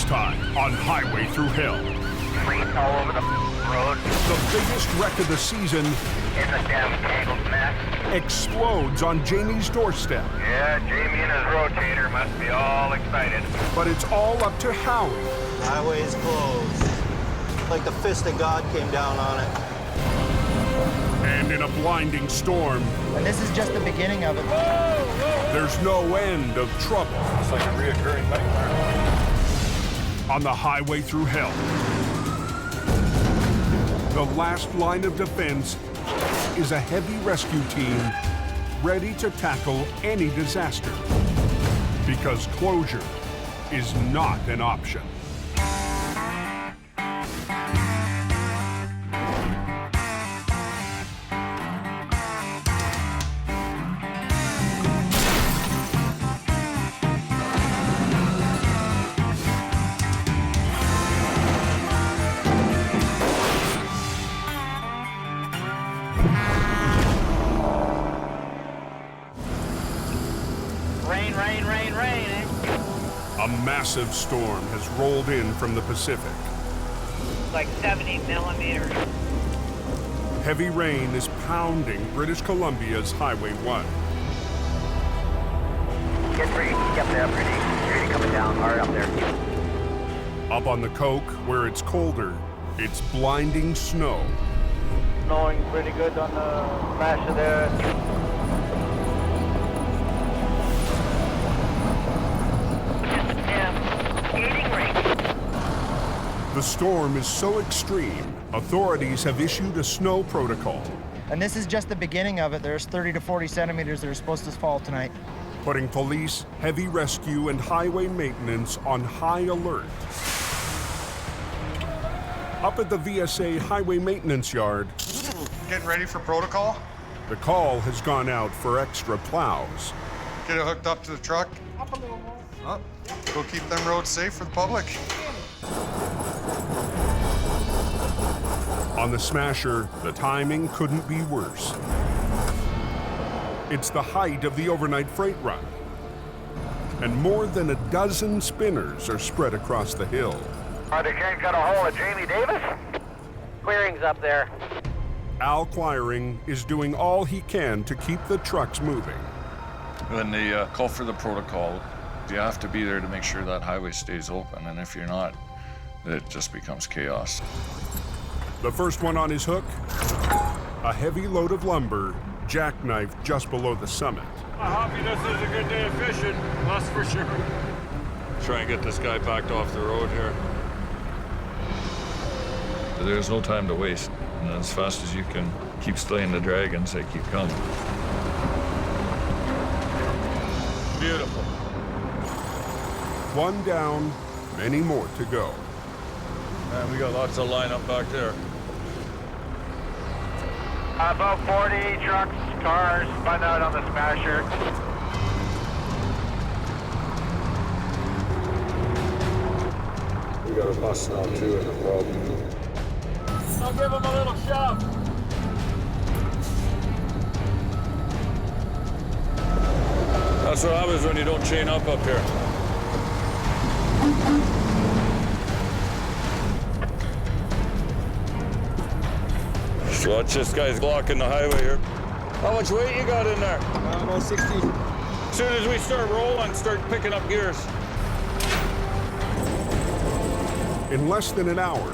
This time on Highway Through Hell. All over the road. The biggest wreck of the season In the damn tangled mess. explodes on Jamie's doorstep. Yeah, Jamie and his rotator must be all excited. But it's all up to Howie. Highway's closed. Like the fist of God came down on it. And in a blinding storm, And this is just the beginning of it. there's no end of trouble. It's like a reoccurring nightmare. On the Highway Through Hell, the last line of defense is a heavy rescue team ready to tackle any disaster. Because closure is not an option. Rain, eh? A massive storm has rolled in from the Pacific. Like 70 millimeters. Heavy rain is pounding British Columbia's Highway 1. Get ready, get there, pretty. You're coming down hard up there. Up on the Coke, where it's colder, it's blinding snow. Snowing pretty good on the smasher there. Skating rink. The storm is so extreme, authorities have issued a snow protocol, And this is just the beginning of it. There's 30 to 40 centimeters that are supposed to fall tonight. putting police, heavy rescue, and highway maintenance on high alert. Up at the VSA Highway Maintenance Yard, Getting ready for protocol. the call has gone out for extra plows. Get it hooked up to the truck. Up. Go keep them roads safe for the public. On the Smasher, the timing couldn't be worse. It's the height of the overnight freight run, and more than a dozen spinners are spread across the hill. They can't get a hold of Jamie Davis? Clearing's up there. Al Quiring is doing all he can to keep the trucks moving. When they call for the protocol, you have to be there to make sure that highway stays open, and if you're not, it just becomes chaos. The first one on his hook, a heavy load of lumber jackknifed just below the summit. Happiness is a good day of fishing, that's for sure. Try and get this guy backed off the road here. There's no time to waste, and as fast as you can keep slaying the dragons, they keep coming. Beautiful. One down, many more to go. Man, we got lots of line up back there. About 40 trucks, cars spun out on the Smasher. We got a bus now too, and a problem. I'll give him a little shove. That's what happens when you don't chain up here. Just watch this guy's blocking the highway here. How much weight you got in there? About 60. As soon as we start rolling, start picking up gears. In less than an hour,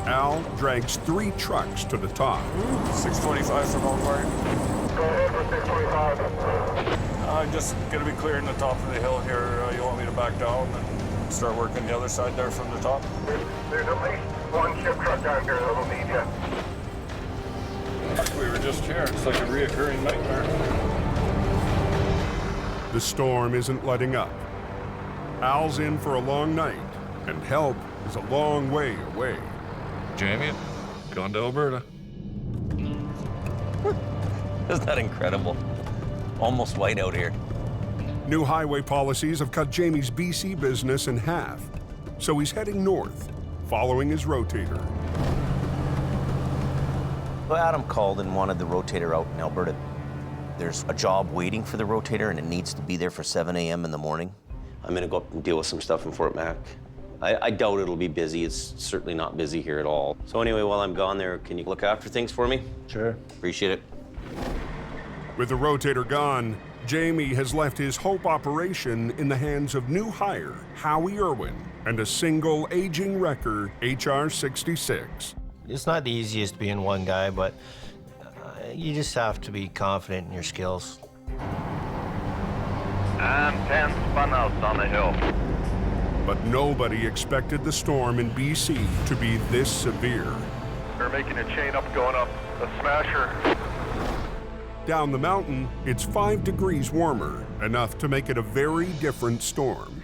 Al drags 3 trucks to the top. 625 from Mount Martin. Go ahead for 625. I'm just gonna be clearing the top of the hill here. You want me to back down and start working the other side there from the top? There's at least one ship truck down here that'll need you. We were just here. It's like a reoccurring nightmare. The storm isn't letting up. Al's in for a long night, and help is a long way away. Jamie, going to Alberta. Isn't that incredible? Almost white out here. New highway policies have cut Jamie's BC business in half, so he's heading north, following his rotator. Well, Adam called and wanted the rotator out in Alberta. There's a job waiting for the rotator, and it needs to be there for 7 a.m. in the morning. I'm gonna go up and deal with some stuff in Fort Mac, I doubt it'll be busy. It's certainly not busy here at all. So anyway, while I'm gone there, can you look after things for me? Sure. Appreciate it. With the rotator gone, Jamie has left his Hope operation in the hands of new hire Howie Irwin and a single aging wrecker, HR 66. It's not the easiest being one guy, but you just have to be confident in your skills. And 10 spun out on the hill. But nobody expected the storm in BC to be this severe. They're making a chain up, going up a smasher. Down the mountain, it's 5 degrees warmer, enough to make it a very different storm.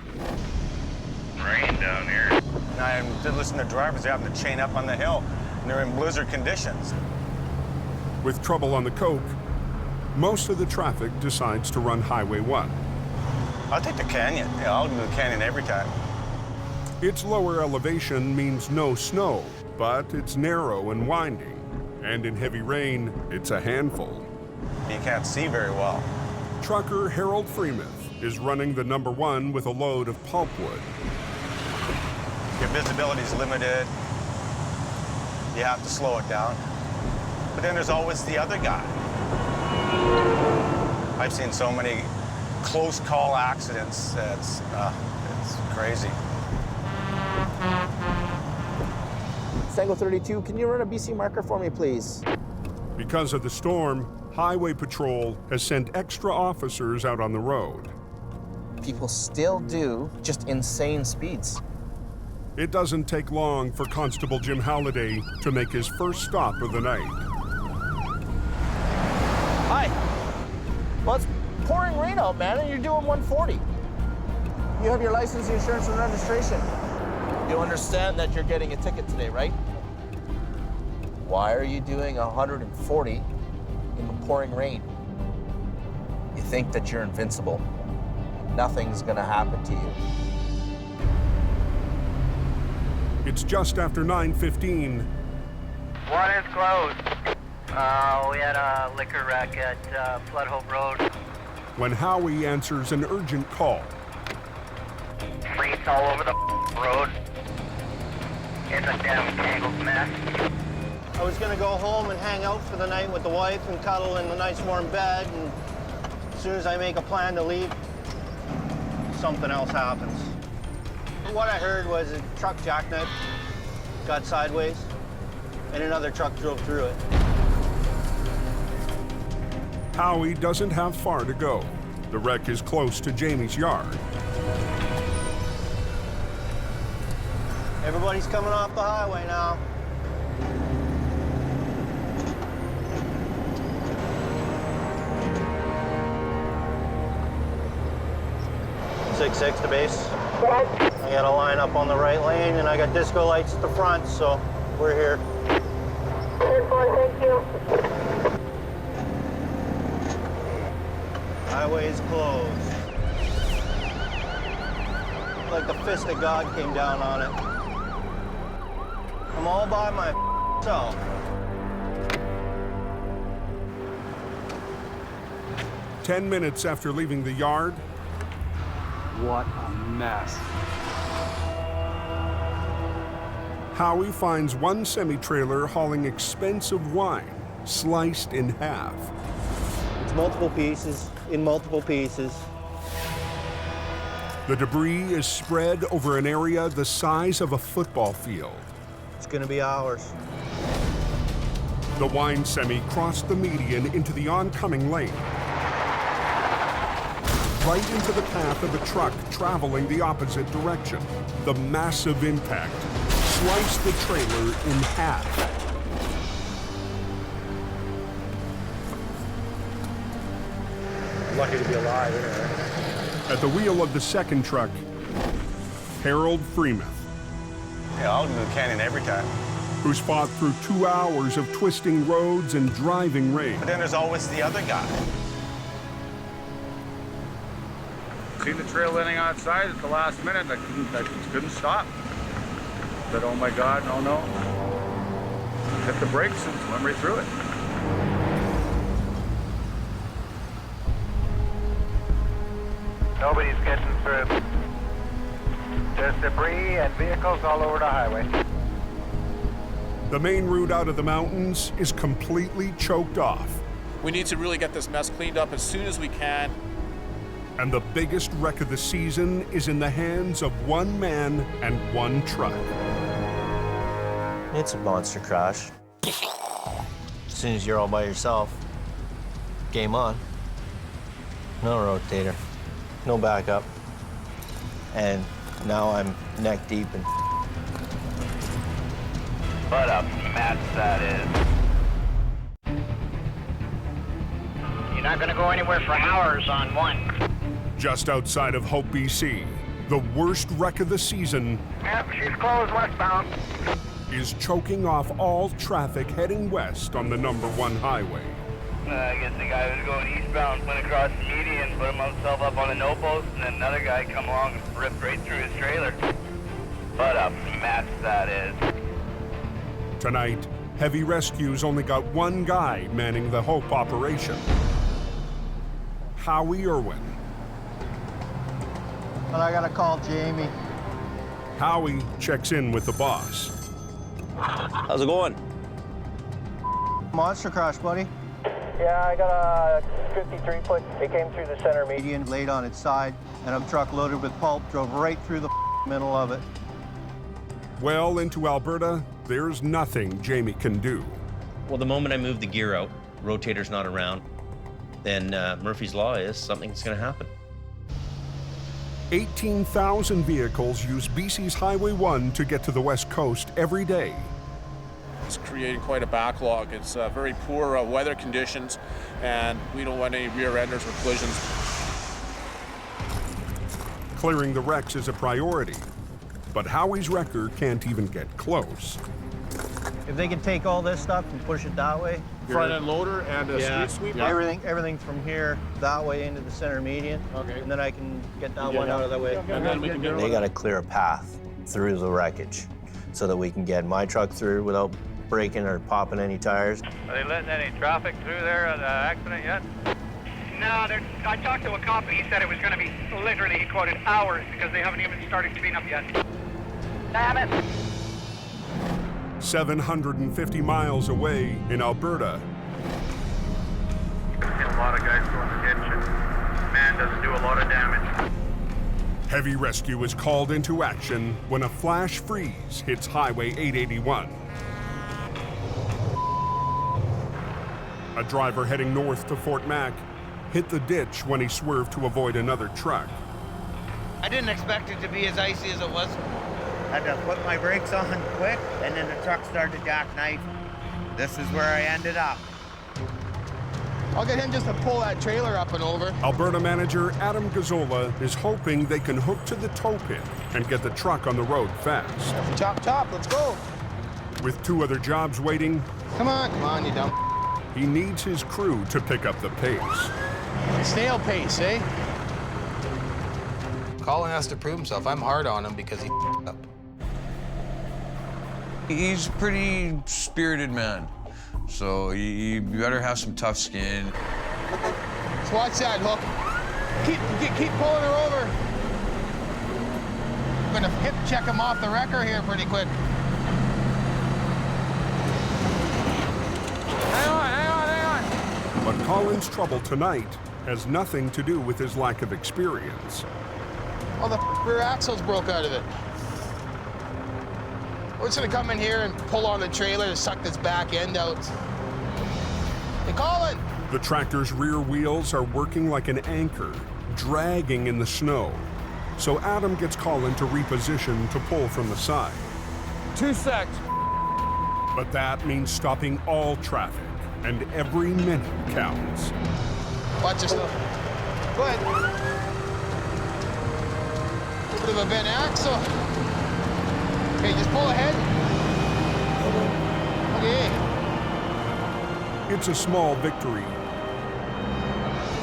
Rain down here. I did listen to drivers having to chain up on the hill, and they're in blizzard conditions. With trouble on the coke, most of the traffic decides to run Highway 1. I'll take the canyon. Yeah, I'll do the canyon every time. Its lower elevation means no snow, but it's narrow and winding. And in heavy rain, it's a handful. You can't see very well. Trucker Harold Freemuth is running the number 1 with a load of pulpwood. Your visibility is limited. You have to slow it down. But then there's always the other guy. I've seen so many close call accidents that's it's crazy. Tango 32, can you run a BC marker for me, please? Because of the storm, Highway Patrol has sent extra officers out on the road. People still do just insane speeds. It doesn't take long for Constable Jim Halliday to make his first stop of the night. Hi. Well, it's pouring rain out, man, and you're doing 140. You have your license, insurance, and registration. You understand that you're getting a ticket today, right? Why are you doing 140 in the pouring rain? You think that you're invincible. Nothing's gonna happen to you. It's just after 9:15. One is closed. We had a liquor wreck at Flood Hope Road. When Howie answers an urgent call. Freeze all over the road. It's a damn tangled mess. I was gonna go home and hang out for the night with the wife and cuddle in a nice warm bed, and as soon as I make a plan to leave, something else happens. What I heard was a truck jackknife got sideways, and another truck drove through it. Howie doesn't have far to go. The wreck is close to Jamie's yard. Everybody's coming off the highway now. Six to base. I got a line up on the right lane, and I got disco lights at the front, so we're here. 10-4, thank you. Highway is closed. Like the fist of God came down on it. I'm all by myself. "10 minutes after leaving the yard, what a mess. Howie finds one semi-trailer hauling expensive wine, sliced in half. It's multiple pieces, in multiple pieces. The debris is spread over an area the size of a football field. It's gonna be ours. The wine semi crossed the median into the oncoming lane, right into the path of a truck traveling the opposite direction. The massive impact sliced the trailer in half. Lucky to be alive, anyway. At the wheel of the second truck, Harold Freemuth, Yeah, I'll do the canyon every time. who's fought through 2 hours of twisting roads and driving rain. But then there's always the other guy. Seen the trail ending outside at the last minute. I couldn't stop. Said, oh my God, no. Hit the brakes and went right through it. Nobody's getting through. Just debris and vehicles all over the highway. The main route out of the mountains is completely choked off. We need to really get this mess cleaned up as soon as we can. And the biggest wreck of the season is in the hands of one man and one truck. It's a monster crash. As soon as you're all by yourself, game on. No rotator, no backup. And now I'm neck deep in. What a mess that is. You're not gonna go anywhere for hours on one. Just outside of Hope, BC, the worst wreck of the season. Yep, she's closed westbound. Is choking off all traffic heading west on the #1 highway. I guess the guy was going eastbound, went across the median, put himself up on a no post, and then another guy come along and ripped right through his trailer. What a mess that is. Tonight, Heavy Rescue's only got one guy manning the Hope operation. Howie Irwin. But I gotta call Jamie. Howie checks in with the boss. How's it going? Monster crash, buddy. Yeah, I got a 53 foot. It came through the center median, laid on its side, and a truck loaded with pulp drove right through the middle of it. Well into Alberta, there's nothing Jamie can do. Well, the moment I move the gear out, rotator's not around, then Murphy's Law is something's gonna happen. 18,000 vehicles use BC's Highway 1 to get to the West Coast every day. It's creating quite a backlog. It's very poor weather conditions, and we don't want any rear enders or collisions. Clearing the wrecks is a priority, but Howie's wrecker can't even get close. If they can take all this stuff and push it that way. Front end loader and a street sweeper? Everything from here that way into the center median. Okay. And then I can get that one out of the way. And then we can get They gotta clear a path through the wreckage so that we can get my truck through without breaking or popping any tires. Are they letting any traffic through there at the accident yet? No, I talked to a cop and he said it was going to be literally, he quoted, hours because they haven't even started cleanup yet. Damn it. 750 miles away in Alberta. A lot of guys go in the ditch and man doesn't do a lot of damage. Heavy Rescue is called into action when a flash freeze hits Highway 881. A driver heading north to Fort Mac hit the ditch when he swerved to avoid another truck. I didn't expect it to be as icy as it was. Had to put my brakes on quick, and then the truck started to jackknife. This is where I ended up. I'll get him just to pull that trailer up and over. Alberta manager Adam Gazzola is hoping they can hook to the tow pit and get the truck on the road fast. Chop, let's go. With two other jobs waiting, Come on, you dumb. he needs his crew to pick up the pace. Snail pace, eh? Colin has to prove himself. I'm hard on him because he up. He's a pretty spirited man, so you better have some tough skin. Let's watch that hook. Keep pulling her over. I'm gonna hip check him off the wrecker here pretty quick. Hang on. But Colin's trouble tonight has nothing to do with his lack of experience. Oh, the rear axle's broke out of it. We're just gonna come in here and pull on the trailer to suck this back end out. Hey, Colin! The tractor's rear wheels are working like an anchor, dragging in the snow. So Adam gets Colin to reposition to pull from the side. 2 secs. But that means stopping all traffic, and every minute counts. Watch yourself. Go ahead. Bit of a bent axle. Okay, just pull ahead. Okay. It's a small victory,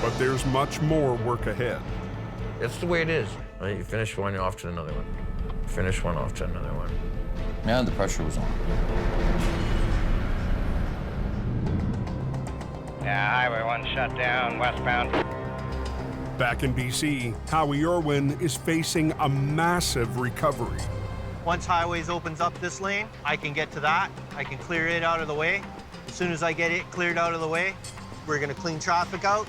but there's much more work ahead. It's the way it is. Right? You finish one, you're off to another one. Finish one, off to another one. Man, the pressure was on. Yeah, Highway 1 shut down, westbound. Back in BC, Howie Irwin is facing a massive recovery. Once Highways opens up this lane, I can get to that. I can clear it out of the way. As soon as I get it cleared out of the way, we're gonna clean traffic out,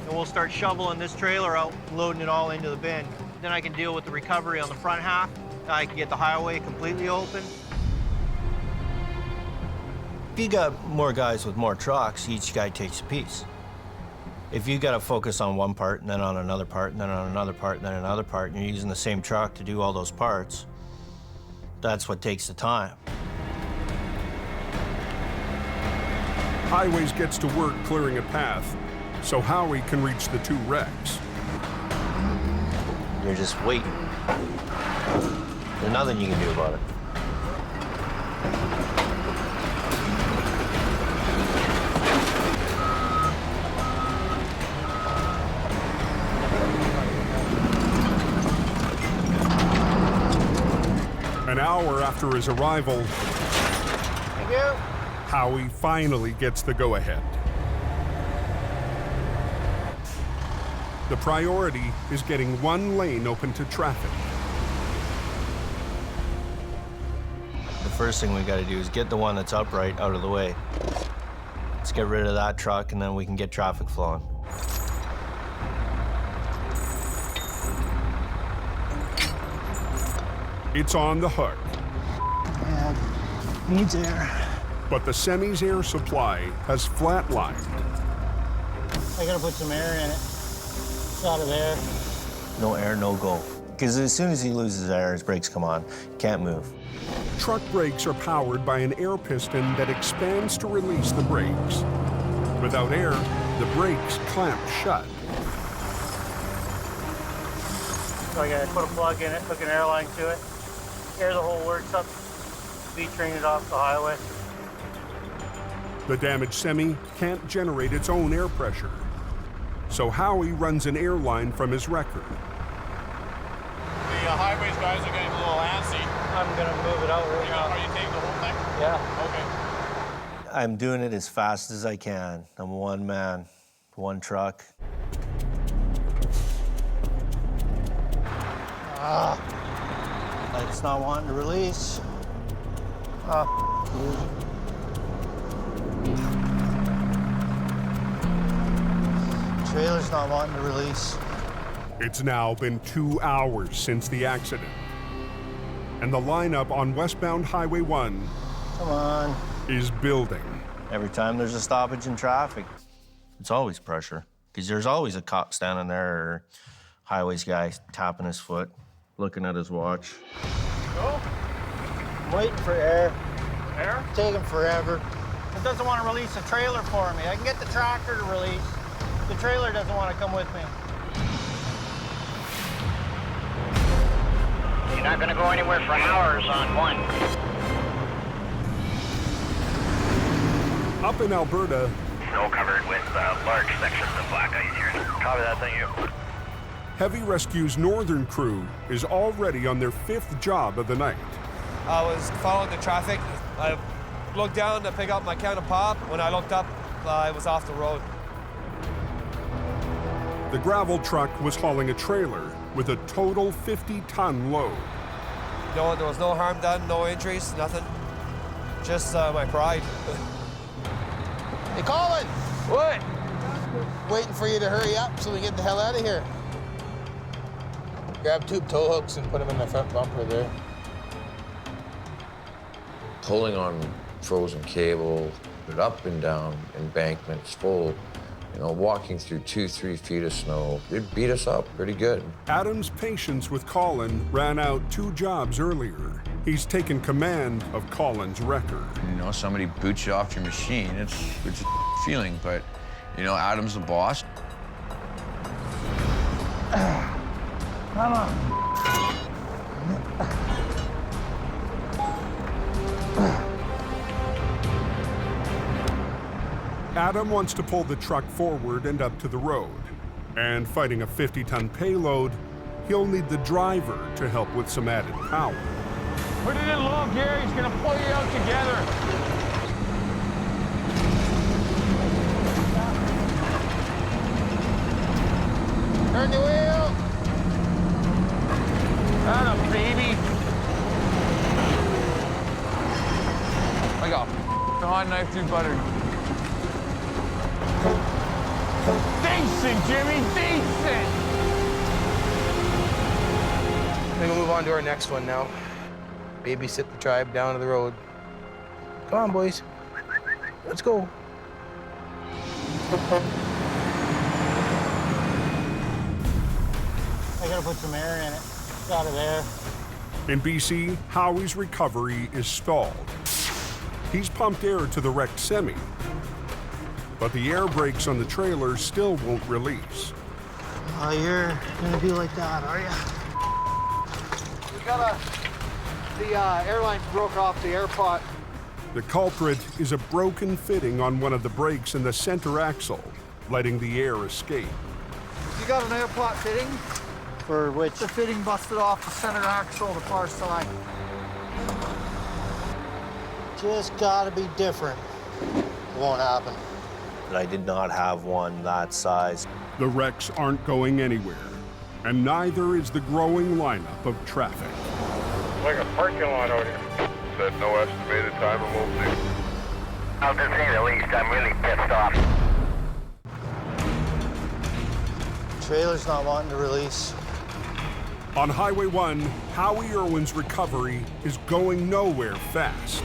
and we'll start shoveling this trailer out and loading it all into the bin. Then I can deal with the recovery on the front half. I can get the highway completely open. If you got more guys with more trucks, each guy takes a piece. If you got to focus on one part, and then on another part, and then on another part, and then another part, and you're using the same truck to do all those parts, that's what takes the time. Highways gets to work clearing a path so Howie can reach the two wrecks. You're just waiting. There's nothing you can do about it. An hour after his arrival, Thank you. Howie finally gets the go-ahead. The priority is getting one lane open to traffic. The first thing we got to do is get the one that's upright out of the way. Let's get rid of that truck, and then we can get traffic flowing. It's on the hook. Yeah, needs air. But the semi's air supply has flatlined. I gotta put some air in it. It's out of air. No air, no go. Because as soon as he loses air, his brakes come on. Can't move. Truck brakes are powered by an air piston that expands to release the brakes. Without air, the brakes clamp shut. So I gotta put a plug in it, hook an airline to it, air the whole works up, V-train it off the highway. The damaged semi can't generate its own air pressure. So Howie runs an airline from his wrecker. The highways guys are getting a little antsy. I'm gonna move it out right now. Are you taking the whole thing? Yeah. Okay. I'm doing it as fast as I can. I'm one man, one truck. It's not wanting to release. Trailer's not wanting to release. It's now been 2 hours since the accident. And the lineup on westbound Highway 1 Come on. is building. Every time there's a stoppage in traffic, it's always pressure. Because there's always a cop standing there or highways guy tapping his foot, looking at his watch. Go. I'm waiting for air. Air? It's taking forever. It doesn't want to release the trailer for me. I can get the tractor to release. The trailer doesn't want to come with me. You're not going to go anywhere for hours on one. Up in Alberta, Snow covered with large sections of black ice here. Copy that, thank you. Heavy Rescue's northern crew is already on their 5th job of the night. I was following the traffic. I looked down to pick up my can of pop. When I looked up, I was off the road. The gravel truck was hauling a trailer with a total 50-ton load. No, there was no harm done, no injuries, nothing. Just my pride. Hey, Colin! What? Waiting for you to hurry up so we get the hell out of here. Grab 2 tow hooks and put them in the front bumper there. Pulling on frozen cable, up and down embankments full, you know, walking through 2-3 feet of snow. It beat us up pretty good. Adam's patience with Colin ran out 2 jobs earlier. He's taken command of Colin's wrecker. You know, somebody boots you off your machine. It's a feeling, but, you know, Adam's the boss. Come on. Adam wants to pull the truck forward and up to the road. And fighting a 50-ton payload, he'll need the driver to help with some added power. Put it in low gear, he's gonna pull you out together. Turn the wheel. Atta baby. I got hot knife through butter. Decent, Jimmy, decent. Then we'll move on to our next one now. Babysit the tribe down to the road. Come on, boys. Let's go. I gotta put some air in it. Got it there. In BC, Howie's recovery is stalled. He's pumped air to the wrecked semi, but the air brakes on the trailer still won't release. Oh, you're gonna be like that, are you? We got the airline broke off the air pot. The culprit is a broken fitting on one of the brakes in the center axle, letting the air escape. You got an air pot fitting? For which? The fitting busted off the center axle, the far side. Just gotta be different. It won't happen. But I did not have one that size. The wrecks aren't going anywhere, and neither is the growing lineup of traffic. Like a parking lot out here. Said no estimated time and we'll see. I'll just say the least, I'm really pissed off. Trailer's not wanting to release. On Highway 1, Howie Irwin's recovery is going nowhere fast.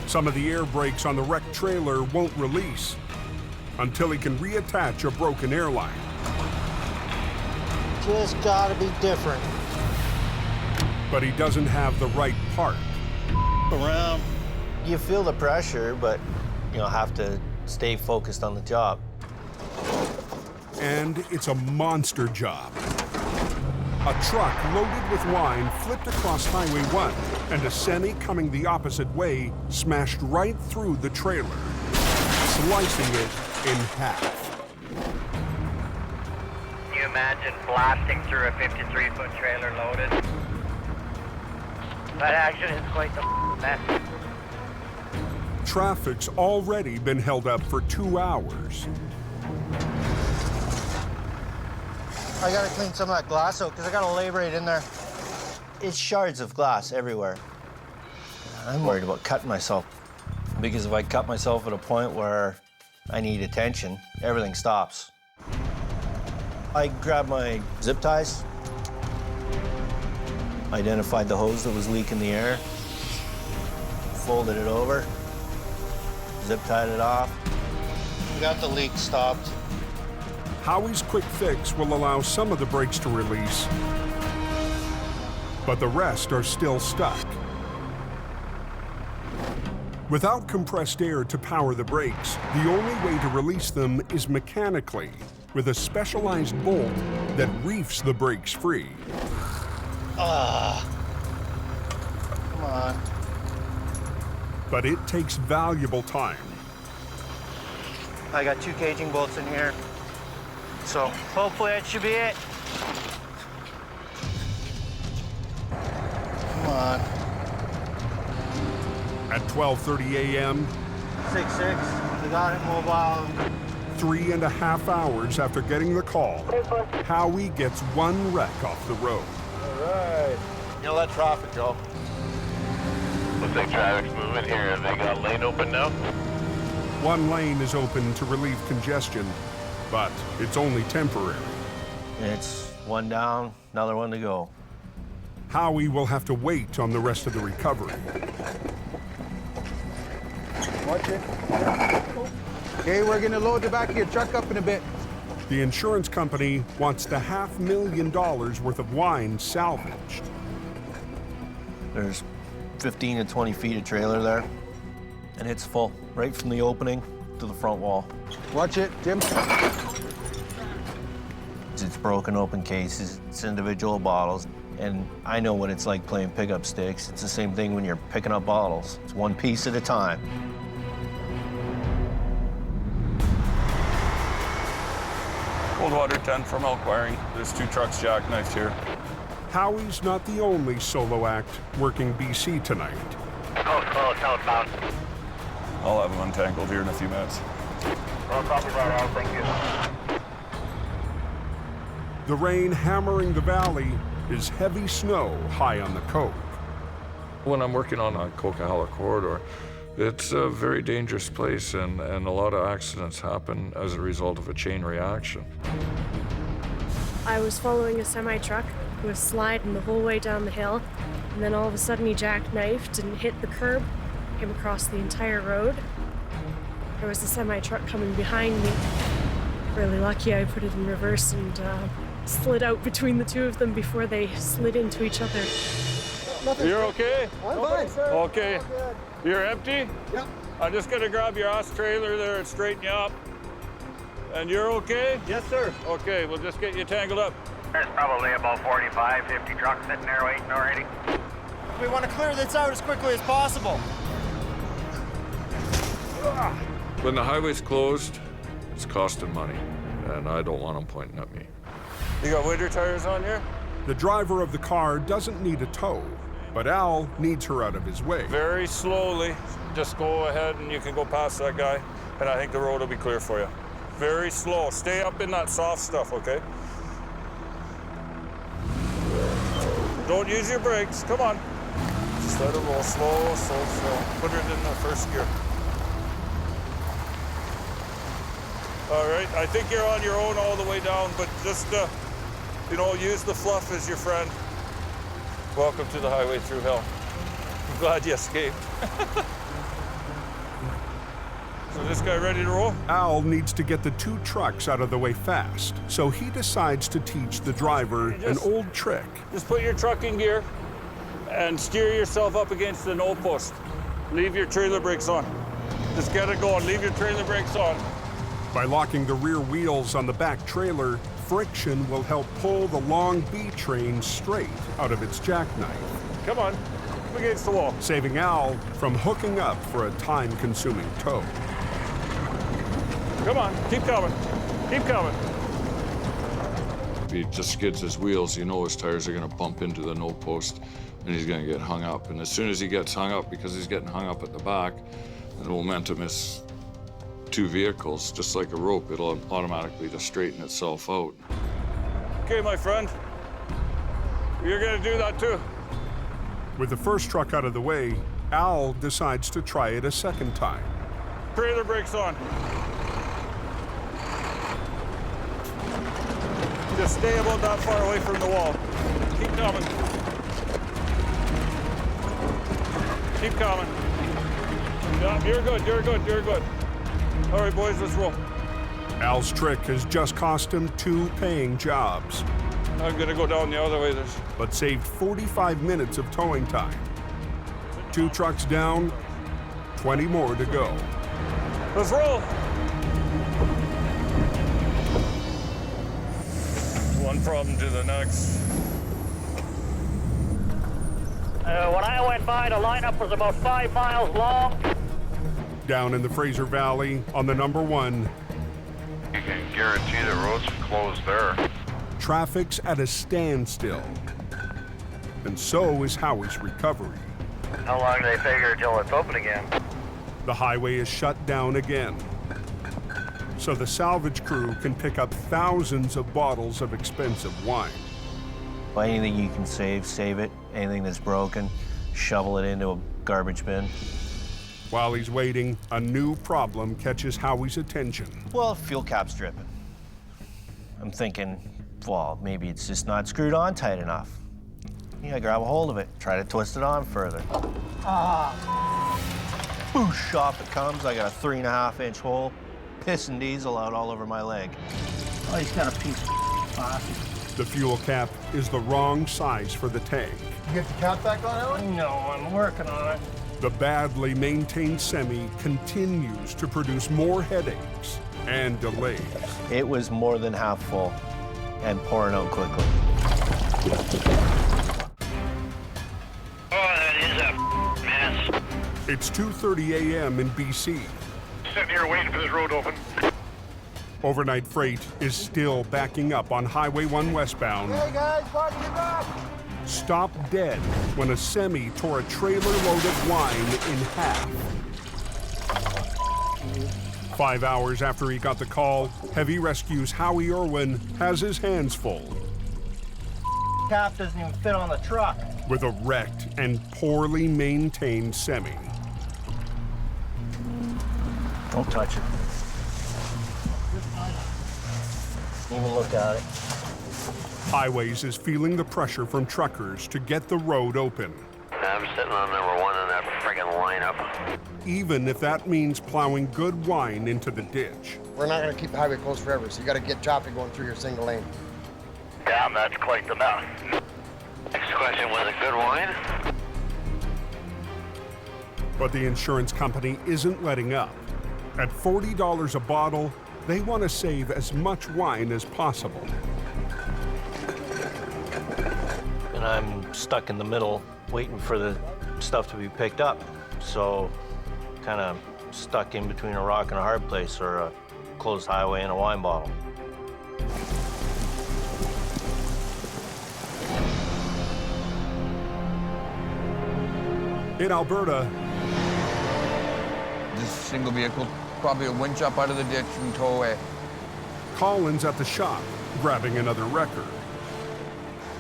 Some of the air brakes on the wrecked trailer won't release until he can reattach a broken airline. Just gotta be different. But he doesn't have the right part. Around. You feel the pressure, but have to stay focused on the job. And it's a monster job. A truck loaded with wine flipped across Highway 1, and a semi coming the opposite way smashed right through the trailer, slicing it in half. Can you imagine blasting through a 53-foot trailer loaded? That action is quite the mess. Traffic's already been held up for 2 hours. I gotta clean some of that glass out because I got a laborate in there. It's shards of glass everywhere. I'm worried about cutting myself because if I cut myself at a point where I need attention, everything stops. I grabbed my zip ties, identified the hose that was leaking the air, folded it over, zip tied it off. We got the leak stopped. Howie's quick fix will allow some of the brakes to release, but the rest are still stuck. Without compressed air to power the brakes, the only way to release them is mechanically, with a specialized bolt that reefs the brakes free. Come on. But it takes valuable time. I got 2 caging bolts in here. So hopefully that should be it. Come on. At 12:30 a.m., 6-6, we got it mobile. 3.5 hours after getting the call, Howie gets one wreck off the road. All right. That traffic, Joe. Looks like traffic's moving here. Have they got a lane open now? One lane is open to relieve congestion, but it's only temporary. It's one down, another one to go. Howie will have to wait on the rest of the recovery. Watch it. Okay, we're gonna load the back of your truck up in a bit. The insurance company wants the $500,000 worth of wine salvaged. There's 15 to 20 feet of trailer there, and it's full, right from the opening to the front wall. Watch it, Jim. It's broken open cases, it's individual bottles, and I know what it's like playing pickup sticks. It's the same thing when you're picking up bottles. It's one piece at a time. Cold water 10 from elk wiring. There's 2 trucks jackknifed here. Howie's not the only solo act working BC tonight. Close, southbound. I'll have them untangled here in a few minutes. Well, copy that out, thank you. The rain hammering the valley is heavy snow high on the coke. When I'm working on a Coquihalla corridor, it's a very dangerous place, and a lot of accidents happen as a result of a chain reaction. I was following a semi-truck who was sliding the whole way down the hill, and then all of a sudden he jackknifed and hit the curb, came across the entire road. There was a semi-truck coming behind me. Really lucky I put it in reverse and slid out between the two of them before they slid into each other. You're okay? I'm fine, sir. Okay. You're empty? Yep. I'm just gonna grab your ass trailer there and straighten you up. And you're okay? Yes, sir. Okay, we'll just get you tangled up. There's probably about 45, 50 trucks sitting there waiting already. We want to clear this out as quickly as possible. When the highway's closed, it's costing money, and I don't want them pointing at me. You got winter tires on here? The driver of the car doesn't need a tow, but Al needs her out of his way. Very slowly. Just go ahead and you can go past that guy, and I think the road will be clear for you. Very slow. Stay up in that soft stuff, okay? Don't use your brakes. Come on. Just let it roll slow, slow, slow. Put it in the first gear. All right, I think you're on your own all the way down, but just, you know, use the fluff as your friend. Welcome to the highway through hell. I'm glad you escaped. So this guy ready to roll? Al needs to get the two trucks out of the way fast, so he decides to teach the driver an old trick. Just put your truck in gear and steer yourself up against the no post. Leave your trailer brakes on. Just get it going. Leave your trailer brakes on. By locking the rear wheels on the back trailer, friction will help pull the long B train straight out of its jackknife. Come on, up against the wall. Saving Al from hooking up for a time-consuming tow. Come on, keep coming. Keep coming. If he just skids his wheels, you know his tires are going to bump into the no post, and he's going to get hung up. And as soon as he gets hung up, because he's getting hung up at the back, the momentum is two vehicles, just like a rope, it'll automatically just straighten itself out. Okay, my friend. You're going to do that too. With the first truck out of the way, Al decides to try it a second time. Trailer brakes on. Just stay about that far away from the wall. Keep coming. Keep coming. Yeah, you're good, you're good, you're good. All right, boys, let's roll. Al's trick has just cost him 2 paying jobs. I'm gonna go down the other way. But saved 45 minutes of towing time. 2 trucks down, 20 more to go. Let's roll. One problem to the next. When I went by, the lineup was about 5 miles long. Down in the Fraser Valley on the number 1. You can guarantee the road's closed there. Traffic's at a standstill. And so is Howie's recovery. How long do they figure until it's open again? The highway is shut down again. So the salvage crew can pick up thousands of bottles of expensive wine. Well, anything you can save it. Anything that's broken, shovel it into a garbage bin. While he's waiting, a new problem catches Howie's attention. Well, fuel cap's dripping. I'm thinking, well, maybe it's just not screwed on tight enough. Yeah, grab a hold of it, try to twist it on further. Boosh, off it comes. I got a 3.5-inch hole, pissing diesel out all over my leg. Oh, he's got a piece of plastic. The fuel cap is the wrong size for the tank. You get the cap back on, Ellen? No, I'm working on it. The badly maintained semi continues to produce more headaches and delays. It was more than half full and pouring out quickly. Oh, that is a mess. It's 2:30 a.m. in BC. Sitting here waiting for this road to open. Overnight freight is still backing up on Highway 1 westbound. Hey guys, park in the back. Stopped dead when a semi tore a trailer load of wine in half. 5 hours after he got the call, Heavy Rescue's Howie Irwin has his hands full Cap doesn't even fit on the truck. with a wrecked and poorly maintained semi. Don't touch it. Even look at it. Highways is feeling the pressure from truckers to get the road open, I'm sitting on number 1 in that friggin' lineup. even if that means plowing good wine into the ditch. We're not going to keep the highway closed forever, so you got to get traffic going through your single lane. Damn, that's quite the mess. Next question, was it good wine? But the insurance company isn't letting up. At $40 a bottle, they want to save as much wine as possible. And I'm stuck in the middle waiting for the stuff to be picked up. So kind of stuck in between a rock and a hard place, or a closed highway and a wine bottle. In Alberta, This single vehicle, probably a winch up out of the ditch and tow away. Colin's at the shop, grabbing another record.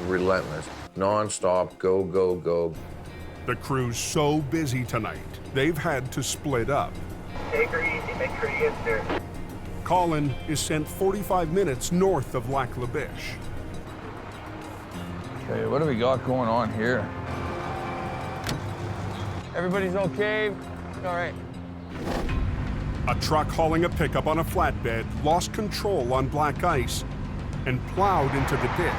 Relentless, non-stop, go, go, go. The crew's so busy tonight, they've had to split up. Take her easy, make sure you get there. Colin is sent 45 minutes north of Lac La Biche. Okay, what do we got going on here? Everybody's okay? All right. A truck hauling a pickup on a flatbed lost control on black ice and plowed into the ditch.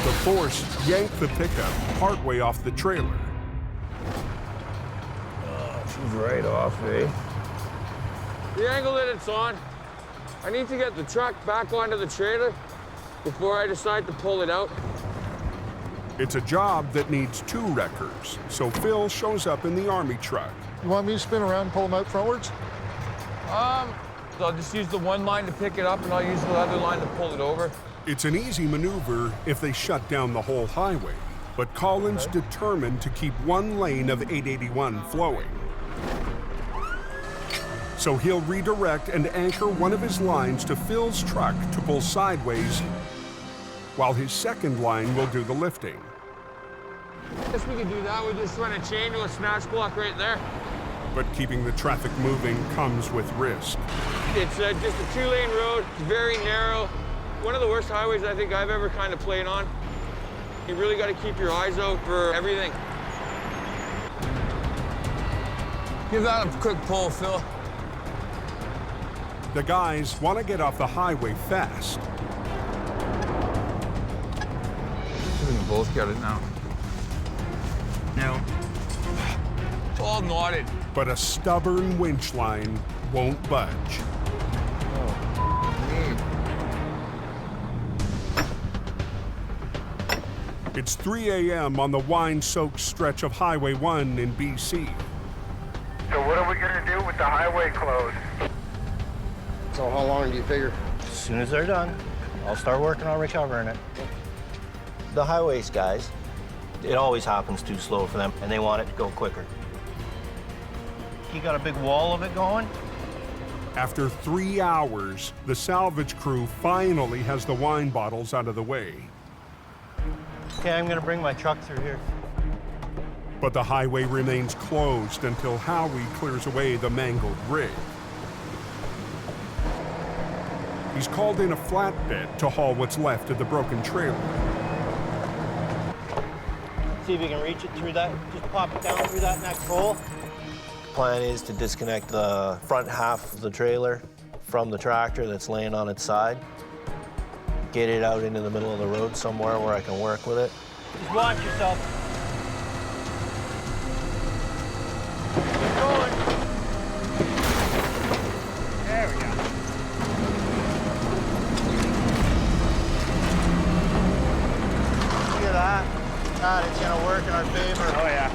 The force yanked the pickup partway off the trailer. She's right off, eh? The angle that it's on, I need to get the truck back onto the trailer before I decide to pull it out. It's a job that needs 2 wreckers, so Phil shows up in the army truck. You want me to spin around and pull them out frontwards? I'll just use the one line to pick it up, and I'll use the other line to pull it over. It's an easy maneuver if they shut down the whole highway, but Colin's determined to keep one lane of 881 flowing. So he'll redirect and anchor one of his lines to Phil's truck to pull sideways, while his second line will do the lifting. Guess we could do that. We just run a chain to a snatch block right there. But keeping the traffic moving comes with risk. It's just a 2-lane road. It's very narrow. One of the worst highways I think I've ever kind of played on. You really got to keep your eyes out for everything. Give that a quick pull, Phil. The guys want to get off the highway fast. We can both get it now. No. It's all knotted. But a stubborn winch line won't budge. It's 3 a.m. on the wine-soaked stretch of Highway 1 in BC. So what are we gonna do with the highway closed? So how long do you figure? As soon as they're done, I'll start working on recovering it. The highways guys, it always happens too slow for them, and they want it to go quicker. You got a big wall of it going? After 3 hours, the salvage crew finally has the wine bottles out of the way. Okay, I'm gonna bring my truck through here. But the highway remains closed until Howie clears away the mangled rig. He's called in a flatbed to haul what's left of the broken trailer. See if you can reach it through that, just pop it down through that next hole. Plan is to disconnect the front half of the trailer from the tractor that's laying on its side. Get it out into the middle of the road somewhere where I can work with it. Just watch yourself. Keep going. There we go. Look at that. God, it's gonna work in our favor. Oh yeah.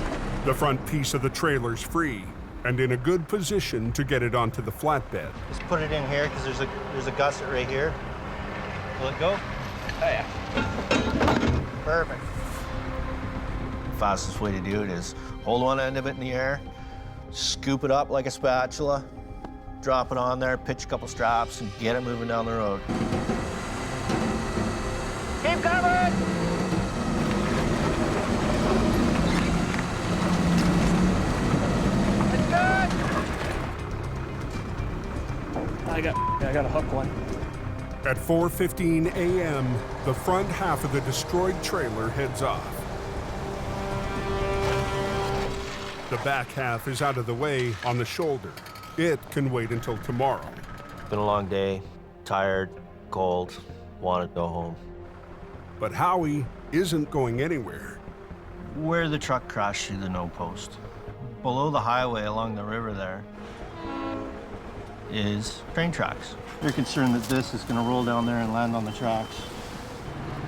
The front piece of the trailer's free and in a good position to get it onto the flatbed. Just put it in here because there's a gusset right here. Will it go? Oh yeah. Perfect. Fastest way to do it is hold one end of it in the air, scoop it up like a spatula, drop it on there, pitch a couple straps, and get it moving down the road. Keep coming! It's good! I got a hook one. At 4:15 a.m., the front half of the destroyed trailer heads off. The back half is out of the way on the shoulder. It can wait until tomorrow. It's been a long day, tired, cold, want to go home. But Howie isn't going anywhere. Where the truck crashed through the no post, below the highway along the river there, is train tracks. They're concerned that this is going to roll down there and land on the tracks.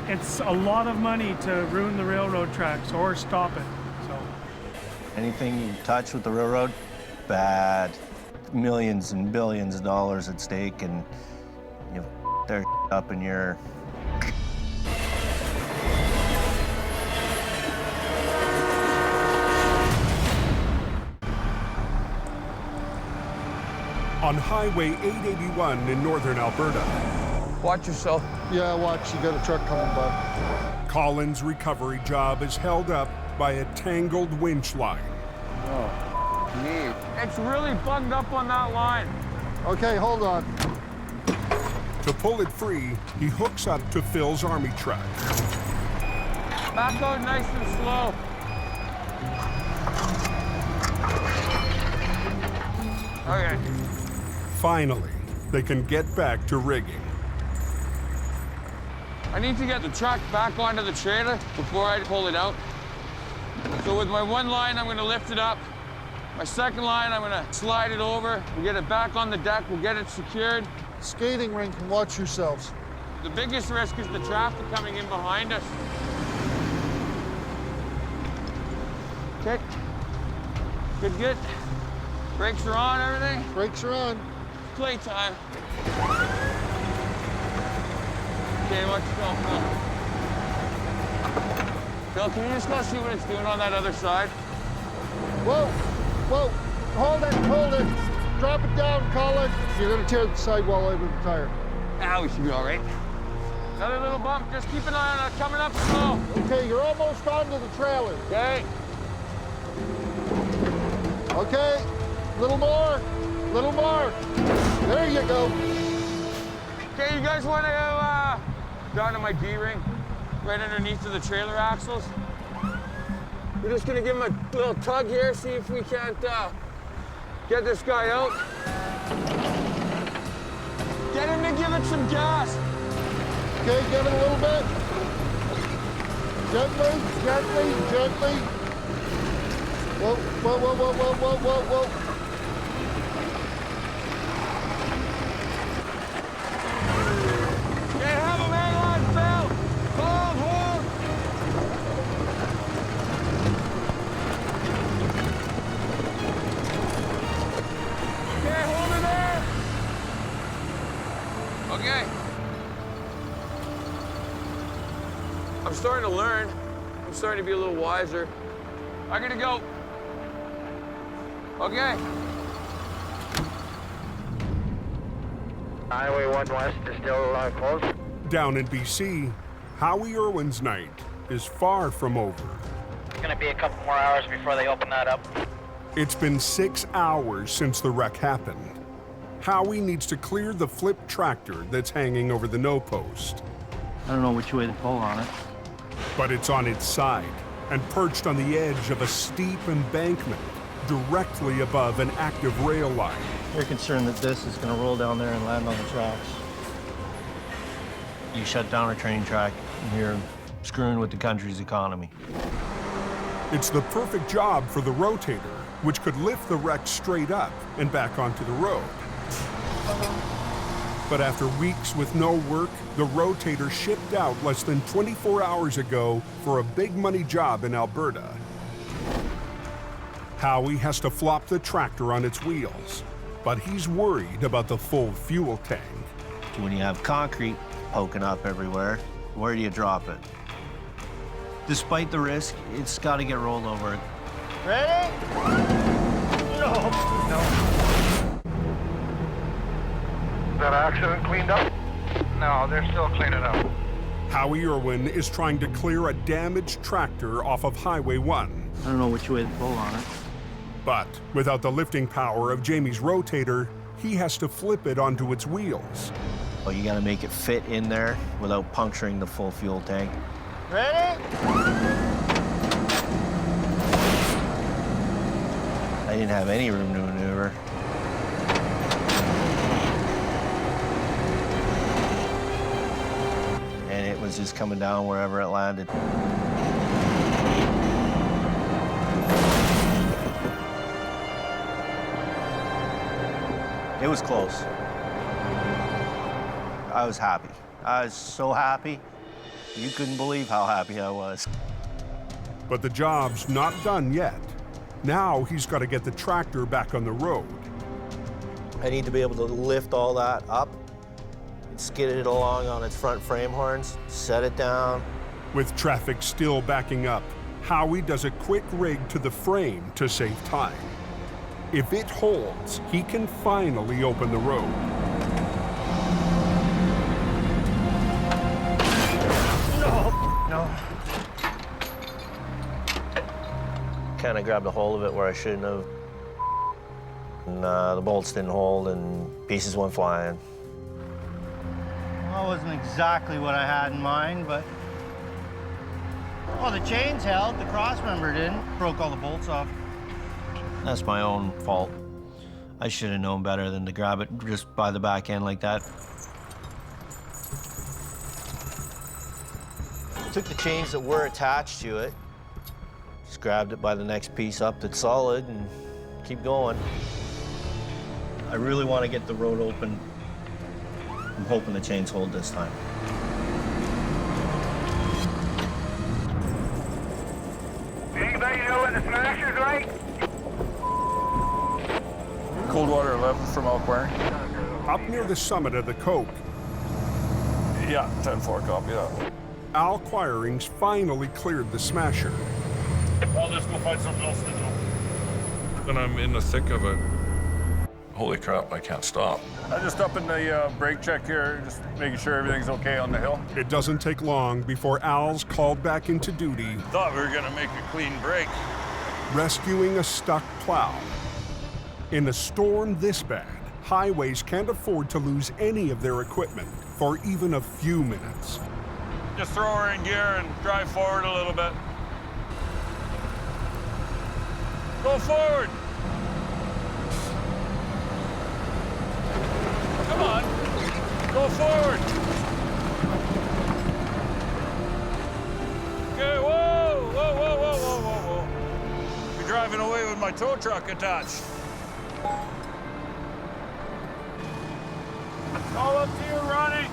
It's a lot of money to ruin the railroad tracks or stop it, so. Anything you touch with the railroad, bad. Millions and billions of dollars at stake, and you their up in your. On Highway 881 in northern Alberta. Watch yourself. Yeah, watch. You got a truck coming by. Colin's recovery job is held up by a tangled winch line. Oh, neat. It's really bugged up on that line. Okay, hold on. To pull it free, he hooks up to Phil's army truck. Back out nice and slow. Okay. Finally, they can get back to rigging. I need to get the truck back onto the trailer before I pull it out. So with my one line, I'm gonna lift it up. My second line, I'm gonna slide it over. We'll get it back on the deck, we'll get it secured. Skating rink, and watch yourselves. The biggest risk is the traffic coming in behind us. Okay. Good, good. Brakes are on, everything? Brakes are on. Playtime. Okay, watch Phil, Phil. Phil, can you just go see what it's doing on that other side? Whoa, whoa, hold it, hold it. Drop it down, Colin. You're gonna tear the sidewall out of the tire. Ah, we should be all right. Another little bump, just keep an eye on it, coming up slow. Okay, you're almost onto the trailer. Okay. Okay, little more, little more. There you go. Okay, you guys want to go down to my D-ring, right underneath of the trailer axles? We're just gonna give him a little tug here, see if we can't get this guy out. Get him to give it some gas. Okay, give it a little bit. Gently, gently, gently. Whoa, whoa, whoa, whoa, whoa, whoa, whoa, whoa. Okay, have him hang on, Phil. Hold, hold. Okay, hold it there. Okay. I'm starting to learn. I'm starting to be a little wiser. I'm gonna go. Okay. Highway 1 West is still closed. Down in BC, Howie Irwin's night is far from over. It's going to be a couple more hours before they open that up. It's been 6 hours since the wreck happened. Howie needs to clear the flipped tractor that's hanging over the no post. I don't know which way to pull on it. But it's on its side and perched on the edge of a steep embankment directly above an active rail line. They're concerned that this is going to roll down there and land on the tracks. You shut down a train track, and you're screwing with the country's economy. It's the perfect job for the Rotator, which could lift the wreck straight up and back onto the road. But after weeks with no work, the Rotator shipped out less than 24 hours ago for a big money job in Alberta. Howie has to flop the tractor on its wheels, but he's worried about the full fuel tank. When you have concrete poking up everywhere, where do you drop it? Despite the risk, it's got to get rolled over. Ready? No. that accident cleaned up? No, they're still cleaning up. Howie Irwin is trying to clear a damaged tractor off of Highway 1. I don't know which way to pull on it. But without the lifting power of Jamie's rotator, he has to flip it onto its wheels. Well, you gotta make it fit in there without puncturing the full fuel tank. Ready? I didn't have any room to maneuver. And it was just coming down wherever it landed. It was close. I was happy. I was so happy. You couldn't believe how happy I was. But the job's not done yet. Now he's got to get the tractor back on the road. I need to be able to lift all that up, skid it along on its front frame horns, set it down. With traffic still backing up, Howie does a quick rig to the frame to save time. If it holds, he can finally open the road. No. Kind of grabbed a hold of it where I shouldn't have. And the bolts didn't hold and pieces went flying. Well, it wasn't exactly what I had in mind, but... Well, the chains held, the cross member didn't. Broke all the bolts off. That's my own fault. I should have known better than to grab it just by the back end like that. Took the chains that were attached to it, just grabbed it by the next piece up that's solid and keep going. I really want to get the road open. I'm hoping the chains hold this time. Anybody know where the smasher's right? Coldwater 11 from Elk Up near the summit of the Coke, Yeah, 10-4, copy that. Al Quiring's finally cleared the smasher. Well, let's go find something else to do. And I'm in the thick of it. Holy crap, I can't stop. I'm just up in the brake check here, just making sure everything's okay on the hill. It doesn't take long before Al's called back into duty, Thought we were gonna make a clean break. rescuing a stuck plow. In a storm this bad, highways can't afford to lose any of their equipment for even a few minutes. Just throw her in gear and drive forward a little bit. Go forward. Come on, go forward. Okay, whoa, whoa, whoa, whoa, whoa, whoa, whoa. You're driving away with my tow truck attached. All up to you, Ronnie.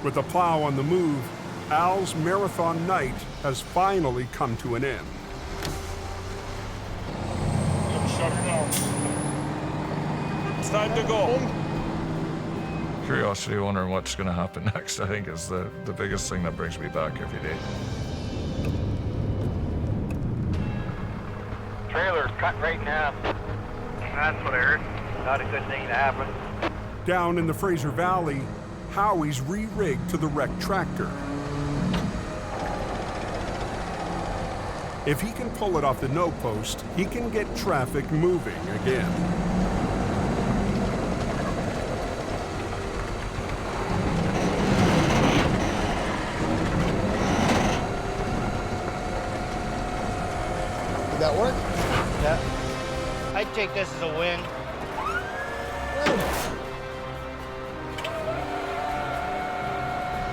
With the plow on the move, Al's marathon night has finally come to an end. Shut her down. It's time to go. Curiosity, wondering what's going to happen next, I think, is the biggest thing that brings me back every day. Trailer's cut right in half. That's what I heard. Not a good thing to happen. Down in the Fraser Valley, Howie's re-rigged to the wrecked tractor. If he can pull it off the no post, he can get traffic moving again. Did that work? Yeah. I'd take this as a win.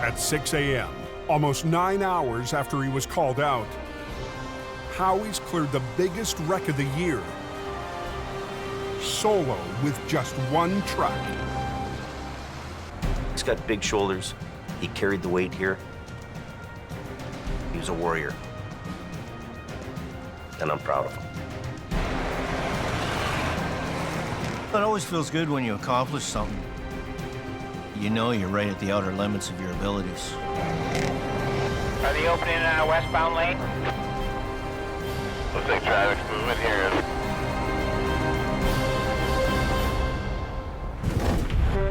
At 6 a.m., almost 9 hours after he was called out, Howie's cleared the biggest wreck of the year, solo with just one truck. He's got big shoulders. He carried the weight here. He was a warrior. And I'm proud of him. It always feels good when you accomplish something. You know you're right at the outer limits of your abilities. Are they opening in a westbound lane? Looks like traffic's moving here.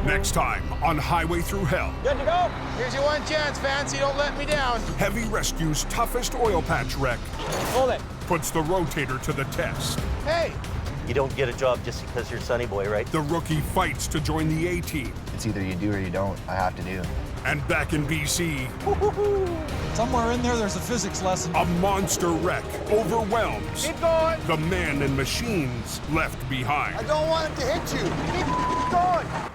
Next time on Highway Through Hell. Good to go? Here's your one chance, Fancy. Don't let me down. Heavy Rescue's toughest oil patch wreck Hold it. puts the Rotator to the test. Hey! You don't get a job just because you're Sonny Boy, right? The rookie fights to join the A-team. It's either you do or you don't. I have to do. And back in BC, Somewhere in there, there's a physics lesson. a monster wreck overwhelms Keep going. the man and machines left behind. I don't want it to hit you. Keep going.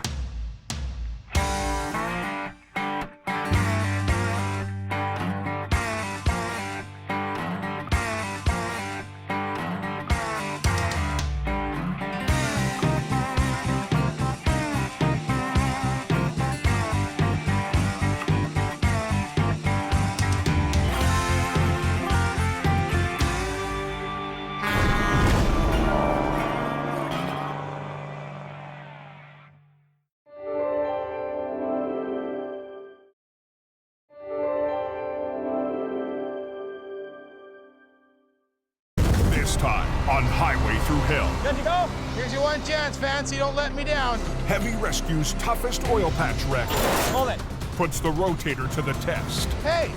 This time on Highway Through Hell. Good to go? Here's your one chance, Fancy. Don't let me down. Heavy Rescue's toughest oil patch wreck Hold it. puts the Rotator to the test. Hey!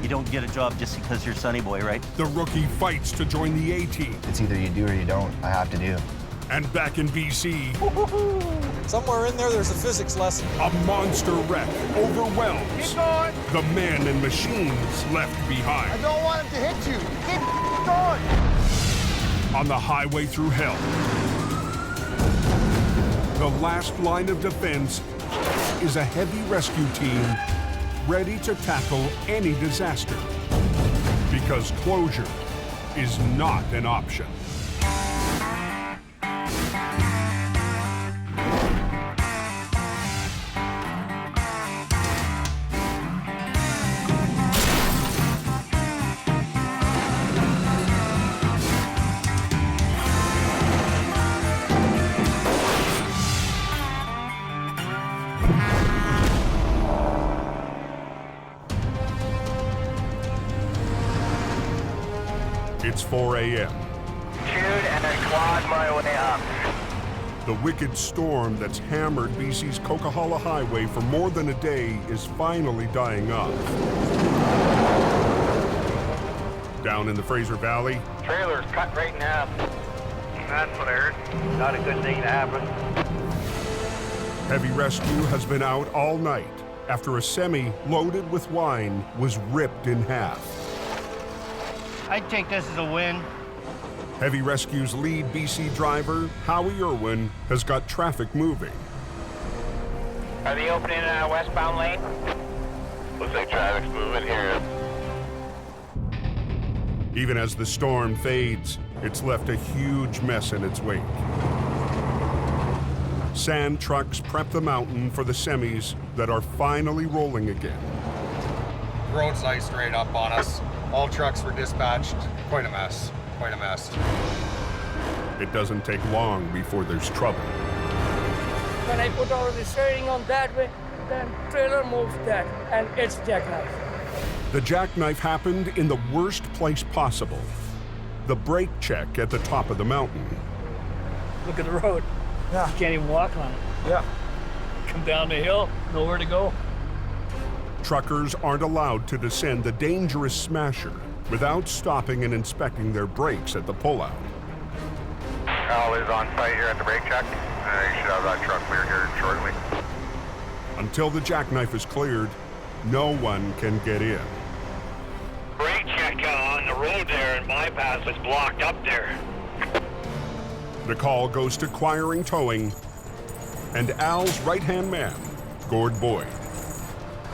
You don't get a job just because you're Sonny Boy, right? The rookie fights to join the A-team. It's either you do or you don't. I have to do. And back in BC, Somewhere in there, there's a physics lesson. a monster wreck overwhelms Keep going. the man and machines left I behind. don't want it to hit you. Keep going. On the Highway Through Hell, the last line of defense is a heavy rescue team ready to tackle any disaster, because closure is not an option. It's 4 a.m. Shoot and then quad my way up. The wicked storm that's hammered BC's Coquihalla Highway for more than a day is finally dying off. Down in the Fraser Valley, Trailer's cut right in half. That's what I heard. Not a good thing to happen. Heavy Rescue has been out all night after a semi loaded with wine was ripped in half. I'd take this as a win. Heavy Rescue's lead BC driver, Howie Irwin, has got traffic moving. Are they opening a westbound lane? Looks like traffic's moving here. Even as the storm fades, it's left a huge mess in its wake. Sand trucks prep the mountain for the semis that are finally rolling again. Road's iced right up on us. All trucks were dispatched. Quite a mess. Quite a mess. It doesn't take long before there's trouble. When I put all the steering on that way, then trailer moves that, and it's jackknife. The jackknife happened in the worst place possible. The brake check at the top of the mountain. Look at the road. Yeah. You can't even walk on it. Yeah. Come down the hill, nowhere to go. Truckers aren't allowed to descend the dangerous smasher without stopping and inspecting their brakes at the pullout. Al is on site here at the brake check. You should have that truck cleared here shortly. Until the jackknife is cleared, no one can get in. Brake check on the road there and bypass is blocked up there. The call goes to Quiring Towing and Al's right-hand man, Gord Boyd.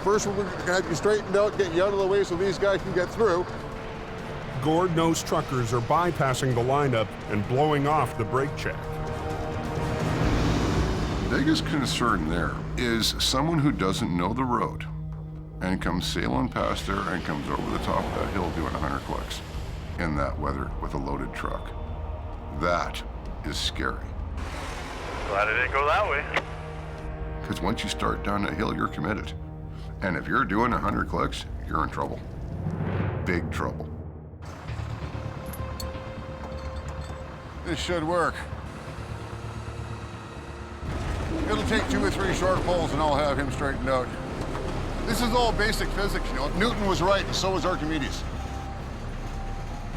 First, we're going to have you straightened out, get you out of the way so these guys can get through. Gord knows truckers are bypassing the lineup and blowing off the brake check. The biggest concern there is someone who doesn't know the road and comes sailing past there and comes over the top of that hill doing 100 clicks in that weather with a loaded truck. That is scary. Glad it didn't go that way. Because once you start down that hill, you're committed. And if you're doing 100 clicks, you're in trouble. Big trouble. This should work. It'll take 2 or 3 short pulls and I'll have him straightened out. This is all basic physics, you know. Newton was right, and so was Archimedes.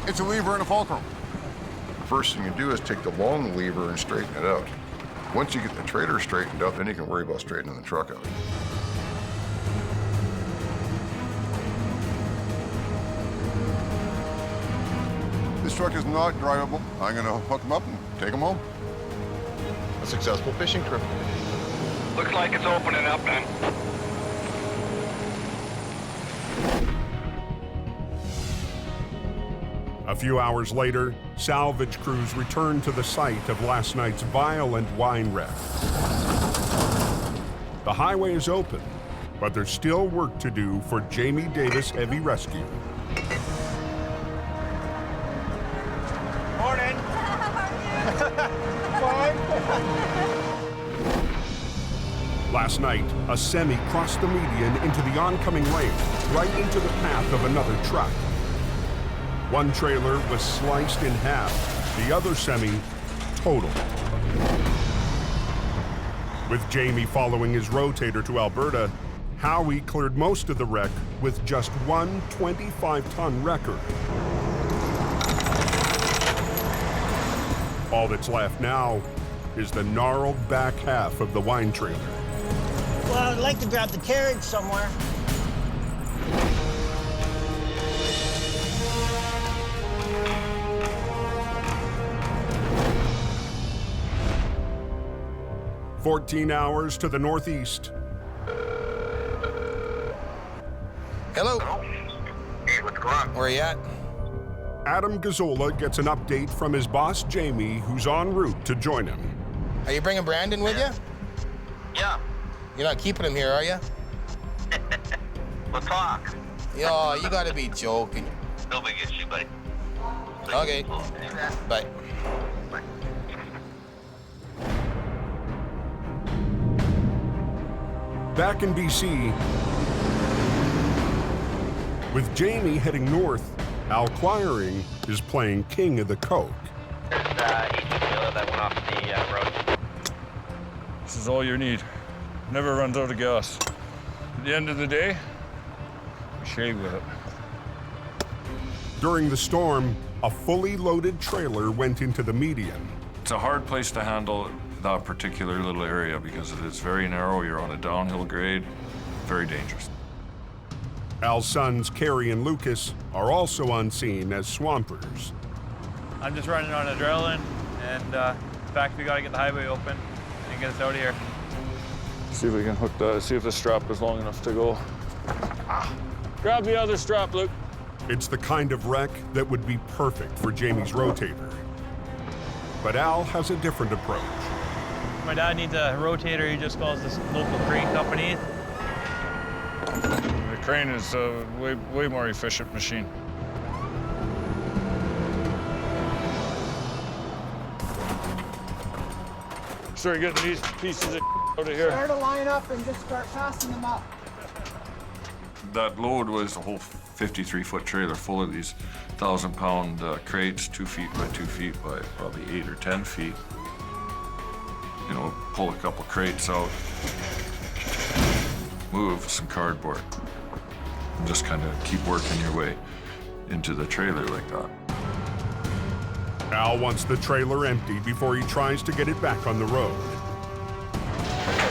It's a lever and a fulcrum. First thing you do is take the long lever and straighten it out. Once you get the trailer straightened out, then you can worry about straightening the truck out. This truck is not drivable. I'm gonna hook him up and take him home. A successful fishing trip. Looks like it's opening up then. A few hours later, salvage crews returned to the site of last night's violent wine wreck. The highway is open, but there's still work to do for Jamie Davis Heavy Rescue. Morning. Last night, a semi crossed the median into the oncoming lane, right into the path of another truck. One trailer was sliced in half, the other semi totaled. With Jamie following his rotator to Alberta, Howie cleared most of the wreck with just one 25-ton wrecker. All that's left now is the gnarled back half of the wine trailer. Well, I'd like to grab the carriage somewhere. "14 hours to the northeast. Hello. Hey, what's going on? Where are you at? Adam Gazzola gets an update from his boss, Jamie, who's en route to join him. Are you bringing Brandon with you? Yeah. You're not keeping him here, are you? We'll talk. Yo, you gotta be joking. No big issue, buddy. Okay. Bye. Back in BC, with Jamie heading north, Al Quiring is playing king of the coke. There's each trailer that went off the road. This is all you need. Never runs out of gas. At the end of the day, we shave with it. During the storm, a fully loaded trailer went into the median. It's a hard place to handle that particular little area because it is very narrow. You're on a downhill grade, very dangerous. Al's sons, Kerry and Lucas, are also on scene as swampers. I'm just running on adrenaline, and in fact, we gotta get the highway open and get us out of here. See if we can hook the, see if the strap is long enough to go. Grab the other strap, Luke. It's the kind of wreck that would be perfect for Jamie's rotator. But Al has a different approach. My dad needs a rotator. He just calls this local crane company. The crane is a way more efficient machine. Start getting these pieces of out of here. Start a line up and just start passing them up. That load was a whole 53-foot trailer full of these 1,000-pound crates, 2 feet by 2 feet by probably 8 or 10 feet. You know, pull a couple crates out, move some cardboard, and just kind of keep working your way into the trailer like that. Al wants the trailer empty before he tries to get it back on the road.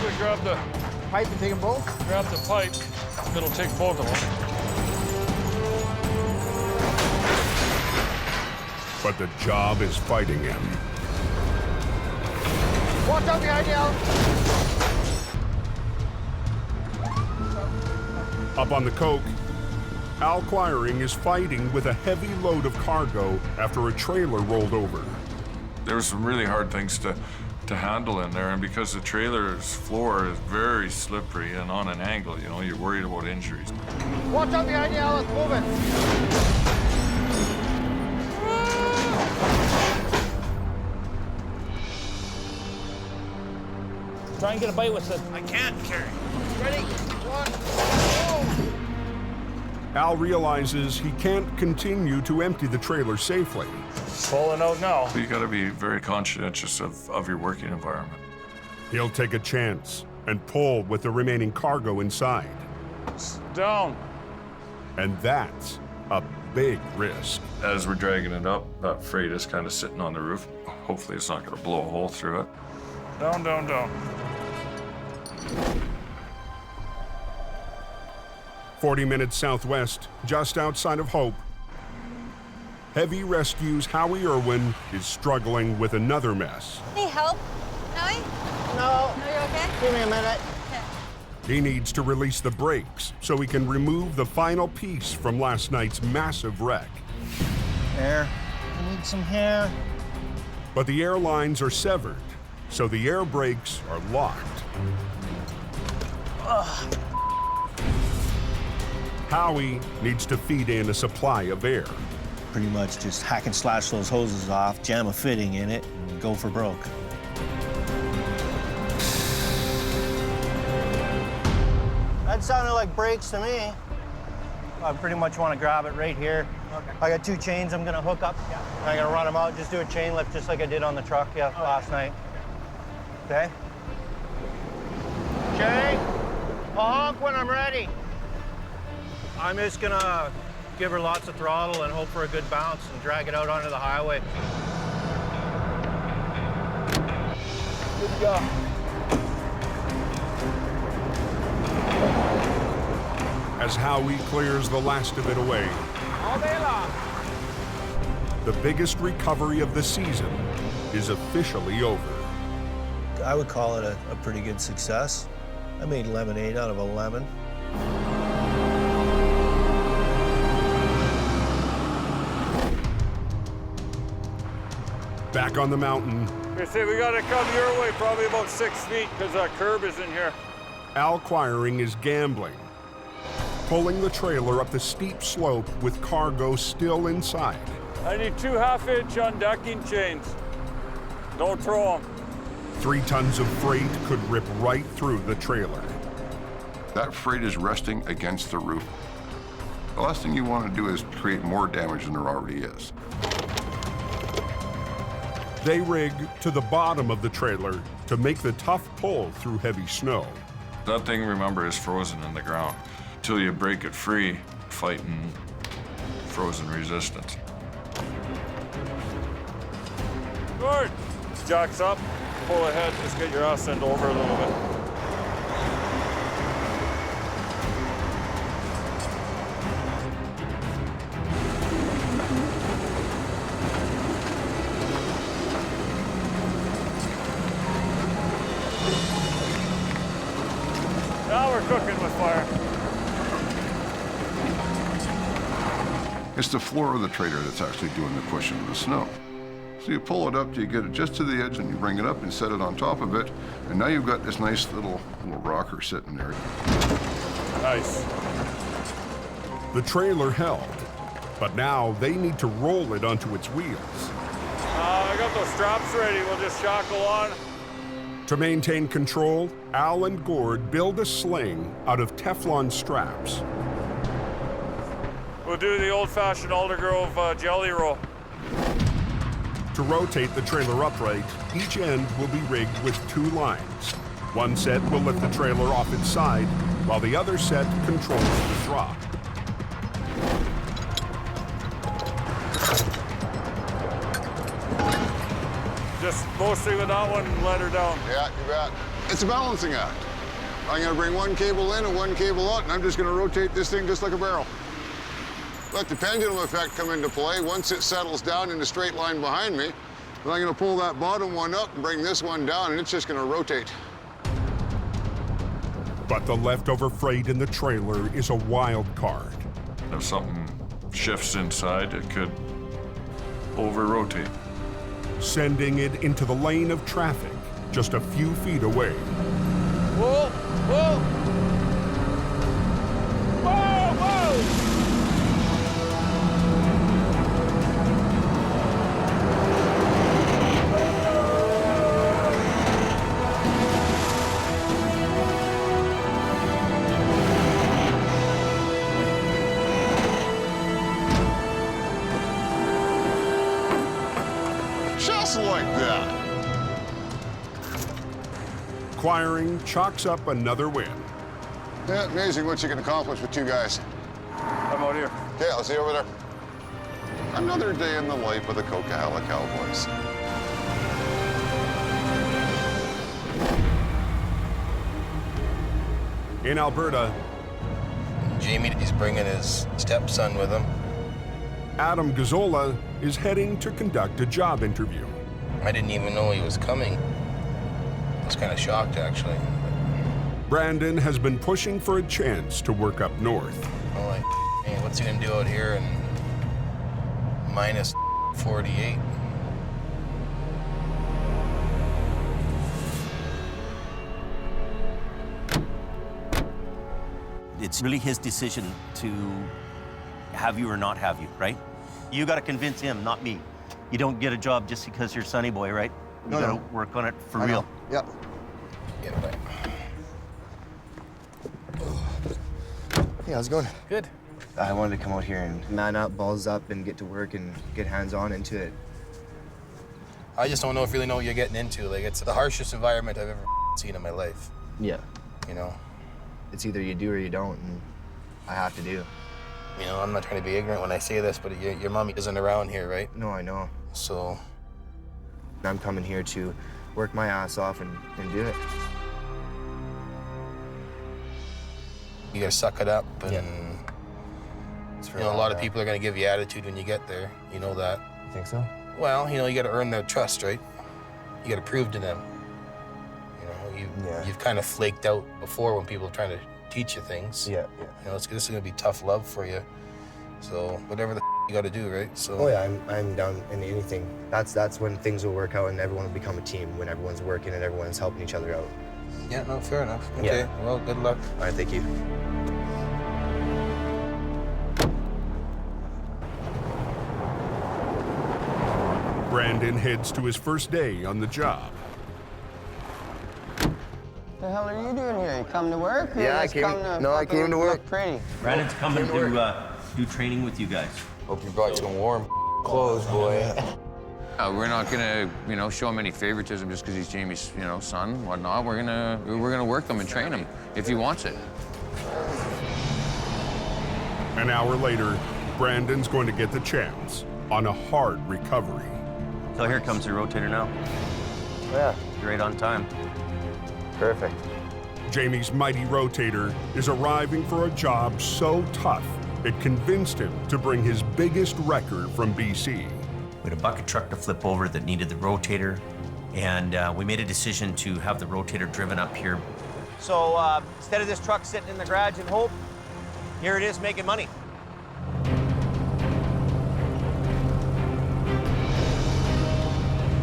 We grab the pipe and take them both? Grab the pipe. It'll take both of them. But the job is fighting him. Watch out behind you, Al. Up on the coke, Al Quiring is fighting with a heavy load of cargo after a trailer rolled over. There were some really hard things to handle in there, and because the trailer's floor is very slippery and on an angle, you know, you're worried about injuries. Watch out behind you, Al. It's moving. Try and get a bite with it. I can't, Kerry. Ready? 1, go! Al realizes he can't continue to empty the trailer safely. Pulling out now. You got to be very conscientious of your working environment. He'll take a chance and pull with the remaining cargo inside. Down. And that's a big risk. As we're dragging it up, that freight is kind of sitting on the roof. Hopefully it's not going to blow a hole through it. Down, down, down. 40 minutes southwest, just outside of Hope, Heavy Rescue's Howie Irwin is struggling with another mess. Hey, help? Howie? No. No, you're okay? Give me a minute. He needs to release the brakes so he can remove the final piece from last night's massive wreck. Hair. I need some hair. But the air lines are severed, so the air brakes are locked. Ugh. Howie needs to feed in a supply of air. Pretty much just hack and slash those hoses off, jam a fitting in it, and go for broke. That sounded like brakes to me. I pretty much want to grab it right here. Okay. I got 2 chains I'm gonna hook up. Yeah. I'm gonna run them out, just do a chain lift just like I did on the truck last night. Okay? Okay? I'll honk when I'm ready. I'm just gonna give her lots of throttle and hope for a good bounce and drag it out onto the highway. Good job. As Howie clears the last of it away, All day long. the biggest recovery of the season is officially over. I would call it a pretty good success. I made lemonade out of a lemon. Back on the mountain, They say we gotta come your way, probably about 6 feet, because that curb is in here. Al Quiring is gambling, pulling the trailer up the steep slope with cargo still inside. I need 2 half-inch undecking chains. Don't throw them. 3 tons of freight could rip right through the trailer. That freight is resting against the roof. The last thing you want to do is create more damage than there already is. They rig to the bottom of the trailer to make the tough pull through heavy snow. That thing, remember, is frozen in the ground. Until you break it free, fighting frozen resistance. Good. Jacks up, pull ahead, just get your ass end over a little bit. Now we're cooking with fire. It's the floor of the trailer that's actually doing the pushing of the snow. So you pull it up till you get it just to the edge and you bring it up and set it on top of it. And now you've got this nice little rocker sitting there. Nice. The trailer held, but now they need to roll it onto its wheels. I got those straps ready. We'll just shackle on. To maintain control, Al and Gord build a sling out of Teflon straps. We'll do the old-fashioned Aldergrove jelly roll. To rotate the trailer upright, each end will be rigged with 2 lines. One set will lift the trailer off its side, while the other set controls the drop. Just mostly with that one, let her down. Yeah, you bet. It's a balancing act. I'm gonna bring one cable in and one cable out, and I'm just gonna rotate this thing just like a barrel. Let the pendulum effect come into play. Once it settles down in a straight line behind me, then I'm gonna pull that bottom one up and bring this one down, and it's just gonna rotate. But the leftover freight in the trailer is a wild card. If something shifts inside, it could over-rotate. Sending it into the lane of traffic just a few feet away. Whoa, whoa. Whoa, whoa. Just like that. acquiring chalks up another win. Yeah, amazing what you can accomplish with 2 guys. I'm out here. Okay, I'll see you over there. Another day in the life of the Coquihalla Cowboys. In Alberta, Jamie is bringing his stepson with him. Adam Gazzola is heading to conduct a job interview. I didn't even know he was coming. I was kind of shocked, actually. Brandon has been pushing for a chance to work up north. I'm like, hey, what's he gonna do out here in minus 48? It's really his decision to have you or not have you, right? You got to convince him, not me. You don't get a job just because you're Sonny Boy, right? You got to work on it for real. Yep. Get away. Hey, how's it going? Good. I wanted to come out here and man up, balls up, and get to work and get hands-on into it. I just don't really know what you're getting into. Like, it's the harshest environment I've ever seen in my life. Yeah. You know? It's either you do or you don't, and I have to do. You know, I'm not trying to be ignorant when I say this, but your mommy isn't around here, right? No, I know. So I'm coming here to work my ass off and do it. you gotta suck it up, and you know, a lot of people are gonna give you attitude when you get there. You know that. You think so? Well, you know, you gotta earn their trust, right? You gotta prove to them. You know, you've kind of flaked out before when people are trying to teach you things. Yeah. You know, this is gonna be tough love for you. So whatever the you gotta do, right? So. Oh yeah, I'm down in anything. That's when things will work out and everyone will become a team, when everyone's working and everyone's helping each other out. Yeah, no, fair enough. Okay, well, good luck. All right, thank you. Brandon heads to his first day on the job. The hell are you doing here? You come to work? Or Yeah, I came to work. Look pretty. Brandon's coming to do training with you guys. Hope you brought some warm clothes, boy. We're not gonna, show him any favoritism just because he's Jamie's, son and whatnot. We're gonna work him and train him if he wants it. An hour later, Brandon's going to get the chance on a hard recovery. So here comes the rotator now. Yeah. Right on time. Perfect. Jamie's mighty rotator is arriving for a job so tough, it convinced him to bring his biggest record from BC. We had a bucket truck to flip over that needed the rotator, and we made a decision to have the rotator driven up here. So instead of this truck sitting in the garage in Hope, here it is making money.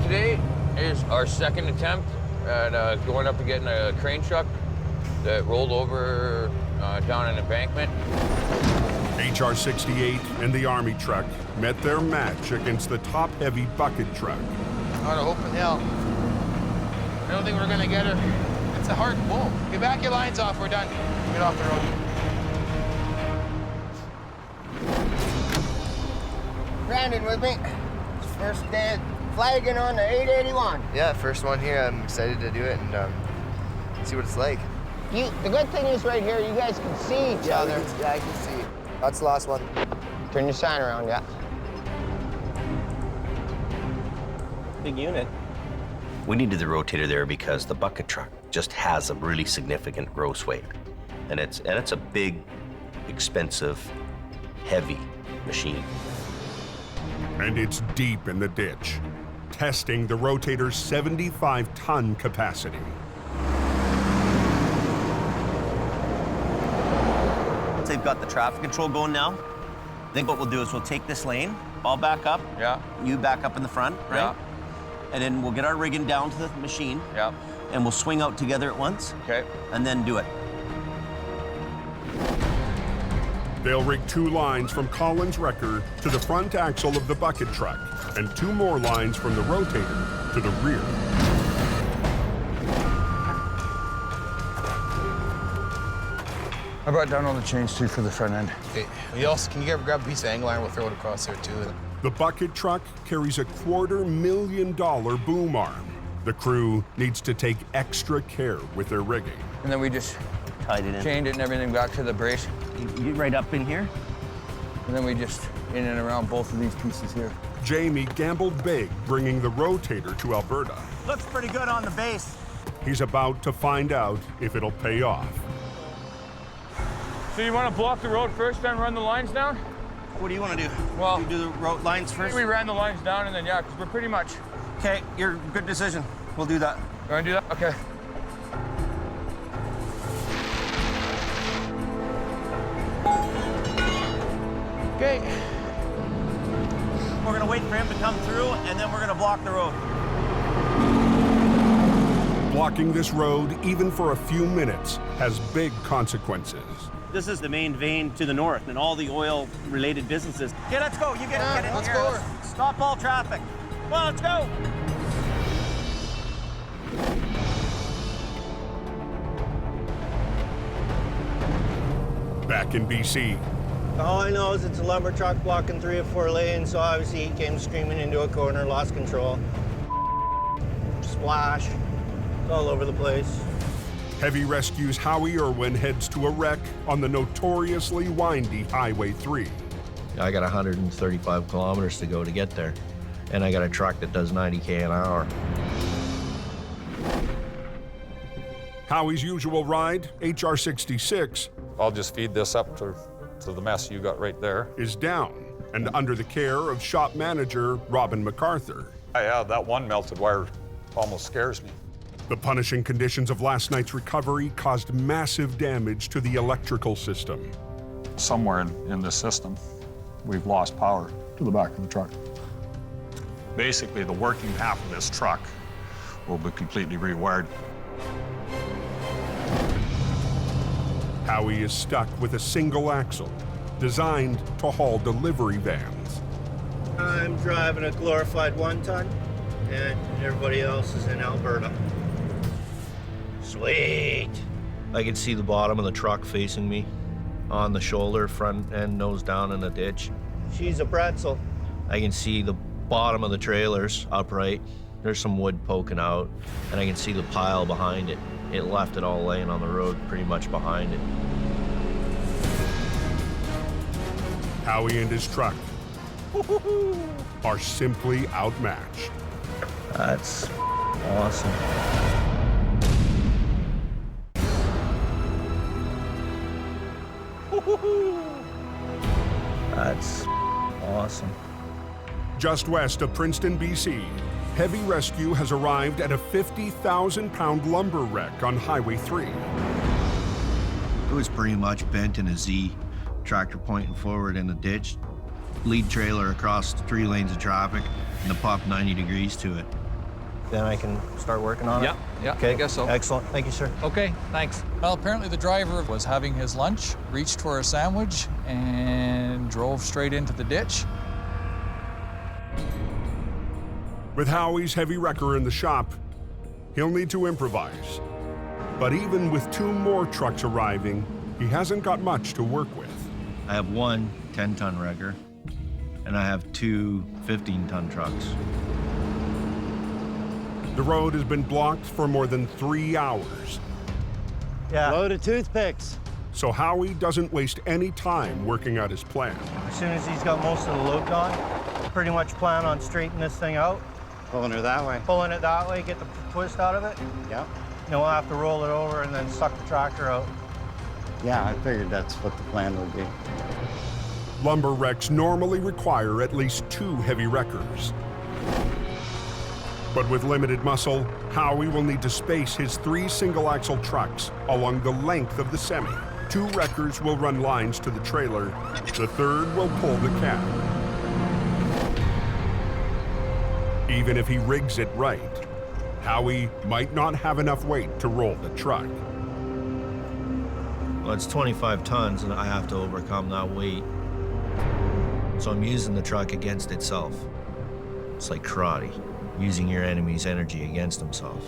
Today is our second attempt at going up and getting a crane truck that rolled over down an embankment. HR 68 and the Army truck met their match against the top-heavy bucket truck. Out of hope in hell. I don't think we're gonna get her. It's a hard pull. Get back your lines off, we're done. Get off the road. Brandon with me. First day flagging on the 881. Yeah, first one here. I'm excited to do it and see what it's like. The good thing is right here, you guys can see each other. Yeah, I can see. That's the last one. Turn your sign around, yeah. Big unit. We needed the rotator there because the bucket truck just has a really significant gross weight. And it's a big, expensive, heavy machine. And it's deep in the ditch, testing the rotator's 75-ton capacity. They've got the traffic control going now. I think what we'll do is we'll take this lane, I'll back up. Yeah. You back up in the front, right? Yeah. And then we'll get our rigging down to the machine. Yeah. And we'll swing out together at once. Okay. And then do it. They'll rig 2 lines from Collins Wrecker to the front axle of the bucket truck, and 2 more lines from the rotator to the rear. I brought down all the chains too for the front end. Okay. Can you grab a piece of angle iron? We'll throw it across there too. The bucket truck carries a $250,000 boom arm, The crew needs to take extra care with their rigging. And then we just tied it in, chained it and everything back to the brace. You right up in here? And then we just in and around both of these pieces here. Jamie gambled big bringing the Rotator to Alberta. Looks pretty good on the base. He's about to find out if it'll pay off. So you want to block the road first, then run the lines down? What do you want to do? Well, you do the road lines first? We ran the lines down and then, yeah, because we're pretty much... Okay, good decision. We'll do that. You want to do that? Okay. Okay. We're gonna wait for him to come through, and then we're gonna block the road. Blocking this road, even for a few minutes, has big consequences. This is the main vein to the north, and all the oil-related businesses. Okay, let's go. You get in let's here. go. Stop all traffic. Come on, let's go. Back in BC. All I know is it's a lumber truck blocking 3 or 4 lanes, so obviously he came screaming into a corner, lost control. Splash. It's all over the place. Heavy Rescue's Howie Irwin heads to a wreck on the notoriously windy Highway 3. I got 135 kilometers to go to get there, and I got a truck that does 90K an hour. Howie's usual ride, HR66, I'll just feed this up to the mess you got right there. is down and under the care of shop manager Robin MacArthur. Yeah, that one melted wire almost scares me. The punishing conditions of last night's recovery caused massive damage to the electrical system. Somewhere in this system, we've lost power to the back of the truck. Basically, the working half of this truck will be completely rewired. Howie is stuck with a single axle, designed to haul delivery vans. I'm driving a glorified 1-ton, and everybody else is in Alberta. Sweet. I can see the bottom of the truck facing me on the shoulder, front end, nose down in the ditch. She's a pretzel. I can see the bottom of the trailers upright. There's some wood poking out, and I can see the pile behind it. It left it all laying on the road pretty much behind it. Howie and his truck are simply outmatched. That's awesome. That's awesome. Just west of Princeton, BC, Heavy Rescue has arrived at a 50,000-pound lumber wreck on Highway 3. It was pretty much bent in a Z, tractor pointing forward in the ditch, lead trailer across 3 lanes of traffic, and the pup 90 degrees to it. Then I can start working on it? Yeah, Okay. I guess so. Excellent. Thank you, sir. Okay, thanks. Well, apparently the driver was having his lunch, reached for a sandwich, and drove straight into the ditch. With Howie's heavy wrecker in the shop, he'll need to improvise. But even with 2 more trucks arriving, he hasn't got much to work with. I have 1 10-ton wrecker, and I have 2 15-ton trucks. The road has been blocked for more than 3 hours. Yeah. Load of toothpicks. So Howie doesn't waste any time working out his plan. As soon as he's got most of the load gone, pretty much plan on straightening this thing out. Pulling her that way. Pulling it that way, get the twist out of it. Yeah. Then we'll have to roll it over and then suck the tractor out. Yeah, I figured that's what the plan would be. Lumber wrecks normally require at least 2 heavy wreckers. But with limited muscle, Howie will need to space his 3 single-axle trucks along the length of the semi. 2 wreckers will run lines to the trailer. The 3rd will pull the cab. Even if he rigs it right, Howie might not have enough weight to roll the truck. Well, it's 25 tons, and I have to overcome that weight. So I'm using the truck against itself. It's like karate, using your enemy's energy against himself.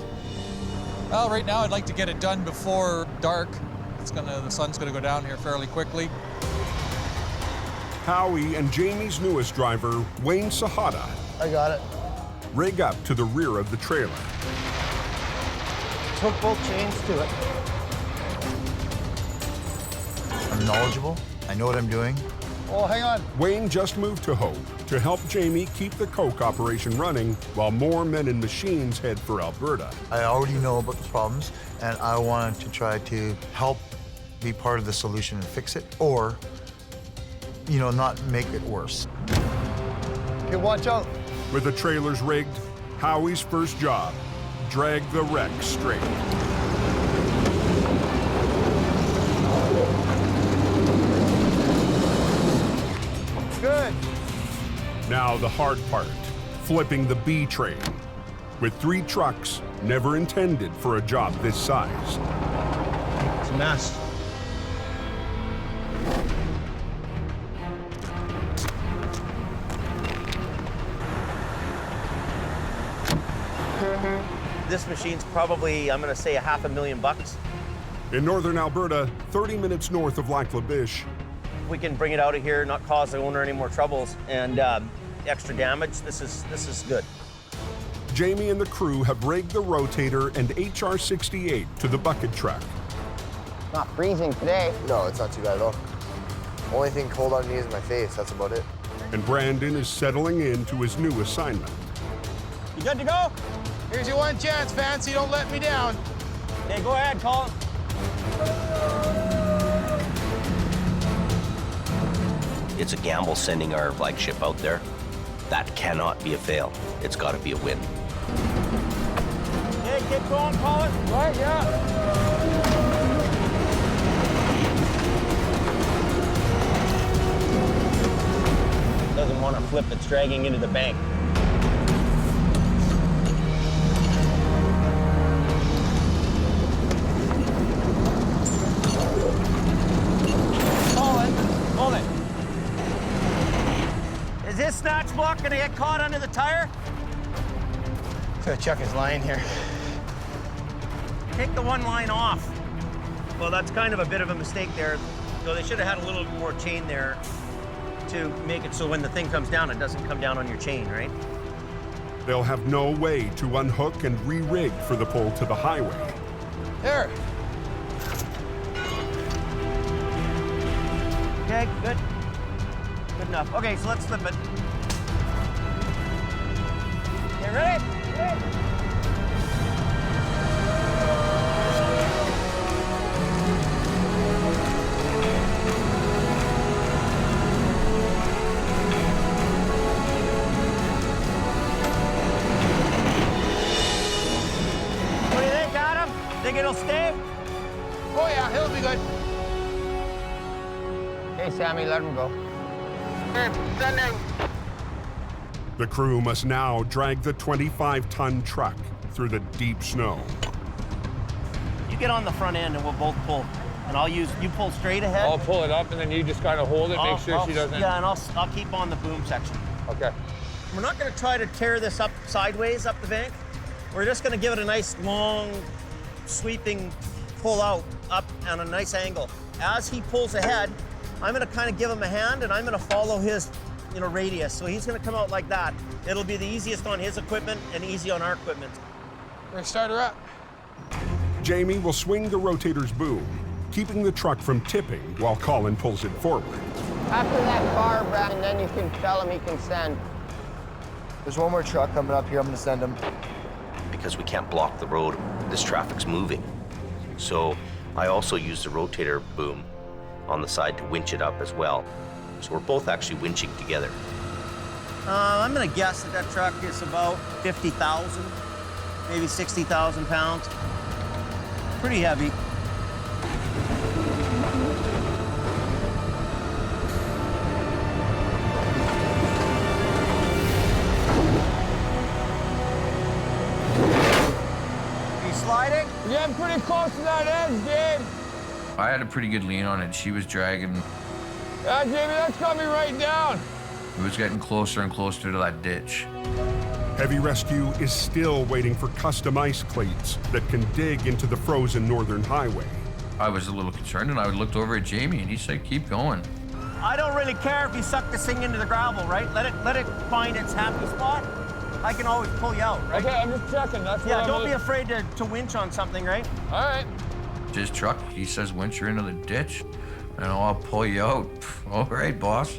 Well, right now I'd like to get it done before dark. The sun's gonna go down here fairly quickly. Howie and Jamie's newest driver, Wayne Sahada, I got it. rig up to the rear of the trailer. Hook both chains to it. I'm knowledgeable. I know what I'm doing. Oh, hang on. Wayne just moved to Hope to help Jamie keep the coke operation running while more men and machines head for Alberta. I already know about the problems, and I wanted to try to help be part of the solution and fix it, or, you know, not make it worse. Okay, watch out. With the trailers rigged, Howie's first job, drag the wreck straight. Good. Now the hard part, flipping the B train. With 3 trucks, never intended for a job this size. It's a mess. This machine's probably, I'm gonna say, $500,000. In northern Alberta, 30 minutes north of Lac La Biche, We can bring it out of here, not cause the owner any more troubles and extra damage. This is good. Jamie and the crew have rigged the Rotator and HR-68 to the bucket truck. Not freezing today. No, it's not too bad at all. Only thing cold on me is my face. That's about it. And Brandon is settling into his new assignment. You good to go? Here's your one chance, Fancy. Don't let me down. Okay, go ahead, Colin. It's a gamble sending our flagship out there. That cannot be a fail. It's got to be a win. Okay, keep going, Colin. Right, yeah. Doesn't want to flip, it's dragging into the bank. Hold it. Is this snatch block gonna get caught under the tire? Gotta check his line here. Take the one line off. Well, that's kind of a bit of a mistake there. So they should have had a little more chain there to make it so when the thing comes down, it doesn't come down on your chain, right? They'll have no way to unhook and re-rig for the pull to the highway. There. Okay, good. Good enough. Okay, so let's flip it. Okay, ready? Ready? What do you think, Adam? Think it'll stay? Oh, yeah, he'll be good. Hey, Sammy, let him go. Sending. The crew must now drag the 25-ton truck through the deep snow. You get on the front end and we'll both pull. And you pull straight ahead. I'll pull it up and then you just kind of hold it, make sure she doesn't. Yeah, and I'll keep on the boom section. Okay. We're not gonna try to tear this up sideways up the bank. We're just gonna give it a nice long, sweeping pull out up on a nice angle. As he pulls ahead, I'm gonna kind of give him a hand and I'm gonna follow his radius. So he's gonna come out like that. It'll be the easiest on his equipment and easy on our equipment. We're gonna start her up. Jamie will swing the Rotator's boom, keeping the truck from tipping while Colin pulls it forward. After that bar, Brad, and then you can tell him he can send. There's one more truck coming up here. I'm gonna send him. Because we can't block the road, this traffic's moving. So I also use the Rotator boom on the side to winch it up as well. So we're both actually winching together. I'm gonna guess that truck is about 50,000, maybe 60,000 pounds. Pretty heavy. Are you sliding? Yeah, I'm pretty close to that edge, Dave. I had a pretty good lean on it. She was dragging. Yeah, Jamie, that's got me right down. It was getting closer and closer to that ditch. Heavy Rescue is still waiting for custom ice cleats that can dig into the frozen northern highway. I was a little concerned, and I looked over at Jamie, and he said, "Keep going." I don't really care if you suck this thing into the gravel, right? Let it find its happy spot. I can always pull you out, right? Okay, I'm just checking. That's what Yeah, I'm don't be afraid to winch on something, right? All right. His truck, he says, winch her into the ditch, and I'll pull you out. All right, boss.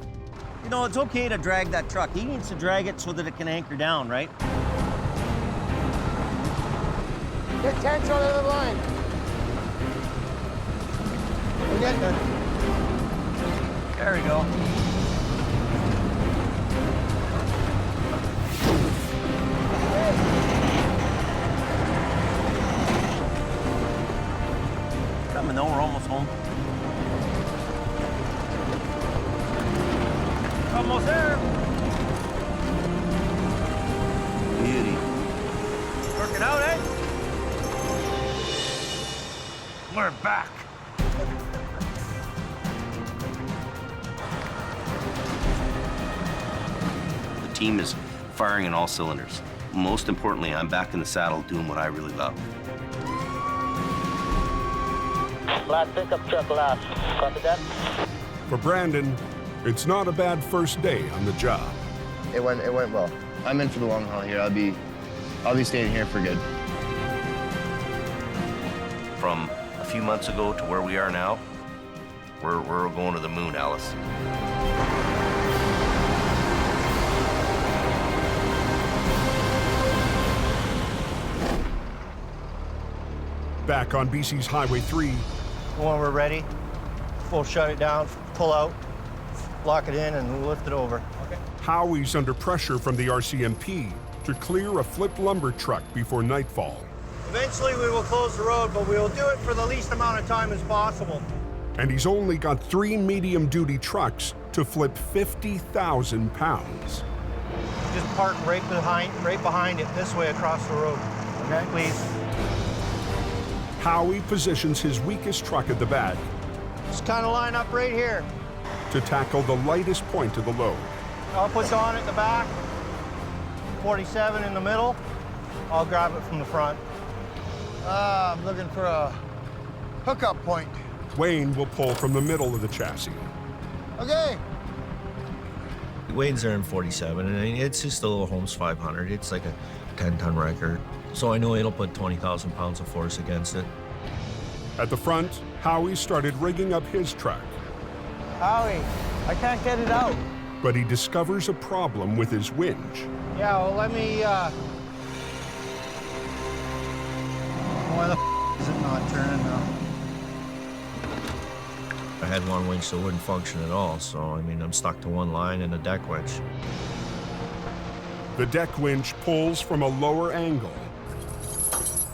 You know, it's okay to drag that truck. He needs to drag it so that it can anchor down, right? Get tension on the line. We're getting there. There we go. Coming though, we're almost home. Almost there. Beauty. Working out, eh? We're back. The team is firing on all cylinders. Most importantly, I'm back in the saddle doing what I really love. Last pickup truck last. Copy that? For Brandon, it's not a bad first day on the job. It went well. I'm in for the long haul here. I'll be staying here for good. From a few months ago to where we are now, we're going to the moon, Alice. Back on BC's Highway 3, When we're ready, we'll shut it down, pull out, lock it in, and we'll lift it over. Howie's under pressure from the RCMP to clear a flipped lumber truck before nightfall. Eventually, we will close the road, but we will do it for the least amount of time as possible. And he's only got 3 medium-duty trucks to flip 50,000 pounds. Just park right behind it, this way across the road. Okay, please. Howie positions his weakest truck at the back Just kind of line up right here. to tackle the lightest point of the load. I'll put Don at the back, 47 in the middle. I'll grab it from the front. I'm looking for a hookup point. Wayne will pull from the middle of the chassis. Okay. Wayne's there in 47, and it's just a little Holmes 500. It's like a 10-ton wrecker. So I know it'll put 20,000 pounds of force against it. At the front, Howie started rigging up his truck, Howie, I can't get it out. but he discovers a problem with his winch. Yeah, well, let me, Why the is it not turning now? I had one winch that wouldn't function at all, so I mean, I'm stuck to one line and a deck winch. The deck winch pulls from a lower angle.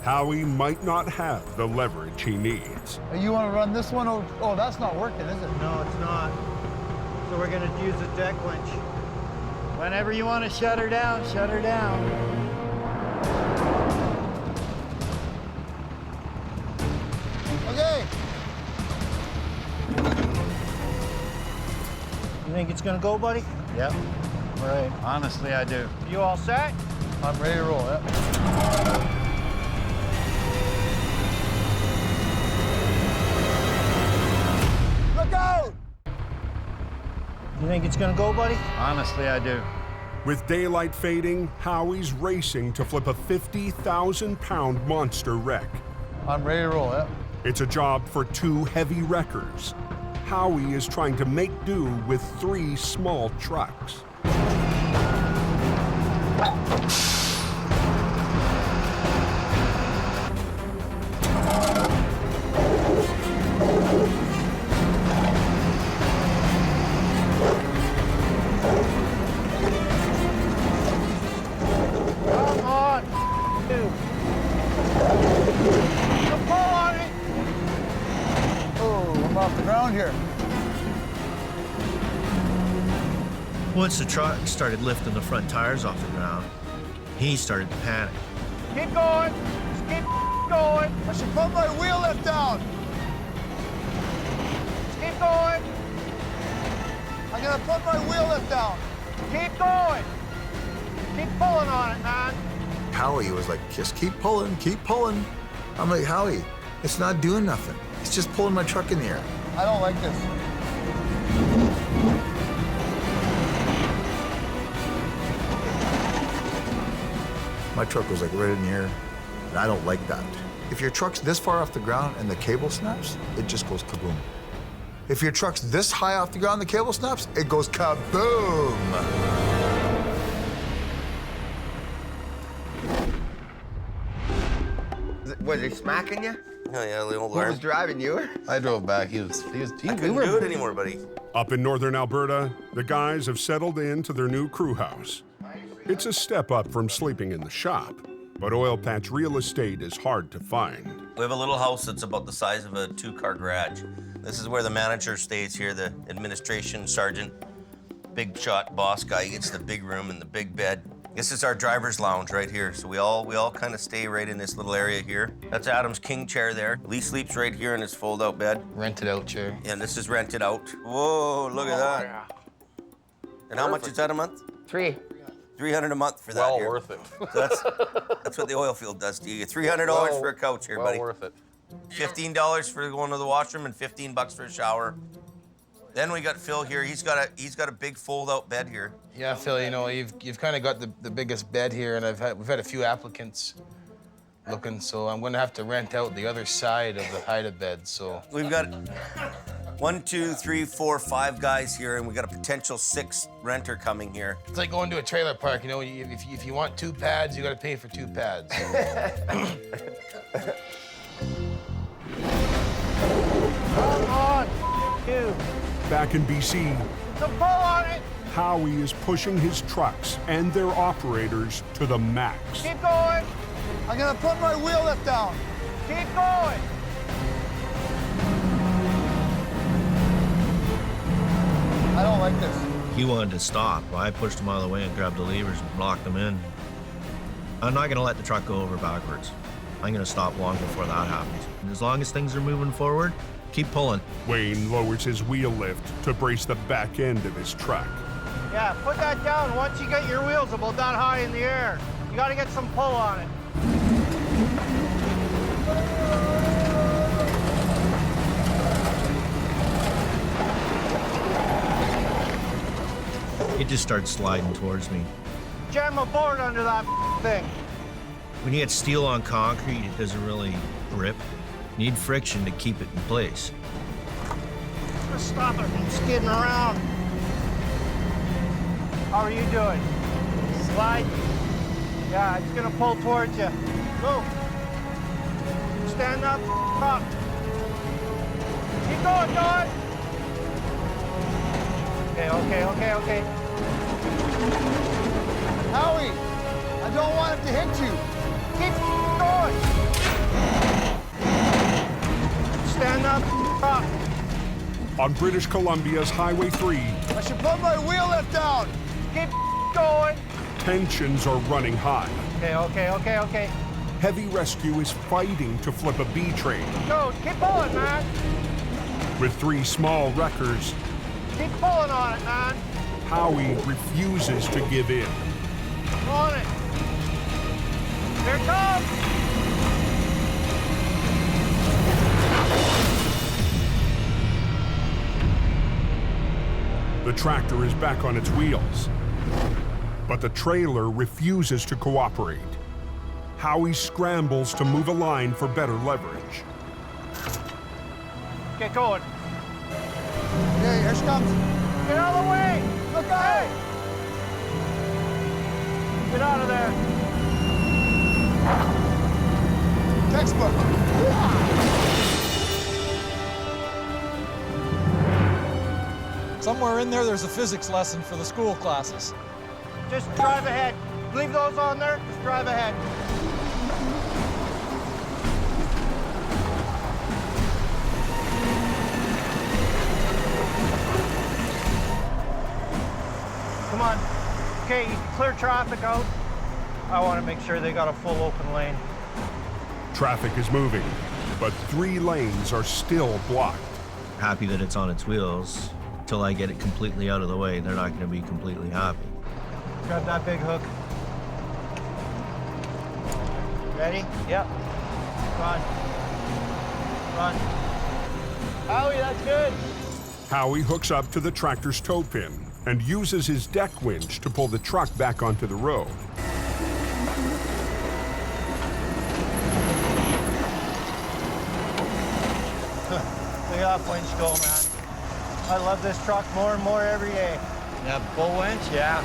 Howie might not have the leverage he needs. You want to run this one? Oh, that's not working, is it? No, it's not. So we're gonna use the deck winch. Whenever you want to shut her down, shut her down. Okay. You think it's gonna go, buddy? Yep. All right. Honestly, I do. You all set? I'm ready to roll, yeah. Look out! You think it's gonna go, buddy? Honestly, I do. With daylight fading, Howie's racing to flip a 50,000-pound monster wreck. I'm ready to roll, yeah. It's a job for 2 heavy wreckers. Howie is trying to make do with 3 small trucks. Come on, dude. Pull on it. Oh, I'm off the ground here. Once the truck started lifting the front tires off the ground, he started to panic. Keep going. Just keep going. I should put my wheel lift down. Just keep going. I'm gonna put my wheel lift down. Keep going. Keep pulling on it, man. Howie was like, just keep pulling, keep pulling. I'm like, Howie, it's not doing nothing. It's just pulling my truck in the air. I don't like this. My truck was like right in the air, and I don't like that. If your truck's this far off the ground and the cable snaps, it just goes kaboom. If your truck's this high off the ground and the cable snaps, it goes kaboom. Was he smacking you? Oh, yeah, the old Who arm. was driving you? I drove back. He couldn't do it anymore, buddy. Up in northern Alberta, the guys have settled into their new crew house. It's a step up from sleeping in the shop, but oil patch real estate is hard to find. We have a little house that's about the size of a 2-car garage. This is where the manager stays here, the administration sergeant. Big shot boss guy, he gets the big room and the big bed. This is our driver's lounge right here. So we all kind of stay right in this little area here. That's Adam's king chair there. Lee sleeps right here in his fold-out bed. Rented out chair. And this is rented out. Whoa, look at that. Yeah. And how much is that a month? $300 a month for that. Well here. worth it. So that's what the oil field does to you. You get $300 for a couch here, buddy. Well worth it. $15 for going to the washroom and $15 for a shower. Then we got Phil here. He's got a big fold-out bed here. Yeah, Phil, you know, you've kind of got the biggest bed here, and we've had a few applicants looking, so I'm gonna have to rent out the other side of the height of bed. So we've got 1, 2, 3, 4, 5 guys here, and we got a potential 6th renter coming here. it's like going to a trailer park. You know, if you want 2 pads, you got to pay for 2 pads. Come on, you. Back in BC, So pull on it. Howie is pushing his trucks and their operators to the max. Keep going. I'm gonna put my wheel lift down. Keep going. I don't like this. He wanted to stop. I pushed him out of the way and grabbed the levers and blocked them in. I'm not gonna let the truck go over backwards. I'm gonna stop long before that happens. And as long as things are moving forward, keep pulling. Wayne lowers his wheel lift to brace the back end of his truck. Yeah, put that down once you get your wheels about that high in the air. You gotta get some pull on it. It just starts sliding towards me. Jam a board under that thing. When you get steel on concrete, it doesn't really grip. You need friction to keep it in place. Just stop it from skidding around. How are you doing? Slide. Yeah, it's gonna pull towards you. Go. Stand up. Up. Keep going, Don. Okay. Howie, I don't want it to hit you. Keep going. Stand up. Up. On British Columbia's Highway 3, I should put my wheel lift down. Keep going. tensions are running high. Okay. Heavy rescue is fighting to flip a B train. Go, keep pulling, man. With 3 small wreckers, Keep pulling on it, man. Howie refuses to give in. On it. Here it comes. The tractor is back on its wheels, but the trailer refuses to cooperate. Howie scrambles to move a line for better leverage. Get going. Okay, here she comes. Get out of the way. Look out! Get out of there. Textbook. Somewhere in there's a physics lesson for the school classes. Just drive ahead. Leave those on there. Just drive ahead. Come on. Okay, you can clear traffic out. I want to make sure they got a full open lane. Traffic is moving, but 3 lanes are still blocked. Happy that it's on its wheels. Till I get it completely out of the way, they're not going to be completely happy. Grab that big hook. Ready? Yep. Run. Howie, that's good. Howie hooks up to the tractor's tow pin and uses his deck winch to pull the truck back onto the road. Look at that winch go, man. I love this truck more and more every day. Yeah, bull winch? Yeah.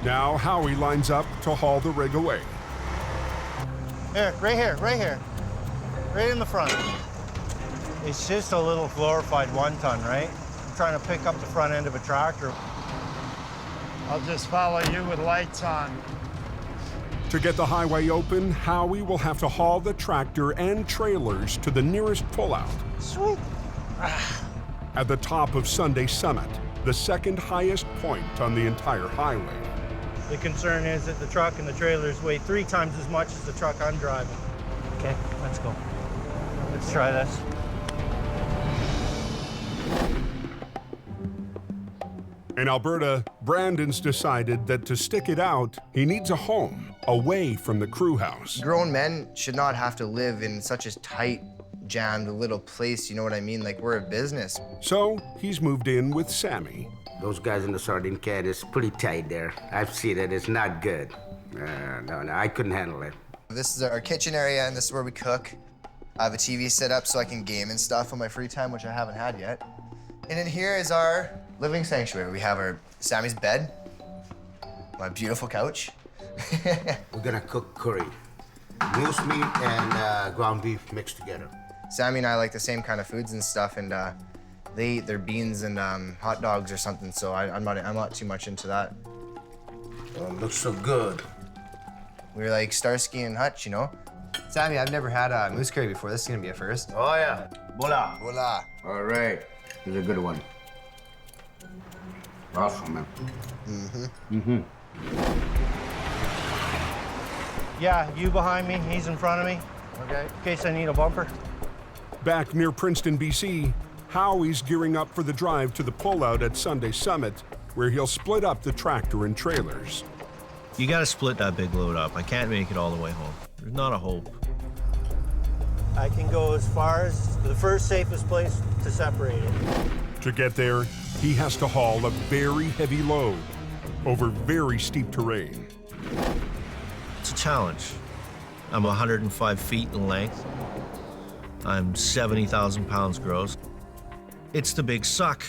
Now Howie lines up to haul the rig away. Here, right here, right here. Right in the front. It's just a little glorified 1-ton, right? I'm trying to pick up the front end of a tractor. I'll just follow you with lights on. To get the highway open, Howie will have to haul the tractor and trailers to the nearest pullout. Sweet. At the top of Sunday Summit, the second highest point on the entire highway. The concern is that the truck and the trailers weigh 3 times as much as the truck I'm driving. Okay, let's go. Let's try this. In Alberta, Brandon's decided that to stick it out, he needs a home away from the crew house. Grown men should not have to live in such a tight, jammed little place, you know what I mean? Like, we're a business. So he's moved in with Sammy. Those guys in the sardine can is pretty tight there. I've seen it, it's not good. No, I couldn't handle it. This is our kitchen area, and this is where we cook. I have a TV set up so I can game and stuff on my free time, which I haven't had yet. And in here is our living sanctuary. We have our Sammy's bed, my beautiful couch. We're gonna cook curry. Moose meat and ground beef mixed together. Sammy and I like the same kind of foods and stuff, and they eat their beans and hot dogs or something, so I'm not too much into that. Oh, it looks so good. We're like Starsky and Hutch, you know? Sammy, I've never had a moose curry before. This is gonna be a first. Oh yeah, voila. Voila. All right, this is a good one. Awesome, man. Yeah, you behind me, he's in front of me. Okay. In case I need a bumper. Back near Princeton, BC, Howie's gearing up for the drive to the pullout at Sunday Summit, where he'll split up the tractor and trailers. You gotta split that big load up. I can't make it all the way home. There's not a hope. I can go as far as the first safest place to separate it. To get there, he has to haul a very heavy load over very steep terrain. It's a challenge. I'm 105 feet in length. I'm 70,000 pounds gross. It's the big suck.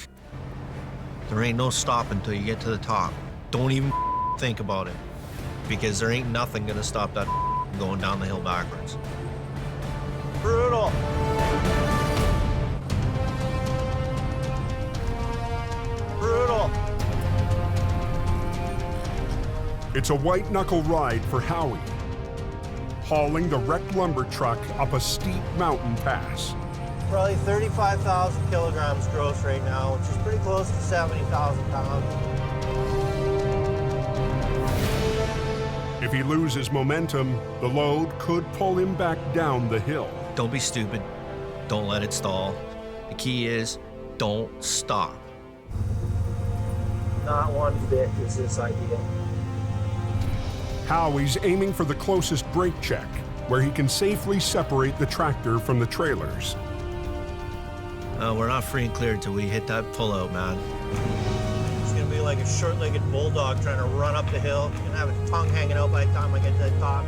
There ain't no stopping until you get to the top. Don't even think about it, because there ain't nothing gonna stop that going down the hill backwards. Brutal. Brutal. It's a white-knuckle ride for Howie, hauling the wrecked lumber truck up a steep mountain pass. Probably 35,000 kilograms gross right now, which is pretty close to 70,000 pounds. If he loses momentum, the load could pull him back down the hill. Don't be stupid. Don't let it stall. The key is, don't stop. Not one bit is this ideal. Howie's aiming for the closest brake check, where he can safely separate the tractor from the trailers. We're not free and clear until we hit that pullout, man. It's gonna be like a short-legged bulldog trying to run up the hill. It's gonna have its tongue hanging out by the time I get to the top.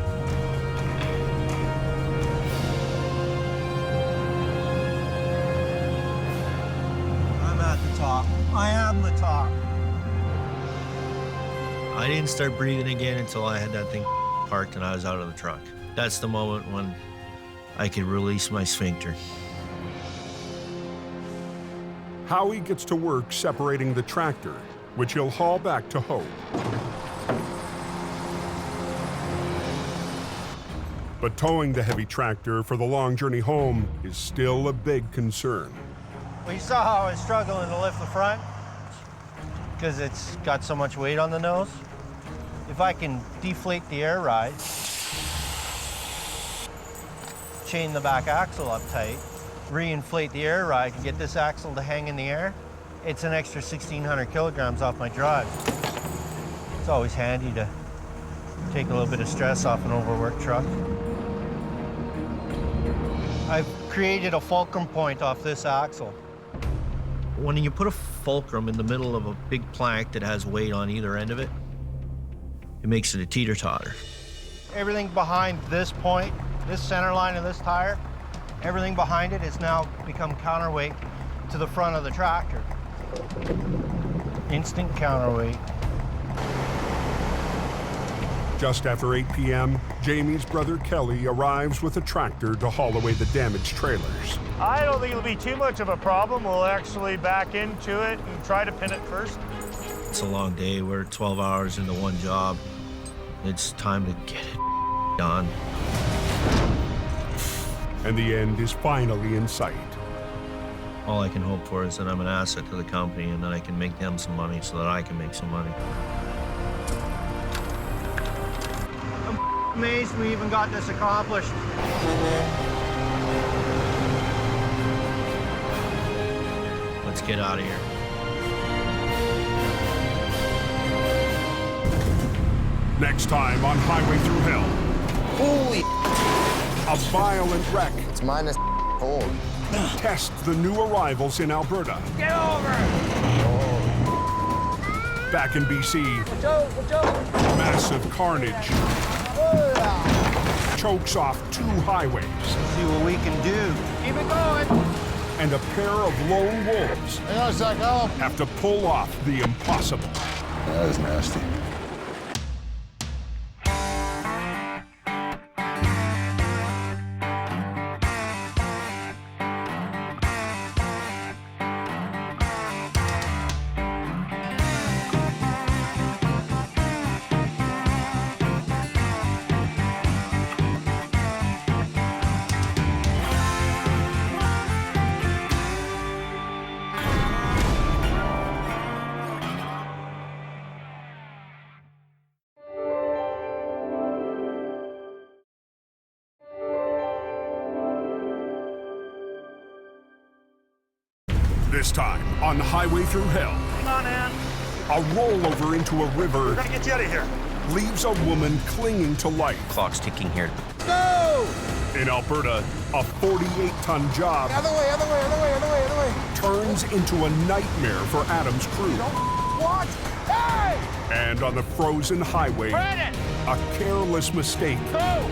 I'm at the top. I am the top. I didn't start breathing again until I had that thing parked and I was out of the truck. That's the moment when I could release my sphincter. Howie gets to work separating the tractor, which he'll haul back to Hope. But towing the heavy tractor for the long journey home is still a big concern. Well, you saw how I was struggling to lift the front because it's got so much weight on the nose. If I can deflate the air ride, chain the back axle up tight, re-inflate the air ride and get this axle to hang in the air, it's an extra 1,600 kilograms off my drive. It's always handy to take a little bit of stress off an overworked truck. I've created a fulcrum point off this axle. When you put a fulcrum in the middle of a big plank that has weight on either end of it, it makes it a teeter-totter. Everything behind this point, this center line of this tire, everything behind it has now become counterweight to the front of the tractor. Instant counterweight. Just after 8 p.m., Jamie's brother Kelly arrives with a tractor to haul away the damaged trailers. I don't think it'll be too much of a problem. We'll actually back into it and try to pin it first. It's a long day. We're 12 hours into one job. It's time to get it done. And the end is finally in sight. All I can hope for is that I'm an asset to the company and that I can make them some money so that I can make some money. I'm amazed we even got this accomplished. Let's get out of here. Next time on Highway Through Hell. Holy! A violent wreck. It's minus cold. Test the new arrivals in Alberta. Get over! Back in BC. Massive carnage. Chokes off 2 highways. See what we can do. Keep it going. And a pair of lone wolves Hang on a sec, have to pull off the impossible. That is nasty. This time on Highway Through Hell. Hang on, Ann. A rollover into a river We're gonna get you out of here. leaves a woman clinging to life. Clock's ticking here. Go! In Alberta, a 48-ton job Other way, other way, other way, other way, other way. turns into a nightmare for Adam's crew. What? Hey! And on the frozen highway, Brandon! a careless mistake Go!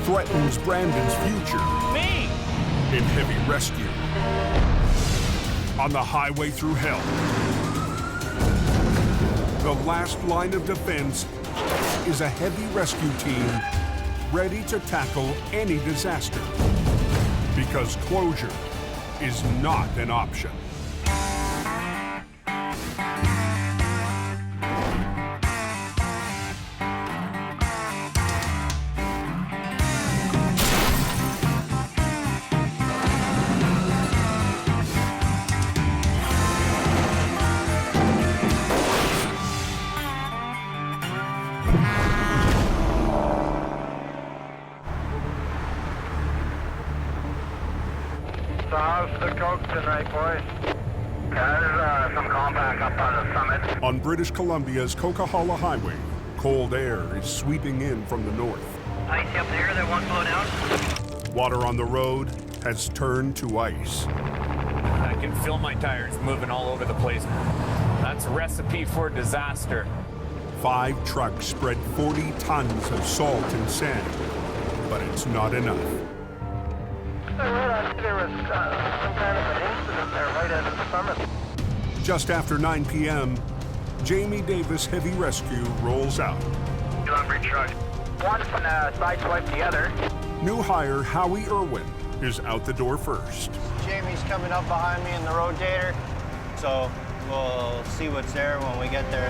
threatens Brandon's future Me! in heavy rescue. On the Highway Through Hell, the last line of defense is a heavy rescue team ready to tackle any disaster, because closure is not an option. So how's the coke tonight, boys? There's some compact up on the summit. On British Columbia's Coquihalla Highway, cold air is sweeping in from the north. Ice up there that won't slow down? Water on the road has turned to ice. I can feel my tires moving all over the place. That's a recipe for disaster. 5 trucks spread 40 tons of salt and sand, but it's not enough. I realized there was some kind of an incident there right at the summit. Just after 9 p.m., Jamie Davis Heavy Rescue rolls out. Delivery truck. One from the side swipe the other. New hire Howie Irwin is out the door first. Jamie's coming up behind me in the Rotator, so we'll see what's there when we get there.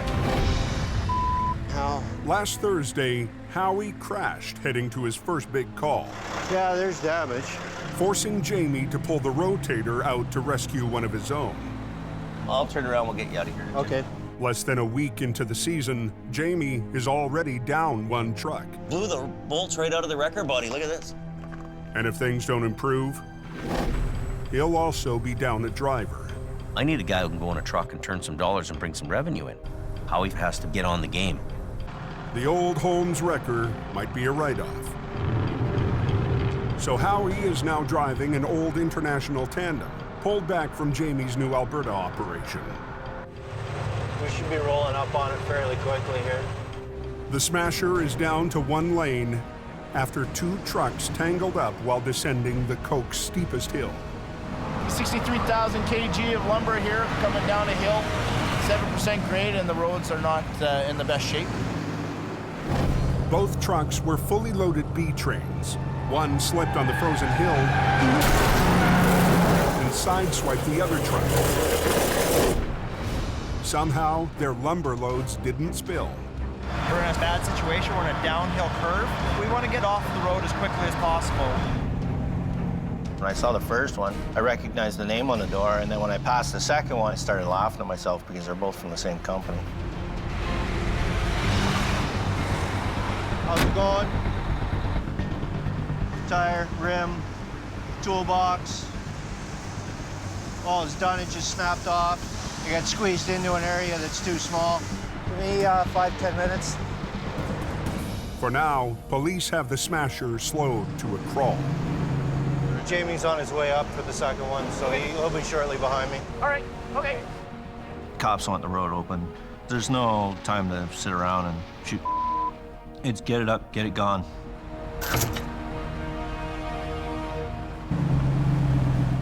How? Last Thursday, Howie crashed heading to his first big call, Yeah, there's damage. forcing Jamie to pull the Rotator out to rescue one of his own. I'll turn around, we'll get you out of here. Okay. Less than a week into the season, Jamie is already down 1 truck. Blew the bolts right out of the wrecker body, look at this. And if things don't improve, he'll also be down a driver. I need a guy who can go in a truck and turn some dollars and bring some revenue in. Howie has to get on the game. The old Holmes wrecker might be a write-off. So Howie is now driving an old International tandem, pulled back from Jamie's new Alberta operation. We should be rolling up on it fairly quickly here. The Smasher is down to one lane after two trucks tangled up while descending the Coke's steepest hill. 63,000 kg of lumber here coming down a hill, 7% grade, and the roads are not in the best shape. Both trucks were fully loaded B trains. One slipped on the frozen hill and sideswiped the other truck. Somehow, their lumber loads didn't spill. We're in a bad situation. We're in a downhill curve. We want to get off the road as quickly as possible. When I saw the first one, I recognized the name on the door, and then when I passed the second one, I started laughing at myself because they're both from the same company. How's it going? Tire, rim, toolbox. All it's done, it just snapped off. I got squeezed into an area that's too small. Give me 5-10 minutes. For now, police have the Smasher slowed to a crawl. Jamie's on his way up for the second one, so he'll be shortly behind me. All right, okay. Cops want the road open. There's no time to sit around and shoot. It's get it up, get it gone.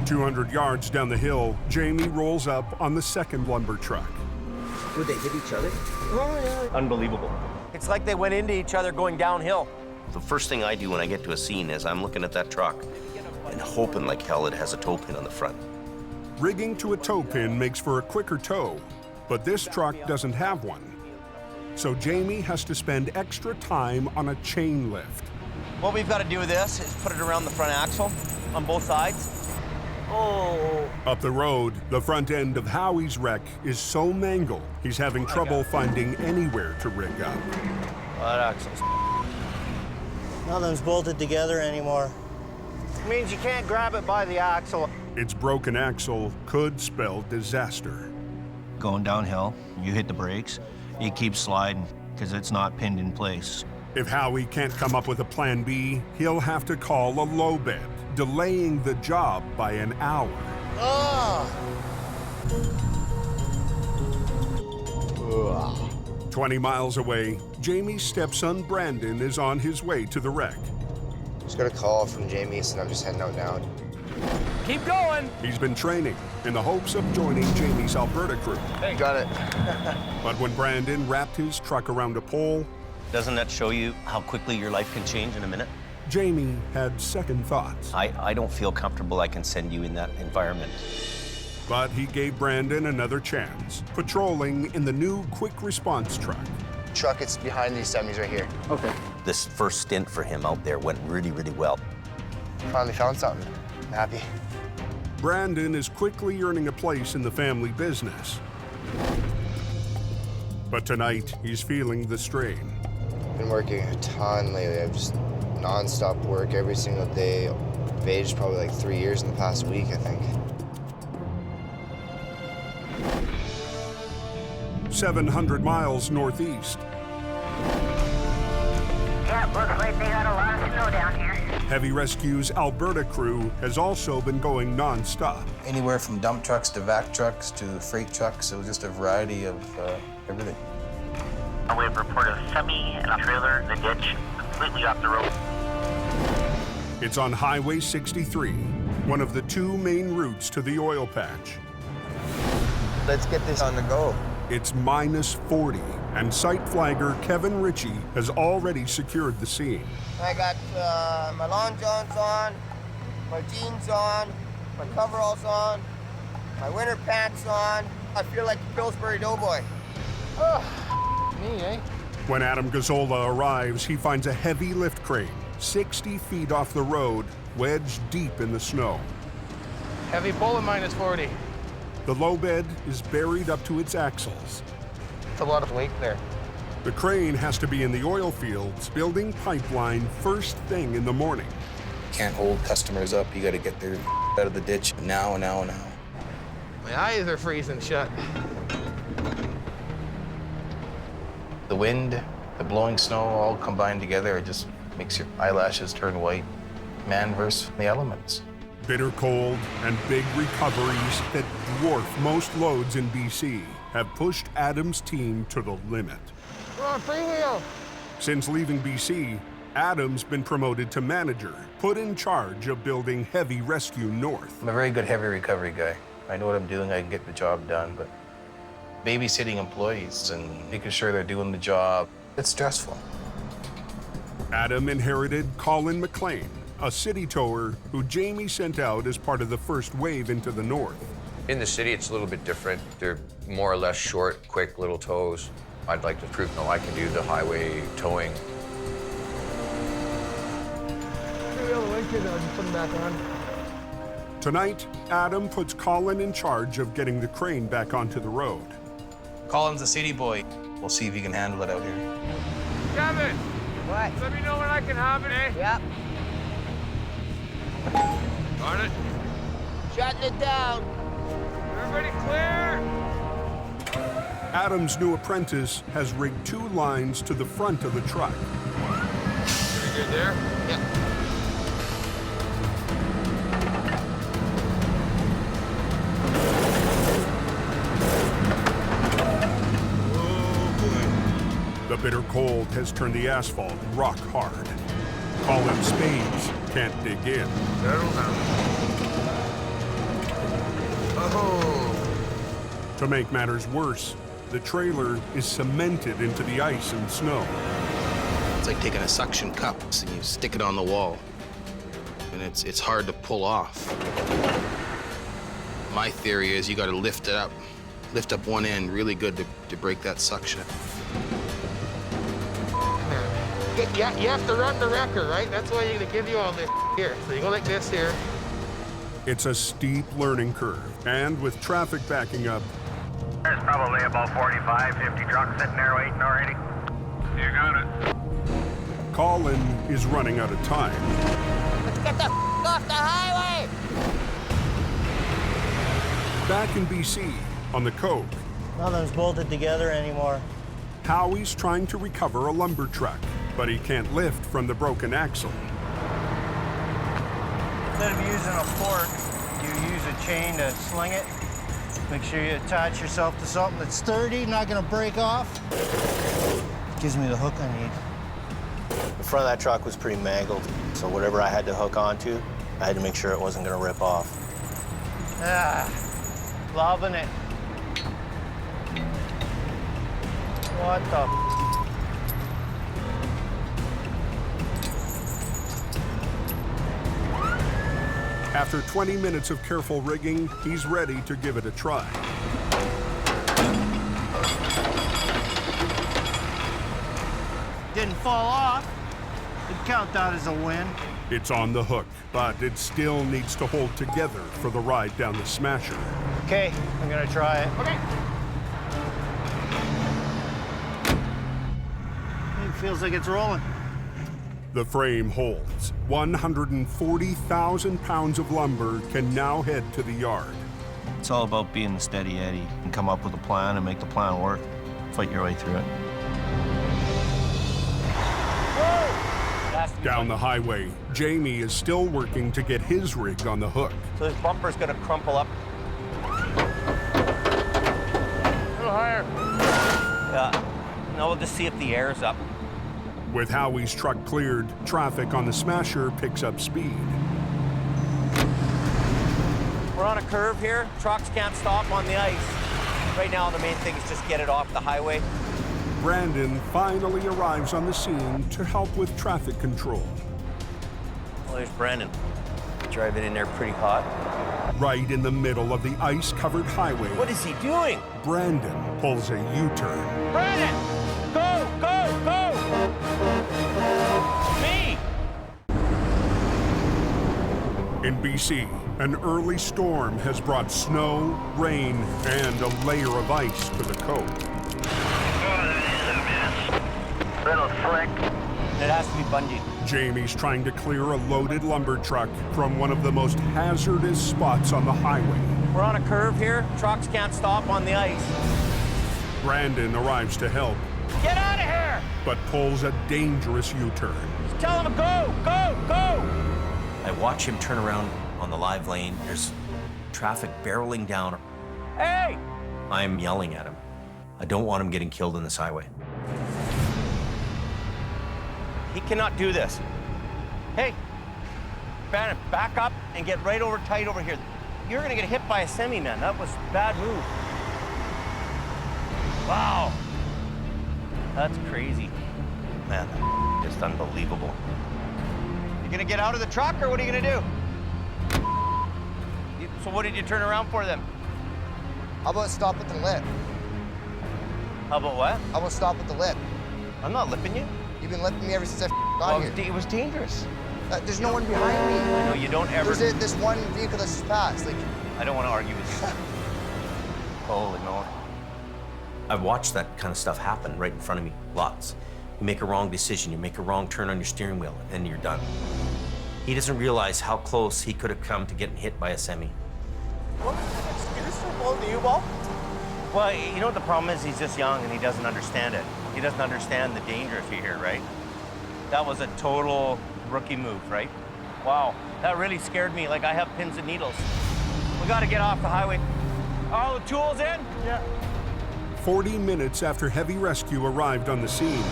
200 yards down the hill, Jamie rolls up on the second lumber truck. Would they hit each other? Oh, yeah. Unbelievable. It's like they went into each other going downhill. The first thing I do when I get to a scene is I'm looking at that truck and hoping like hell it has a tow pin on the front. Rigging to a tow pin makes for a quicker tow, but this truck doesn't have one. So Jamie has to spend extra time on a chain lift. What we've got to do with this is put it around the front axle on both sides. Oh. Up the road, the front end of Howie's wreck is so mangled, he's having trouble finding anywhere to rig up. That axle's... Nothing's bolted together anymore. It means you can't grab it by the axle. Its broken axle could spell disaster. Going downhill, you hit the brakes, it keeps sliding because it's not pinned in place. If Howie can't come up with a plan B, he'll have to call a low bed, delaying the job by an hour. 20 miles away, Jamie's stepson Brandon is on his way to the wreck. Just got a call from Jamie, so I'm just heading out now. Keep going. He's been training in the hopes of joining Jamie's Alberta crew. Hey, got it. But when Brandon wrapped his truck around a pole, Doesn't that show you how quickly your life can change in a minute? Jamie had second thoughts. I don't feel comfortable I can send you in that environment. But he gave Brandon another chance, patrolling in the new quick response truck. Truck, it's behind these semis right here. Okay. This first stint for him out there went really, really well. Finally found something. I'm happy. Brandon is quickly earning a place in the family business. But tonight, he's feeling the strain. Been working a ton lately. I've just non-stop work every single day. I've aged probably like 3 years in the past week, I think. 700 miles northeast. Yeah, looks like they got a lot of snow down here. Heavy Rescue's Alberta crew has also been going non-stop. Anywhere from dump trucks to vac trucks to freight trucks, so just a variety of everything. We have reported a semi and a trailer in the ditch, completely off the road. It's on Highway 63, one of the two main routes to the oil patch. Let's get this on the go. It's minus 40, and site flagger Kevin Ritchie has already secured the scene. I got my long johns on, my jeans on, my coveralls on, my winter pants on. I feel like a Pillsbury Doughboy. Me, eh? When Adam Gazzola arrives, he finds a heavy lift crane, 60 feet off the road, wedged deep in the snow. Heavy bullet minus 40. The low bed is buried up to its axles. It's a lot of weight there. The crane has to be in the oil fields, building pipeline first thing in the morning. Can't hold customers up. You got to get their out of the ditch now. My eyes are freezing shut. The wind, the blowing snow, all combined together, it just makes your eyelashes turn white. Man versus the elements. Bitter cold and big recoveries that dwarf most loads in BC have pushed Adam's team to the limit. Come on, freewheel. Since leaving BC, Adam's been promoted to manager, put in charge of building Heavy Rescue North. I'm a very good heavy recovery guy. I know what I'm doing, I can get the job done, but babysitting employees and making sure they're doing the job, it's stressful. Adam inherited Colin McLean, a city tower who Jamie sent out as part of the first wave into the north. In the city, it's a little bit different. They're more or less short, quick little tows. I'd like to prove, no, I can do the highway towing. Tonight, Adam puts Colin in charge of getting the crane back onto the road. Colin's a city boy. We'll see if he can handle it out here. Kevin! What? Let me know when I can have it, eh? Yep. Got it. Shutting it down. Everybody clear? Adam's new apprentice has rigged 2 lines to the front of the truck. Pretty good there? Yep. The bitter cold has turned the asphalt rock hard. Colin's spades can't dig in. Settle down. Oh! To make matters worse, the trailer is cemented into the ice and snow. It's like taking a suction cup and you stick it on the wall. And it's hard to pull off. My theory is you gotta lift it up. Lift up one end really good to break that suction. Yeah, you have to run the wrecker, right? That's why you're gonna give you all this here. So you go like this here. It's a steep learning curve, and with traffic backing up, There's probably about 45, 50 trucks sitting there waiting already. You got it. Colin is running out of time. Let's get the off the highway! Back in BC, on the Coke, Nothing's bolted together anymore. Howie's trying to recover a lumber truck, but he can't lift from the broken axle. Instead of using a fork, you use a chain to sling it. Make sure you attach yourself to something that's sturdy, not gonna break off. Gives me the hook I need. The front of that truck was pretty mangled, so whatever I had to hook onto, I had to make sure it wasn't gonna rip off. Ah, loving it. What the? After 20 minutes of careful rigging, he's ready to give it a try. Didn't fall off. You'd count that as a win. It's on the hook, but it still needs to hold together for the ride down the Smasher. Okay, I'm gonna try it. Okay. It feels like it's rolling. The frame holds. 140,000 pounds of lumber can now head to the yard. It's all about being the steady Eddie and come up with a plan and make the plan work. Fight your way through it. Down the highway, Jamie is still working to get his rig on the hook. So this bumper's gonna crumple up. A little higher. No, we'll just see if the air's up. With Howie's truck cleared, traffic on the Smasher picks up speed. We're on a curve here. Trucks can't stop on the ice. Right now, the main thing is just get it off the highway. Brandon finally arrives on the scene to help with traffic control. Well, there's Brandon. Driving in there pretty hot. Right in the middle of the ice-covered highway. What is he doing? Brandon pulls a U-turn. Brandon! Go, go, go! Me! In BC, an early storm has brought snow, rain, and a layer of ice to the Cove. Little slick. It has to be bungee. Jamie's trying to clear a loaded lumber truck from one of the most hazardous spots on the highway. We're on a curve here. Trucks can't stop on the ice. Brandon arrives to help, Get out of here! but pulls a dangerous U-turn. Just tell him to go, go, go! I watch him turn around on the live lane. There's traffic barreling down. Hey! I'm yelling at him. I don't want him getting killed on this highway. He cannot do this. Hey, Bannon, back up and get right over tight over here. You're gonna get hit by a semi, man. That was a bad move. Wow. That's crazy. Man, just unbelievable. You gonna get out of the truck or what are you gonna do? So what did you turn around for then? How about stop at the lip? How about what? How about stop at the lip? I'm not lipping you. You've been lipping me ever since I got here. It was dangerous. There's no one behind me. I know, you don't ever... There's this one vehicle that's just passed. Like, I don't want to argue with you. Holy moly. I've watched that kind of stuff happen right in front of me, lots. You make a wrong decision, you make a wrong turn on your steering wheel, and then you're done. He doesn't realize how close he could have come to getting hit by a semi. What was the excuse for blowing the U-ball? Well, you know what the problem is? He's just young and he doesn't understand it. He doesn't understand the danger if you're here, right? That was a total rookie move, right? Wow, that really scared me. Like I have pins and needles. We gotta get off the highway. All the tools in? Yeah. 40 minutes after heavy rescue arrived on the scene.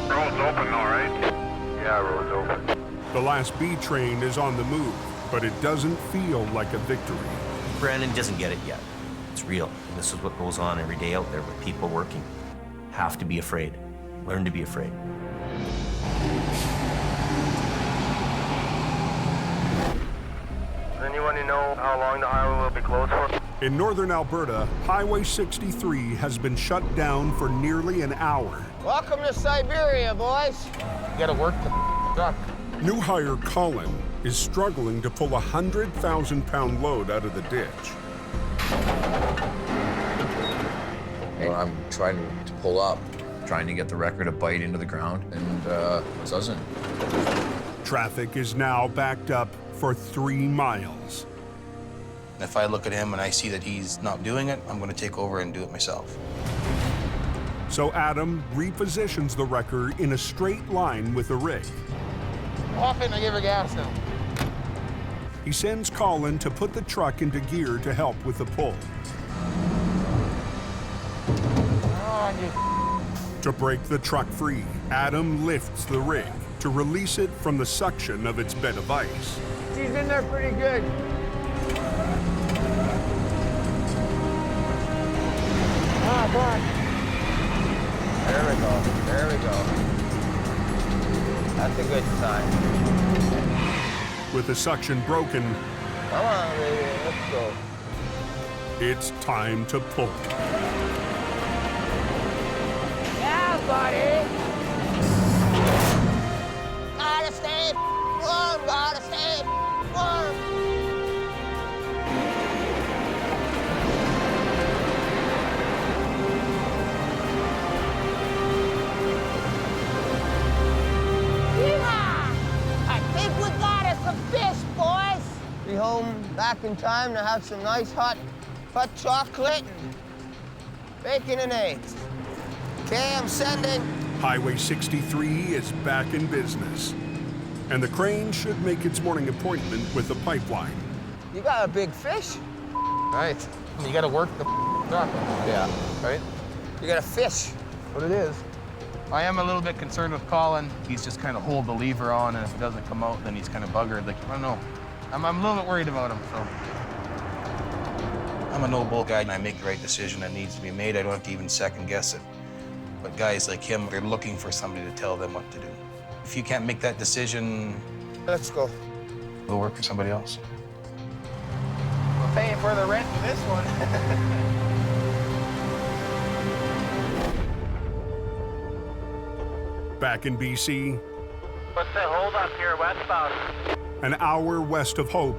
Road's open, all right? Yeah, road's open. The last B train is on the move, but it doesn't feel like a victory. Brandon doesn't get it yet. It's real. And this is what goes on every day out there with people working. Have to be afraid. Learn to be afraid. Does anyone know how long the highway will be closed for? In northern Alberta, Highway 63 has been shut down for nearly an hour. Welcome to Siberia, boys. You gotta work the truck. New hire Colin is struggling to pull a 100,000-pound load out of the ditch. Well, I'm trying to pull up, trying to get the wrecker to bite into the ground, and it doesn't. Traffic is now backed up for 3 miles. If I look at him and I see that he's not doing it, I'm gonna take over and do it myself. So Adam repositions the wrecker in a straight line with the rig. Off in, I give her gas now. He sends Colin to put the truck into gear to help with the pull. To break the truck free, Adam lifts the rig to release it from the suction of its bed of ice. She's in there pretty good. Ah, God. There we go. There we go. That's a good sign. With the suction broken, Come on, baby. Let's go. it's time to pull. Yeah, buddy. Gotta stay warm. Gotta stay warm. I think we got us a fish, boys. Be home back in time to have some nice hot chocolate and bacon and eggs. Okay, I'm sending. Highway 63 is back in business, and the crane should make its morning appointment with the pipeline. You got a big fish. Right. You gotta work the truck. Yeah. Right? You got a fish. What it is. I am a little bit concerned with Colin. He's just kind of hold the lever on, and if it doesn't come out, then he's kind of buggered. Like, I don't know. I'm a little bit worried about him, so. I'm a no-bull guy, and I make the right decision that needs to be made. I don't have to even second guess it. But guys like him, they're looking for somebody to tell them what to do. If you can't make that decision, Let's go. we'll work for somebody else. We're paying for the rent for this one. Back in BC, What's the hold up here westbound? an hour west of Hope,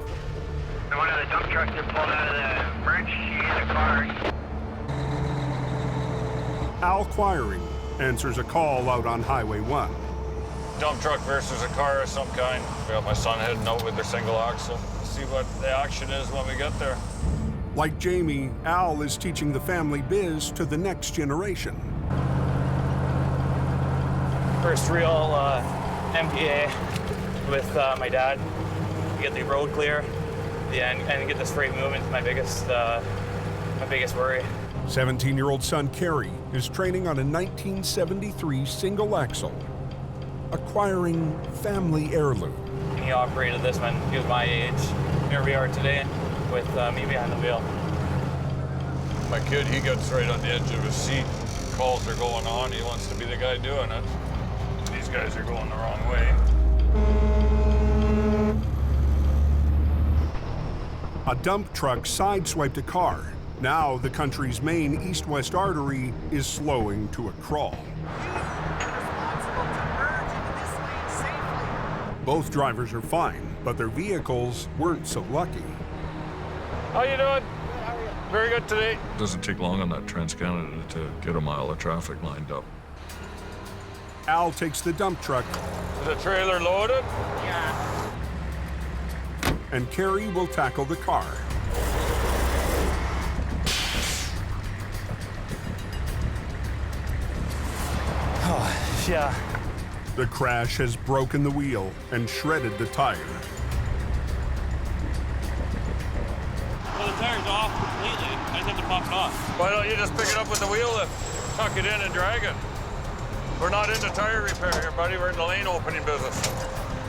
One of the dump trucks that pulled out of the emergency in the car. Al Quiring answers a call out on Highway 1. Dump truck versus a car of some kind. We got my son heading out with their single axle. We'll see what the action is when we get there. Like Jamie, Al is teaching the family biz to the next generation. First real MPA with my dad. Get the road clear, and get this freight moving is my biggest worry. 17-year-old son Kerry is training on a 1973 single axle. acquiring family heirloom. He operated this when he was my age. Here we are today with me behind the wheel. My kid, he gets right on the edge of his seat. Calls are going on. He wants to be the guy doing it. These guys are going the wrong way. A dump truck sideswiped a car. Now the country's main east-west artery is slowing to a crawl. Both drivers are fine, but their vehicles weren't so lucky. How you doing? Very good today. Doesn't take long on that Trans-Canada to get a mile of traffic lined up. Al takes the dump truck. Is the trailer loaded? Yeah. And Carrie will tackle the car. Oh, yeah. The crash has broken the wheel and shredded the tire. Well, the tire's off completely. I just have to pop it off. Why don't you just pick it up with the wheel lift, tuck it in and drag it? We're not into tire repair here, buddy. We're in the lane opening business.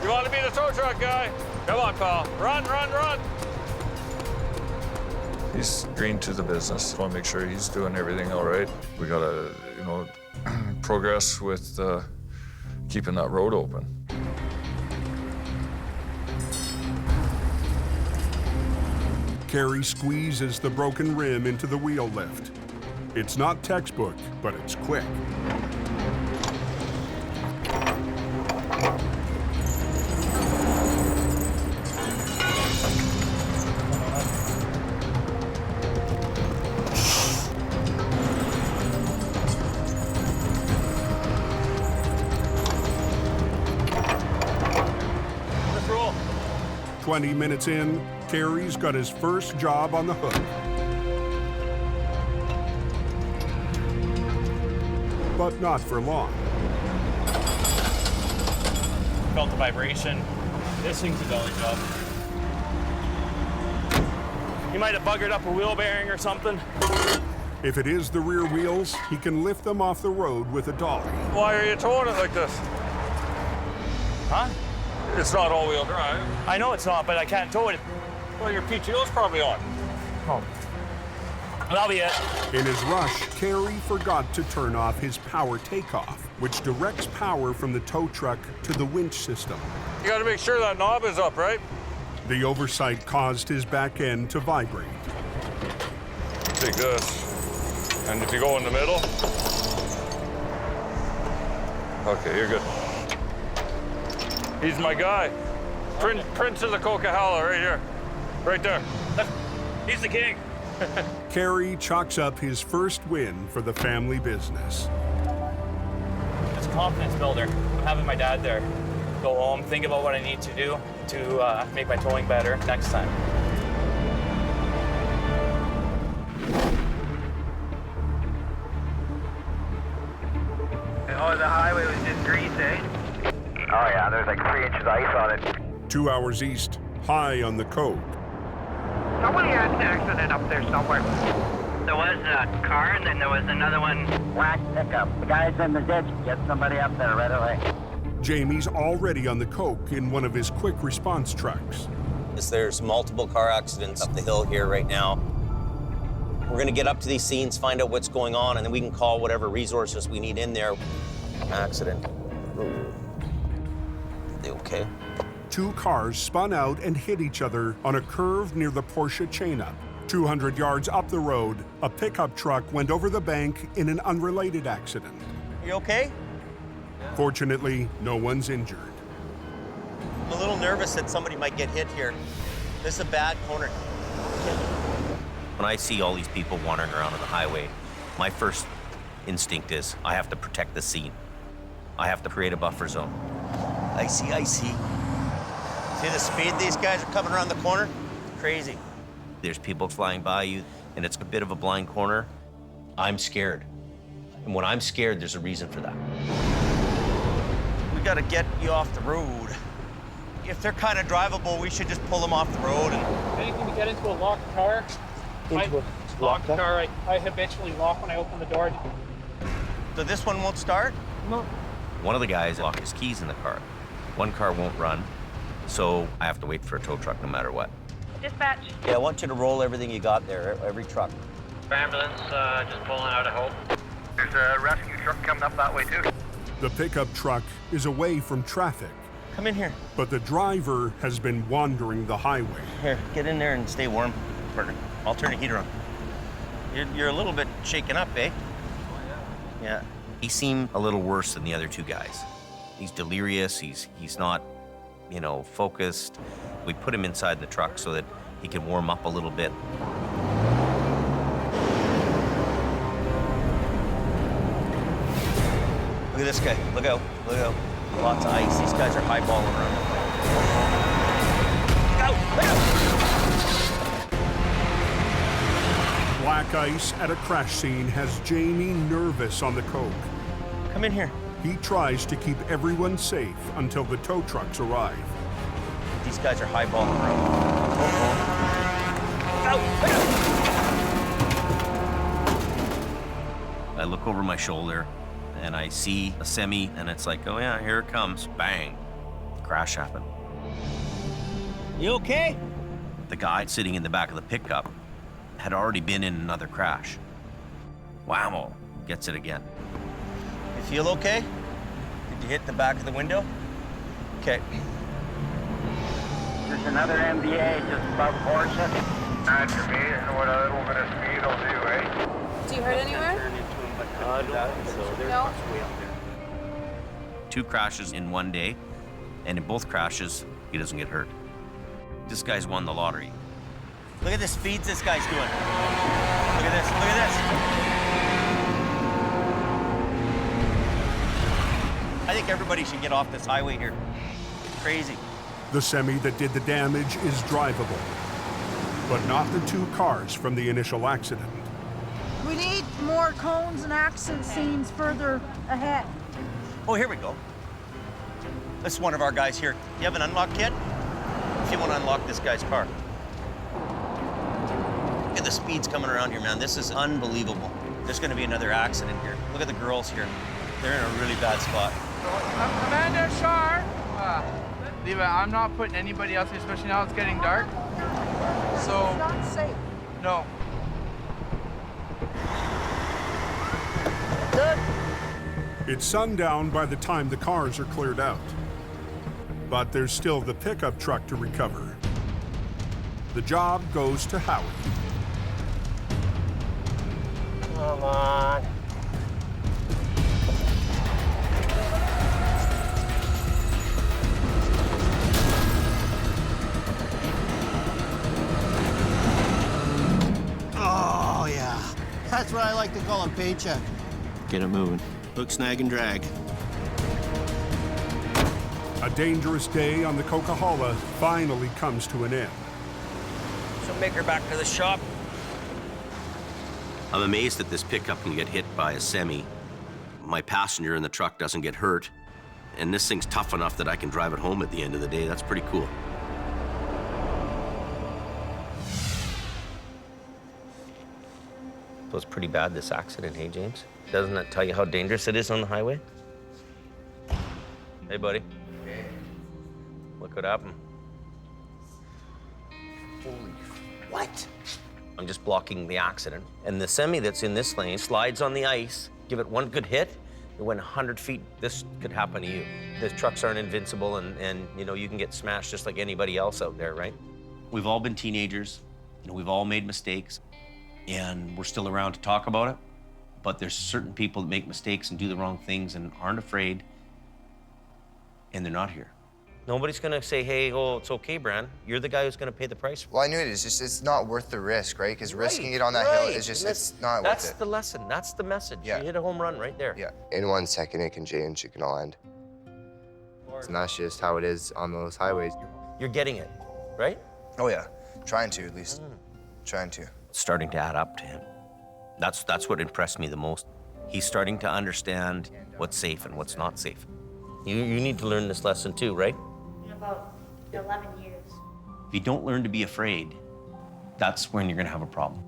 You want to be the tow truck guy? Come on, pal. Run, run, run. He's green to the business. Want to make sure he's doing everything all right. We got to, progress with keeping that road open. Carrie squeezes the broken rim into the wheel lift. It's not textbook, but it's quick. Let's roll. 20 minutes in, Carrie's got his first job on the hook. But not for long. Felt the vibration. This thing's a dolly job. He might have buggered up a wheel bearing or something. If it is the rear wheels, he can lift them off the road with a dolly. Why are you towing it like this? Huh? It's not all-wheel drive. I know it's not, but I can't tow it. Well, your PTO's probably on. Oh. That'll be it. In his rush, Carrie forgot to turn off his power takeoff, which directs power from the tow truck to the winch system. You got to make sure that knob is up, right? The oversight caused his back end to vibrate. Take this. And if you go in the middle. Okay, you're good. He's my guy. Prince of the Coquihalla right here. Right there. He's the king. Carrie chalks up his first win for the family business. It's a confidence builder. Having my dad there. Go home, think about what I need to do to make my towing better next time. Oh, the highway was just grease, eh? Oh yeah, there's like 3 inches of ice on it. 2 hours east, high on the coast. Somebody had an accident up there somewhere. There was a car, and then there was another one. Black pickup. The guy's in the ditch. Get somebody up there right away. Jamie's already on the coke in one of his quick response trucks. There's multiple car accidents up the hill here right now. We're gonna get up to these scenes, find out what's going on, and then we can call whatever resources we need in there. Accident. Ooh. Are they okay? 2 cars spun out and hit each other on a curve near the Porsche chain-up. 200 yards up the road, a pickup truck went over the bank in an unrelated accident. You okay? Fortunately, no one's injured. I'm a little nervous that somebody might get hit here. This is a bad corner. When I see all these people wandering around on the highway, my first instinct is I have to protect the scene. I have to create a buffer zone. I see. See the speed these guys are coming around the corner? Crazy. There's people flying by you, and it's a bit of a blind corner. I'm scared. And when I'm scared, there's a reason for that. We gotta get you off the road. If they're kind of drivable, we should just pull them off the road. And Anything to get into a locked car? Locked car, I habitually lock when I open the door. So this one won't start? No. One of the guys locked his keys in the car. One car won't run, so I have to wait for a tow truck no matter what. Dispatch. Yeah, I want you to roll everything you got there, every truck. Ambulance, just pulling out of Hope. There's a rescue truck coming up that way, too. The pickup truck is away from traffic. Come in here. But the driver has been wandering the highway. Here, get in there and stay warm, partner. I'll turn the heater on. You're a little bit shaken up, eh? Yeah. He seemed a little worse than the other two guys. He's delirious, he's not, you know, focused. We put him inside the truck so that he can warm up a little bit. Look at this guy. Look out. Look out. Lots of ice. These guys are highballing around. Look out! Look out! Black ice at a crash scene has Jamie nervous on the coke. Come in here. He tries to keep everyone safe until the tow trucks arrive. These guys are highballing around. I look over my shoulder and I see a semi and it's like, oh yeah, here it comes. Bang. Crash happened. You okay? The guy sitting in the back of the pickup had already been in another crash. Whammo, gets it again. You feel okay? Did you hit the back of the window? Okay. There's another MBA just above Porsche. Not for me, and what a little bit of speed will do, eh? Do you hurt anywhere? No. 2 crashes in one day, and in both crashes, he doesn't get hurt. This guy's won the lottery. Look at the speeds this guy's doing. Look at this, look at this. I think everybody should get off this highway here. Crazy. The semi that did the damage is drivable, but not the 2 cars from the initial accident. We need more cones and accident scenes further ahead. Oh, here we go. This is one of our guys here. You have an unlock kit? If you want to unlock this guy's car. Look at the speeds coming around here, man. This is unbelievable. There's going to be another accident here. Look at the girls here. They're in a really bad spot. Amanda Shar. Leave it. I'm not putting anybody else, especially now it's getting dark. So. It's not safe. No. Good. It's sundown by the time the cars are cleared out. But there's still the pickup truck to recover. The job goes to Howie. Come on. Oh, yeah. That's what I like to call a paycheck. Get it moving. Hook, snag, and drag. A dangerous day on the Coca-Cola finally comes to an end. So make her back to the shop. I'm amazed that this pickup can get hit by a semi. My passenger in the truck doesn't get hurt. And this thing's tough enough that I can drive it home at the end of the day. That's pretty cool. So it's pretty bad, this accident, hey, James? Doesn't that tell you how dangerous it is on the highway? Hey, buddy. Hey. Look what happened. Holy what? I'm just blocking the accident. And the semi that's in this lane slides on the ice, give it one good hit, it went 100 feet. This could happen to you. The trucks aren't invincible, and you know, you can get smashed just like anybody else out there, right? We've all been teenagers, you know, we've all made mistakes, and we're still around to talk about it. But there's certain people that make mistakes and do the wrong things and aren't afraid, and they're not here. Nobody's gonna say, hey, oh, it's okay, Bran. You're the guy who's gonna pay the price. Well, I knew it. It's just, it's not worth the risk, right? Because risking it on that hill is just, it's not worth it. That's the lesson. That's the message. Yeah. You hit a home run right there. Yeah. In 1 second, it can change. It can all end. And that's just how it is on those highways. You're getting it, right? Oh, yeah. Trying to, at least. Trying to. It's starting to add up to him. That's what impressed me the most. He's starting to understand what's safe and what's not safe. You need to learn this lesson too, right? In about 11 years. If you don't learn to be afraid, that's when you're gonna have a problem.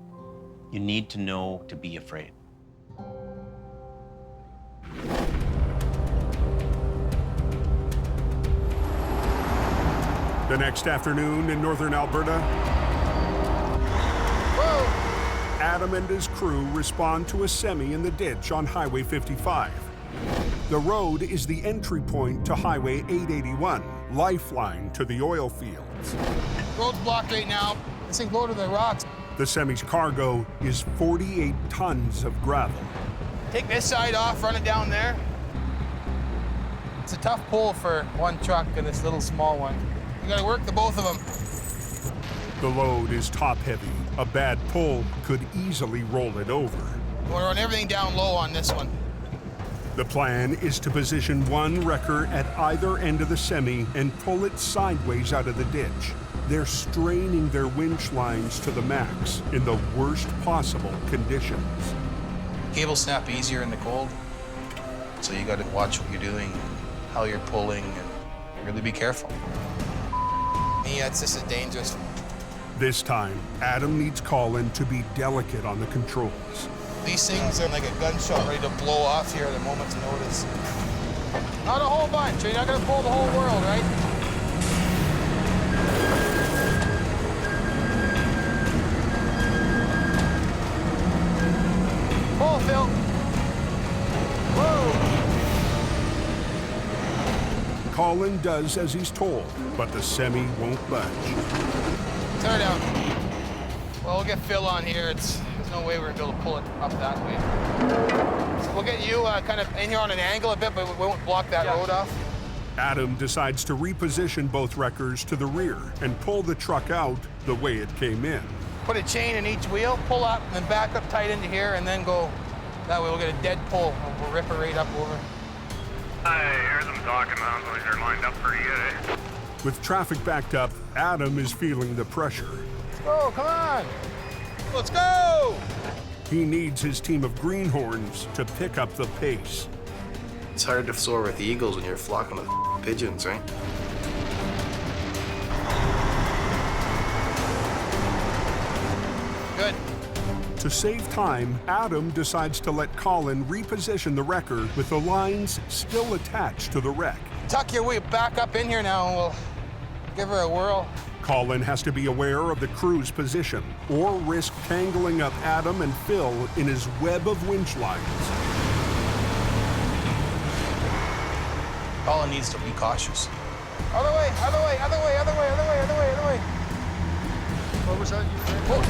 You need to know to be afraid. The next afternoon in northern Alberta, Adam and his crew respond to a semi in the ditch on Highway 55. The road is the entry point to Highway 881, lifeline to the oil fields. Road's blocked right now. This thing's loaded with rocks. The semi's cargo is 48 tons of gravel. Take this side off, run it down there. It's a tough pull for one truck and this little small one. You gotta work the both of them. The load is top-heavy. A bad pull could easily roll it over. We're run everything down low on this one. The plan is to position one wrecker at either end of the semi and pull it sideways out of the ditch. They're straining their winch lines to the max in the worst possible conditions. Cables snap easier in the cold, so you gotta watch what you're doing, how you're pulling, and really be careful. Yeah, this is dangerous. This time, Adam needs Colin to be delicate on the controls. These things are like a gunshot ready to blow off here at a moment's notice. Not a whole bunch, you're not gonna pull the whole world, right? Pull, Phil. Whoa! Colin does as he's told, but the semi won't budge. Tear down. Well, we'll get Phil on here. There's no way we're gonna be able to pull it up that way. So we'll get you kind of in here on an angle a bit, but we won't block that road off. Adam decides to reposition both wreckers to the rear and pull the truck out the way it came in. Put a chain in each wheel, pull up, and then back up tight into here, and then go. That way we'll get a dead pull, and we'll rip it right up over. I hear them talking about those are lined up for you, eh? With traffic backed up, Adam is feeling the pressure. Let's go, come on! Let's go! He needs his team of greenhorns to pick up the pace. It's hard to soar with the eagles when you're flocking with pigeons, right? Good. To save time, Adam decides to let Colin reposition the wrecker with the lines still attached to the wreck. Tuck your way back up in here now, and we'll give her a whirl. Colin has to be aware of the crew's position or risk tangling up Adam and Phil in his web of winch lines. Colin needs to be cautious. Other way, other way, other way, other way, other way, other way, other way. What was that you said?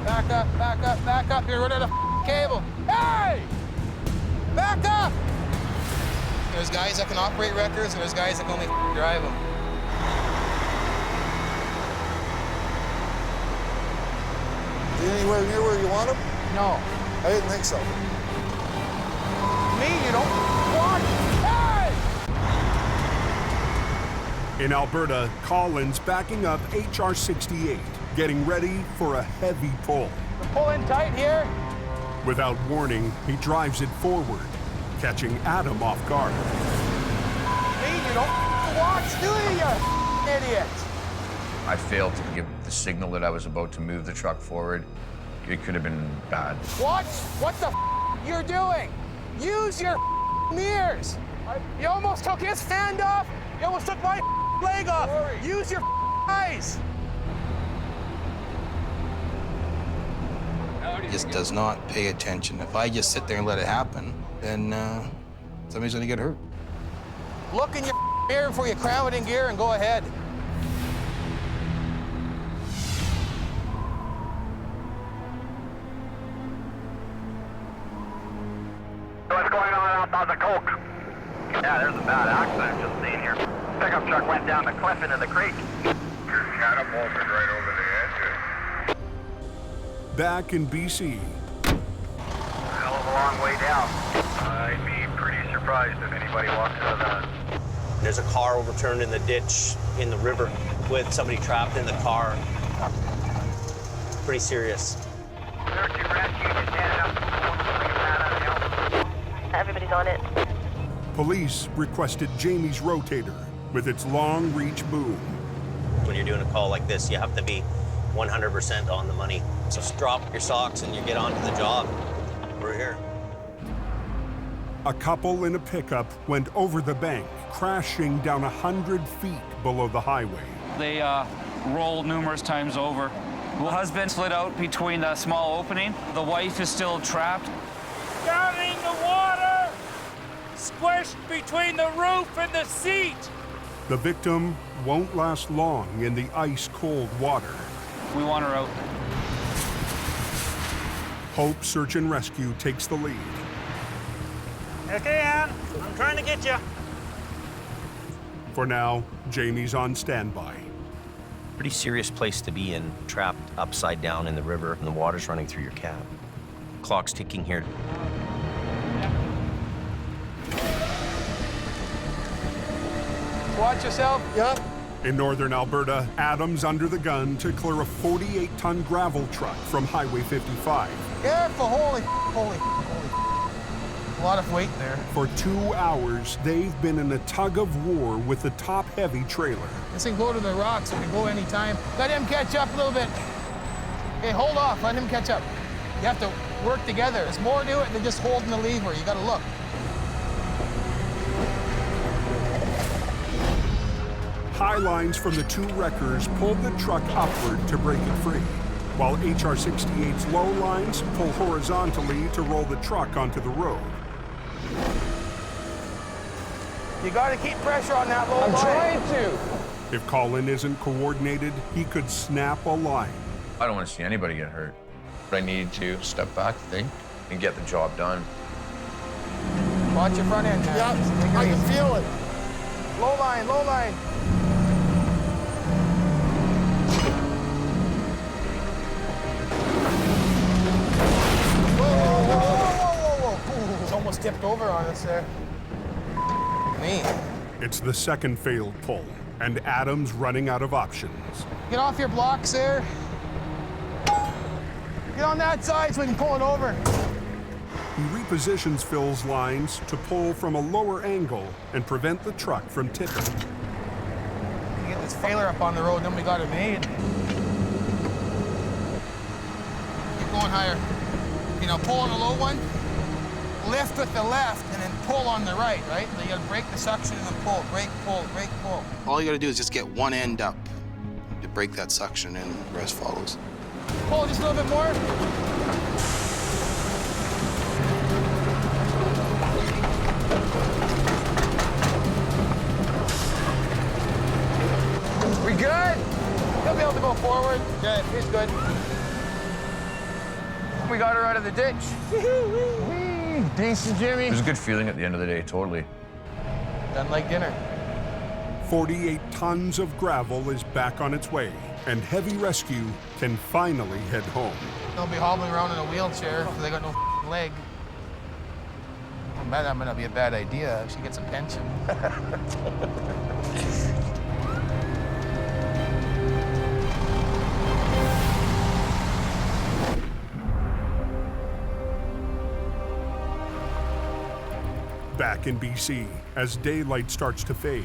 Back up, back up, back up. You're running a cable. Hey! Back up! There's guys that can operate wreckers, and there's guys that can only drive them. Is he anywhere near where you want him? No. I didn't think so. Me, you don't want? Hey! In Alberta, Colin's backing up HR-68, getting ready for a heavy pull. Pull in tight here. Without warning, he drives it forward, catching Adam off guard. Me, you don't watch, do you idiot? I failed to give the signal that I was about to move the truck forward. It could have been bad. Watch what the you're doing. Use your mirrors. You almost took his hand off. You almost took my leg off. Use your eyes. He just does not pay attention. If I just sit there and let it happen, then somebody's gonna get hurt. Look in your mirror before you cram it in gear and go ahead. What's going on outside the Coke? Yeah, there's a bad accident just seen here. Pickup truck went down the cliff into the creek. Catapulted right over the edge. Back in BC. Hell of a long way down. I'd be pretty surprised if anybody walks out of that. There's a car overturned in the ditch in the river with somebody trapped in the car. Pretty serious. Search and rescue, just stand up. Everybody's on it. Police requested Jamie's Rotator with its long reach boom. When you're doing a call like this, you have to be 100% on the money. So just drop your socks and you get on to the job. We're here. A couple in a pickup went over the bank, crashing down 100 feet below the highway. They rolled numerous times over. The husband slid out between the small opening. The wife is still trapped. Down in the water! Squished between the roof and the seat! The victim won't last long in the ice-cold water. We want her out. Hope Search and Rescue takes the lead. Okay, Ann, I'm trying to get you. For now, Jamie's on standby. Pretty serious place to be in, trapped upside down in the river and the water's running through your cab. Clock's ticking here. Watch yourself. Yep. In northern Alberta, Adam's under the gun to clear a 48-ton gravel truck from Highway 55. Careful, holy. A lot of weight there. For 2 hours, they've been in a tug of war with the top-heavy trailer. This can go to the rocks, it can go anytime. Let him catch up a little bit. Hey, hold off, let him catch up. You have to work together. There's more to it than just holding the lever. You gotta look. High lines from the two wreckers pulled the truck upward to break it free, while HR-68's low lines pull horizontally to roll the truck onto the road. You gotta keep pressure on that low line. I'm trying to. If Colin isn't coordinated, he could snap a line. I don't want to see anybody get hurt. But I need to step back, think, and get the job done. Watch your front end. Yep, I can feel it. Low line, low line. Whoa. It's almost tipped over on us there. Man. It's the second failed pull, and Adam's running out of options. Get off your blocks there. Get on that side so we can pull it over. He repositions Phil's lines to pull from a lower angle and prevent the truck from tipping. Get this failure up on the road, then we got it made. Keep going higher. You know, pull on the low one, lift with the left, and then pull on the right? So you gotta break the suction and then pull, break, pull, break, pull. All you gotta do is just get one end up to break that suction and the rest follows. Pull just a little bit more. We good? He'll be able to go forward. Good, he's good. We got her out of the ditch. Decent, Jimmy. It was a good feeling at the end of the day, totally. Done like dinner. 48 tons of gravel is back on its way, and heavy rescue can finally head home. They'll be hobbling around in a wheelchair because they got no leg. Oh, man, that might not be a bad idea. She gets a pension. Back in BC, as daylight starts to fade.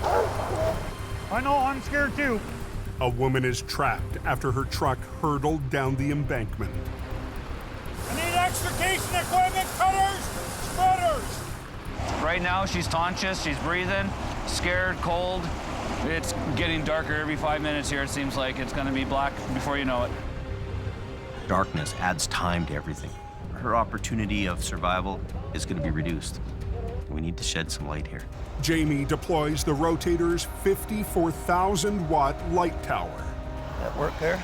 I know, I'm scared too. A woman is trapped after her truck hurtled down the embankment. I need extrication equipment, cutters, spreaders. Right now, she's conscious, she's breathing, scared, cold. It's getting darker every 5 minutes here, it seems like. It's gonna be black before you know it. Darkness adds time to everything. Her opportunity of survival is going to be reduced. We need to shed some light here. Jamie deploys the Rotator's 54,000-watt light tower. That work there?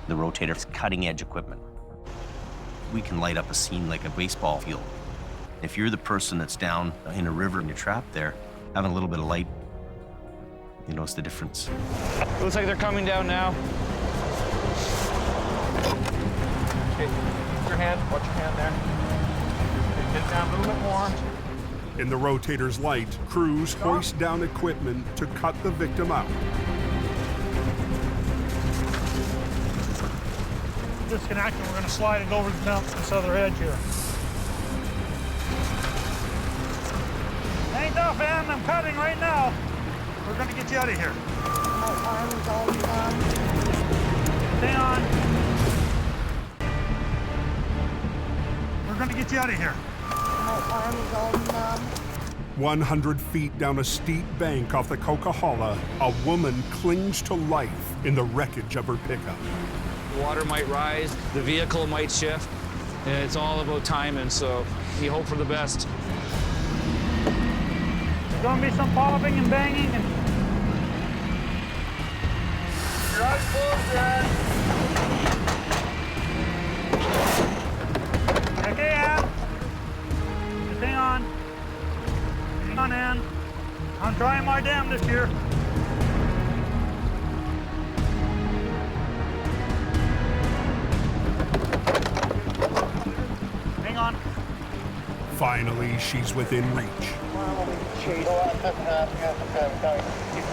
The Rotator's cutting-edge equipment. We can light up a scene like a baseball field. If you're the person that's down in a river and you're trapped there, having a little bit of light, you notice the difference. Looks like they're coming down now. Okay, your hand, watch your hand there. Get down a little bit more. In the Rotator's light, crews hoist down equipment to cut the victim out. Disconnect and we're gonna slide it over down this other edge here. Hang tough, Ann, I'm cutting right now. We're gonna get you out of here. My arm is all numb. Stay on. We're gonna get you out of here. My arm is all numb. 100 feet down a steep bank off the Coquihalla, a woman clings to life in the wreckage of her pickup. The water might rise, the vehicle might shift, and it's all about timing, so you hope for the best. There's gonna be some popping and banging and... Your eyes closed, Dad. Okay, Ann. Just hang on. Hang on, Ann. I'm trying my damnedest here. Hang on. Finally, she's within reach. If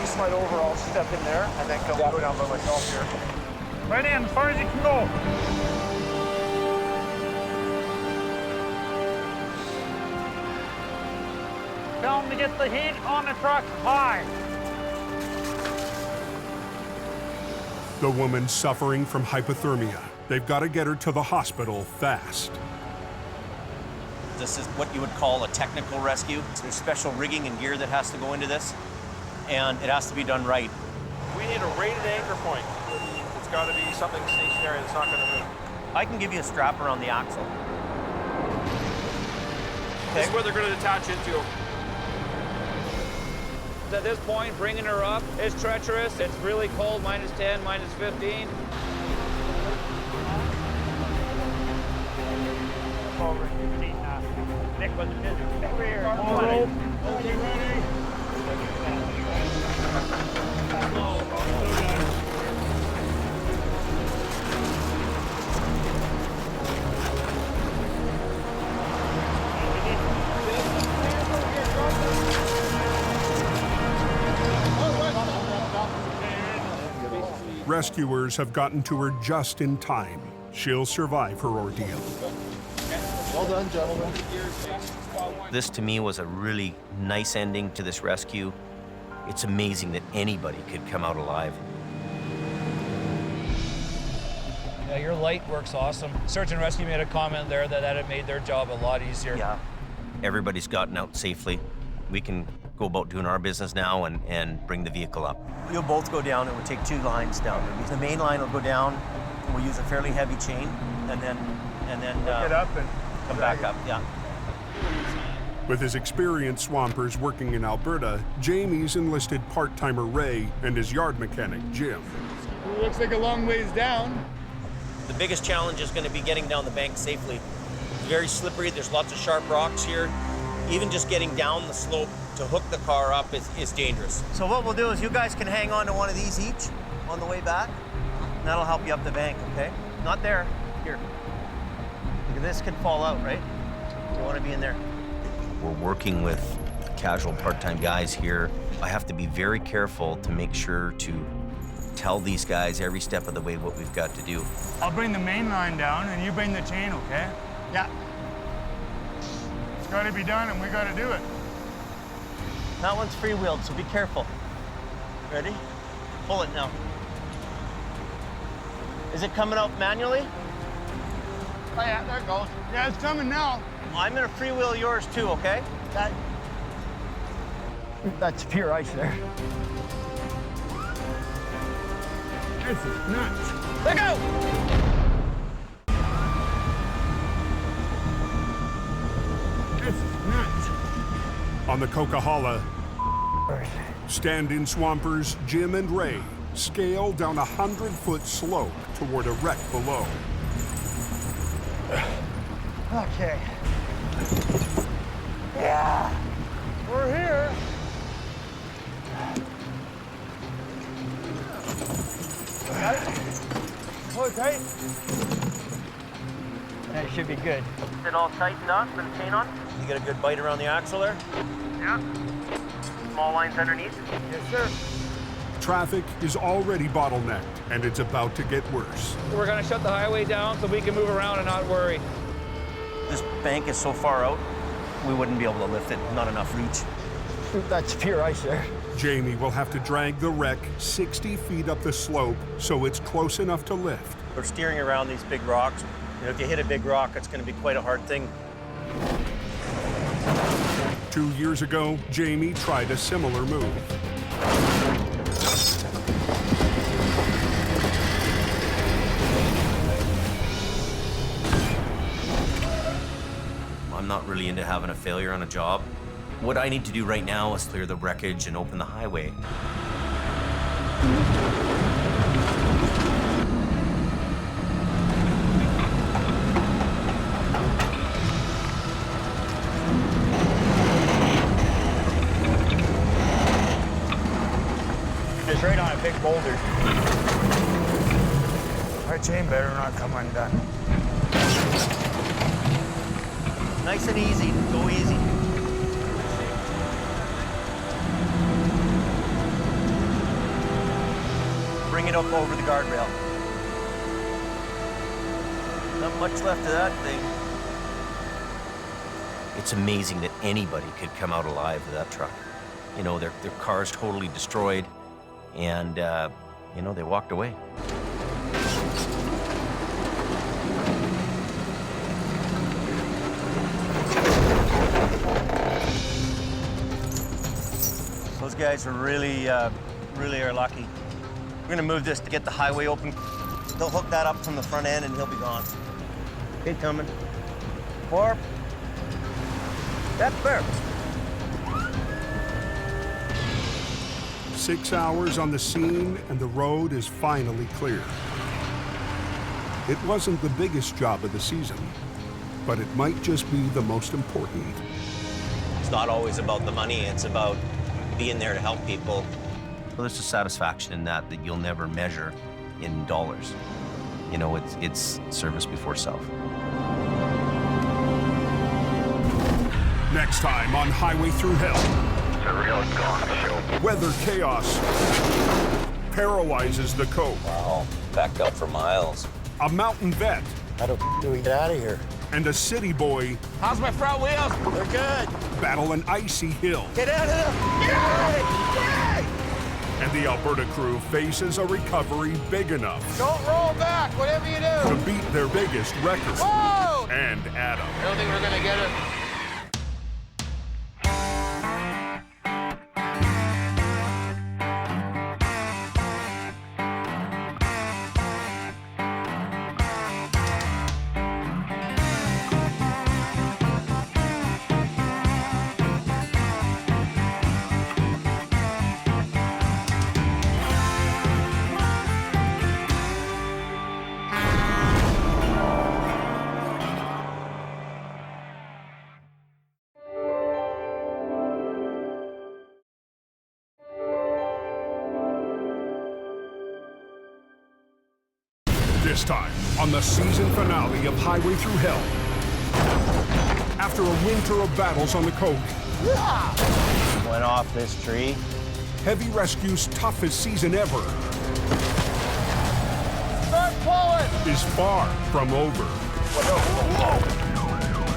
you slide over, I'll step in there and then go down by myself here. Right in, as far as you can go. Tell them to get the heat on the truck high. The woman's suffering from hypothermia. They've got to get her to the hospital fast. This is what you would call a technical rescue. There's special rigging and gear that has to go into this, and it has to be done right. We need a rated anchor point. It's got to be something stationary that's not going to move. I can give you a strap around the axle. This is where they're going to attach into. At this point, bringing her up is treacherous. It's really cold, -10, -15. Over 15 now. Nick was over here. Ready. Rescuers have gotten to her just in time. She'll survive her ordeal. Well done, gentlemen. This, to me, was a really nice ending to this rescue. It's amazing that anybody could come out alive. Yeah, your light works awesome. Search and Rescue made a comment there that it made their job a lot easier. Yeah. Everybody's gotten out safely. We can go about doing our business now and bring the vehicle up. You'll both go down. It will take 2 lines down. The main line will go down. We'll use a fairly heavy chain, and then Get up and come back up. Yeah. With his experienced swampers working in Alberta, Jamie's enlisted part-timer Ray and his yard mechanic Jim. It looks like a long ways down. The biggest challenge is going to be getting down the bank safely. It's very slippery. There's lots of sharp rocks here. Even just getting down the slope to hook the car up is dangerous. So what we'll do is you guys can hang on to one of these each on the way back. And that'll help you up the bank, okay? Not there. Here. Look at this, could fall out, right? You want to be in there. We're working with casual part-time guys here. I have to be very careful to make sure to tell these guys every step of the way what we've got to do. I'll bring the main line down and you bring the chain, okay? Yeah. It's got to be done and we got to do it. That one's free-wheeled, so be careful. Ready? Pull it now. Is it coming out manually? Oh yeah, there it goes. Yeah, it's coming now. I'm gonna freewheel yours too, okay? That's pure ice there. This is nuts. Let go! This is nuts. On the Coquihalla, stand-in swampers Jim and Ray scale down a 100-foot slope toward a wreck below. Okay. Yeah. We're here. Got it? Hold it tight. That should be good. Is it all tightened up with the chain on? You get a good bite around the axle there? Yeah. Small lines underneath? Yes, sir. Traffic is already bottlenecked, and it's about to get worse. We're gonna shut the highway down so we can move around and not worry. This bank is so far out, we wouldn't be able to lift it. Not enough reach. That's pure ice there. Jamie will have to drag the wreck 60 feet up the slope so it's close enough to lift. We're steering around these big rocks. You know, if you hit a big rock, it's going to be quite a hard thing. 2 years ago, Jamie tried a similar move. I'm not really into having a failure on a job. What I need to do right now is clear the wreckage and open the highway. It's right on a big boulder. Our chain better not come undone. Nice and easy, go easy. Bring it up over the guardrail. Not much left of that thing. It's amazing that anybody could come out alive of that truck. You know, their car's totally destroyed, and, you know, they walked away. Those guys are really are lucky. We're gonna move this to get the highway open. They'll hook that up from the front end and he'll be gone. Okay, coming. 4. That's perfect. 6 hours on the scene and the road is finally clear. It wasn't the biggest job of the season, but it might just be the most important. It's not always about the money, it's about being there to help people. Well, there's a satisfaction in that you'll never measure in dollars. You know, it's service before self. Next time on Highway Through Hell. It's a real gong show. Weather chaos paralyzes the coach. Wow, backed up for miles. A mountain vet. How do we get out of here? And a city boy. How's my front wheels? They're good. Battle an icy hill. Get out of here! Get out! And the Alberta crew faces a recovery big enough Don't roll back, whatever you do. to beat their biggest record. Whoa! And Adam. I don't think we're gonna get it. This time, on the season finale of Highway Through Hell. After a winter of battles on the coast, Went off this tree. Heavy Rescue's toughest season ever Start pulling! is far from over.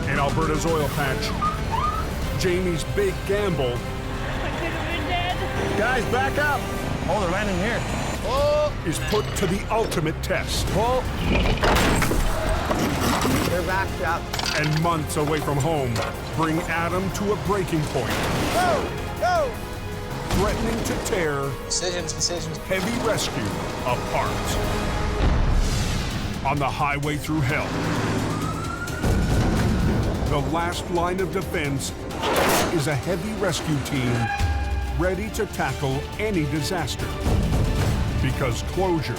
In Alberta's oil patch, Jamie's big gamble Guys, back up! Oh, they're landing here. is put to the ultimate test. They're backed up. And months away from home bring Adam to a breaking point. Go! Go! Threatening to tear Decisions. Heavy Rescue apart. On the Highway Through Hell, the last line of defense is a heavy rescue team ready to tackle any disaster. Because closure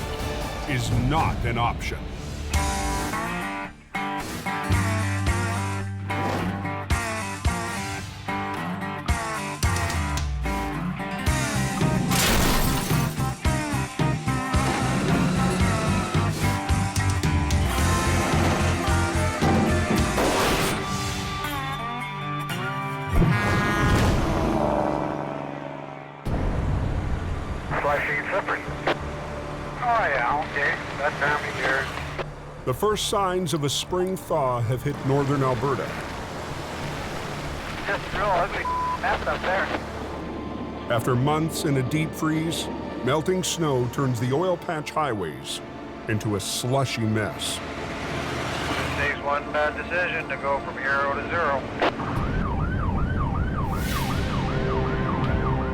is not an option. Flashing slippery. Oh yeah, okay. That time of year. The first signs of a spring thaw have hit northern Alberta. Just real ugly mess up there. After months in a deep freeze, melting snow turns the oil patch highways into a slushy mess. It takes one bad decision to go from hero to zero.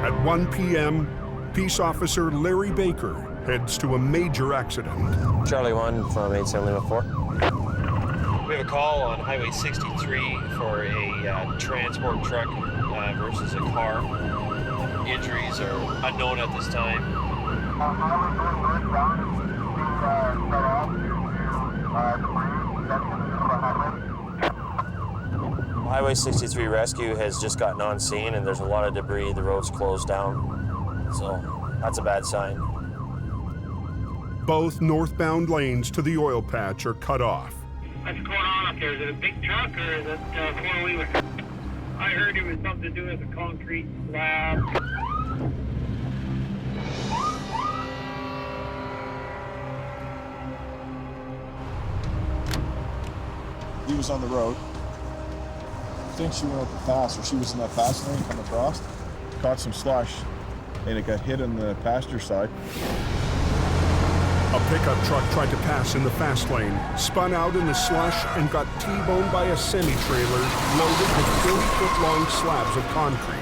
At 1 p.m., Peace Officer Larry Baker heads to a major accident. Charlie 1 from 8714. We have a call on Highway 63 for a transport truck versus a car. Injuries are unknown at this time. Highway 63 rescue has just gotten on scene and there's a lot of debris. The road's closed down, so that's a bad sign. Both northbound lanes to the oil patch are cut off. What's going on up there? Is it a big truck or is it a four-wheeler? I heard it was something to do with a concrete slab. He was on the road. I think she went up the fast, or she was in that fast lane, come across, caught some slush, and it got hit on the passenger side. A pickup truck tried to pass in the fast lane, spun out in the slush, and got T-boned by a semi-trailer loaded with 30-foot-long slabs of concrete.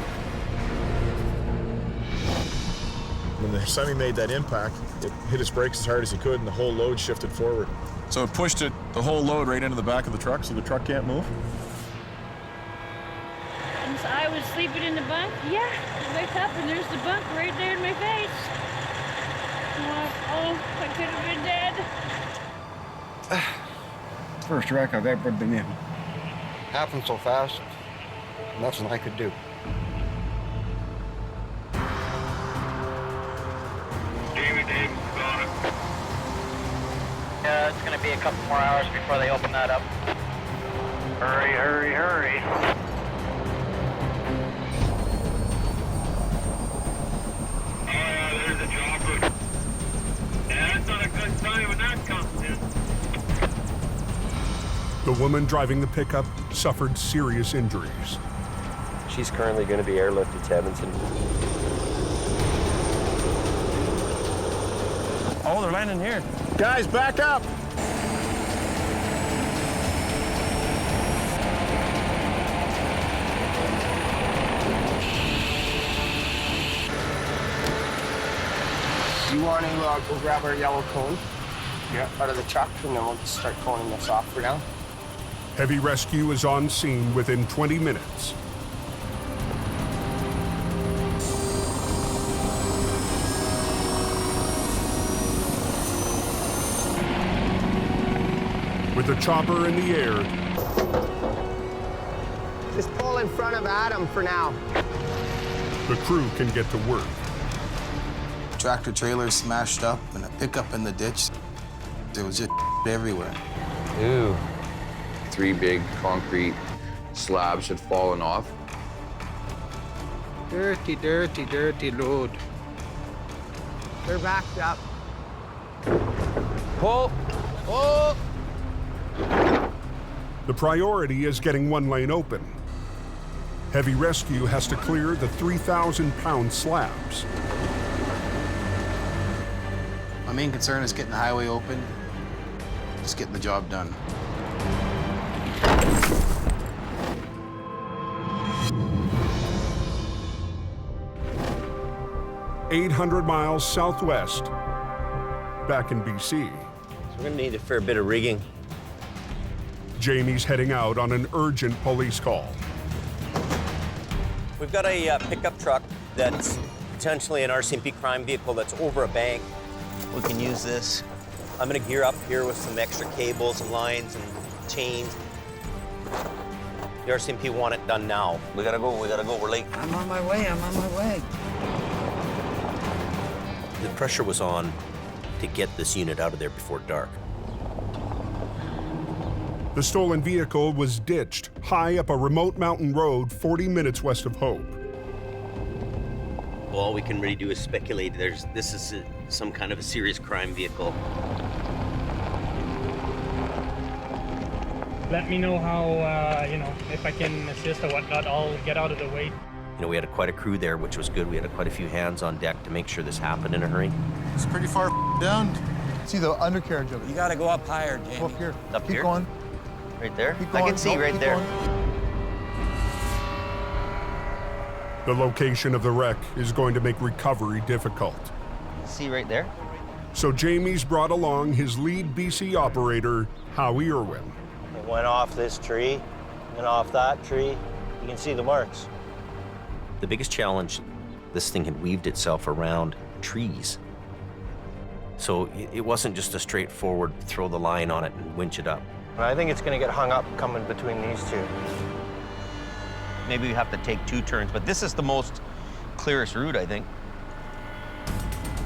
When the semi made that impact, it hit his brakes as hard as he could, and the whole load shifted forward. So it pushed the whole load right into the back of the truck, so the truck can't move. And so I was sleeping in the bunk. Yeah, I wake up and there's the bunk right there in my face. Oh, I could have been dead. First wreck I've ever been in. Happened so fast, nothing I could do. It's going to be a couple more hours before they open that up. Hurry, hurry, hurry. Oh, yeah, there's a chopper. Yeah, that's not a good sign when that comes in. The woman driving the pickup suffered serious injuries. She's currently going to be airlifted to Edmonton. Oh, they're landing here. Guys, back up! You want to go grab our yellow cone? Yeah. Out of the truck, and then we'll just start coning this off for now. Heavy rescue is on scene within 20 minutes. With the chopper in the air, Just pull in front of Adam for now. the crew can get to work. Tractor trailer smashed up and a pickup in the ditch. There was just everywhere. Ooh. 3 big concrete slabs had fallen off. Dirty, dirty, dirty load. They're backed up. Pull! Oh! The priority is getting one lane open. Heavy rescue has to clear the 3,000-pound slabs. My main concern is getting the highway open, just getting the job done. "800 miles southwest, back in BC. So we're gonna need a fair bit of rigging. Jamie's heading out on an urgent police call. We've got a pickup truck that's potentially an RCMP crime vehicle that's over a bank. We can use this. I'm gonna gear up here with some extra cables and lines and chains. The RCMP want it done now. We gotta go, we're late. I'm on my way, The pressure was on to get this unit out of there before dark. The stolen vehicle was ditched high up a remote mountain road 40 minutes west of Hope. Well, all we can really do is speculate. This is some kind of a serious crime vehicle. Let me know how, if I can assist or whatnot, I'll get out of the way. You know, we had quite a crew there, which was good. We had quite a few hands on deck to make sure this happened in a hurry. It's pretty far down. See the undercarriage of it. You gotta go up higher, Jamie. Go up here. Up Keep here? going. Right there? Keep I going. can see No, right keep there. going. The location of the wreck is going to make recovery difficult. See right there? So Jamie's brought along his lead BC operator, Howie Irwin. It went off this tree, and off that tree. You can see the marks. The biggest challenge, this thing had weaved itself around trees. So it wasn't just a straightforward throw the line on it and winch it up. I think it's going to get hung up coming between these two. Maybe we have to take 2 turns, but this is the most clearest route, I think.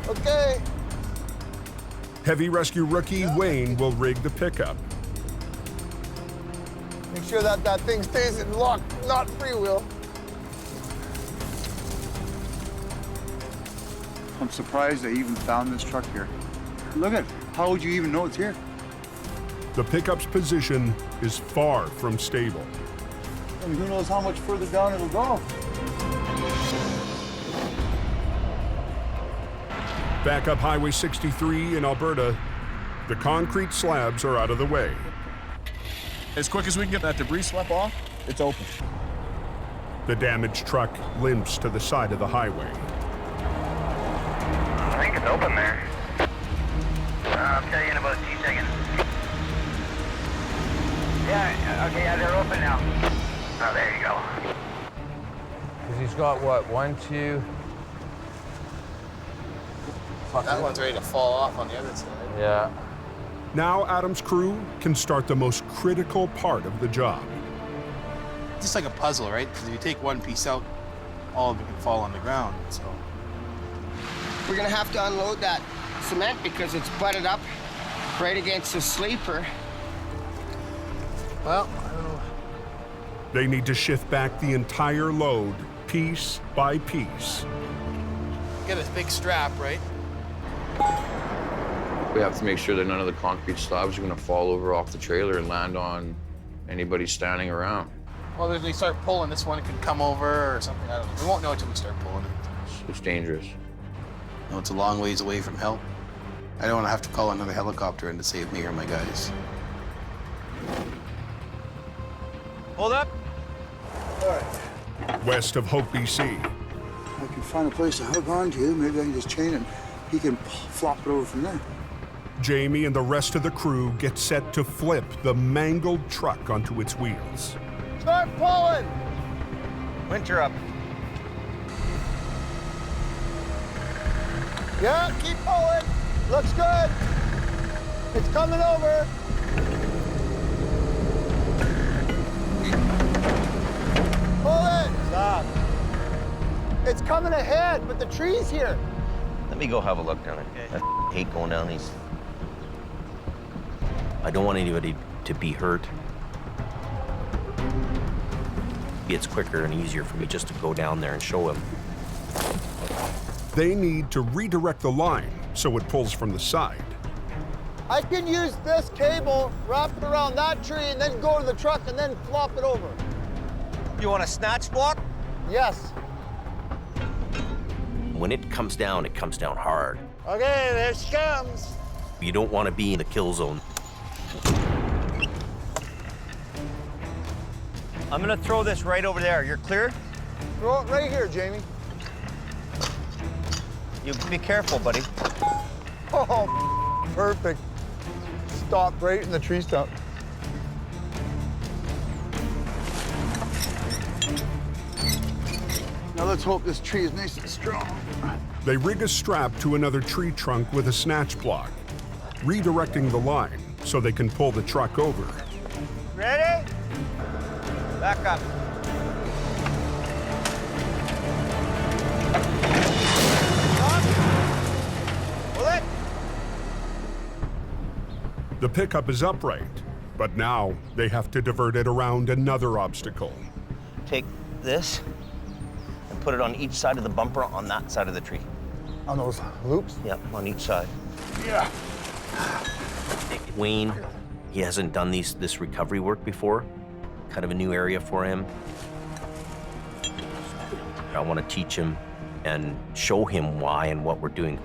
Okay. Heavy rescue rookie Wayne will rig the pickup. Make sure that that thing stays in lock, not freewheel. I'm surprised I even found this truck here. Look at it. How would you even know it's here? The pickup's position is far from stable. I mean, who knows how much further down it'll go? Back up Highway 63 in Alberta, the concrete slabs are out of the way. As quick as we can get that debris swept off, it's open. The damaged truck limps to the side of the highway. I think it's open there. I'll tell you in about 2 seconds. Yeah, okay, yeah, they're open now. Oh, there you go. Because he's got what, 1, 2. Fuck, that one's ready to fall off on the other side. Yeah. Now Adam's crew can start the most critical part of the job. Just like a puzzle, right? Because if you take one piece out, all of it can fall on the ground, so. We're gonna have to unload that cement because it's butted up right against the sleeper. Well, They need to shift back the entire load, piece by piece. Get a big strap, right? We have to make sure that none of the concrete slabs are going to fall over off the trailer and land on anybody standing around. well, if they start pulling, this one could come over or something. I don't know. We won't know until we start pulling it. It's dangerous. No, it's a long ways away from help. I don't want to have to call another helicopter in to save me or my guys. Hold up. All right. West of Hope, BC. I can find a place to hook onto. Maybe I can just chain him. He can flop it over from there. Jamie and the rest of the crew get set to flip the mangled truck onto its wheels. Start pulling! Winter up. Yeah, keep pulling. Looks good. It's coming over. Pull it. Stop. It's coming ahead, but the tree's here. Let me go have a look down it. I hate going down these. I don't want anybody to be hurt. It's quicker and easier for me just to go down there and show him. They need to redirect the line so it pulls from the side. I can use this cable, wrap it around that tree, and then go to the truck and then flop it over. You want a snatch block? Yes. When it comes down hard. Okay, there she comes. You don't want to be in the kill zone. I'm gonna throw this right over there. You're clear? Throw it right here, Jamie. You be careful, buddy. Oh, perfect. Stop right in the tree stump. Now let's hope this tree is nice and strong. They rig a strap to another tree trunk with a snatch block, redirecting the line so they can pull the truck over. Ready? Back up. Pull it. The pickup is upright, but now they have to divert it around another obstacle. Take this and put it on each side of the bumper on that side of the tree. On those loops? Yep, on each side. Yeah. Wayne, he hasn't done this recovery work before. Kind of a new area for him. I want to teach him and show him why and what we're doing.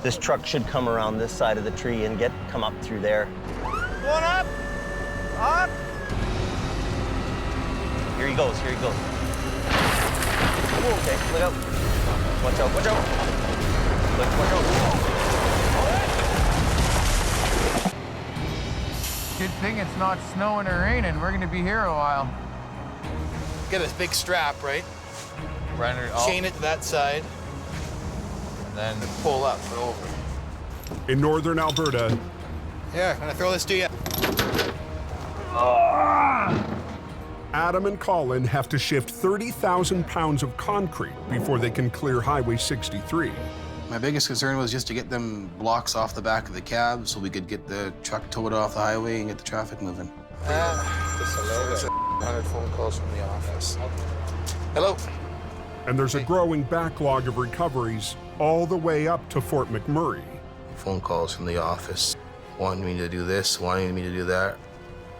This truck should come around this side of the tree and come up through there. Going up, up. Here he goes, here he goes. Oh, okay, look out. Watch out, watch out. Look, watch out. Good thing it's not snowing or raining. We're gonna be here a while. Get this big strap, right? Run it off. Chain it to that side. And then pull up and over. In northern Alberta, Here, gonna throw this to you. Adam and Colin have to shift 30,000 pounds of concrete before they can clear Highway 63. My biggest concern was just to get them blocks off the back of the cab so we could get the truck towed off the highway and get the traffic moving. Just a little bit. 100 phone calls from the office. Hello. And there's a growing backlog of recoveries all the way up to Fort McMurray. Phone calls from the office, wanting me to do this, wanting me to do that.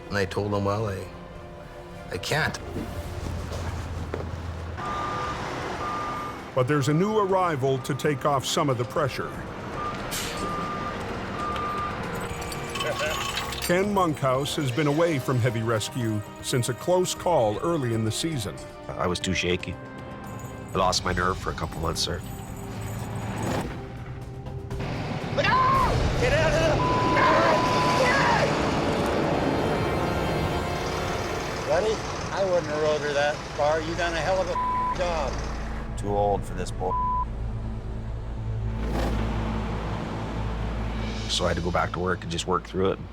And I told them, well, I can't. But there's a new arrival to take off some of the pressure. Ken Monkhouse has been away from heavy rescue since a close call early in the season. I was too shaky. I lost my nerve for a couple months, sir. Get out of the... Buddy, I wouldn't have rode her that far. You done a hell of a job. Too old for this bull. So I had to go back to work and just work through it and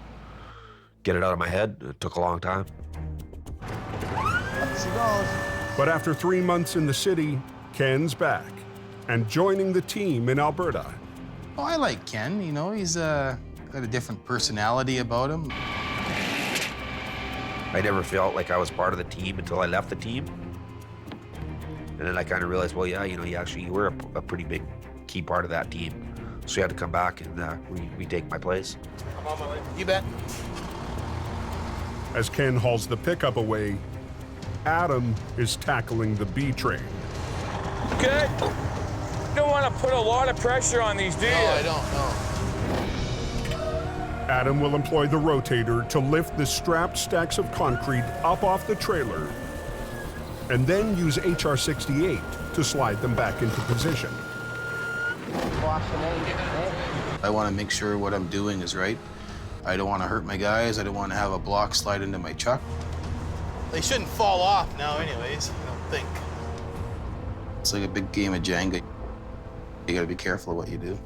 get it out of my head. It took a long time. Up she goes. But after 3 months in the city, Ken's back and joining the team in Alberta. Oh, I like Ken, you know, he's got a different personality about him. I never felt like I was part of the team until I left the team. And then I kind of realized, well, yeah, you know, you were a pretty big key part of that team. So you had to come back and retake my place. I'm on my way. You bet. As Ken hauls the pickup away, Adam is tackling the B train. Good. Don't want to put a lot of pressure on these, do you? No, I don't, no. Adam will employ the rotator to lift the strapped stacks of concrete up off the trailer and then use HR-68 to slide them back into position. I want to make sure what I'm doing is right. I don't want to hurt my guys. I don't want to have a block slide into my truck. They shouldn't fall off now anyways, I don't think. It's like a big game of Jenga. You got to be careful of what you do.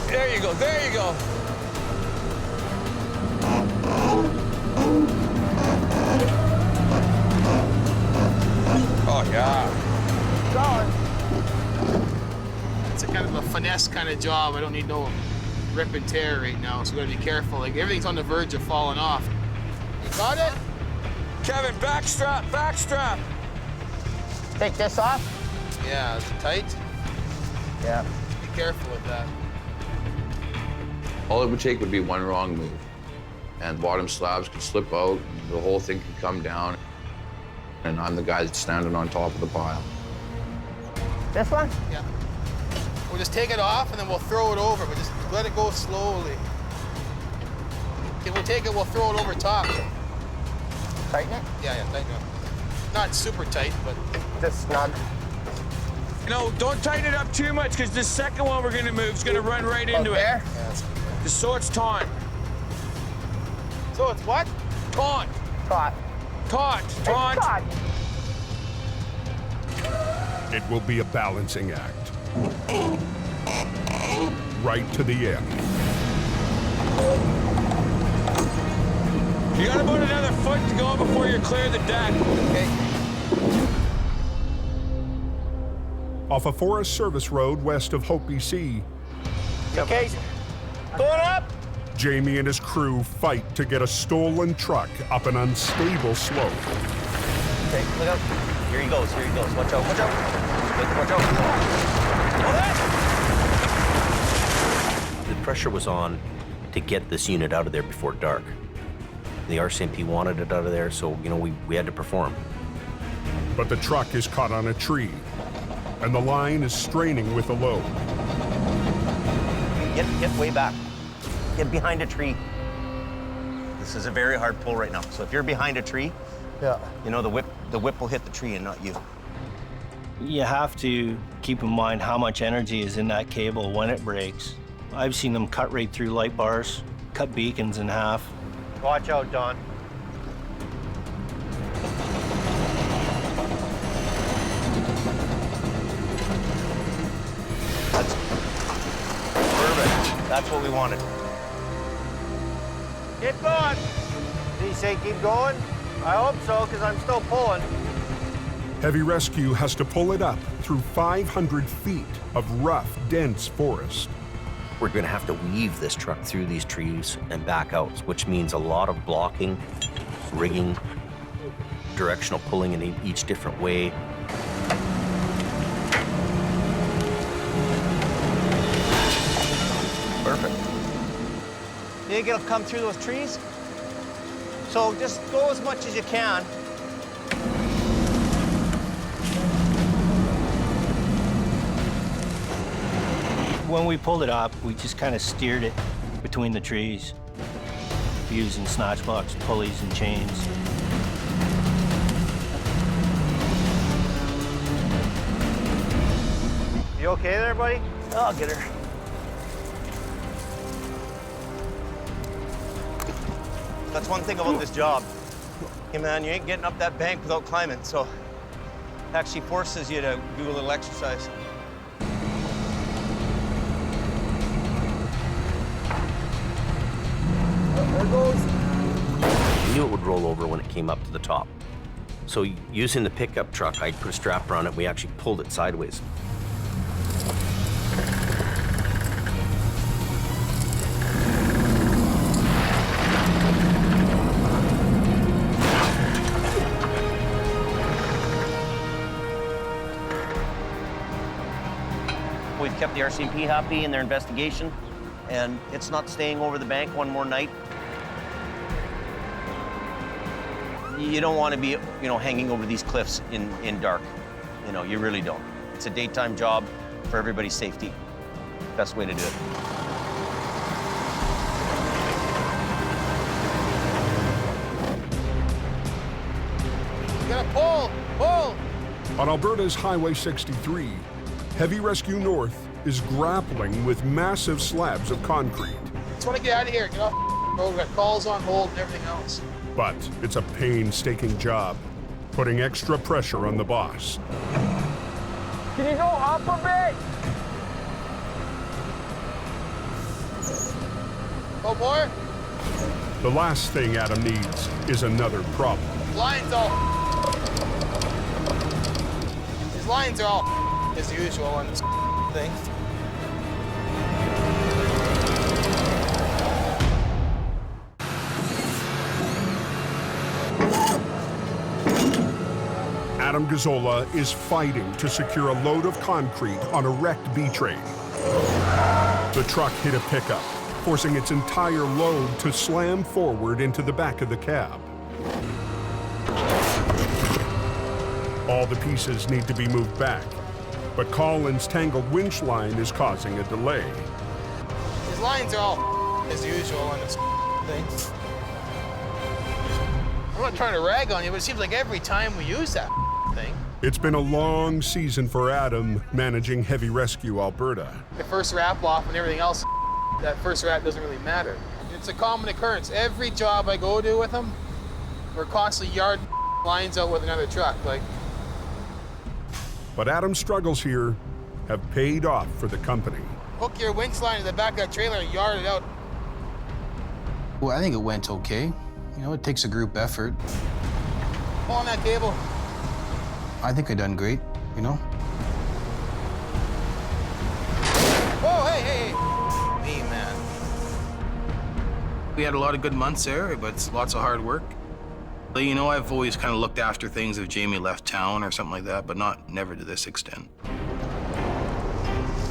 There you go, there you go. Oh, yeah. Going. It's a kind of a finesse kind of job. I don't need no rip and tear right now, so we gotta be careful. Like everything's on the verge of falling off. You got it? Kevin, backstrap, backstrap. Take this off? Yeah, is it tight? Yeah. Be careful with that. All it would take would be one wrong move, and bottom slabs could slip out, the whole thing could come down, and I'm the guy that's standing on top of the pile. This one? Yeah. We'll just take it off and then we'll throw it over, but just let it go slowly. Okay, we'll take it, we'll throw it over top. Tighten it? Yeah, tighten it. Not super tight, but... Just snug. You know, don't tighten it up too much, because the second one we're gonna move is gonna run right into it. Yeah, that's good. Just so it's taut. So it's what? Taut. Taut. Taut. Taut. Taut. It will be a balancing act. Right to the end. You got about another foot to go before you clear the deck. Okay. Off a Forest Service road west of Hope, BC, Okay. Going up. Jamie and his crew fight to get a stolen truck up an unstable slope. Okay, look out. Here he goes, here he goes. Watch out, watch out. Watch out. The pressure was on to get this unit out of there before dark. The RCMP wanted it out of there, so, you know, we had to perform. But the truck is caught on a tree, and the line is straining with the load. Get way back. Get behind a tree. This is a very hard pull right now. So if you're behind a tree, Yeah. You know, the whip will hit the tree and not you. You have to keep in mind how much energy is in that cable when it breaks. I've seen them cut right through light bars, cut beacons in half. Watch out, Don. Perfect. That's what we wanted. Keep going. Did he say keep going? I hope so, because I'm still pulling. Heavy rescue has to pull it up through 500 feet of rough, dense forest. We're gonna have to weave this truck through these trees and back out, which means a lot of blocking, rigging, directional pulling in each different way. Perfect. You think it'll come through those trees? So just go as much as you can. When we pulled it up, we just kind of steered it between the trees using snatch blocks, pulleys, and chains. You okay there, buddy? I'll get her. That's one thing about this job. Hey, man, you ain't getting up that bank without climbing, so it actually forces you to do a little exercise. There it goes. I knew it would roll over when it came up to the top. So using the pickup truck, I put a strap around it. We actually pulled it sideways. We've kept the RCMP happy in their investigation, and it's not staying over the bank one more night. You don't want to be, hanging over these cliffs in dark. You really don't. It's a daytime job for everybody's safety. Best way to do it. You gotta pull, pull. On Alberta's Highway 63, Heavy Rescue North is grappling with massive slabs of concrete. Just want to get out of here. Get off the road. We got calls on hold and everything else. But it's a painstaking job, putting extra pressure on the boss. Can you go up a bit? Oh, more? The last thing Adam needs is another problem. Lines all. These lines are all as usual on this thing. Adam Gazzola is fighting to secure a load of concrete on a wrecked B-train. The truck hit a pickup, forcing its entire load to slam forward into the back of the cab. All the pieces need to be moved back, but Colin's tangled winch line is causing a delay. These lines are all as usual on this thing. I'm not trying to rag on you, but it seems like every time we use that thing. It's been a long season for Adam managing Heavy Rescue Alberta. The first wrap off and everything else, that first wrap doesn't really matter. It's a common occurrence. Every job I go to with them, we're constantly yard lines out with another truck. But Adam's struggles here have paid off for the company. Hook your winch line to the back of that trailer and yard it out. Well, I think it went okay. It takes a group effort. Pull on that cable. I think I done great, Whoa, hey. Me, man. We had a lot of good months there, but it's lots of hard work. I've always kind of looked after things if Jamie left town or something like that, but never to this extent.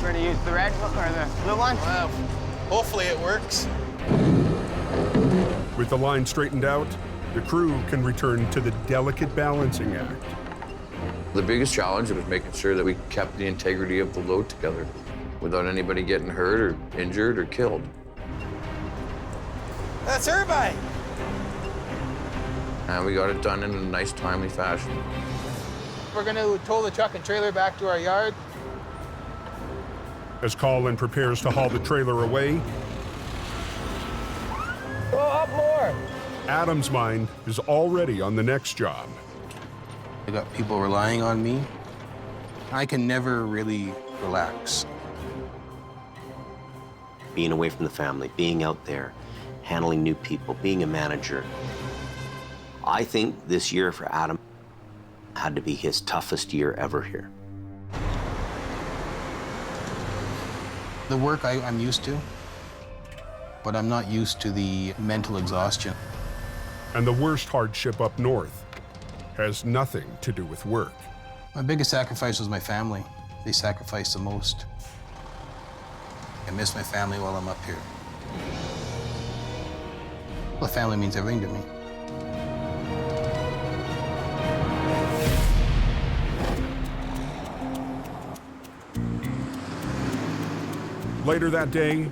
We're gonna use the red one or the blue one? Well, hopefully it works. With the line straightened out, the crew can return to the delicate balancing act. The biggest challenge was making sure that we kept the integrity of the load together without anybody getting hurt or injured or killed. That's everybody. And we got it done in a nice, timely fashion. We're gonna tow the truck and trailer back to our yard. As Colin prepares to haul the trailer away, Go up more. Adam's mind is already on the next job. I got people relying on me. I can never really relax. Being away from the family, being out there, handling new people, being a manager. I think this year for Adam had to be his toughest year ever here. The work I'm used to, but I'm not used to the mental exhaustion. And the worst hardship up north has nothing to do with work. My biggest sacrifice was my family. They sacrificed the most. I miss my family while I'm up here. Well, family means everything to me. Later that day,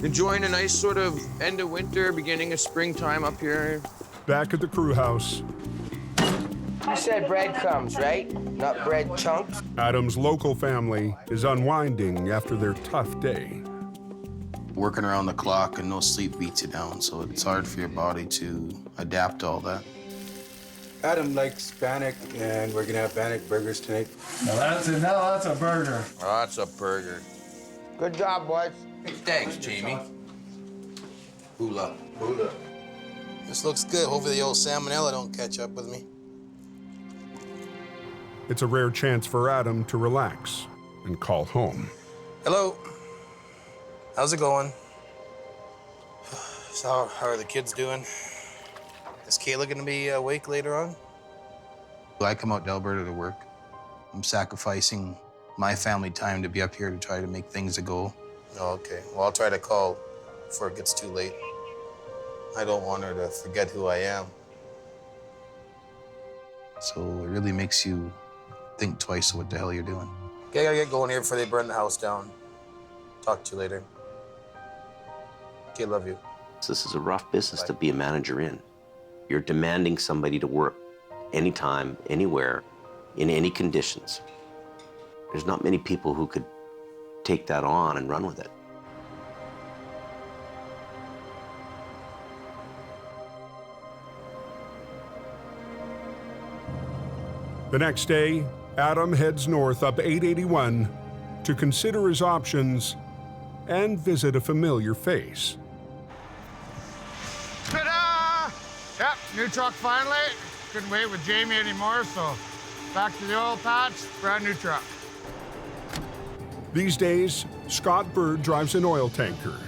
Enjoying a nice sort of end of winter, beginning of springtime up here. back at the crew house, You said breadcrumbs, right? Not bread chunks? Adam's local family is unwinding after their tough day. Working around the clock and no sleep beats you down, so it's hard for your body to adapt to all that. Adam likes Bannock, and we're gonna have Bannock burgers tonight. Now that's a burger. Oh, that's a burger. Good job, boys. Thanks, Jamie. Hula. Hula. This looks good. Hopefully the old salmonella don't catch up with me. It's a rare chance for Adam to relax and call home. Hello. How's it going? So how are the kids doing? Is Kayla gonna be awake later on? I come out to Alberta to work. I'm sacrificing my family time to be up here to try to make things a go. Oh, okay. Well, I'll try to call before it gets too late. I don't want her to forget who I am. So it really makes you think twice of what the hell you're doing. Okay, I gotta get going here before they burn the house down. Talk to you later. Okay, love you. This is a rough business to be a manager in. You're demanding somebody to work anytime, anywhere, in any conditions. There's not many people who could take that on and run with it. The next day, Adam heads north up 881 to consider his options and visit a familiar face. Ta-da! Yep, new truck finally. Couldn't wait with Jamie anymore, so back to the oil patch, brand new truck. These days, Scott Bird drives an oil tanker.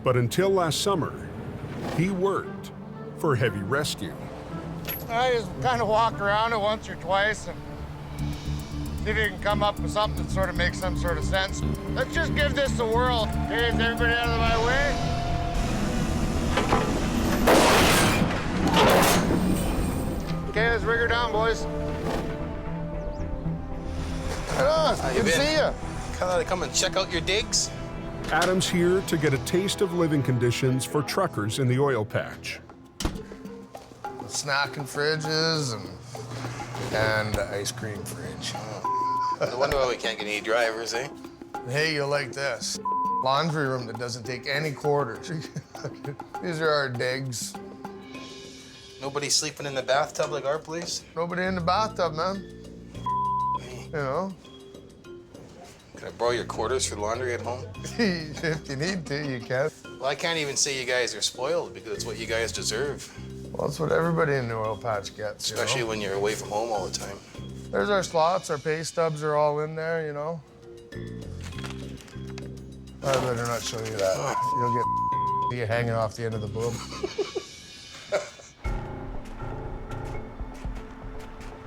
But until last summer, he worked for Heavy Rescue. I just kind of walk around it once or twice and see if you can come up with something that sort of makes some sort of sense. Let's just give this a whirl. Okay, is everybody out of my way? Okay, let's rig her down, boys. Right on. How you Good to been? see you. Can I come and check out your digs? Adam's here to get a taste of living conditions for truckers in the oil patch. Snacking fridges and the ice cream fridge. I wonder why we can't get any drivers, eh? Hey, you'll like this. Laundry room that doesn't take any quarters. These are our digs. Nobody sleeping in the bathtub like our place? Nobody in the bathtub, man. You know? Can I borrow your quarters for laundry at home? If you need to, you can. Well, I can't even say you guys are spoiled because it's what you guys deserve. Well, that's what everybody in the oil patch gets, you Especially know? when you're away from home all the time. There's our slots, our pay stubs are all in there, you know? I better not show you that. You'll get you hanging off the end of the boob.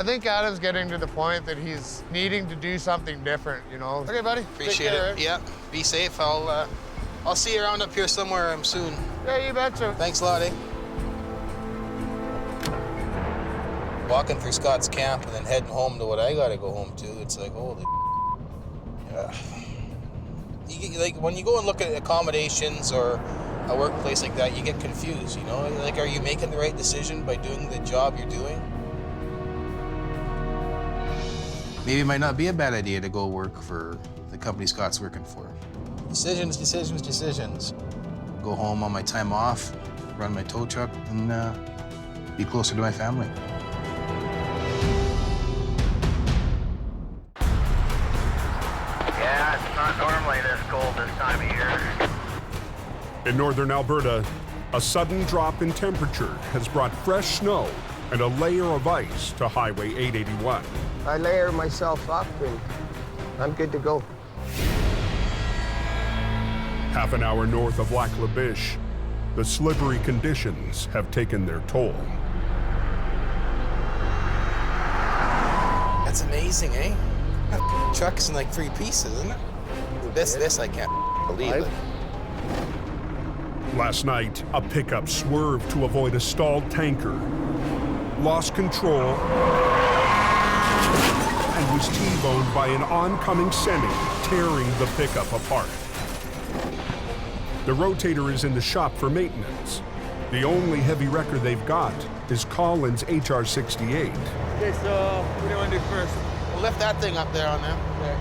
I think Adam's getting to the point that he's needing to do something different, you know? Okay, buddy. Appreciate Take care, it. Yeah, be safe. I'll see you around up here somewhere soon. Yeah, you betcha. Thanks a lot, eh? Walking through Scott's camp and then heading home to what I gotta go home to, it's like, holy yeah. Like, when you go and look at accommodations or a workplace like that, you get confused, you know? Like, are you making the right decision by doing the job you're doing? Maybe it might not be a bad idea to go work for the company Scott's working for. Decisions, decisions, decisions. Go home on my time off, run my tow truck, and be closer to my family. Yeah, it's not normally this cold this time of year. In northern Alberta, a sudden drop in temperature has brought fresh snow and a layer of ice to Highway 881. I layer myself up and I'm good to go. Half an hour north of Lac La Biche, the slippery conditions have taken their toll. That's amazing, eh? That truck's in like 3 pieces, isn't it? This I can't believe it. Last night, a pickup swerved to avoid a stalled tanker, lost control, and was T-boned by an oncoming semi, tearing the pickup apart. The Rotator is in the shop for maintenance. The only heavy wrecker they've got is Collins' HR-68. Okay, so what do you want to do first? We'll lift that thing up there on them. Okay.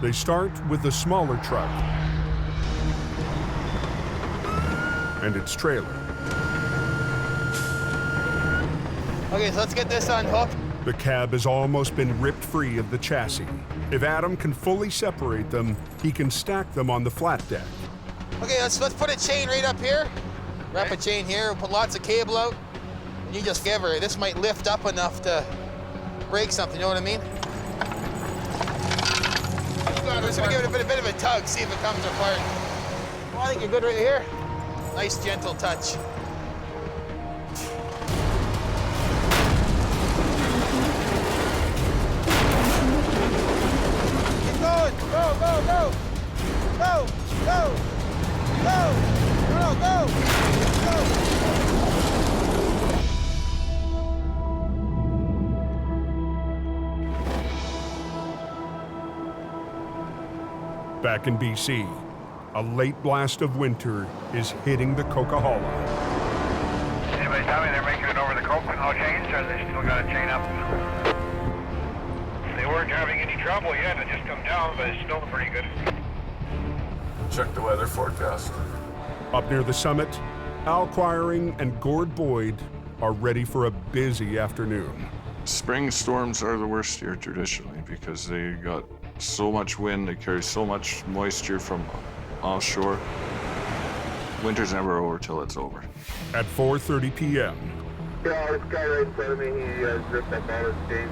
They start with the smaller truck and its trailer. Okay, so let's get this unhooked. The cab has almost been ripped free of the chassis. If Adam can fully separate them, he can stack them on the flat deck. Okay, let's put a chain right up here. Wrap a chain here, we'll put lots of cable out. And you just give her, this might lift up enough to break something, you know what I mean? I'm just gonna give it a bit of a tug, see if it comes apart. Well, I think you're good right here. Nice, gentle touch. Keep going, go, go, go. Go, go, go, go, go, go. Back in BC, a late blast of winter is hitting the Coquihalla. Anybody tell me they're making it over the Coke with no chains, or they still got a chain up? They weren't having any trouble yet. It just come down, but it's still pretty good. Check the weather forecast. Up near the summit, Al Quiring and Gord Boyd are ready for a busy afternoon. Spring storms are the worst here traditionally because they got so much wind, they carry so much moisture from offshore. Winter's never over till it's over. At 4:30 p.m. Yeah, this guy right in front of me, he ripped up all his chains.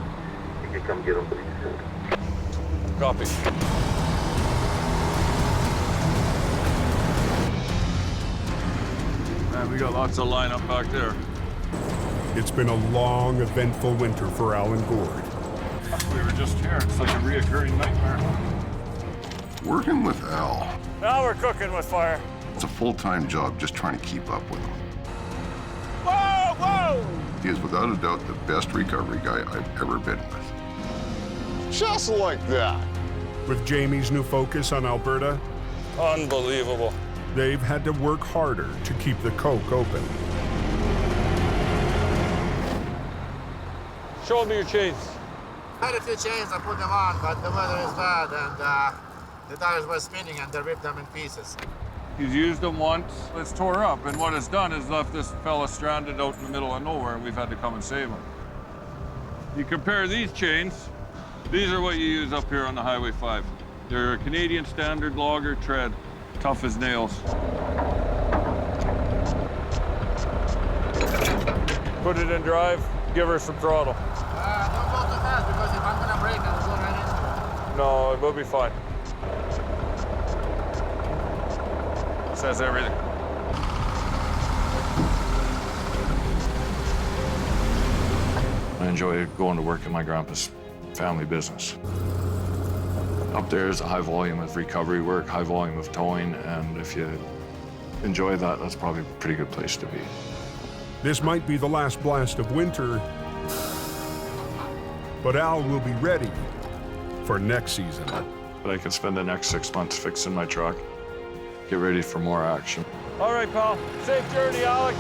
You can come get him, please. Copy. Man, we got lots of line up back there. It's been a long, eventful winter for Al and Gord. We were just here. It's like a reoccurring nightmare. Working with Al, Now we're cooking with fire. it's a full-time job just trying to keep up with him. Whoa, whoa! He is without a doubt the best recovery guy I've ever been with. Just like that. With Jamie's new focus on Alberta, Unbelievable. they've had to work harder to keep the Coke open. Show me your chains. I had a few chains, I put them on, but the weather is bad and the tires were spinning and they ripped them in pieces. He's used them once, it's tore up, and what it's done is left this fella stranded out in the middle of nowhere, and we've had to come and save him. You compare these chains, these are what you use up here on the Highway 5. They're a Canadian standard logger tread, tough as nails. Put it in drive, give her some throttle. Don't go too fast because if I'm gonna brake, I'll go right into it. No, it will be fine. Says everything. I enjoy going to work in my grandpa's family business. Up there is a high volume of recovery work, high volume of towing, and if you enjoy that, that's probably a pretty good place to be. This might be the last blast of winter, but Al will be ready for next season. But I can spend the next 6 months fixing my truck, get ready for more action. All right, pal. Safe journey, Alec.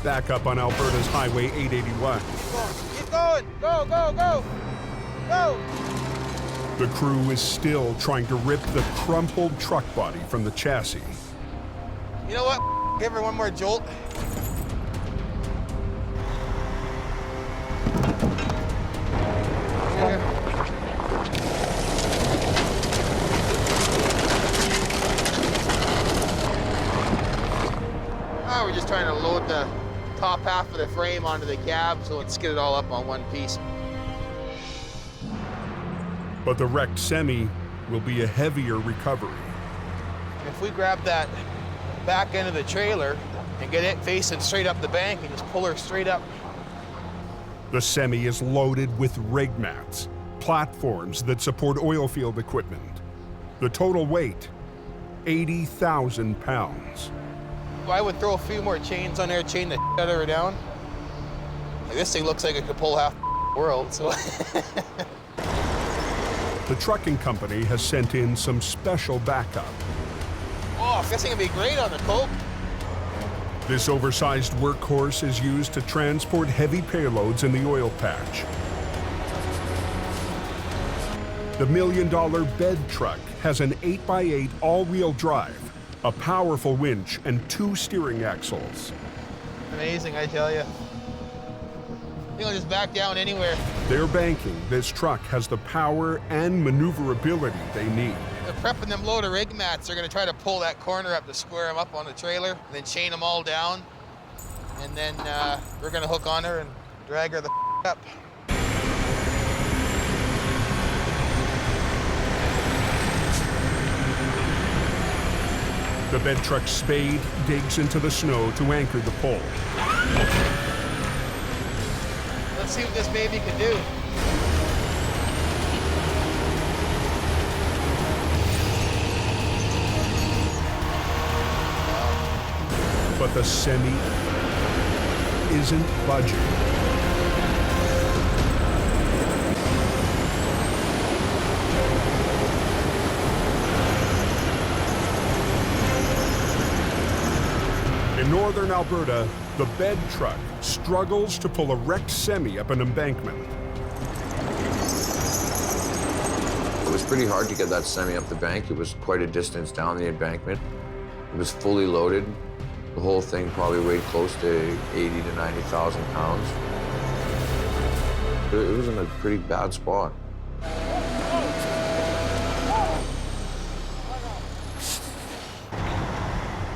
Back up on Alberta's Highway 881. Keep going. Go, go, go. Go. The crew is still trying to rip the crumpled truck body from the chassis. You know what? Give her one more jolt. Oh, we're just trying to load the top half of the frame onto the cab, so let's get it all up on one piece. But the wrecked semi will be a heavier recovery. If we grab that back end of the trailer and get it facing straight up the bank and just pull her straight up. The semi is loaded with rig mats, platforms that support oil field equipment. The total weight, 80,000 pounds. I would throw a few more chains on there, chain the out of her down. Like, this thing looks like it could pull half the world, so. The trucking company has sent in some special backup. Oh, this thing would be great on the coke. This oversized workhorse is used to transport heavy payloads in the oil patch. The $1 million bed truck has an 8x8 all-wheel drive, a powerful winch, and 2 steering axles. Amazing, I tell you. You'll just back down anywhere. They're banking this truck has the power and maneuverability they need. They're prepping them load of rig mats. They're gonna try to pull that corner up to square them up on the trailer, and then chain them all down. And then we're gonna hook on her and drag her the up. The bed truck's spade digs into the snow to anchor the pole. Let's see what this baby can do. But the semi isn't budging. In northern Alberta, the bed truck struggles to pull a wrecked semi up an embankment. It was pretty hard to get that semi up the bank. It was quite a distance down the embankment. It was fully loaded. The whole thing probably weighed close to 80 to 90,000 pounds. It was in a pretty bad spot.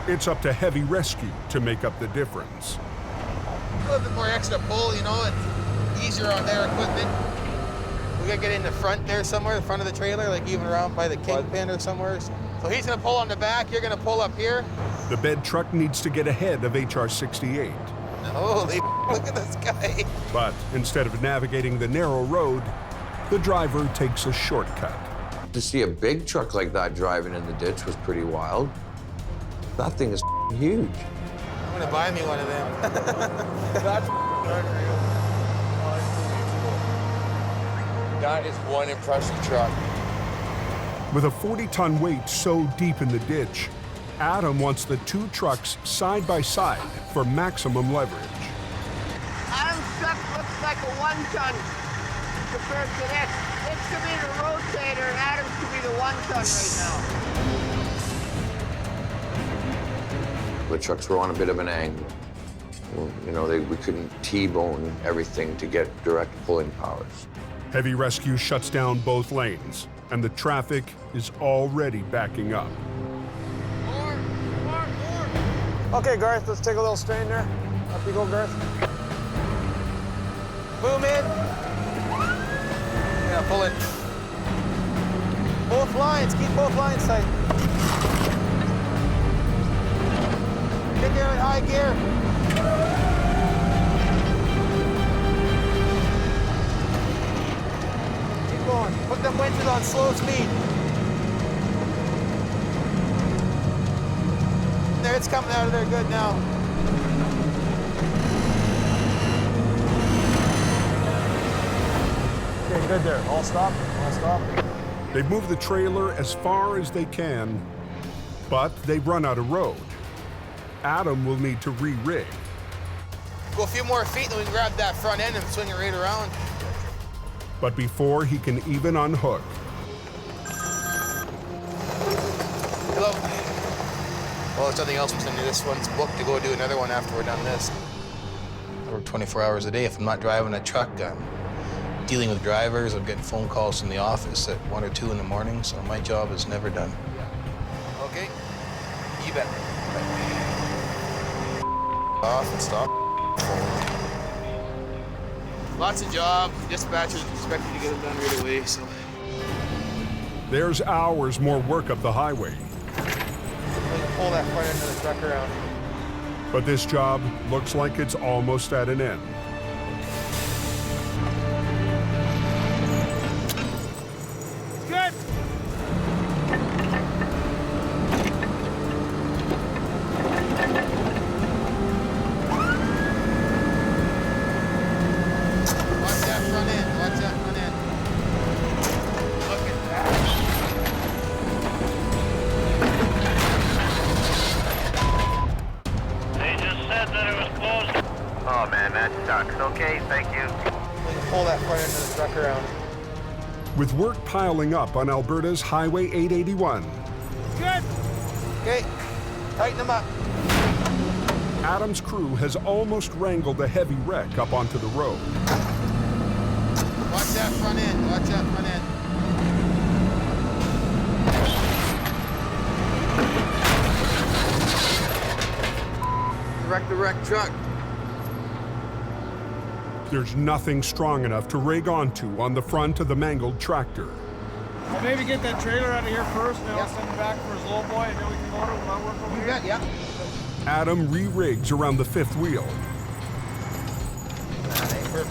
It's up to heavy rescue to make up the difference. A little bit more extra pull, you know, it's easier on their equipment. We gotta get in the front there somewhere, the front of the trailer, like even around by the kingpin or somewhere. So he's gonna pull on the back, you're gonna pull up here. The bed truck needs to get ahead of HR 68. Holy, look at this guy. But instead of navigating the narrow road, the driver takes a shortcut. To see a big truck like that driving in the ditch was pretty wild. That thing is huge. I'm gonna buy me one of them. That's unreal. That is one impressive truck. With a 40-ton weight so deep in the ditch, Adam wants the 2 trucks side by side for maximum leverage. Adam's truck looks like a 1-ton compared to this. This could be the Rotator, and Adam's could be the 1-ton right now. The trucks were on a bit of an angle. You know, we couldn't T-bone everything to get direct pulling powers. Heavy rescue shuts down both lanes, and the traffic is already backing up. Okay, Garth, let's take a little strain there. Up you go, Garth. Boom in. Yeah, pull it. Both lines, keep both lines tight. Get there in high gear. Keep going. Put them winches on slow speed. There, it's coming out of there good now. Good there. All stop. All stop. They've moved the trailer as far as they can, but they've run out of road. Adam will need to re-rig. Go a few more feet, then we can grab that front end and swing it right around. But before he can even unhook, Hello. Well, there's nothing else between this one's booked to go do another one after we're done this. I work 24 hours a day. If I'm not driving a truck, I'm dealing with drivers. I'm getting phone calls from the office at 1 or 2 in the morning, so my job is never done. Okay, you bet. Off and stop. Lots of jobs. Dispatchers expect you to get them done right away, so. there's hours more work up the highway. Pull that front end of the truck around. But this job looks like it's almost at an end. Good. Watch that front end. Watch that front end. Look at that. They just said that it was closed. Oh man, that sucks. Okay, thank you. Pull that front end of the truck around. With work piling up on Alberta's Highway 881, Good. Okay, tighten them up. Adam's crew has almost wrangled a heavy wreck up onto the road. Watch that front end. Watch that front end. Wreck the wrecked truck. There's nothing strong enough to rig onto on the front of the mangled tractor. Well, maybe get that trailer out of here first, and then I'll send him back for his low boy, and then we can load it when I work over here. Yeah. Adam re-rigs around the fifth wheel. Perfect.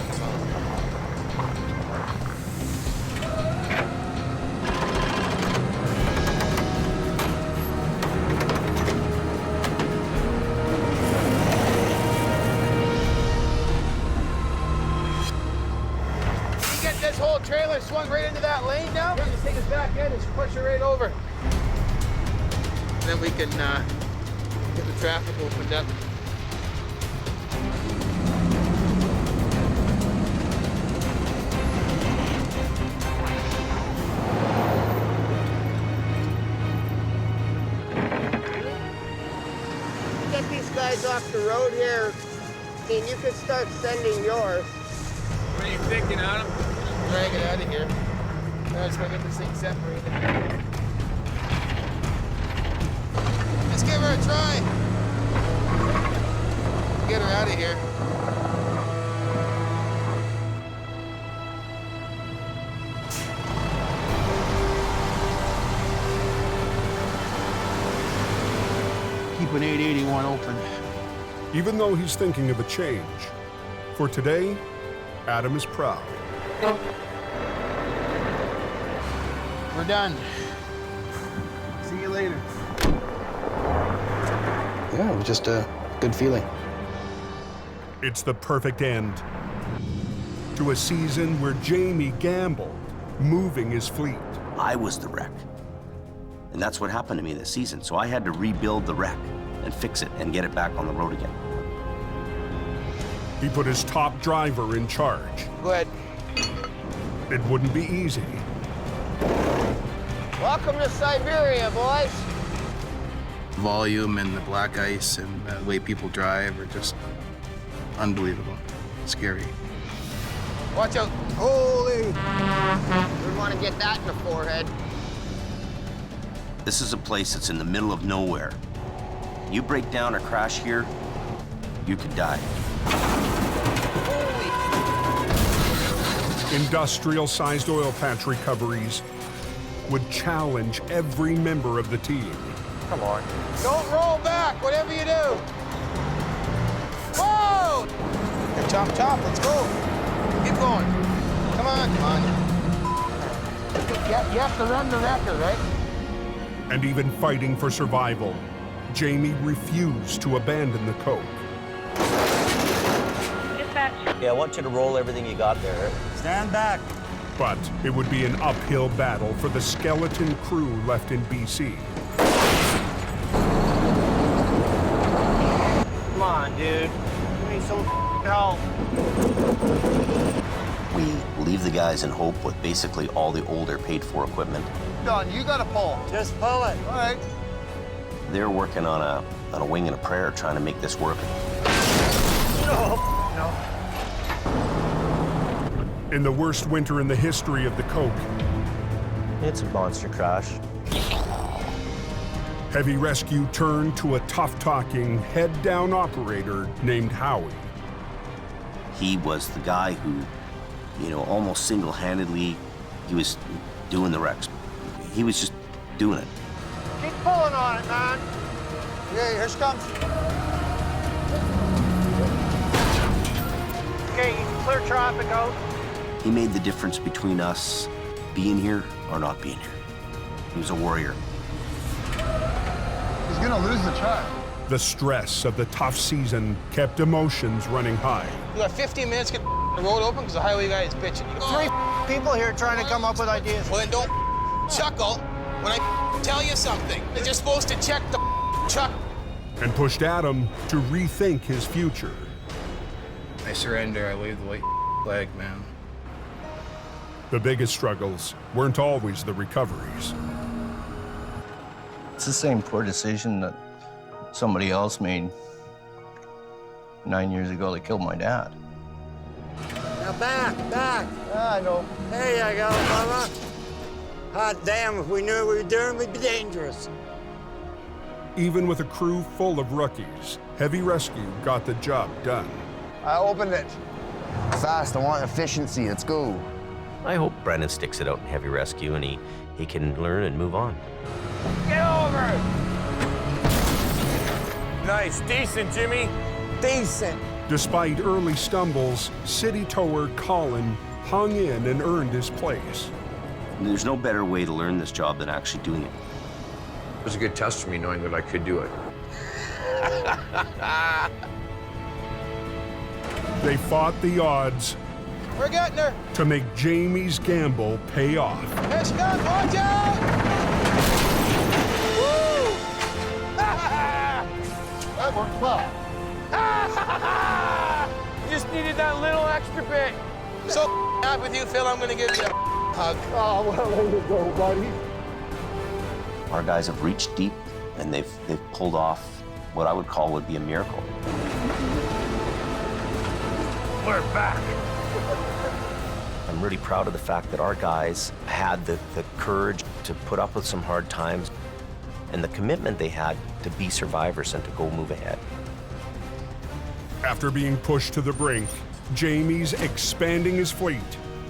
You get this whole trailer swung right into that lane now? Yeah, just take us back in and push it right over. Then we can get the traffic opened up. Get these guys off the road here, and you can start sending yours. What are you thinking, Adam? Drag it out of here. I just want to get this thing separated. Let's give her a try. Get her out of here. Keep an 881 open. Even though he's thinking of a change, for today, Adam is proud. We're done. See you later. Yeah, it was just a good feeling. It's the perfect end to a season where Jamie gambled, moving his fleet. I was the wreck. And that's what happened to me this season. So I had to rebuild the wreck and fix it and get it back on the road again. He put his top driver in charge. Go ahead. It wouldn't be easy. Welcome to Siberia, boys. Volume and the black ice and the way people drive are just unbelievable. Scary. Watch out. Holy. We want to get that in the forehead. This is a place that's in the middle of nowhere. You break down or crash here, you could die. Industrial-sized oil patch recoveries would challenge every member of the team. Come on. Don't roll back, whatever you do. Whoa! Hey, chop, let's go. Keep going. Come on. You have to run the wrecker, right? And even fighting for survival, Jamie refused to abandon the coke. Yeah, I want you to roll everything you got there. Stand back. But it would be an uphill battle for the skeleton crew left in BC. Come on, dude. Give me some help. We leave the guys in Hope with basically all the older paid-for equipment. Don, you gotta pull. Just pull it. All right. They're working on a wing and a prayer trying to make this work. No. In the worst winter in the history of the Coke, It's a monster crash. heavy rescue turned to a tough-talking, head-down operator named Howie. He was the guy who, almost single-handedly, he was doing the wrecks. He was just doing it. Keep pulling on it, man. Yeah, here she comes. Okay, you can clear traffic out. He made the difference between us being here or not being here. He was a warrior. He's gonna lose the truck. The stress of the tough season kept emotions running high. You got 15 minutes to get the road open because the highway guy is bitching. You go, 3 people here trying to come up with ideas. well, then don't chuckle when I tell you something. You're just supposed to check the truck. And pushed Adam to rethink his future. I surrender. I wave the white flag, man. The biggest struggles weren't always the recoveries. It's the same poor decision that somebody else made 9 years ago that killed my dad. Now back. Yeah, I know. There you go, Mama. Hot damn, if we knew what we were doing, we'd be dangerous. Even with a crew full of rookies, Heavy Rescue got the job done. I opened it. Fast, I want efficiency, let's go. I hope Brennan sticks it out in Heavy Rescue and he can learn and move on. Get over it! Nice, decent, Jimmy. Decent. Despite early stumbles, city tower Colin hung in and earned his place. There's no better way to learn this job than actually doing it. It was a good test for me knowing that I could do it. They fought the odds We're getting her. to make Jamie's gamble pay off. Here she comes, watch out! Woo! That worked well. Just needed that little extra bit. So happy with you, Phil. I'm gonna give you a hug. Oh, well, there you go, buddy. Our guys have reached deep, and they've pulled off what I would call would be a miracle. We're back. I'm really proud of the fact that our guys had the courage to put up with some hard times and the commitment they had to be survivors and to go move ahead. After being pushed to the brink, Jamie's expanding his fleet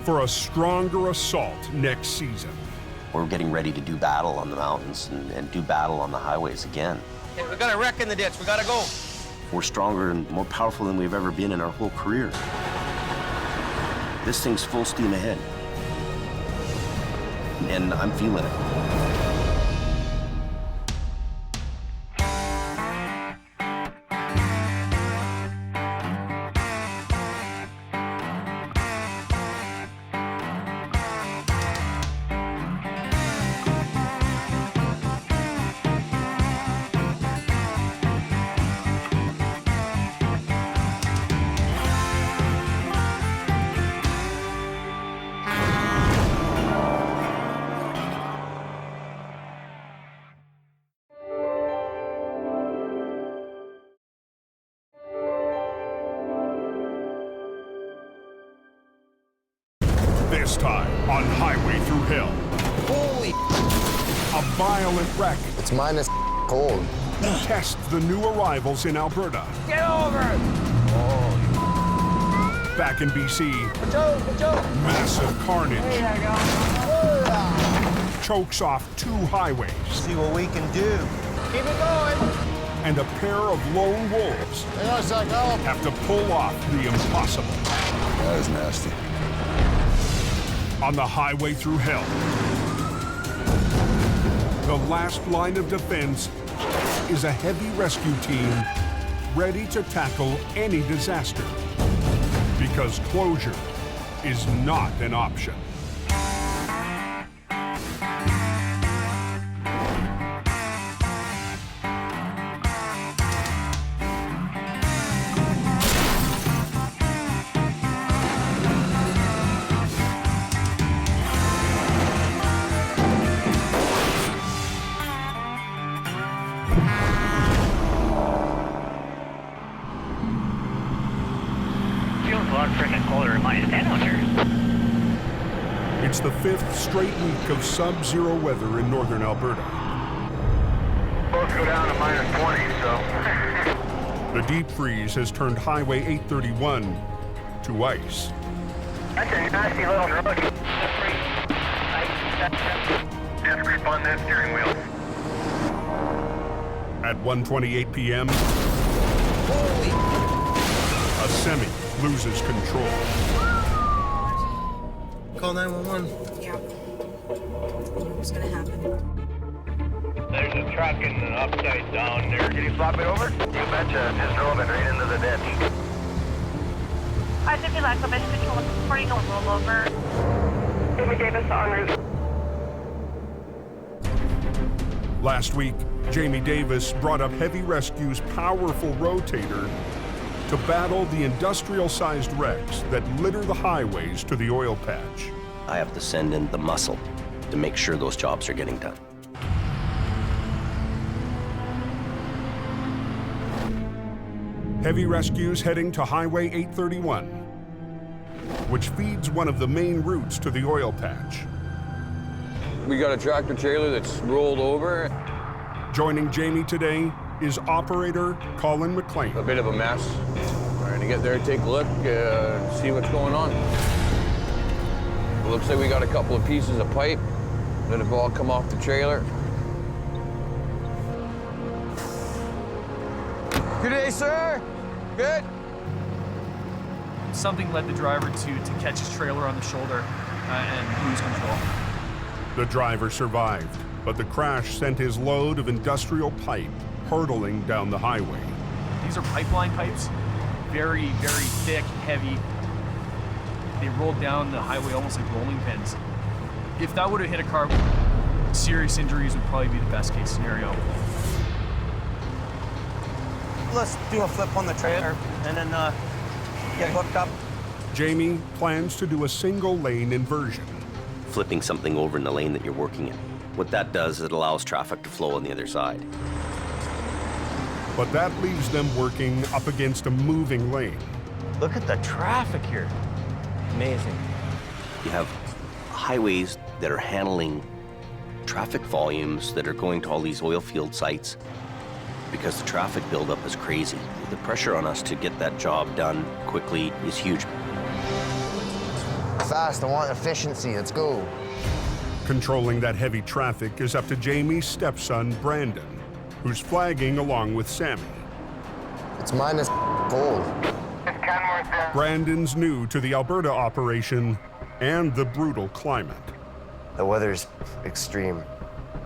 for a stronger assault next season. We're getting ready to do battle on the mountains and do battle on the highways again. Hey, we got a wreck in the ditch. We gotta go. We're stronger and more powerful than we've ever been in our whole career. This thing's full steam ahead. And I'm feeling it. This time on Highway Through Hell. Holy! A violent wreck It's minus cold. tests the new arrivals in Alberta. Get over it! Back in BC, Joe! massive carnage There you go. chokes off 2 highways. See what we can do. Keep it going. And a pair of lone wolves Hang on a sec, help. have to pull off the impossible. That is nasty. On the Highway Through Hell, the last line of defense is a heavy rescue team ready to tackle any disaster, because closure is not an option. It's the 5th straight week of sub-zero weather in northern Alberta. Both go down to -20, so. The deep freeze has turned Highway 831 to ice. That's a nasty little road. Just grip on that steering wheel. At 1:28 p.m., a semi loses control. Call 911. Yeah. What's gonna happen? There's a truck in the upside down there. Can you flop it over? You betcha. Just drove it right into the ditch. I think we lack of control reporting a rollover. Jamie Davis en route. Last week, Jamie Davis brought up Heavy Rescue's powerful Rotator to battle the industrial-sized wrecks that litter the highways to the oil patch. I have to send in the muscle to make sure those jobs are getting done. Heavy Rescue's heading to Highway 831, which feeds one of the main routes to the oil patch. We got a tractor trailer that's rolled over. Joining Jamie today is operator Colin McLean. A bit of a mess. Trying to get there, take a look, see what's going on. It looks like we got a couple of pieces of pipe that have all come off the trailer. Good day, sir. Good. Something led the driver to catch his trailer on the shoulder and lose control. The driver survived, but the crash sent his load of industrial pipe hurtling down the highway. These are pipeline pipes, very, very thick, heavy. They rolled down the highway almost like rolling pins. If that would have hit a car, serious injuries would probably be the best case scenario. Let's do a flip on the trailer and then get hooked up. Jamie plans to do a single lane inversion. Flipping something over in the lane that you're working in. What that does is it allows traffic to flow on the other side. But that leaves them working up against a moving lane. Look at the traffic here. Amazing. You have highways that are handling traffic volumes that are going to all these oil field sites because the traffic buildup is crazy. The pressure on us to get that job done quickly is huge. Fast, I want efficiency, let's go. Controlling that heavy traffic is up to Jamie's stepson, Brandon, who's flagging along with Sammy. It's minus cold. Brandon's new to the Alberta operation and the brutal climate. The weather's extreme.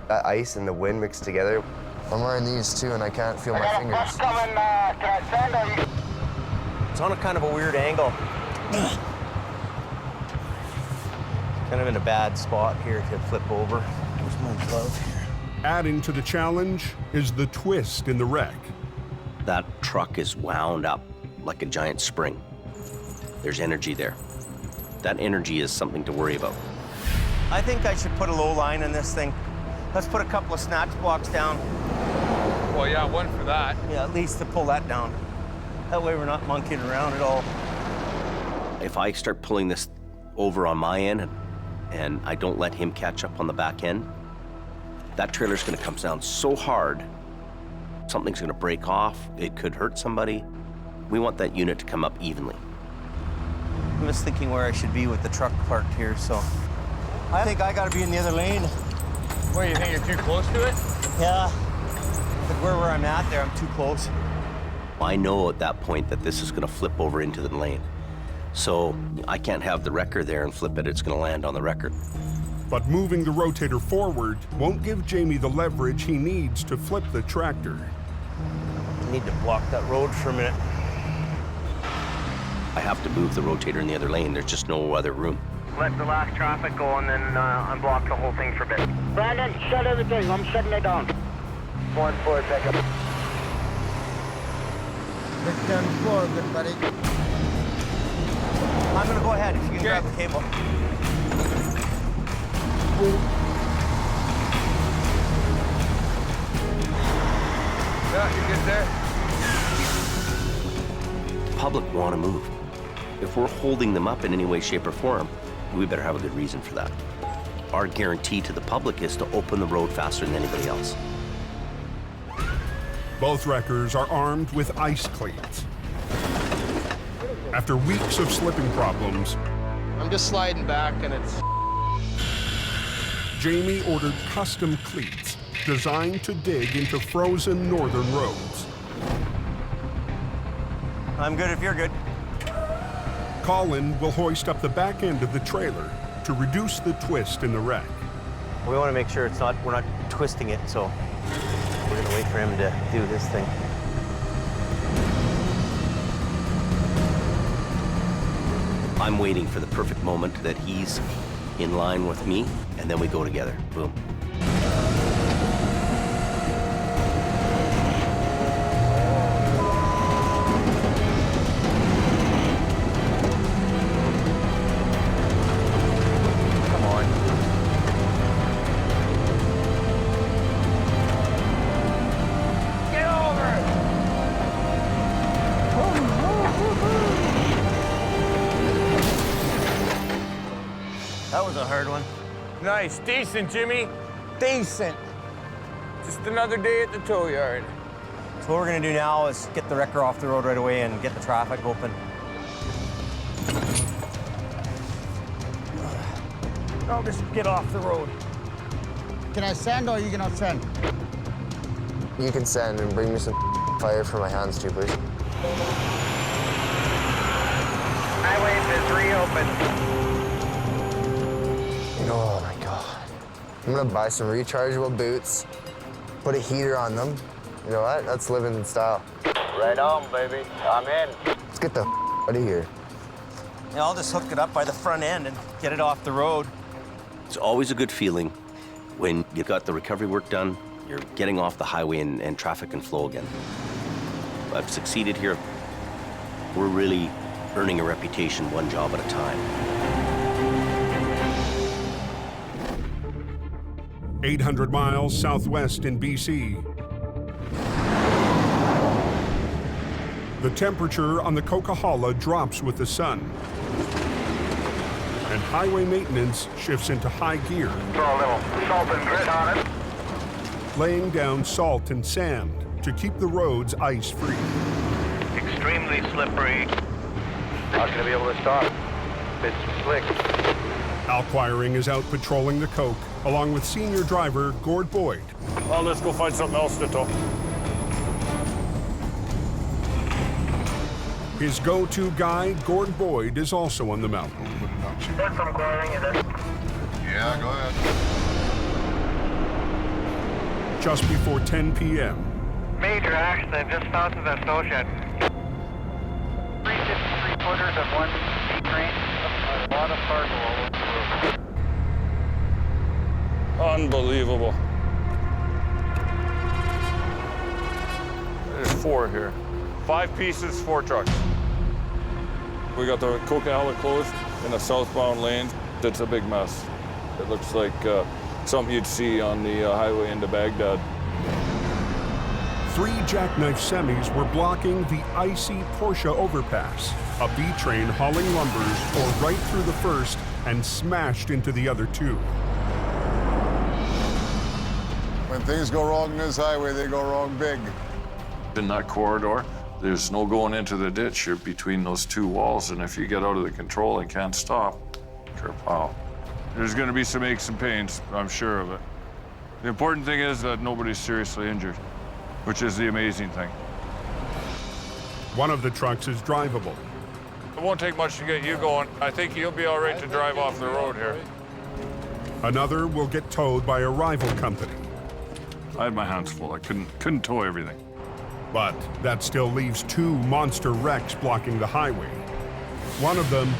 That ice and the wind mixed together. I'm wearing these too and I can't feel my fingers. It's on a kind of a weird angle. Kind of in a bad spot here to flip over. Where's my glove here? Adding to the challenge is the twist in the wreck. That truck is wound up like a giant spring. There's energy there. That energy is something to worry about. I think I should put a low line in this thing. Let's put a couple of snatch blocks down. Well, yeah, one for that. Yeah, at least to pull that down. That way we're not monkeying around at all. If I start pulling this over on my end and I don't let him catch up on the back end, that trailer's gonna come down so hard, something's gonna break off, it could hurt somebody. We want that unit to come up evenly. I'm just thinking where I should be with the truck parked here, so. I think I gotta be in the other lane. What, you think you're too close to it? Yeah. But where I'm at there, I'm too close. I know at that point that this is gonna flip over into the lane. So I can't have the wrecker there and flip it, it's gonna land on the wrecker. But moving the Rotator forward won't give Jamie the leverage he needs to flip the tractor. I need to block that road for a minute. I have to move the Rotator in the other lane, there's just no other room. Let the last traffic go and then unblock the whole thing for a bit. Brandon, shut everything. I'm shutting it down. 1-4, pickup. Hit 10-4, good buddy. I'm gonna go ahead if you can grab the cable. Yeah, you get there? Public want to move. If we're holding them up in any way, shape, or form, we better have a good reason for that. Our guarantee to the public is to open the road faster than anybody else. Both wreckers are armed with ice cleats. After weeks of slipping problems, I'm just sliding back and it's... Jamie ordered custom cleats designed to dig into frozen northern roads. I'm good if you're good. Colin will hoist up the back end of the trailer to reduce the twist in the wreck. We want to make sure we're not twisting it, so we're gonna wait for him to do his thing. I'm waiting for the perfect moment that he's in line with me, and then we go together. Boom. That was a hard one. Nice, decent, Jimmy. Decent. Just another day at the tow yard. So what we're gonna do now is get the wrecker off the road right away and get the traffic open. I'll just get off the road. Can I send or are you gonna send? You can send and bring me some fire for my hands too, please. Highway is reopened. Oh my God. I'm gonna buy some rechargeable boots, put a heater on them. You know what? That's living in style. Right on, baby. I'm in. Let's get the out of here. Yeah, I'll just hook it up by the front end and get it off the road. It's always a good feeling when you've got the recovery work done, you're getting off the highway and traffic can flow again. I've succeeded here. We're really earning a reputation one job at a time. 800 miles southwest in BC. The temperature on the Coquihalla drops with the sun, and highway maintenance shifts into high gear, Throw a little salt and grit on it. laying down salt and sand to keep the roads ice-free. Extremely slippery. Not gonna be able to stop. It's slick. Al Quiring is out patrolling the Coke, along with senior driver Gord Boyd. Well, let's go find something else to tow. His go-to guy, Gord Boyd, is also on the mountain. Put some clearing in it. Yeah, go ahead. Just before 10 p.m., Major accident just south of that snow shed. 3 53-footers and 1 train. A lot of cargo all over the road. Unbelievable. There's 4 here. 5 pieces, 4 trucks. We got the Coquihalla closed in a southbound lane. It's a big mess. It looks like something you'd see on the highway into Baghdad. 3 jackknife semis were blocking the icy Porsche overpass. A B train hauling lumbers tore right through the first and smashed into the other 2. When things go wrong in this highway, they go wrong big. In that corridor, there's no going into the ditch. You're between those 2 walls, and if you get out of the control and can't stop, kerpow. There's going to be some aches and pains, I'm sure of it. The important thing is that nobody's seriously injured, which is the amazing thing. One of the trucks is drivable. It won't take much to get you going. I think you'll be all right to drive off the road here. Another will get towed by a rival company. I had my hands full. I couldn't tow everything. But that still leaves 2 monster wrecks blocking the highway. One of them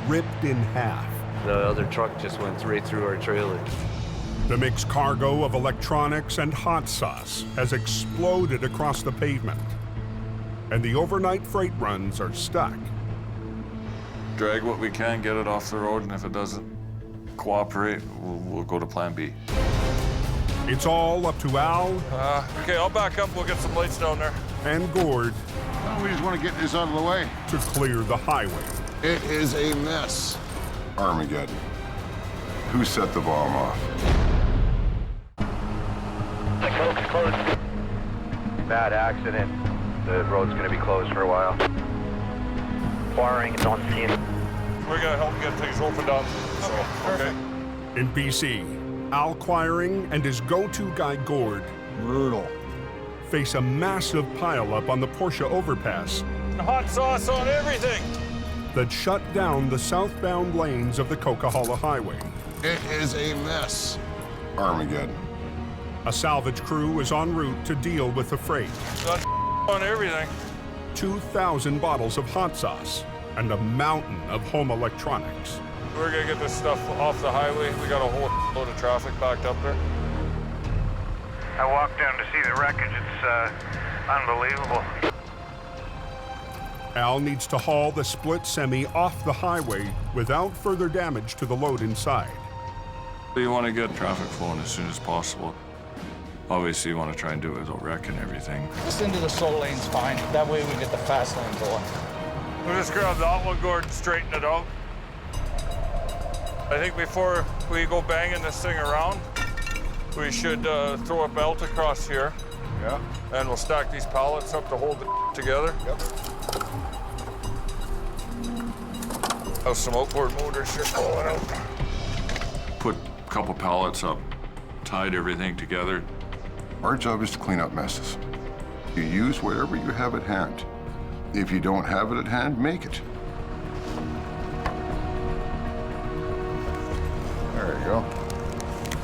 ripped in half. The other truck just went right through our trailer. The mixed cargo of electronics and hot sauce has exploded across the pavement, and the overnight freight runs are stuck. Drag what we can, get it off the road, and if it doesn't cooperate, we'll go to plan B. It's all up to Al. Okay, I'll back up. We'll get some lights down there. And Gord. Well, we just want to get this out of the way. To clear the highway. It is a mess. Armageddon. Who set the bomb off? The coke's closed. Bad accident. The road's gonna be closed for a while. Wiring is on scene. We're gonna help get things opened up. Okay. In BC, Al Quiring and his go-to guy Gord Brutal. face a massive pileup on the Porsche overpass Hot sauce on everything. that shut down the southbound lanes of the Coquihalla Highway. It is a mess. Armageddon. A salvage crew is en route to deal with the freight. Got on everything. 2,000 bottles of hot sauce and a mountain of home electronics. We're gonna get this stuff off the highway. We got a whole load of traffic backed up there. I walked down to see the wreckage. It's unbelievable. Al needs to haul the split semi off the highway without further damage to the load inside. You want to get traffic flowing as soon as possible. Obviously, you want to try and do it without wrecking everything. Just into the slow lane's fine. That way we get the fast lane going. We'll just grab that one, Gordon, straighten it out. I think before we go banging this thing around, we should throw a belt across here. Yeah. And we'll stack these pallets up to hold it together. Yep. Have some outboard motors here pulling out. Put a couple pallets up, tied everything together. Our job is to clean up messes. You use whatever you have at hand. If you don't have it at hand, make it. There you go.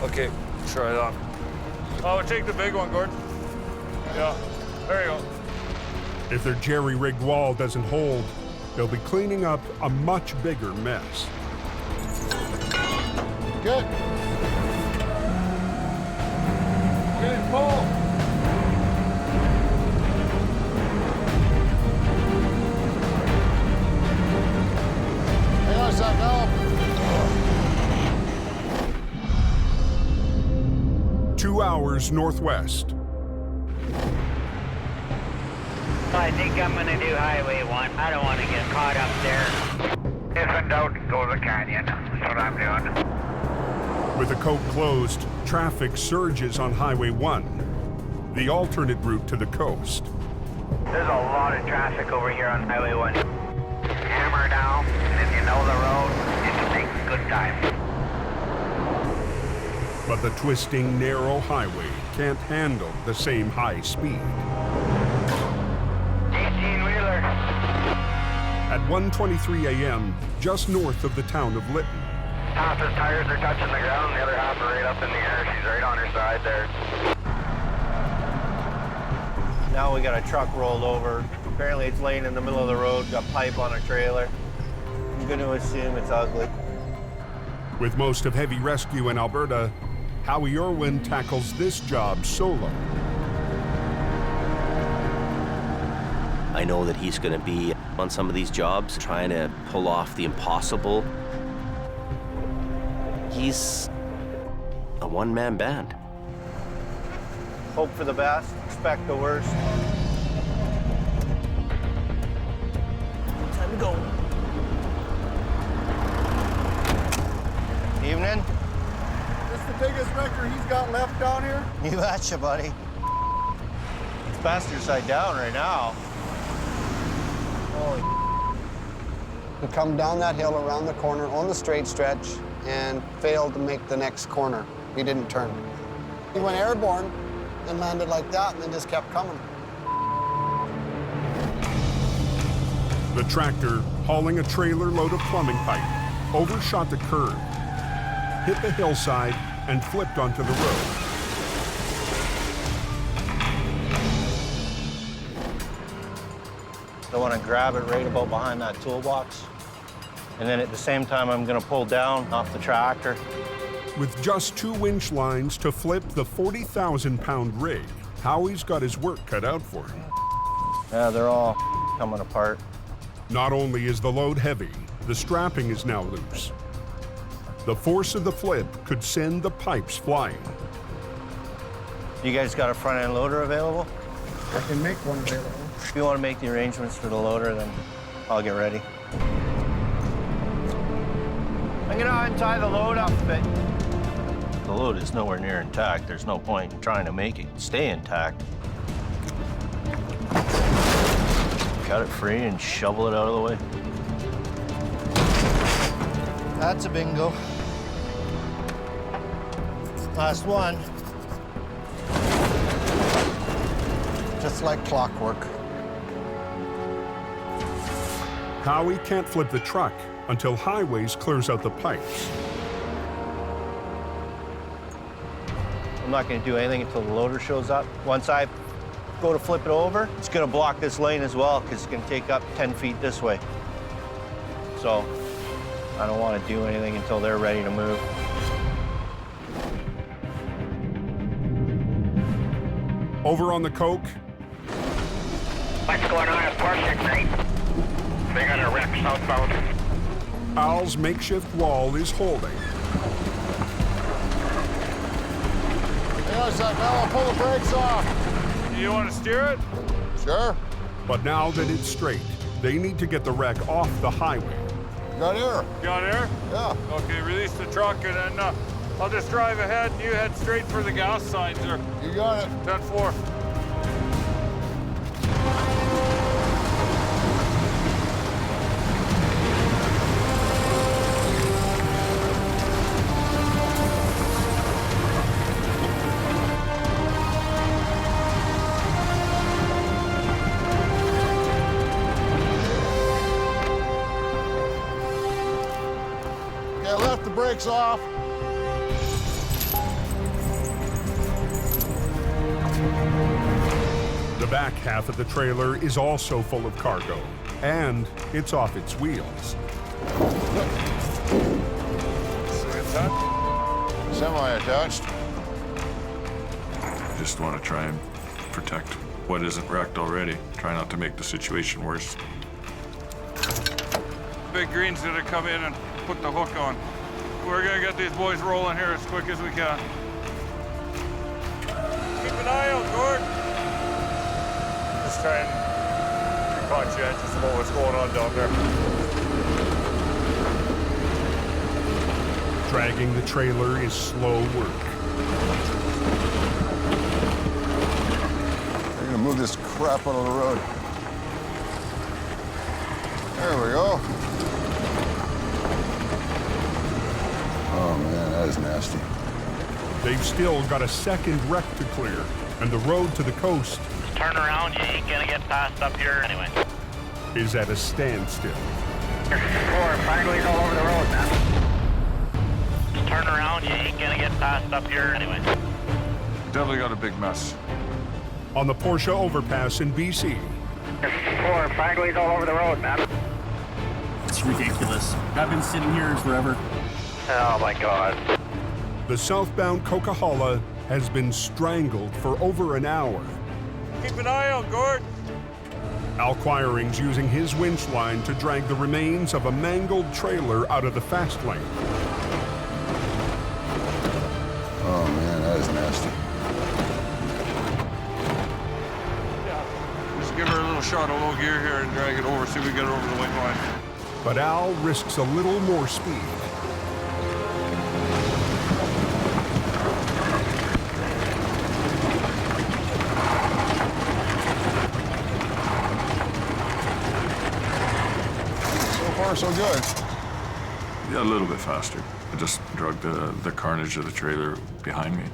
Okay, try that. Oh, take the big one, Gordon. Yeah, there you go. If their jerry-rigged wall doesn't hold, they'll be cleaning up a much bigger mess. Good. Get it, Paul. Hang on a sec, now. 2 hours northwest. I think I'm gonna do Highway 1. I don't want to get caught up there. If in doubt, go to the canyon. That's what I'm doing. With the coke closed, traffic surges on Highway 1, the alternate route to the coast. There's a lot of traffic over here on Highway 1. Hammer down, and if you know the road, you can make a good time. But the twisting, narrow highway can't handle the same high speed. 18-wheeler. At 1:23 a.m., just north of the town of Lytton, Half his tires are touching the ground, the other half are right up in the air. She's right on her side there. Now we got a truck rolled over. Apparently it's laying in the middle of the road, got pipe on a trailer. I'm going to assume it's ugly. with most of heavy rescue in Alberta, Howie Irwin tackles this job solo. I know that he's going to be on some of these jobs trying to pull off the impossible. He's a one-man band. Hope for the best, expect the worst. Time to go. Evening. Is this the biggest wrecker he's got left down here? You betcha, buddy. It's bastard side down right now. Holy. He come down that hill around the corner on the straight stretch and failed to make the next corner. He didn't turn. He went airborne and landed like that and then just kept coming. The tractor, hauling a trailer load of plumbing pipe, overshot the curb, hit the hillside, and flipped onto the road. I want to grab it right about behind that toolbox. And then at the same time, I'm going to pull down off the tractor. With just 2 winch lines to flip the 40,000-pound rig, Howie's got his work cut out for him. Yeah, they're all coming apart. Not only is the load heavy, the strapping is now loose. The force of the flip could send the pipes flying. You guys got a front-end loader available? I can make one available. If you want to make the arrangements for the loader, then I'll get ready. I'm gonna untie the load off of it. The load is nowhere near intact. There's no point in trying to make it stay intact. Cut it free and shovel it out of the way. That's a bingo. Last one. Just like clockwork. Howie can't flip the truck until Highways clears out the pipes. I'm not going to do anything until the loader shows up. Once I go to flip it over, it's going to block this lane as well because it's going to take up 10 feet this way. So I don't want to do anything until they're ready to move. Over on the Coke, What's going on at Portion Creek? They got a wreck southbound. Al's makeshift wall is holding. Hey, Zach, I'll pull the brakes off. You want to steer it? Sure. But now that it's straight, they need to get the wreck off the highway. Got air. Got air? Yeah. Okay, release the truck and then I'll just drive ahead and you head straight for the gas signs there. You got it. 10-4. Yeah, left the brakes off. The back half of the trailer is also full of cargo, and it's off its wheels. Semi-attached. Just want to try and protect what isn't wrecked already. Try not to make the situation worse. Big Green's gonna come in and put the hook on. We're gonna get these boys rolling here as quick as we can. Keep an eye out, Gord. Just try and be conscientious about what's going on down there. Dragging the trailer is slow work. We're gonna move this crap out of the road. There we go. Oh man, that is nasty. They've still got a second wreck to clear, and the road to the coast Turn around, you ain't gonna get past up here anyway. is at a standstill. 4, finally all over the road, man. Just turn around, you ain't gonna get past up here anyway. Definitely got a big mess. On the Porsche overpass in BC, 4, finally all over the road, man. It's ridiculous. I've been sitting here forever. Oh my God. the southbound Coquihalla has been strangled for over an hour. Keep an eye out, Gord. Al Quiring's using his winch line to drag the remains of a mangled trailer out of the fast lane. Oh man, that is nasty. Just give her a little shot of low gear here and drag it over, see if we get her over the wing line. But Al risks a little more speed. So good. Yeah, a little bit faster. I just dragged the carnage of the trailer behind me.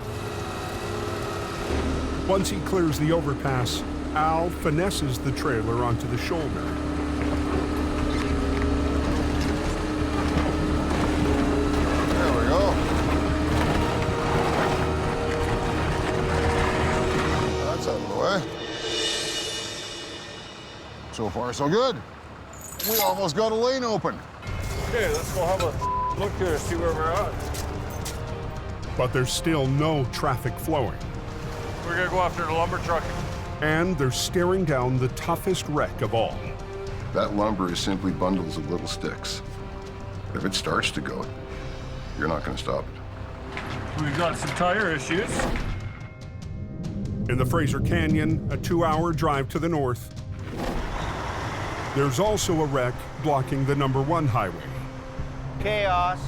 Once he clears the overpass, Al finesses the trailer onto the shoulder. There we go. That's out of the way. So far, so good. We almost got a lane open. Okay, let's go have a look here and see where we're at. But there's still no traffic flowing. We're gonna go after the lumber truck. And they're staring down the toughest wreck of all. That lumber is simply bundles of little sticks. If it starts to go, you're not going to stop it. We've got some tire issues. In the Fraser Canyon, a 2-hour drive to the north, there's also a wreck blocking the #1 highway. Chaos.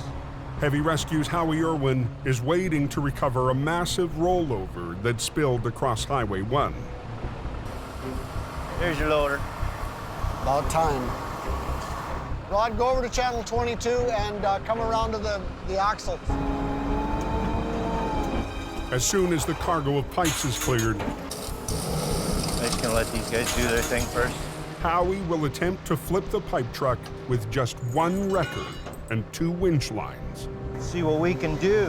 Heavy Rescue's Howie Irwin is waiting to recover a massive rollover that spilled across Highway 1. Here's your loader. About time. Rod, go over to channel 22 and come around to the axle. As soon as the cargo of pipes is cleared, I'm just gonna let these guys do their thing first. Howie will attempt to flip the pipe truck with just one wrecker and 2 winch lines. See what we can do.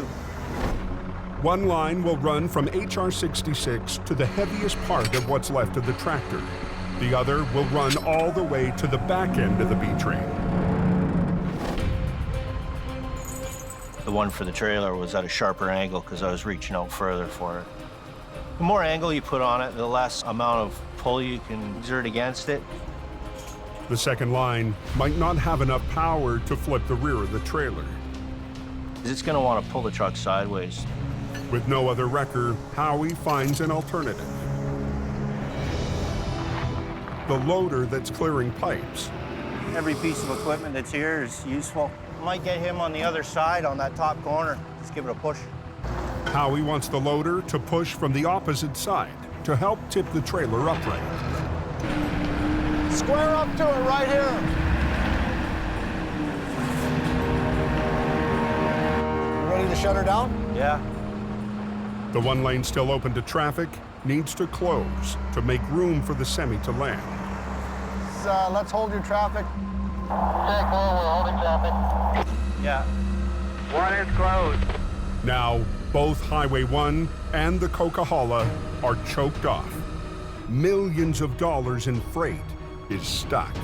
One line will run from HR-66 to the heaviest part of what's left of the tractor. The other will run all the way to the back end of the B-train. The one for the trailer was at a sharper angle because I was reaching out further for it. The more angle you put on it, the less amount of pull you can exert against it. The second line might not have enough power to flip the rear of the trailer. It's going to want to pull the truck sideways. With no other wrecker, Howie finds an alternative. The loader that's clearing pipes. Every piece of equipment that's here is useful. Might get him on the other side on that top corner. Just give it a push. Howie wants the loader to push from the opposite side to help tip the trailer upright. Square up to it right here. Ready to shut her down? Yeah. The one lane still open to traffic needs to close to make room for the semi to land. Let's hold your traffic. Okay, cool, we're holding traffic. Yeah. One is closed. Now, both Highway 1 and the Coquihalla are choked off. Millions of dollars in freight is stuck.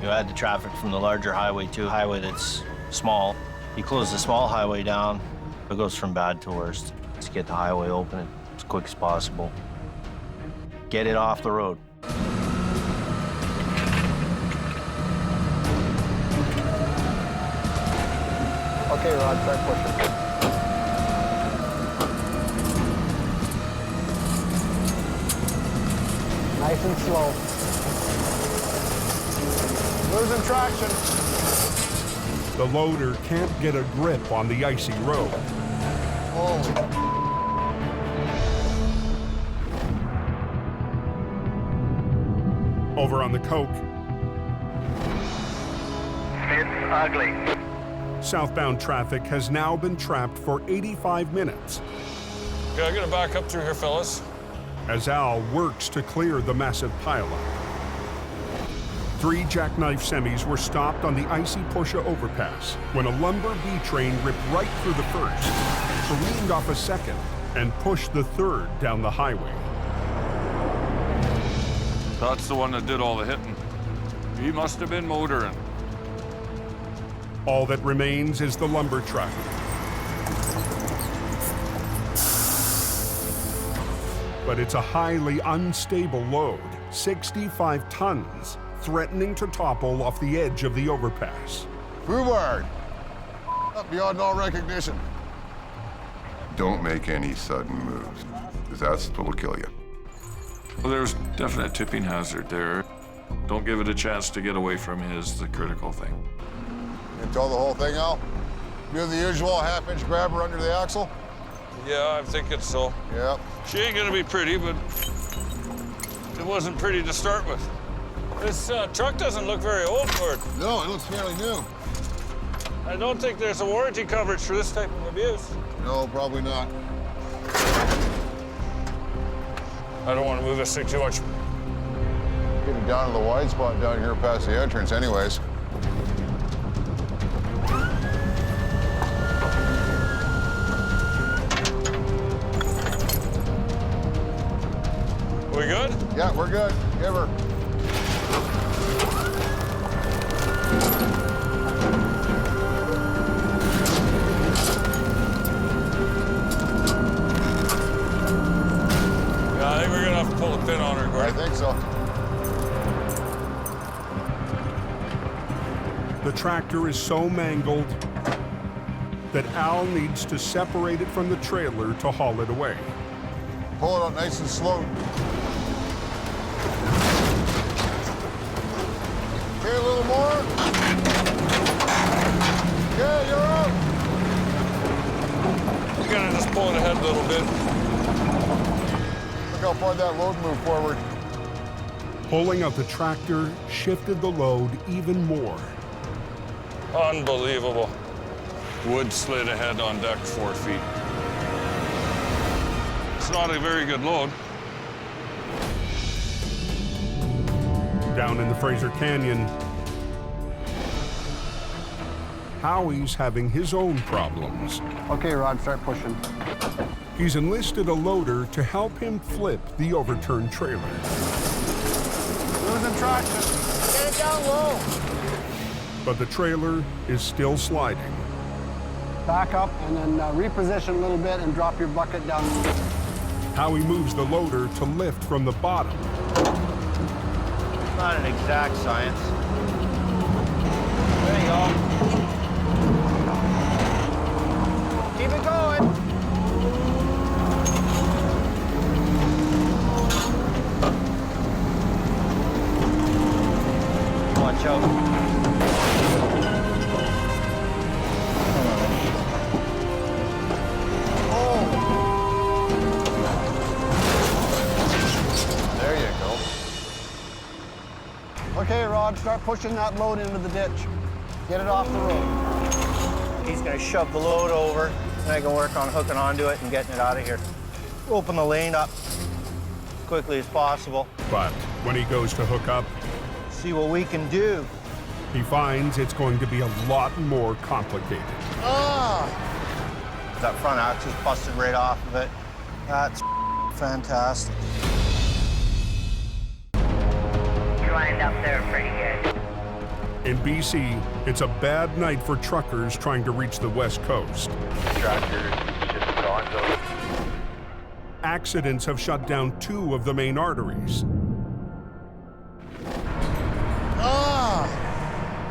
You add the traffic from the larger highway to a highway that's small. You close the small highway down, it goes from bad to worst. Let's get the highway open as quick as possible. Get it off the road. Okay, Rod, start pushing. Nice and slow. Losing traction. The loader can't get a grip on the icy road. Oh. Over on the Coke, It's ugly. southbound traffic has now been trapped for 85 minutes Okay, I'm gonna back up through here, fellas. as Al works to clear the massive pileup. 3 jackknife semis were stopped on the icy Pusha overpass when a lumber B-train ripped right through the first, careened off a second, and pushed the third down the highway. That's the one that did all the hitting. He must have been motoring. All that remains is the lumber truck. But it's a highly unstable load, 65 tons, threatening to topple off the edge of the overpass. Forward. Up beyond all recognition. Don't make any sudden moves, because that's what'll kill you. Well, there's definite tipping hazard there. Don't give it a chance to get away from you is the critical thing. You tow the whole thing out? Do the usual half-inch grabber under the axle? Yeah, I'm thinking so. Yep. She ain't gonna be pretty, but it wasn't pretty to start with. This truck doesn't look very old for it. No, it looks fairly new. I don't think there's a warranty coverage for this type of abuse. No, probably not. I don't want to move this thing too much. Getting down to the wide spot down here past the entrance anyways. We good? Yeah, we're good. Give her. Yeah, I think we're gonna have to pull a pin on her, Gordon. I think so. The tractor is so mangled that Al needs to separate it from the trailer to haul it away. Pull it out nice and slow. Okay, a little more. Okay, you're out. little bit. Look how far that load moved forward. Pulling out the tractor shifted the load even more. Unbelievable. Wood slid ahead on deck 4 feet. It's not a very good load. Down in the Fraser Canyon, Howie's having his own problems. Okay, Rod, start pushing. He's enlisted a loader to help him flip the overturned trailer. Losing traction. Get it down low. But the trailer is still sliding. Back up and then reposition a little bit and drop your bucket down. Howie moves the loader to lift from the bottom. It's not an exact science. There you go. Keep it going. Watch out. There you go. Okay, Rod, start pushing that load into the ditch. Get it off the road. He's gonna shove the load over, and I can work on hooking onto it and getting it out of here. Open the lane up as quickly as possible. But when he goes to hook up, see what we can do. He finds it's going to be a lot more complicated. That front axle's busted right off of it. That's fantastic. You lined up there pretty good. In BC, it's a bad night for truckers trying to reach the West Coast. Tractor is just gone, though. Accidents have shut down 2 of the main arteries.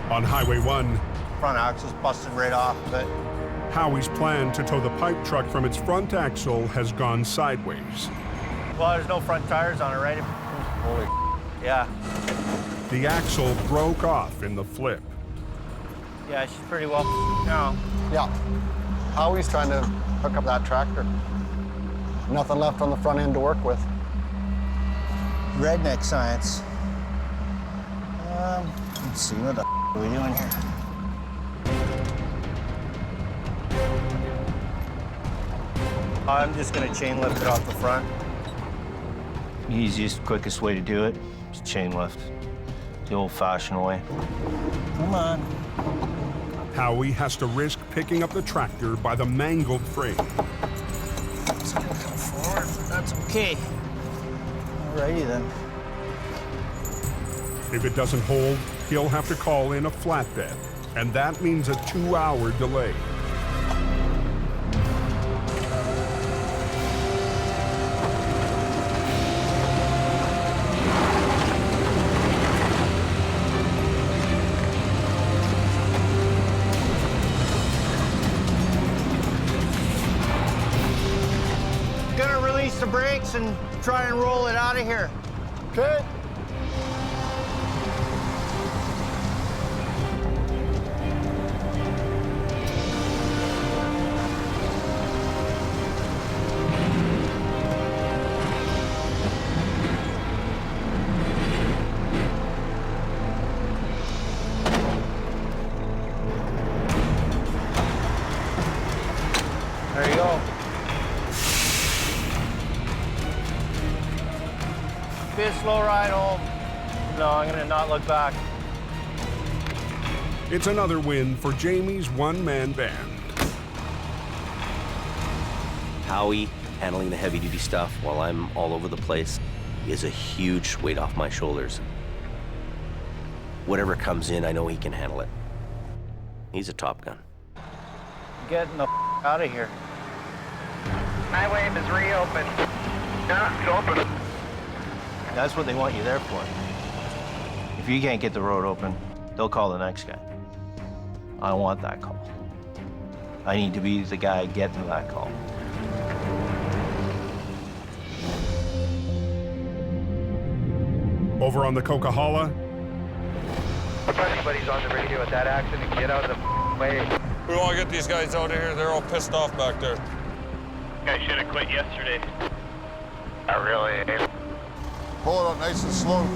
On Highway 1, front axle's busted right off of it. Howie's plan to tow the pipe truck from its front axle has gone sideways. Well, there's no front tires on it, right? Holy yeah. The axle broke off in the flip. Yeah, she's pretty well now. Yeah. Howie's trying to hook up that tractor. Nothing left on the front end to work with. Redneck science. Let's see, what the are we doing here? I'm just gonna chain lift it off the front. Easiest, quickest way to do it is chain lift. The old-fashioned way. Come on. Howie has to risk picking up the tractor by the mangled frame. It's gonna come forward, but that's okay. Alrighty then. If it doesn't hold, he'll have to call in a flatbed, and that means a 2-hour delay. Gonna release the brakes and try and roll it out of here. Okay. There you go. Be a slow ride home. No, I'm gonna not look back. It's another win for Jamie's one-man band. Howie handling the heavy-duty stuff while I'm all over the place is a huge weight off my shoulders. Whatever comes in, I know he can handle it. He's a Top Gun. Getting the out of here. Highway is reopened. Yeah, it's open. That's what they want you there for. If you can't get the road open, they'll call the next guy. I want that call. I need to be the guy getting that call. Over on the Coquihalla, If anybody's on the radio at that accident, get out of the way. We want to get these guys out of here. They're all pissed off back there. Guy should have quit yesterday. Not really. Pull it up nice and slow.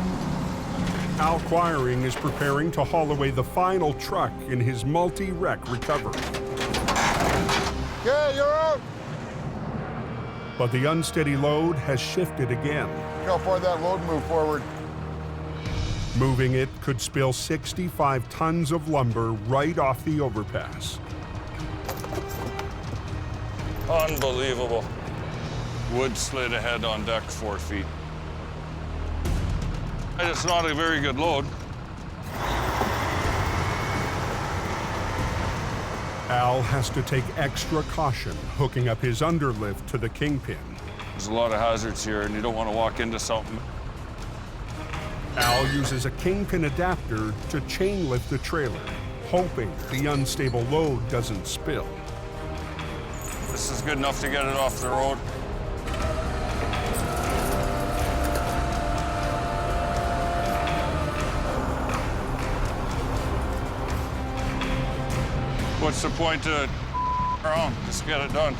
Al Quiring is preparing to haul away the final truck in his multi-wreck recovery. Yeah, you're out. But the unsteady load has shifted again. Look how far that load moved forward. Moving it could spill 65 tons of lumber right off the overpass. Unbelievable. Wood slid ahead on deck 4 feet. And it's not a very good load. Al has to take extra caution hooking up his underlift to the kingpin. There's a lot of hazards here, and you don't want to walk into something. Al uses a kingpin adapter to chain lift the trailer, hoping the unstable load doesn't spill. This is good enough to get it off the road. What's the point to around? Just get it done.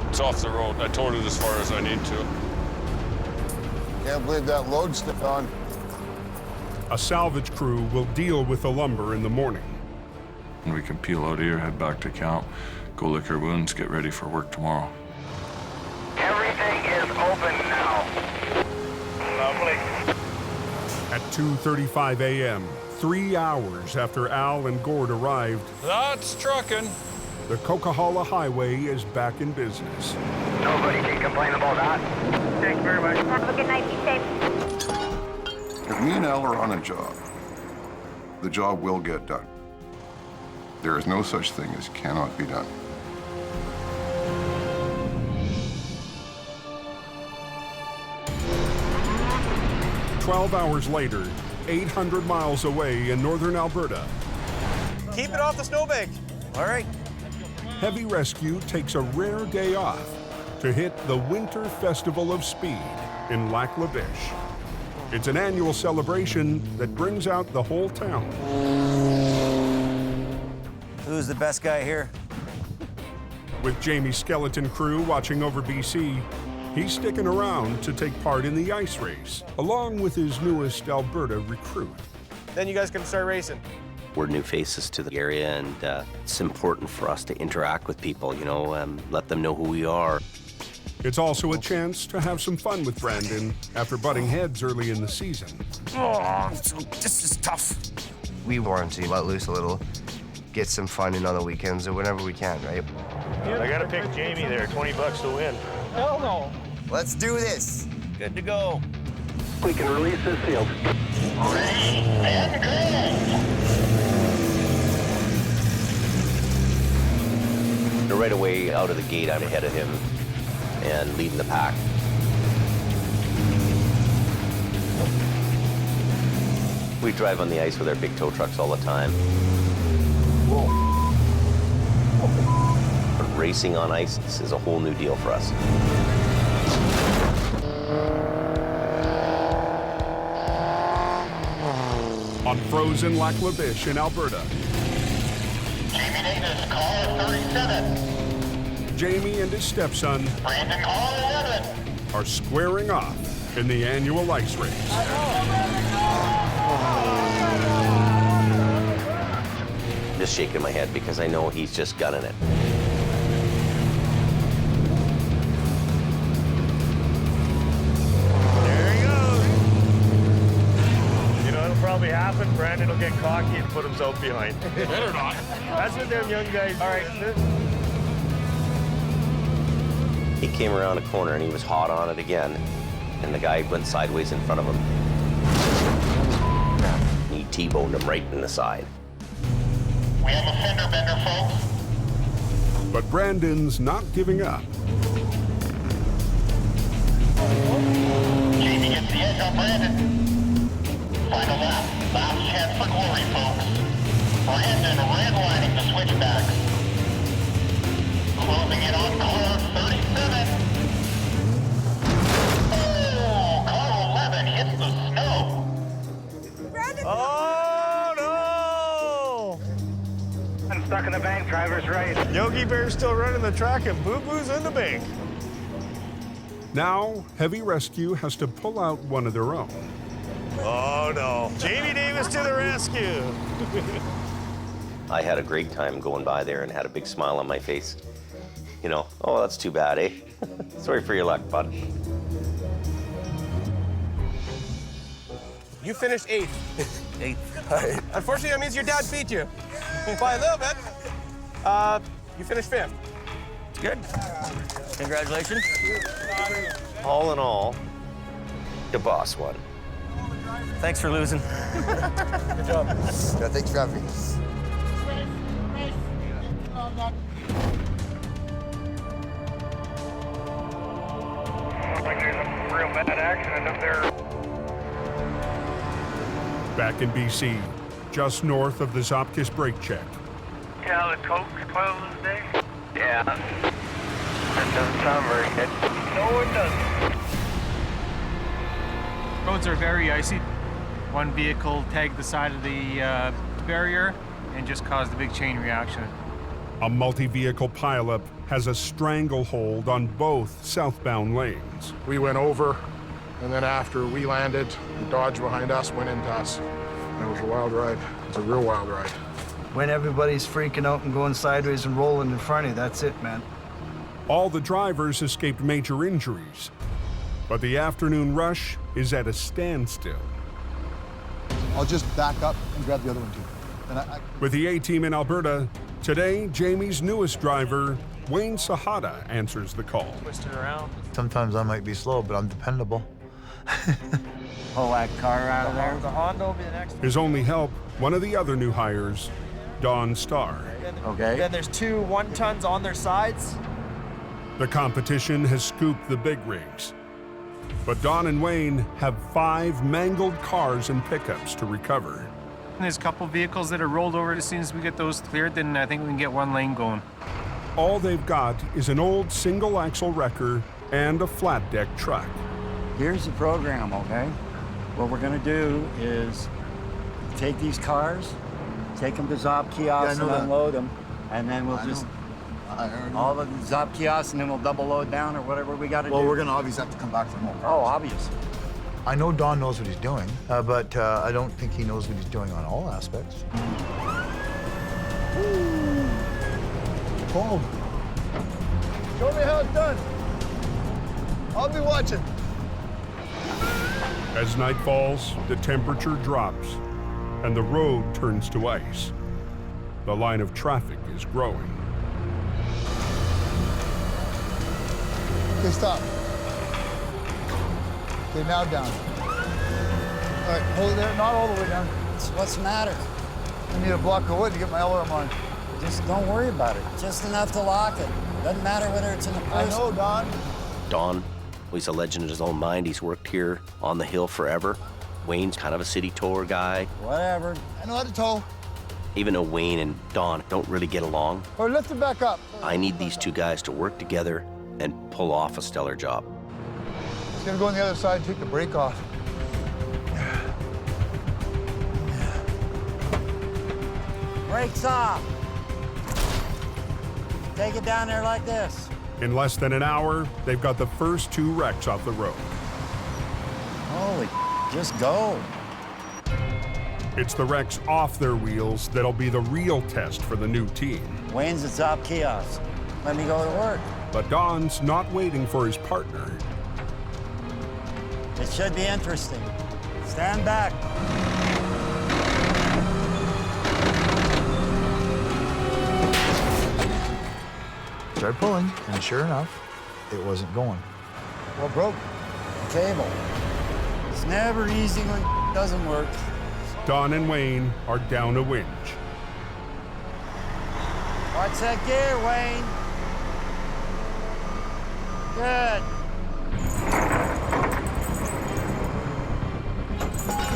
It's off the road. I towed it as far as I need to. Can't believe that load's still on. A salvage crew will deal with the lumber in the morning. And we can peel out of here, head back to camp, go lick our wounds, get ready for work tomorrow. Everything is open now. Lovely. At 2:35 a.m., 3 hours after Al and Gord arrived, That's trucking. the Coquihalla Highway is back in business. Nobody can complain about that. Thank you very much. Have a good night. Be safe. If me and Al are on a job, the job will get done. There is no such thing as cannot be done. "12 hours later, 800 miles away in northern Alberta, Keep it off the snowbank. All right. Heavy Rescue takes a rare day off to hit the Winter Festival of Speed in Lac La Biche. It's an annual celebration that brings out the whole town. Who's the best guy here? With Jamie's skeleton crew watching over BC, he's sticking around to take part in the ice race, along with his newest Alberta recruit. Then you guys can start racing. We're new faces to the area, and it's important for us to interact with people, you know, let them know who we are. It's also a chance to have some fun with Brandon after butting heads early in the season. Oh, this is tough. We want to let loose a little, get some fun in on the weekends or whenever we can, right? I gotta pick Jamie there. $20 to win. Hell no. Let's do this. Good to go. We can release this field. Ready and go. Right away out of the gate, I'm ahead of him and leading the pack. We drive on the ice with our big tow trucks all the time. But racing on ice is a whole new deal for us. On frozen Lac La Biche in Alberta, Jamie Davis, call 37. Jamie and his stepson Brandon, call 11. are squaring off in the annual ice race. I'm just shaking my head because I know he's just gunning it. There he goes. You know what'll probably happen? Brandon will get cocky and put himself behind. Better not. That's what them young guys do. All right. He came around a corner and he was hot on it again, and the guy went sideways in front of him. He T-boned him right in the side. We have a fender bender, folks. But Brandon's not giving up. Jamie gets the in the bank, driver's right. Yogi Bear's still running the track and Boo Boo's in the bank. Now, Heavy Rescue has to pull out one of their own. Oh no, Jamie Davis to the rescue. I had a great time going by there and had a big smile on my face. You know, oh, that's too bad, eh? Sorry for your luck, bud. You finished 8th. 8th. Unfortunately, that means your dad beat you by a little bit. You finished 5th. Good. Congratulations. All in all, the boss won. Thanks for losing. Good job. Yeah, thanks for having me. Looks like there's a real bad accident up there. Back in BC, just north of the Zopkis brake check. Yeah, the Coke's closed, eh? Yeah. That doesn't sound very good. No, it doesn't. Roads are very icy. One vehicle tagged the side of the barrier and just caused a big chain reaction. A multi-vehicle pileup has a stranglehold on both southbound lanes. We went over, and then after we landed, the Dodge behind us went into us. And it was a wild ride. It's a real wild ride. When everybody's freaking out and going sideways and rolling in front of you, that's it, man. All the drivers escaped major injuries, but the afternoon rush is at a standstill. I'll just back up and grab the other one, too. And With the A-team in Alberta, today, Jamie's newest driver, Wayne Sahada, answers the call. Twist it around. Sometimes I might be slow, but I'm dependable. Pull that car out of there. The Honda will be the next. His only help, one of the other new hires, Don Starr. Okay. Then there's 2 1-tons on their sides. The competition has scooped the big rigs. But Don and Wayne have 5 mangled cars and pickups to recover. And there's a couple vehicles that are rolled over. As soon as we get those cleared, then I think we can get 1 lane going. All they've got is an old single-axle wrecker and a flat-deck truck. Here's the program, okay? What we're gonna do is take these cars, take them to Zop kiosks and unload them, and then we'll just all the Zop kiosks, and then we'll double load down or whatever we gotta do. Well, we're gonna obviously have to come back for more cars. Oh, obvious. I know Don knows what he's doing, but I don't think he knows what he's doing on all aspects. Boom. Show me how it's done. I'll be watching. As night falls, the temperature drops, and the road turns to ice. The line of traffic is growing. Okay, stop. Okay, now down. All right, hold it there, not all the way down. What's the matter? I need a block of wood to get my alarm on. Just don't worry about it. Just enough to lock it. Doesn't matter whether it's in the I first. know, Don. Don, well, he's a legend in his own mind. He's worked here on the hill forever. Wayne's kind of a city tour guy. Whatever. I know how to tow. Even though Wayne and Don don't really get along, All right, lift it back up. I need these 2 guys to work together and pull off a stellar job. Just gonna go on the other side and take the brake off. Brakes off. Take it down there like this. In less than an hour, they've got the first 2 wrecks off the road. Holy, just go. It's the wrecks off their wheels that'll be the real test for the new team. Wayne's at Zop kiosk. Let me go to work. But Don's not waiting for his partner. It should be interesting. Stand back. Started pulling, and sure enough, it wasn't going. What broke? Cable. It's never easy when it doesn't work. Don and Wayne are down a winch. Watch that gear, Wayne. Good.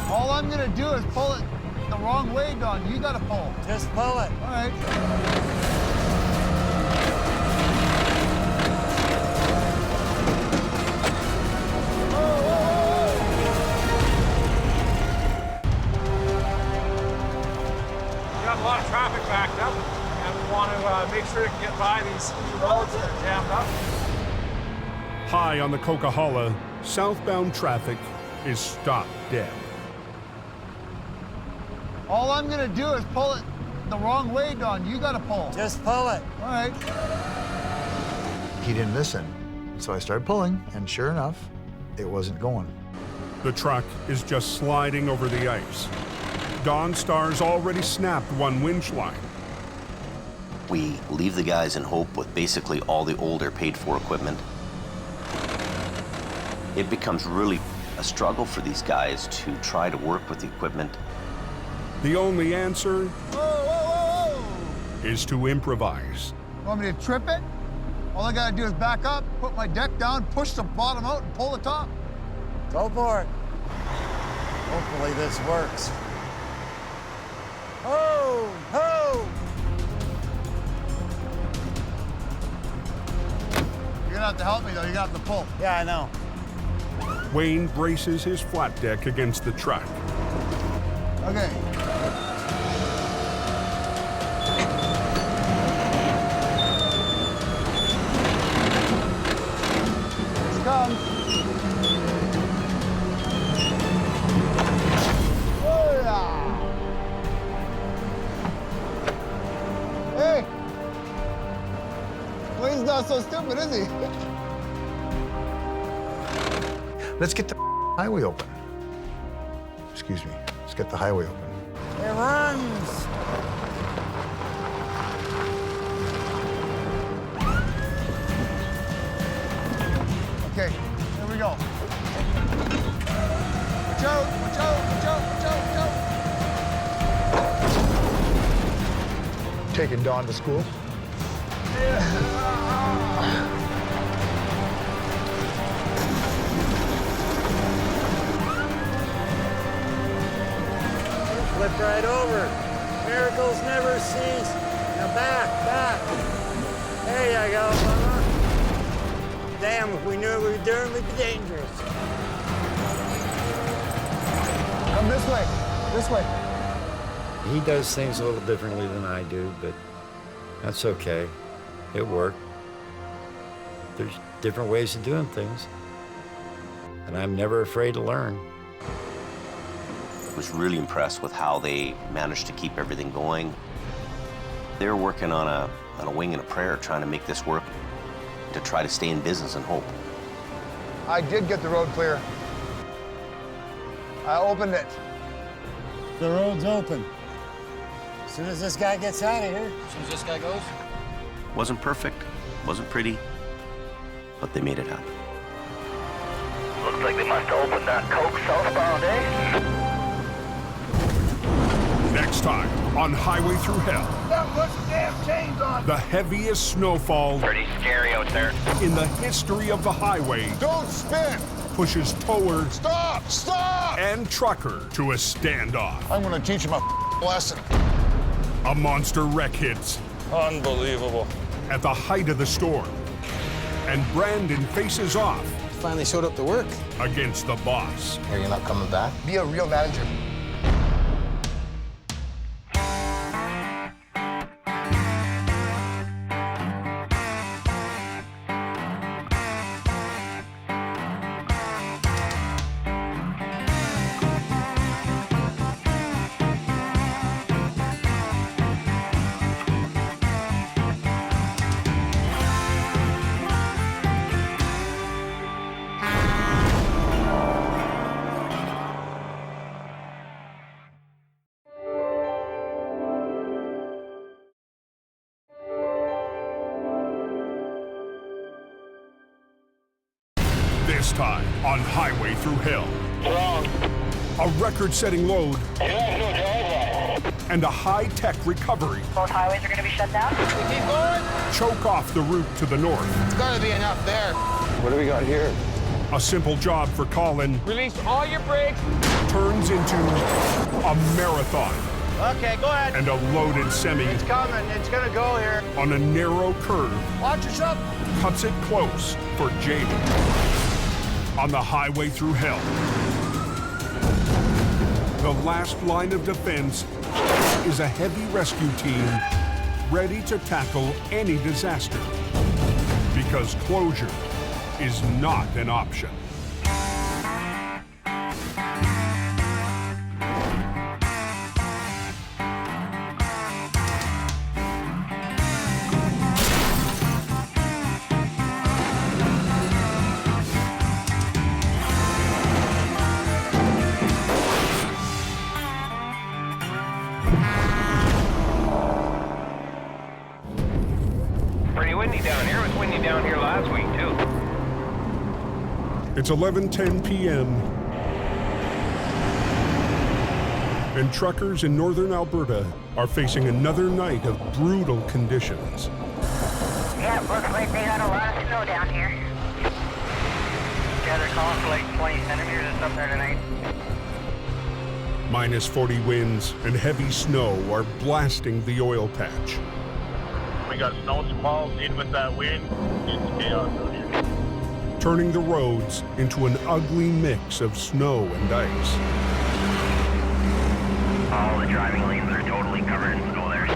All I'm gonna do is pull it the wrong way, Don. You gotta pull. Just pull it. All right. Got a lot of traffic backed up. sure it can get by these roads that are jammed up. High on the Coquihalla, southbound traffic is stopped dead. All I'm gonna do is pull it the wrong way, Don. You gotta pull. Just pull it. All right. He didn't listen. So I started pulling, and sure enough, it wasn't going. The truck is just sliding over the ice. Dawn Star's already snapped one winch line. We leave the guys in Hope with basically all the older paid-for equipment. It becomes really a struggle for these guys to try to work with the equipment. The only answer is to improvise. Want me to trip it? All I gotta do is back up, put my deck down, push the bottom out, and pull the top. Go for it. Hopefully this works. Ho! Ho! You're gonna have to help me, though. You're gonna have to pull. Yeah, I know. Wayne braces his flat deck against the truck. Okay. Here it comes. Oh, yeah. Hey. Wayne's not so stupid, is he? Let's get the highway open. Excuse me. Let's get the highway open. It runs. Okay, here we go. Watch out, watch out, watch out, watch out, watch out. Taking Dawn to school. Flip right over. Miracles never cease. Now back, back. There you go, mama. Damn, if we knew what we were doing, we'd be dangerous. Come this way, this way. He does things a little differently than I do, but that's okay. It worked. There's different ways of doing things, and I'm never afraid to learn. I was really impressed with how they managed to keep everything going. They were working on a wing and a prayer, trying to make this work, to try to stay in business and hope. I did get the road clear. I opened it. The road's open. As soon as this guy gets out of here. As soon as this guy goes? Wasn't perfect, wasn't pretty, but they made it happen. Looks like they must have opened that Coke southbound, eh? Next time on Highway Through Hell. Now put some damn chains on. The heaviest snowfall Pretty scary out there. in the history of the highway Don't spin. pushes tower Stop, stop. and trucker to a standoff. I'm gonna teach him a lesson. A monster wreck hits Unbelievable. at the height of the storm, and Brandon faces off Finally showed up to work. against the boss. Are you not coming back? Be a real manager. This time on Highway Through Hell. A record-setting load and a high-tech recovery Both highways are going to be shut down. Keep going. choke off the route to the north. It's gotta be enough there. What do we got here? A simple job for Colin Release all your brakes. turns into a marathon, Okay, go ahead. and a loaded semi It's coming. It's gonna go here. on a narrow curve Watch yourself. cuts it close for Jamie. On the Highway Through Hell, the last line of defense is a heavy rescue team ready to tackle any disaster. Because closure is not an option. Pretty windy down here. It was windy down here last week, too. It's 11:10 p.m. and truckers in northern Alberta are facing another night of brutal conditions. Yeah, looks like they got a lot of snow down here. Yeah, they're calling for like 20 centimeters or something tonight. Minus 40 winds and heavy snow are blasting the oil patch. We got snow squalls in with that wind. It's chaos out here. Turning the roads into an ugly mix of snow and ice. All the driving lanes are totally covered in snow there.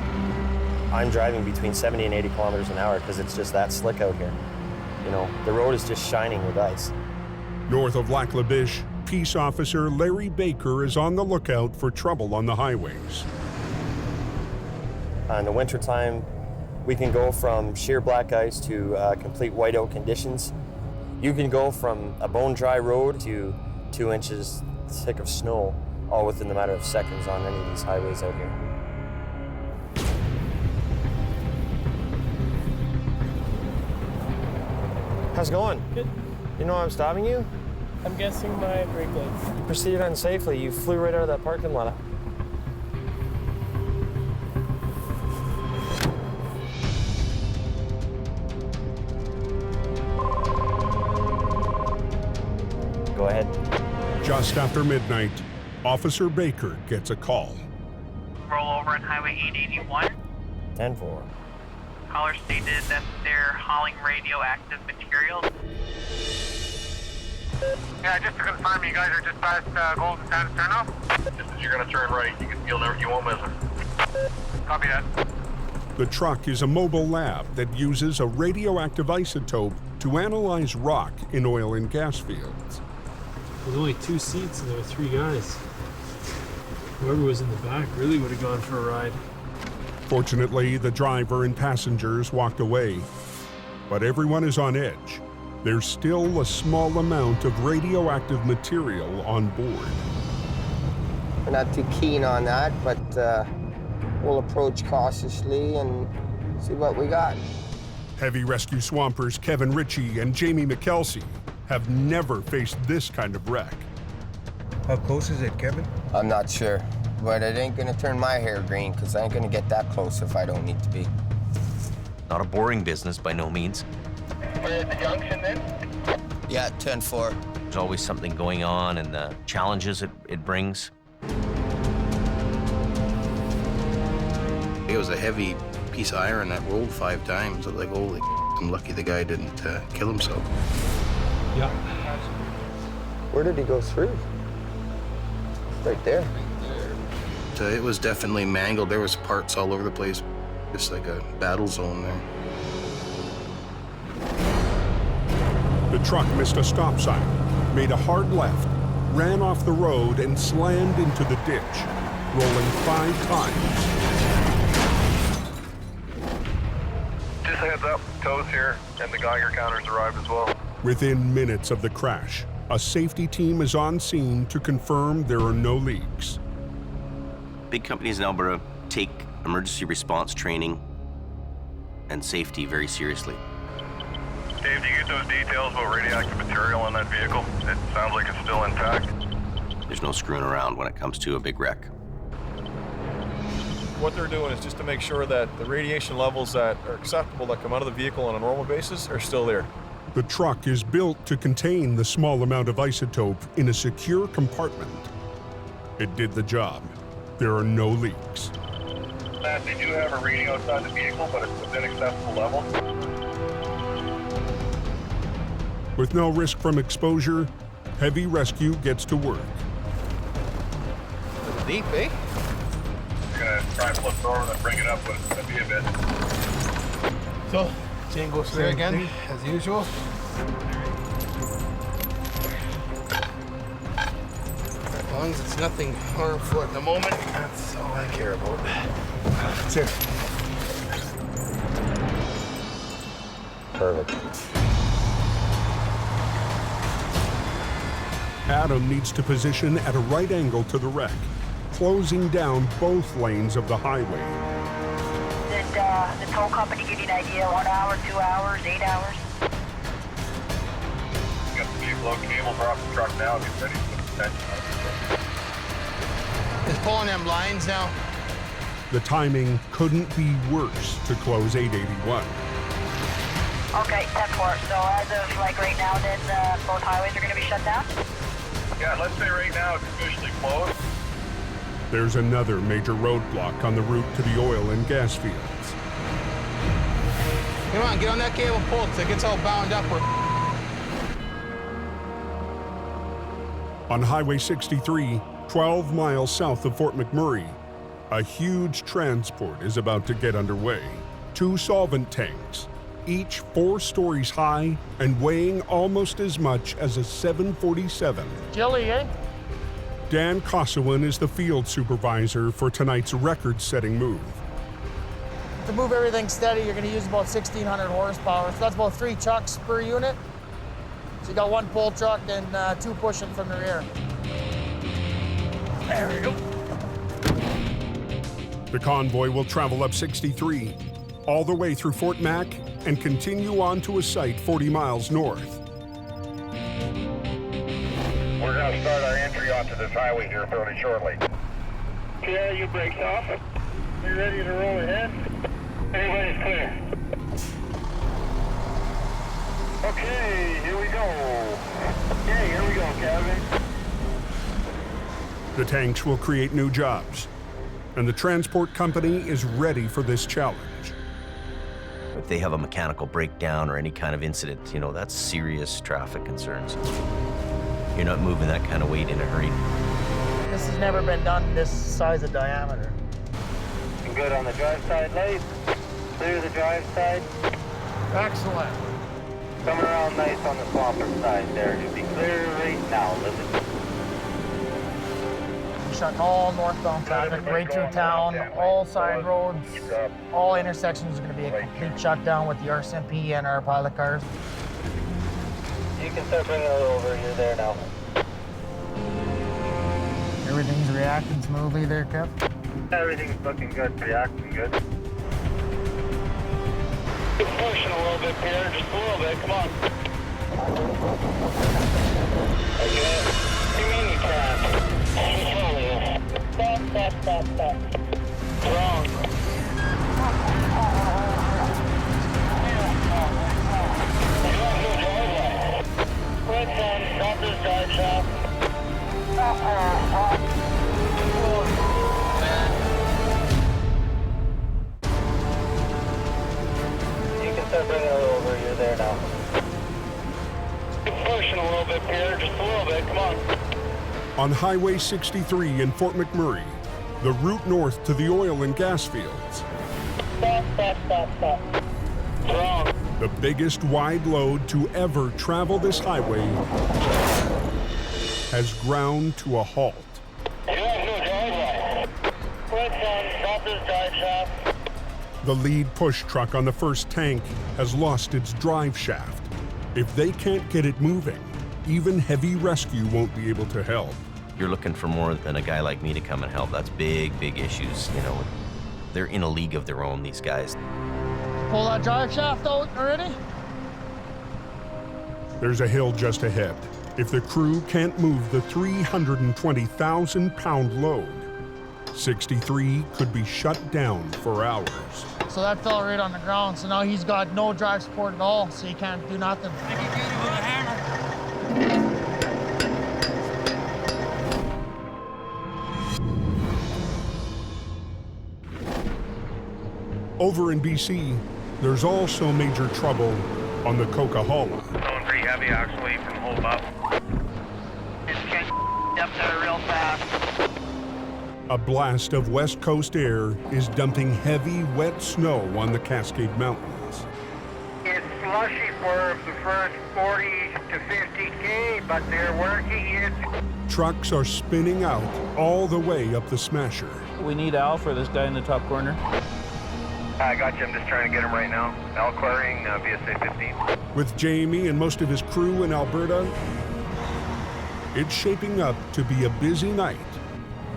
I'm driving between 70 and 80 kilometers an hour because it's just that slick out here. You know, the road is just shining with ice. North of Lac La Biche, Peace Officer Larry Baker is on the lookout for trouble on the highways. In the wintertime, we can go from sheer black ice to complete whiteout conditions. You can go from a bone-dry road to 2 inches thick of snow, all within the matter of seconds on any of these highways out here. How's it going? Good. You know I'm stopping you? I'm guessing my brake lights. Proceeded unsafely. You flew right out of that parking lot. Go ahead. Just after midnight, Officer Baker gets a call. Roll over on Highway 881. 10-4. Caller stated that they're hauling radioactive material. Yeah, just to confirm, you guys are just past Golden Sands turnoff? Just as you're going to turn right, you won't miss it. Copy that. The truck is a mobile lab that uses a radioactive isotope to analyze rock in oil and gas fields. There's only 2 seats and there were 3 guys. Whoever was in the back really would have gone for a ride. Fortunately, the driver and passengers walked away. But everyone is on edge. There's still a small amount of radioactive material on board. We're not too keen on that, but we'll approach cautiously and see what we got. Heavy rescue swampers Kevin Ritchie and Jamie McKelsey have never faced this kind of wreck. How close is it, Kevin? I'm not sure, but it ain't gonna turn my hair green because I ain't gonna get that close if I don't need to be. Not a boring business by no means. We're at the junction then? Yeah, 10-4. There's always something going on and the challenges it brings. It was a heavy piece of iron that rolled 5 times. Like, holy, I'm lucky the guy didn't kill himself. Yeah. Where did he go through? Right there. So it was definitely mangled. There was parts all over the place. Just like a battle zone there. The truck missed a stop sign, made a hard left, ran off the road and slammed into the ditch, rolling 5 times. Just heads up, tows here, and the Geiger counters arrived as well. Within minutes of the crash, a safety team is on scene to confirm there are no leaks. Big companies in Alberta take emergency response training and safety very seriously. Dave, do you get those details about radioactive material on that vehicle? It sounds like it's still intact. There's no screwing around when it comes to a big wreck. What they're doing is just to make sure that the radiation levels that are acceptable that come out of the vehicle on a normal basis are still there. The truck is built to contain the small amount of isotope in a secure compartment. It did the job. There are no leaks. They do have a reading outside the vehicle, but it's within acceptable level. With no risk from exposure, heavy rescue gets to work. Deep, eh? You're gonna try and flip it over, then bring it up with a bit. So, chain goes through again, as usual. As long as it's nothing harmful at the moment, that's all I care about. That's it. Perfect. Adam needs to position at a right angle to the wreck, closing down both lanes of the highway. Did the tow company give you an idea? 1 hour, 2 hours, 8 hours? Got the vehicle out, cables are off the truck now, get ready to put the tension on. Just pulling them lines now. The timing couldn't be worse to close 881. Okay, 10-4. So as of like right now, then both highways are going to be shut down? Yeah, let's say right now it's officially closed. There's another major roadblock on the route to the oil and gas fields. Come on, get on that cable pull till it gets all bound up. On Highway 63, 12 miles south of Fort McMurray, a huge transport is about to get underway. 2 solvent tanks, each 4 stories high and weighing almost as much as a 747. Jelly, eh? Dan Kosowan is the field supervisor for tonight's record-setting move. To move everything steady, you're going to use about 1,600 horsepower. So that's about 3 trucks per unit. So you got 1 pull truck and 2 pushing from the rear. There we go. The convoy will travel up 63, all the way through Fort Mac and continue on to a site 40 miles north. We're going to start our entry onto this highway here fairly shortly. Yeah, you brakes off. You ready to roll ahead? Everybody's clear. Okay, here we go. Okay, here we go, Kevin. The tanks will create new jobs, and the transport company is ready for this challenge. If they have a mechanical breakdown or any kind of incident, you know, that's serious traffic concerns. You're not moving that kind of weight in a hurry. This has never been done this size of diameter. Good on the drive side light. Clear the drive side. Excellent. Coming around nice on the swamper side there. You'll be clear right now. Listen. Shutting all northbound traffic right through town, all side roads, all intersections are going to be a complete shutdown with the RCMP and our pilot cars. You can start bringing it over. You're there now. Everything's reacting smoothly there, Kev? Everything's looking good, reacting good. Keep pushing a little bit, Pierre, just a little bit, come on. Okay, you mean you can't? Stop. Wrong. Right down, stop this drive shaft. You can start bringing it over, you're there now. Keep pushing a little bit, Pierre, just a little bit, come on. On Highway 63 in Fort McMurray, the route north to the oil and gas fields. Stop. Wrong. The biggest wide load to ever travel this highway has ground to a halt. You have no driveway. Right down, stop this drive shaft. The lead push truck on the first tank has lost its drive shaft. If they can't get it moving, even heavy rescue won't be able to help. You're looking for more than a guy like me to come and help. That's big issues, you know. They're in a league of their own, these guys. Pull that drive shaft out already? There's a hill just ahead. If the crew can't move the 320,000-pound load, 63 could be shut down for hours. So that fell right on the ground, so now he's got no drive support at all, so he can't do nothing. Over in BC, there's also major trouble on the Coquihalla. Going pretty heavy, actually, from hold up. It's getting up there real fast. A blast of West Coast air is dumping heavy, wet snow on the Cascade Mountains. It's slushy for the first 40 to 50K, but they're working it. Trucks are spinning out all the way up the Smasher. We need Al for this guy in the top corner. I got you. I'm just trying to get him right now. Al acquiring BSA 15. With Jamie and most of his crew in Alberta, it's shaping up to be a busy night.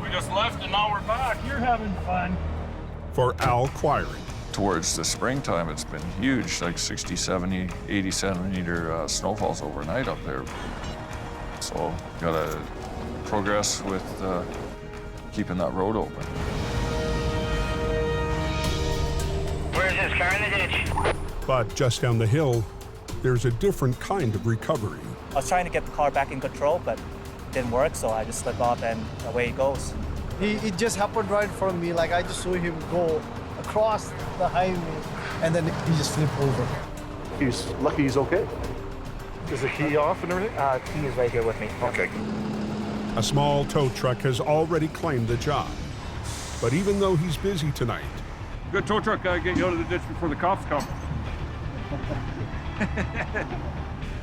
We just left and now we're back. You're having fun. For Al Quiring. Towards the springtime, it's been huge, like 60, 70, 80 centimeter snowfalls overnight up there. So, gotta progress with keeping that road open. Where's this car in the ditch? But just down the hill, there's a different kind of recovery. I was trying to get the car back in control, but it didn't work, so I just slipped off and away it goes. It just happened right in front of me. Like, I just saw him go across the highway, and then he just flipped over. He's lucky he's okay. Is the key off and everything? Key is right here with me. Okay. A small tow truck has already claimed the job. But even though he's busy tonight, Good tow truck guy, get you out of the ditch before the cops come.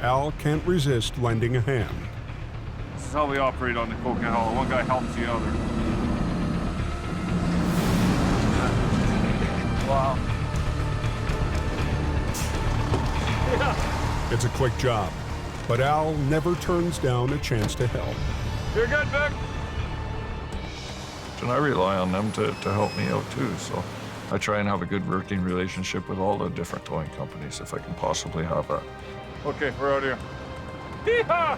Al can't resist lending a hand. This is how we operate on the Coconut Hollow. One guy helps the other. Wow. It's a quick job, but Al never turns down a chance to help. You're good, Vic. And I rely on them to help me out too, so I try and have a good working relationship with all the different towing companies if I can possibly have that. Okay, we're out here. Hee-haw!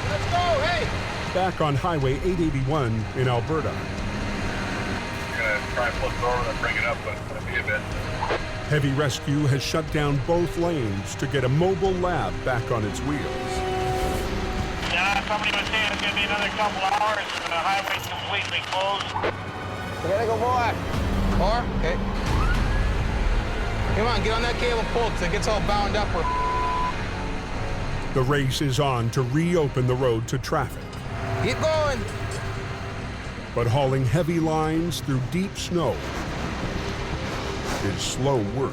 Let's go, hey! Back on Highway 881 in Alberta. I'm gonna try and flip it over and bring it up, but it's gonna be a bit. Heavy Rescue has shut down both lanes to get a mobile lab back on its wheels. Yeah, somebody was saying it's gonna be another couple hours and the highway's completely closed. We gotta go back. Or, okay. Come on, get on that cable pull because it gets all bound up. The race is on to reopen the road to traffic. Keep going. But hauling heavy lines through deep snow is slow work.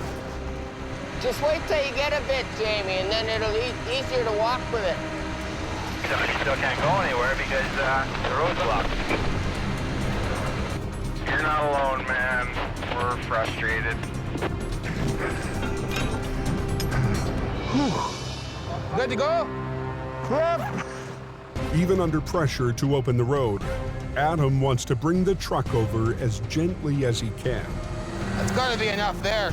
Just wait till you get a bit, Jamie, and then it'll be easier to walk with it. Somebody still can't go anywhere because the road's blocked. You're not alone, man. We're frustrated. Good to go? Yep. Even under pressure to open the road, Adam wants to bring the truck over as gently as he can. That's gotta be enough there.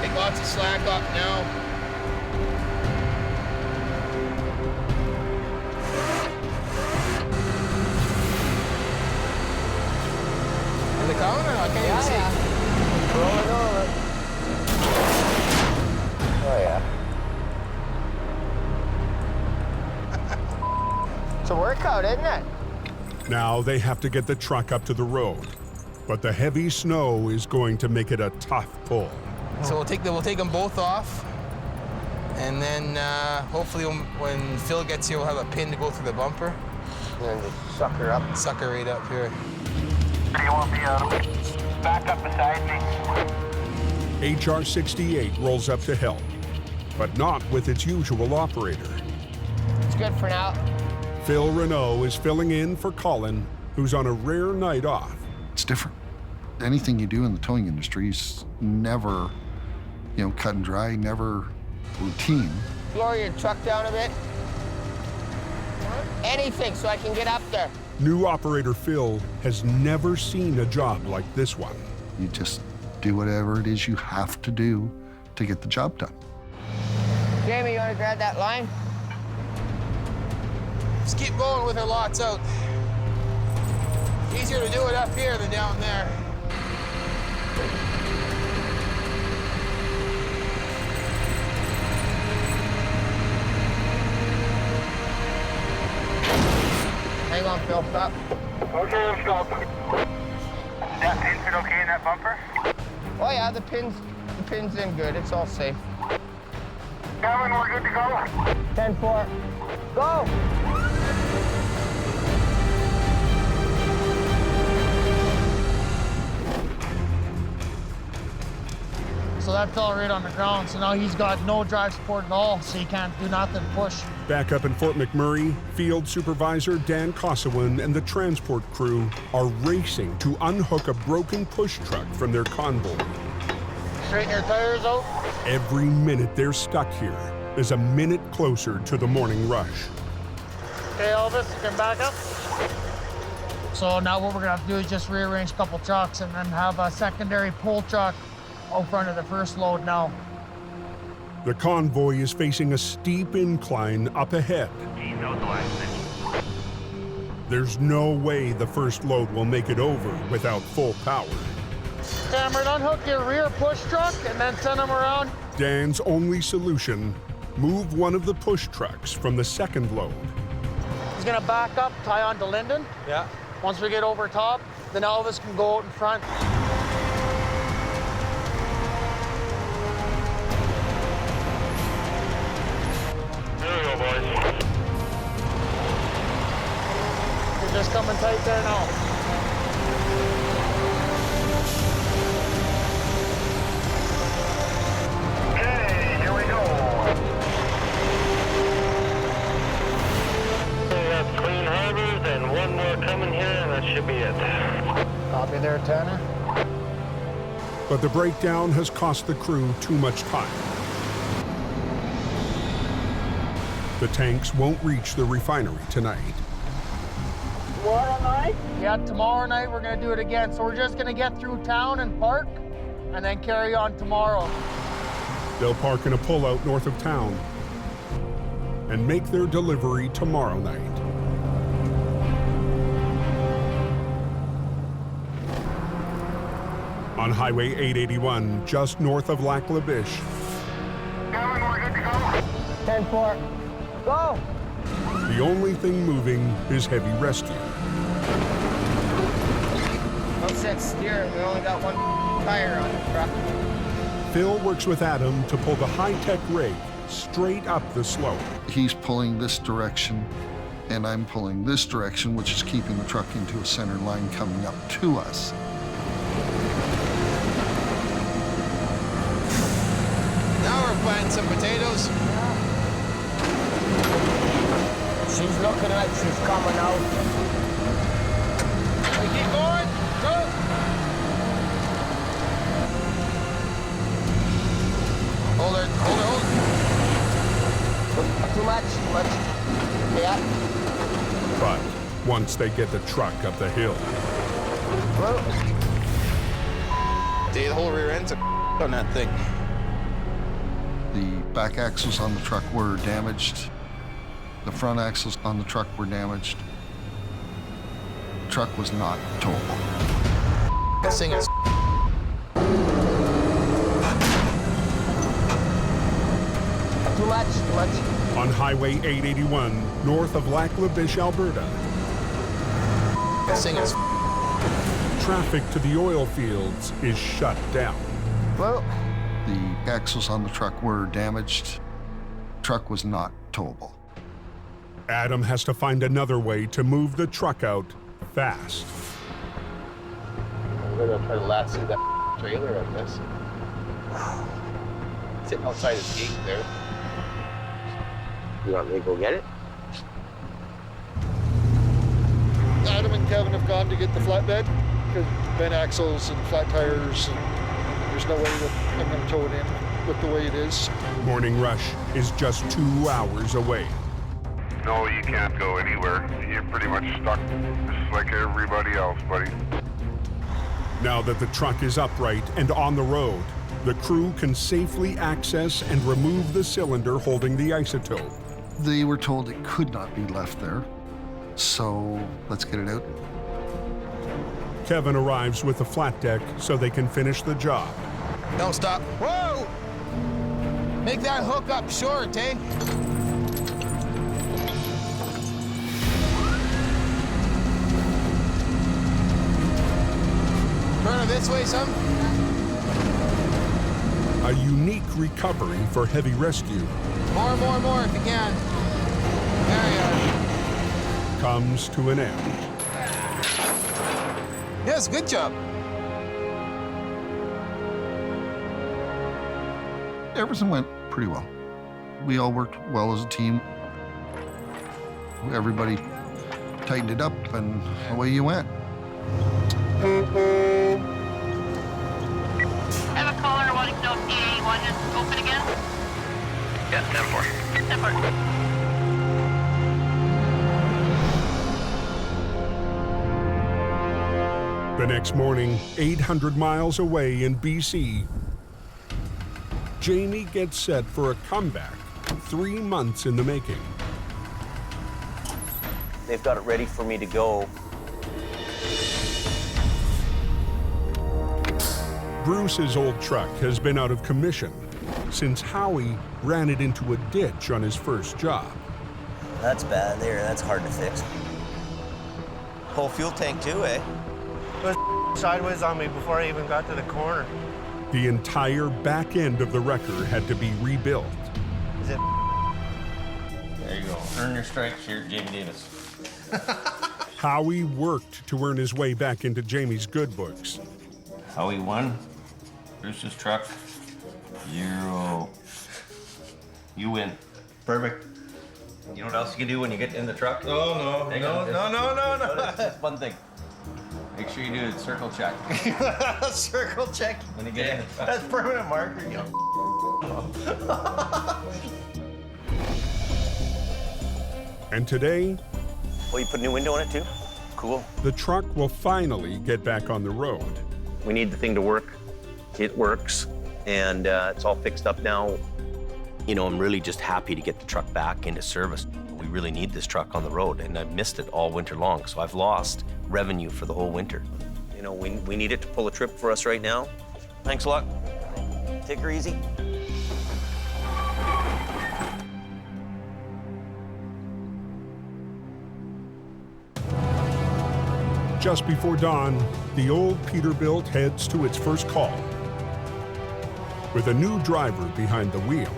Take lots of slack up now. Is it coming or not? I can't even see. Rolling over. Oh, yeah. It's a workout, isn't it? Now they have to get the truck up to the road, but the heavy snow is going to make it a tough pull. So we'll take them both off, and then hopefully when Phil gets here, we'll have a pin to go through the bumper. And then just suck her up. Suck her right up here. You want me back up beside me? HR 68 rolls up to help, but not with its usual operator. It's good for now. Phil Renault is filling in for Colin, who's on a rare night off. It's different. Anything you do in the towing industry is never, cut and dry, never routine. Lower your truck down a bit. Anything so I can get up there. New operator Phil has never seen a job like this one. You just do whatever it is you have to do to get the job done. Jamie, you want to grab that line? Just keep going with her lots out. Easier to do it up here than down there. Hang on, Phil. Stop. Okay, I'm stopping. That pin fit okay in that bumper? Oh yeah, the pin's in good. It's all safe. Kevin, we're good to go. 10-4. Go! So that fell right on the ground, so now he's got no drive support at all, so he can't do nothing, push. Back up in Fort McMurray, Field Supervisor Dan Kossowin and the transport crew are racing to unhook a broken push truck from their convoy. Straighten your tires out. Every minute they're stuck here is a minute closer to the morning rush. Okay, Elvis, you can back up. So now what we're gonna have to do is just rearrange a couple trucks and then have a secondary pull truck out front of the first load now. The convoy is facing a steep incline up ahead. There's no way the first load will make it over without full power. Cameron, unhook your rear push truck and then send them around. Dan's only solution, move one of the push trucks from the second load. He's gonna back up, tie on to Linden. Yeah. Once we get over top, then Elvis can go out in front. There we go, boys. You're just coming tight there now. Okay, here we go. We have clean harbors and one more coming here, and that should be it. Copy there, Tanner. But the breakdown has cost the crew too much time. The tanks won't reach the refinery tonight. Tomorrow night? Yeah, tomorrow night we're gonna do it again. So we're just gonna get through town and park, and then carry on tomorrow. They'll park in a pullout north of town and make their delivery tomorrow night. On Highway 881, just north of Lac La Biche, Kevin, we're good to go. 10-4. Go! the only thing moving is heavy rescue. Upset steering. We only got one tire on the truck. Phil works with Adam to pull the high-tech rig straight up the slope. He's pulling this direction, and I'm pulling this direction, which is keeping the truck into a center line coming up to us. Now we're planting some potatoes. She's looking like she's coming out. We keep going. Go. Hold her, hold her, hold her. Too much. Yeah. But once they get the truck up the hill, The whole rear end's on that thing. The back axles on the truck were damaged. The front axles on the truck were damaged. The truck was not towable. This thing is. Too much. on Highway 881, north of Lac La Biche, Alberta, This thing is. traffic to the oil fields is shut down. Well, The axles on the truck were damaged. The truck was not towable. Adam has to find another way to move the truck out fast. We're gonna try to lasso that trailer, I guess. Sitting outside his gate there. You want me to go get it? Adam and Kevin have gone to get the flatbed because bent axles and flat tires, and there's no way that I'm going to tow it in with the way it is. Morning rush is just 2 hours away. No, you can't go anywhere. You're pretty much stuck just like everybody else, buddy. Now that the truck is upright and on the road, the crew can safely access and remove the cylinder holding the isotope. They were told it could not be left there, so let's get it out. Kevin arrives with the flat deck so they can finish the job. Don't stop. Whoa! Make that hook up short, eh? This way some? A unique recovery for heavy rescue More if you can. There you are. comes to an end. Yes, good job. Everything went pretty well. We all worked well as a team. Everybody tightened it up, and away you went. I have a caller wanting to know if D81 is open again. Yeah, 10-4. 10-4. The next morning, 800 miles away in BC, Jamie gets set for a comeback 3 months in the making. They've got it ready for me to go. Bruce's old truck has been out of commission since Howie ran it into a ditch on his first job. That's bad there. That's hard to fix. Whole fuel tank too, eh? It was sideways on me before I even got to the corner. The entire back end of the wrecker had to be rebuilt. Is it? There you go. Earn your stripes here, Jamie Davis. Howie worked to earn his way back into Jamie's good books. Howie won. Bruce's truck. 0. You win. Perfect. You know what else you can do when you get in the truck? Oh, no. Just one thing. Make sure you do a circle check. Circle check. When you get in the truck. That's permanent marker, you And today, Oh, you put a new window on it too? Cool. the truck will finally get back on the road. We need the thing to work. It works, and it's all fixed up now. You know, I'm really just happy to get the truck back into service. We really need this truck on the road, and I've missed it all winter long, so I've lost revenue for the whole winter. You know, we need it to pull a trip for us right now. Thanks a lot. Take her easy. Just before dawn, the old Peterbilt heads to its first call with a new driver behind the wheel.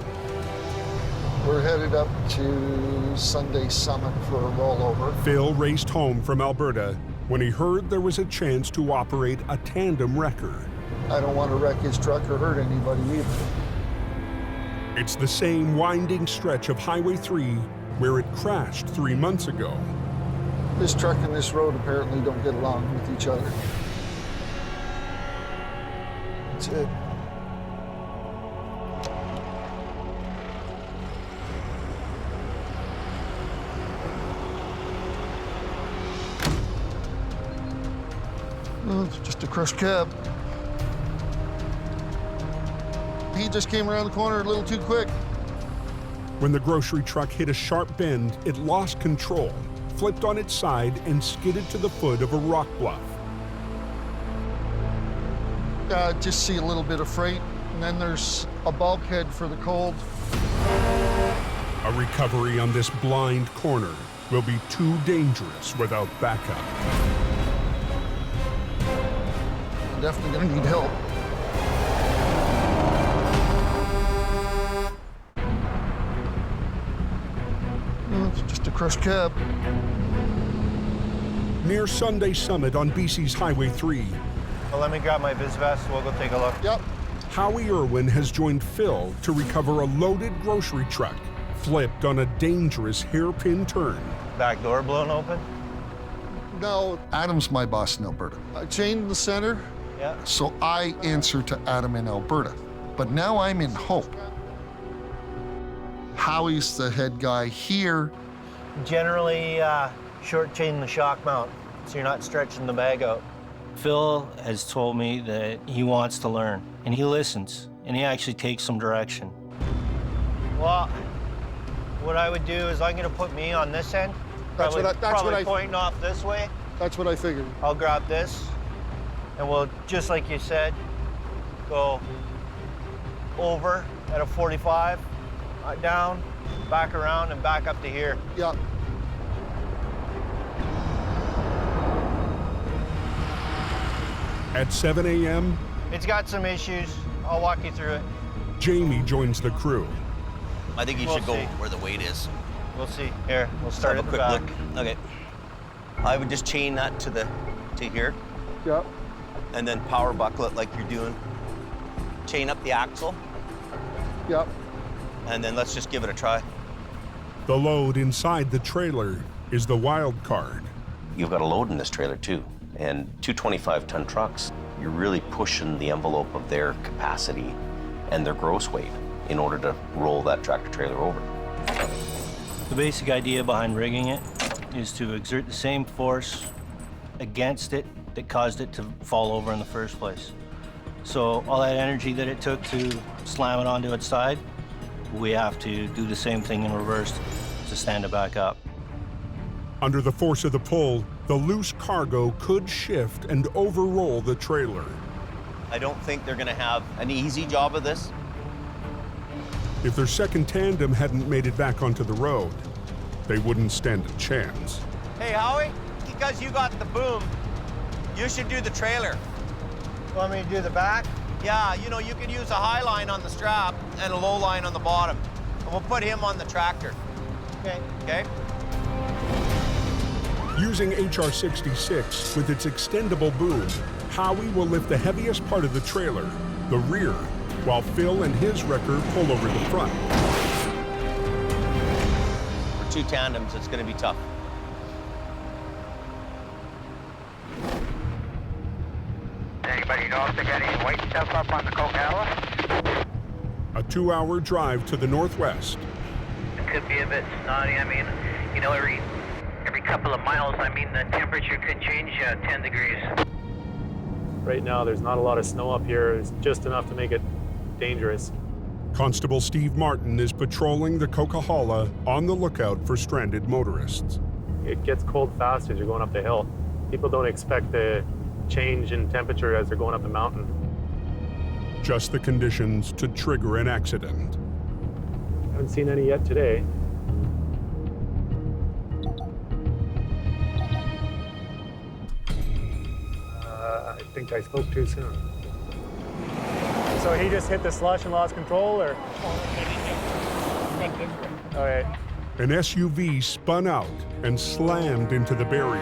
We're headed up to Sunday Summit for a rollover. Phil raced home from Alberta when he heard there was a chance to operate a tandem wrecker. I don't want to wreck his truck or hurt anybody either. It's the same winding stretch of Highway 3 where it crashed 3 months ago. This truck and this road apparently don't get along with each other. That's it. Well, it's just a crushed cab. He just came around the corner a little too quick. When the grocery truck hit a sharp bend, it lost control, flipped on its side, and skidded to the foot of a rock bluff. Just see a little bit of freight, and then there's a bulkhead for the cold. A recovery on this blind corner will be too dangerous without backup. I'm definitely gonna need help. Well, it's just a crushed cab. Near Sunday Summit on BC's Highway 3, Well, let me grab my vis vest. We'll go take a look. Yep. Howie Irwin has joined Phil to recover a loaded grocery truck flipped on a dangerous hairpin turn. Back door blown open? No, Adam's my boss in Alberta, I chained the center. Yeah. so I answer to Adam in Alberta. But now I'm in Hope. Howie's the head guy here. Generally, short chain the shock mount, so you're not stretching the bag out. Phil has told me that he wants to learn, and he listens, and he actually takes some direction. Well, what I would do is I'm gonna put me on this end. That's Probably what I pointing off this way. That's what I figured. I'll grab this, and we'll, just like you said, go over at a 45, down, back around, and back up to here. Yeah. At 7 a.m., It's got some issues. I'll walk you through it. Jamie joins the crew. I think you We'll should go see. where the weight is. We'll see. Here, we'll start Have at a the quick back. look. Okay. I would just chain that to here, Yep. and then power buckle it like you're doing. Chain up the axle, Yep. and then let's just give it a try. The load inside the trailer is the wild card. You've got a load in this trailer too, and 225-ton trucks, you're really pushing the envelope of their capacity and their gross weight in order to roll that tractor trailer over. The basic idea behind rigging it is to exert the same force against it that caused it to fall over in the first place. So all that energy that it took to slam it onto its side, we have to do the same thing in reverse to stand it back up. Under the force of the pull, the loose cargo could shift and overroll the trailer. I don't think they're gonna have an easy job of this. If their second tandem hadn't made it back onto the road, they wouldn't stand a chance. Hey, Howie, because you got the boom, you should do the trailer. Want me to do the back? Yeah, you know, you could use a high line on the strap and a low line on the bottom. And we'll put him on the tractor. Okay. Okay? Using HR-66 with its extendable boom, Howie will lift the heaviest part of the trailer, the rear, while Phil and his wrecker pull over the front. For two tandems, it's gonna be tough. Anybody know if they got any white stuff up on the Coachella? A 2-hour drive to the northwest. It could be a bit snotty. I mean, you know, every couple of miles, I mean, the temperature could change 10 degrees. Right now, there's not a lot of snow up here. It's just enough to make it dangerous. Constable Steve Martin is patrolling the Coquihalla on the lookout for stranded motorists. It gets cold fast as you're going up the hill. People don't expect the change in temperature as they're going up the mountain. Just the conditions to trigger an accident. Haven't seen any yet today. I think I spoke too soon. So he just hit the slush and lost control, or? All right. An SUV spun out and slammed into the barrier.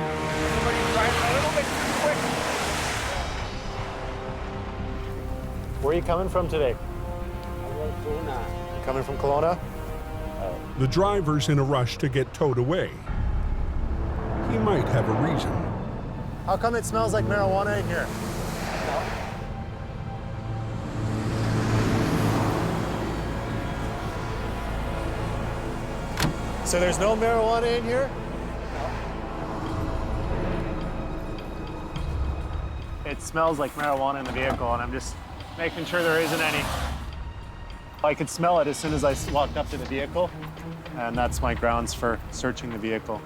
Where are you coming from today? Coming from Kelowna? The driver's in a rush to get towed away. He might have a reason. How come it smells like marijuana in here? So there's no marijuana in here? It smells like marijuana in the vehicle, and I'm just making sure there isn't any. I could smell it as soon as I walked up to the vehicle, and that's my grounds for searching the vehicle.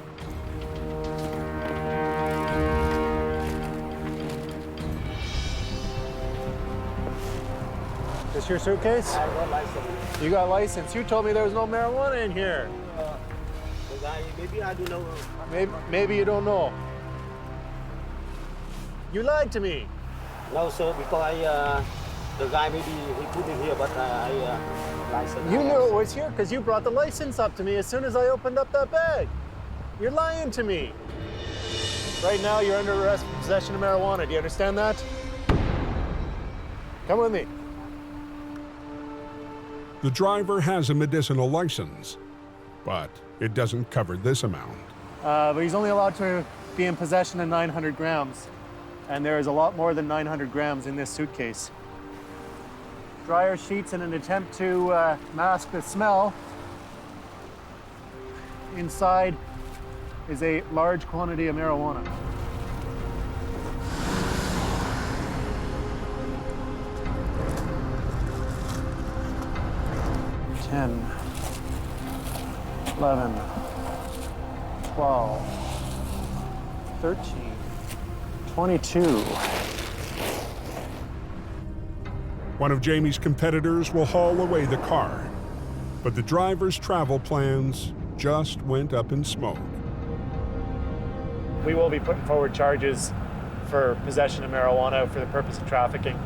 This your suitcase? I got license. You got license. You told me there was no marijuana in here. Maybe I do know. Maybe you don't know. You lied to me. No, sir, because the guy maybe he put it here, but license. You knew it was here because you brought the license up to me as soon as I opened up that bag. You're lying to me. Right now, you're under arrest for possession of marijuana. Do you understand that? Come with me. The driver has a medicinal license, but it doesn't cover this amount. But he's only allowed to be in possession of 900 grams. And there is a lot more than 900 grams in this suitcase. Dryer sheets in an attempt to mask the smell. Inside is a large quantity of marijuana. $10, $11, $12, $13, $22. One of Jamie's competitors will haul away the car, but the driver's travel plans just went up in smoke. We will be putting forward charges for possession of marijuana for the purpose of trafficking.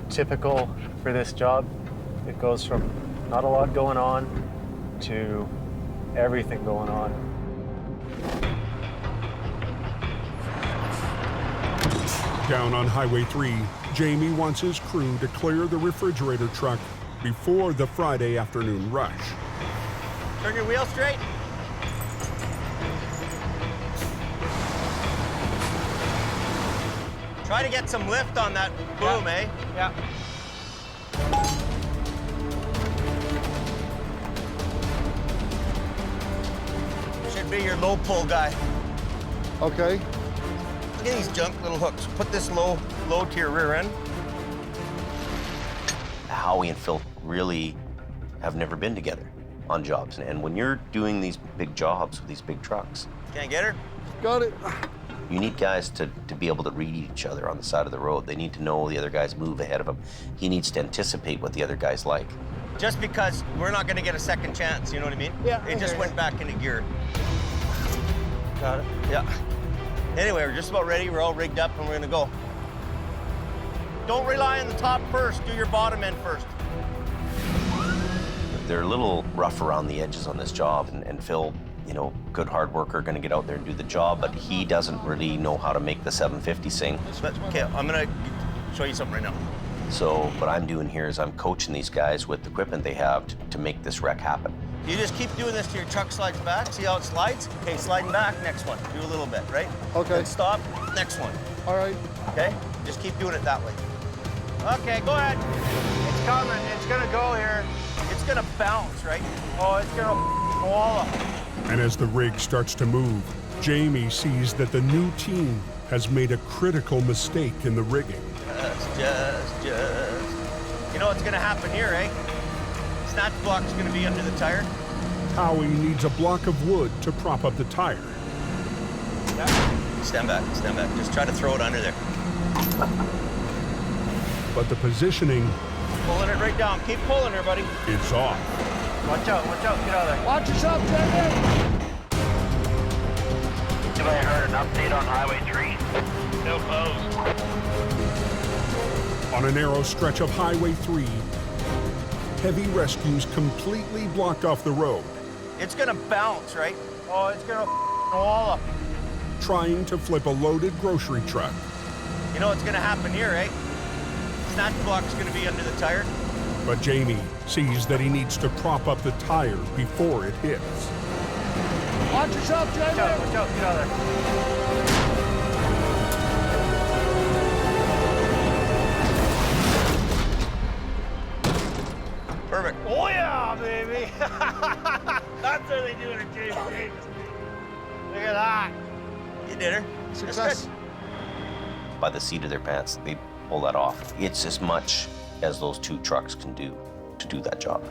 Typical for this job. It goes from not a lot going on to everything going on. Down on Highway 3, Jamie wants his crew to clear the refrigerator truck before the Friday afternoon rush. Turn your wheel straight. Try to get some lift on that boom, eh? Yeah. Should be your low pull guy. Okay. Look at these junk little hooks. Put this low to your rear end. Howie and Phil really have never been together on jobs. And when you're doing these big jobs with these big trucks, Can't get her? Got it. you need guys to be able to read each other on the side of the road. They need to know the other guy's move ahead of him. He needs to anticipate what the other guy's like. Just because we're not going to get a second chance, you know what I mean? Yeah, It just went back into gear. Got it. Yeah. Anyway, we're just about ready. We're all rigged up and we're going to go. Don't rely on the top first. Do your bottom end first. They're a little rough around the edges on this job, and Phil, you know, good hard worker, going to get out there and do the job, but he doesn't really know how to make the 750 sing. Okay, I'm going to show you something right now. So what I'm doing here is I'm coaching these guys with the equipment they have to make this wreck happen. You just keep doing this till your truck slides back. See how it slides? Okay, sliding back, next one. Do a little bit, right? Okay. Then stop, next one. All right. Okay? Just keep doing it that way. Okay, go ahead. It's coming. It's going to go here. It's going to bounce, right? Oh, it's going to wall up. And as the rig starts to move, Jamie sees that the new team has made a critical mistake in the rigging. Just. You know what's going to happen here, eh? Snatch block's going to be under the tire. Howie needs a block of wood to prop up the tire. Stand back. Just try to throw it under there. But the positioning Pulling it right down. Keep pulling her, buddy. is off. Watch out. Get out of there. Watch yourself, Jamie. Have I heard an update on Highway 3? Still closed. On a narrow stretch of Highway 3, heavy rescues completely blocked off the road, It's going to bounce, right? Oh, it's going to wall up. trying to flip a loaded grocery truck. You know what's going to happen here, eh? Snatch block's going to be under the tire. But Jamie sees that he needs to prop up the tire before it hits. Watch yourself, Jamie. Watch out. Get out of there. Perfect. Oh, yeah, baby. That's how they do it at Jamie. Look at that. You did her. Success. By the seat of their pants, they pull that off. It's as much as those two trucks can do to do that job.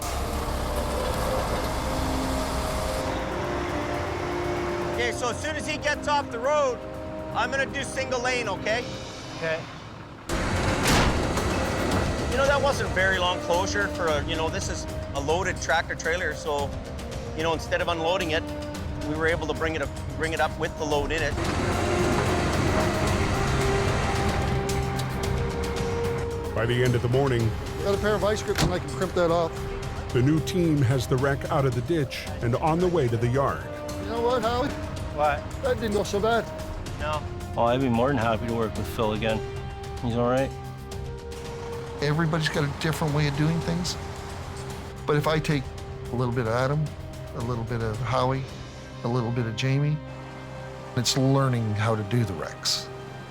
Okay, so as soon as he gets off the road, I'm gonna do single lane, okay? Okay. You know, that wasn't a very long closure for a, this is a loaded tractor trailer, so, instead of unloading it, we were able to bring it up with the load in it. By the end of the morning, Got a pair of ice grips and I can crimp that off. the new team has the wreck out of the ditch and on the way to the yard. You know what, Howie? What? That didn't go so bad. No. Oh, I'd be more than happy to work with Phil again. He's all right. Everybody's got a different way of doing things. But if I take a little bit of Adam, a little bit of Howie, a little bit of Jamie, it's learning how to do the wrecks.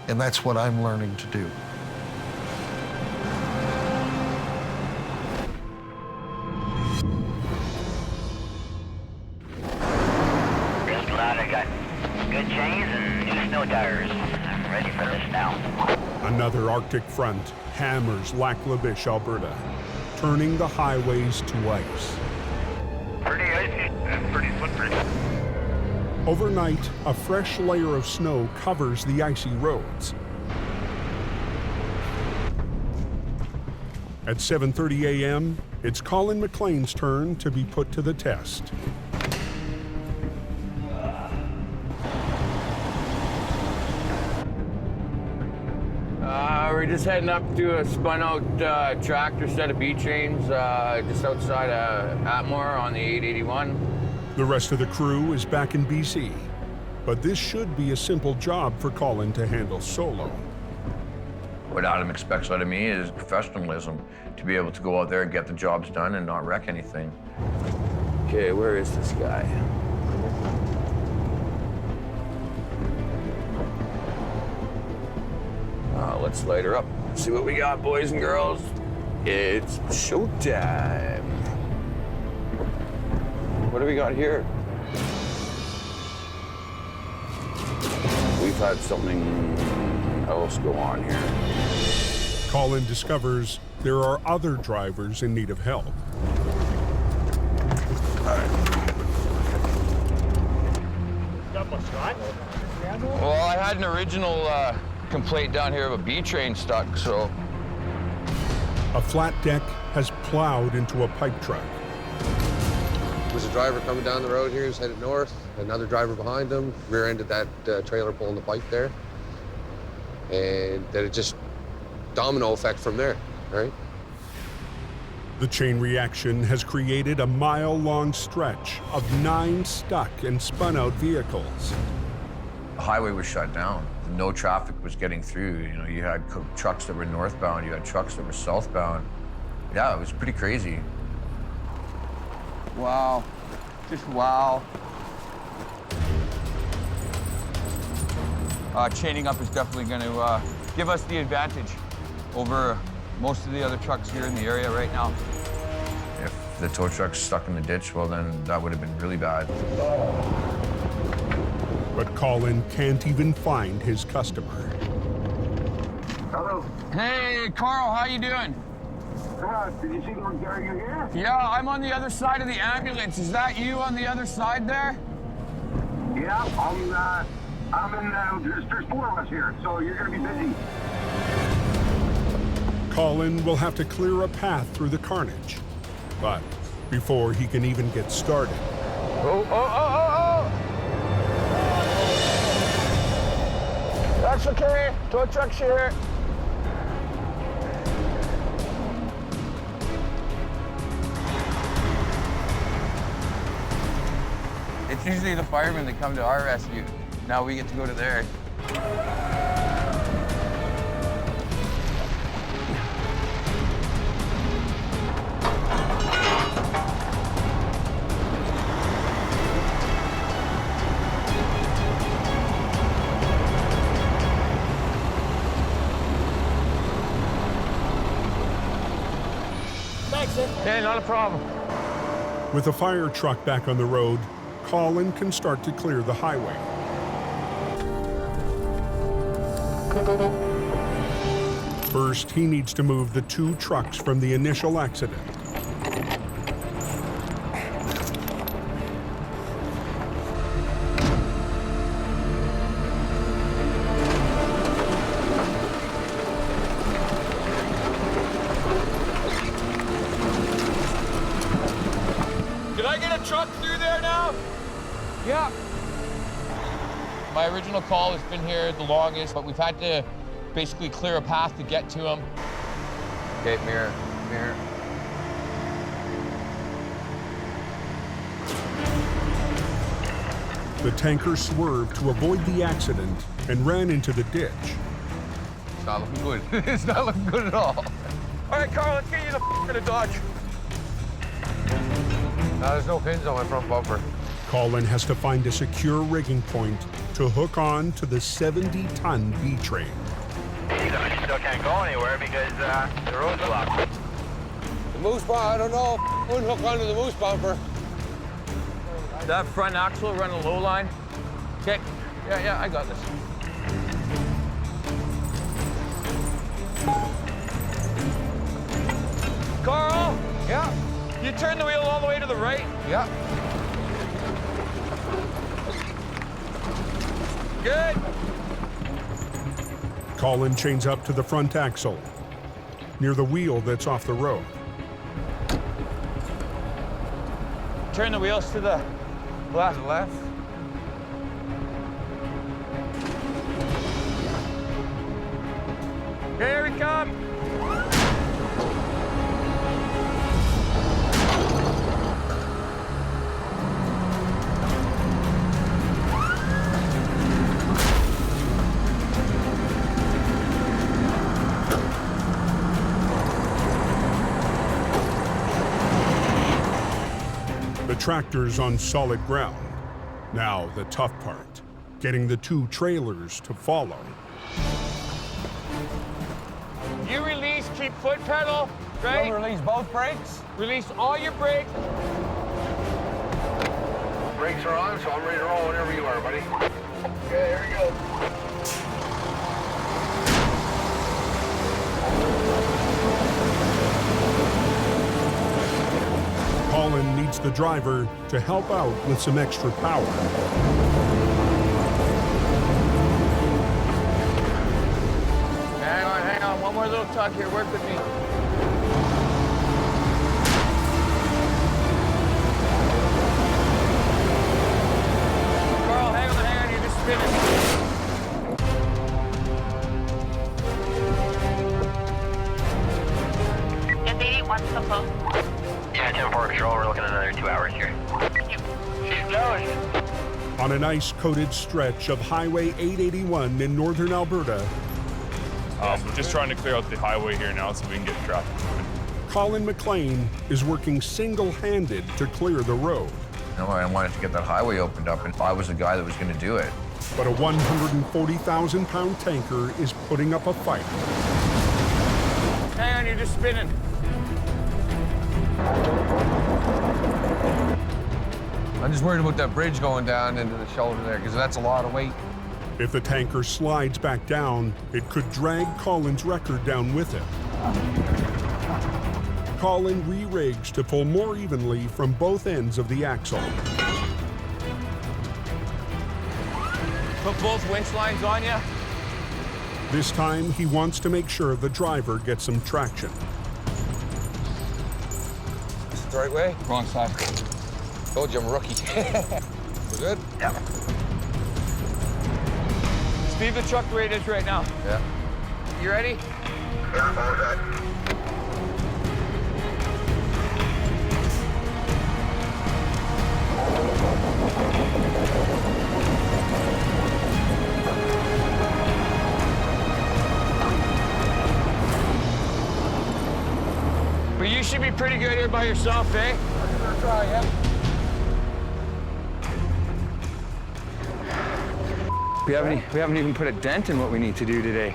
And that's what I'm learning to do. Just glad I got good chains and new snow tires. I'm ready for this now. Another Arctic front hammers Lac La Biche, Alberta, turning the highways to ice. Pretty icy and pretty slippery. Overnight, a fresh layer of snow covers the icy roads. At 7:30 a.m., it's Colin McLean's turn to be put to the test. we're just heading up to a spun-out tractor set of B-trains just outside of Atmore on the 881. The rest of the crew is back in BC, but this should be a simple job for Colin to handle solo. What Adam expects out of me is professionalism, to be able to go out there and get the jobs done and not wreck anything. Okay, where is this guy? Let's light her up. See what we got, boys and girls. It's showtime. What do we got here? We've had something else go on here. Colin discovers there are other drivers in need of help. Well, I had an original complaint down here of a B-train stuck, so. A flat deck has plowed into a pipe truck. There's a driver coming down the road here who's headed north, another driver behind him, rear-ended that trailer pulling the pipe there. And then it just domino effect from there, right? The chain reaction has created a mile-long stretch of 9 stuck and spun-out vehicles. The highway was shut down. No traffic was getting through. You know, you had trucks that were northbound, you had trucks that were southbound. Yeah, it was pretty crazy. Wow, just wow. Chaining up is definitely going to give us the advantage over most of the other trucks here in the area right now. If the tow truck's stuck in the ditch, well then that would have been really bad. But Colin can't even find his customer. Hello. Hey, Carl, how you doing? Did you see the guy you're here? Yeah, I'm on the other side of the ambulance. Is that you on the other side there? Yeah, I'm in, there's 4 of us here, so you're gonna be busy. Colin will have to clear a path through the carnage. But before he can even get started. Oh! That's okay. Tow truck's here. It's usually the firemen that come to our rescue. Now we get to go to theirs. Hey, not a problem. With a fire truck back on the road, Colin can start to clear the highway. First, he needs to move the 2 trucks from the initial accident. Did I get a truck through there now? Yeah. My original call has been here the longest, but we've had to basically clear a path to get to him. Okay, mirror. The tanker swerved to avoid the accident and ran into the ditch. It's not looking good. It's not looking good at all. All right, Carl, let's get you the in a Dodge. No, there's no pins on my front bumper. Colin has to find a secure rigging point to hook on to the 70-ton B-train. You still can't go anywhere because the road's blocked. The moose bumper, I don't know. Wouldn't hook onto the moose bumper. That front axle run a low line. Okay. Yeah, I got this. Carl? Yeah? You turn the wheel all the way to the right? Yeah. Good. Colin chains up to the front axle, near the wheel that's off the road. Turn the wheels to the left. Here we back up. The tractor's on solid ground. Now the tough part, getting the two trailers to follow. You release, keep foot pedal, right? You release both brakes? Release all your brakes. Brakes are on, so I'm ready to roll whenever you are, buddy. Okay, here we go. Colin needs the driver to help out with some extra power. Hang on, one more little tuck here, work with me. Carl, hang on, you're just spinning. It's 81, so close. Yeah, 10-4 control, we're looking at another 2 hours here. She's blowing. On an ice-coated stretch of Highway 881 in northern Alberta, we're just trying to clear out the highway here now so we can get traffic moving. Colin McLean is working single-handed to clear the road. You know, I wanted to get that highway opened up, and I was the guy that was going to do it. But a 140,000-pound tanker is putting up a fight. Hang on, you're just spinning. I'm just worried about that bridge going down into the shoulder there, because that's a lot of weight. If the tanker slides back down, it could drag Colin's record down with it. Colin re-rigs to pull more evenly from both ends of the axle. Put both winch lines on you. This time, he wants to make sure the driver gets some traction. Is it the right way? Wrong side. Told you I'm a rookie. We're good? Yeah. Leave the truck the way it is right now. Yeah. You ready? Yeah, I'm all set. But you should be pretty good here by yourself, eh? I'm gonna try, yeah. We haven't even put a dent in what we need to do today.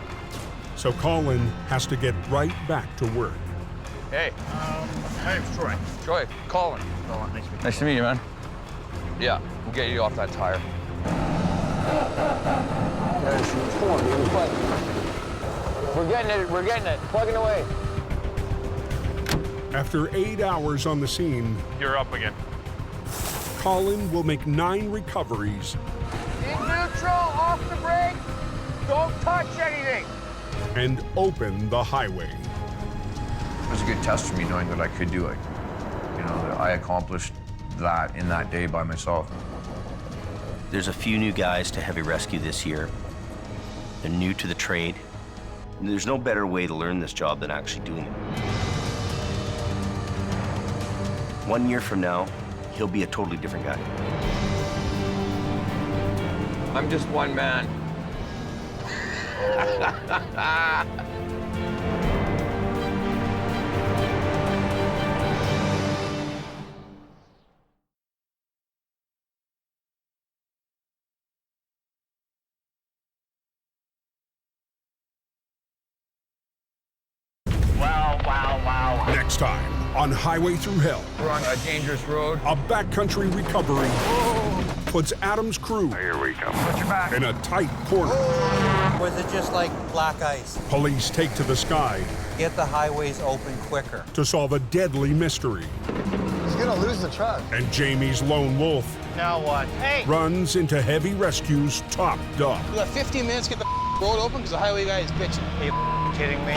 So Colin has to get right back to work. Hey. My name's Troy. Troy, Colin. Nice to meet you, man. Yeah, we'll get you off that tire. We're getting it. Plugging away. After 8 hours on the scene, You're up again. Colin will make 9 recoveries In neutral, off the brake. Don't touch anything. and open the highway. It was a good test for me knowing that I could do it. You know, that I accomplished that in that day by myself. There's a few new guys to heavy rescue this year. They're new to the trade. There's no better way to learn this job than actually doing it. 1 year from now, he'll be a totally different guy. I'm just one man. Wow. Next time on Highway Through Hell, We're on a dangerous road. a backcountry recovery puts Adam's crew Here we come. Put your back. in a tight corner. Was it just like black ice? Police take to the sky Get the highways open quicker. to solve a deadly mystery. He's gonna lose the truck. And Jamie's lone wolf Now what? Hey! runs into Heavy Rescue's top dog. We got 15 minutes to get the road open because the highway guy is bitching. Are you kidding me?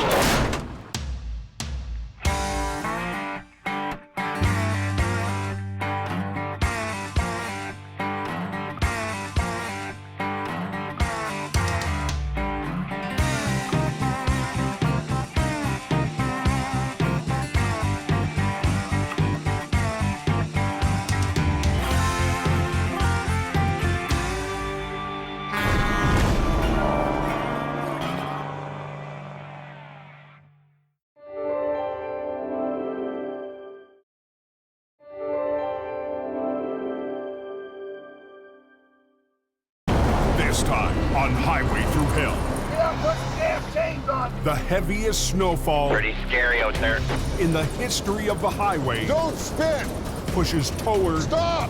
through hell. Yeah, put some damn chains on. The heaviest snowfall Pretty scary out there. in the history of the highway. Don't spin! Pushes tower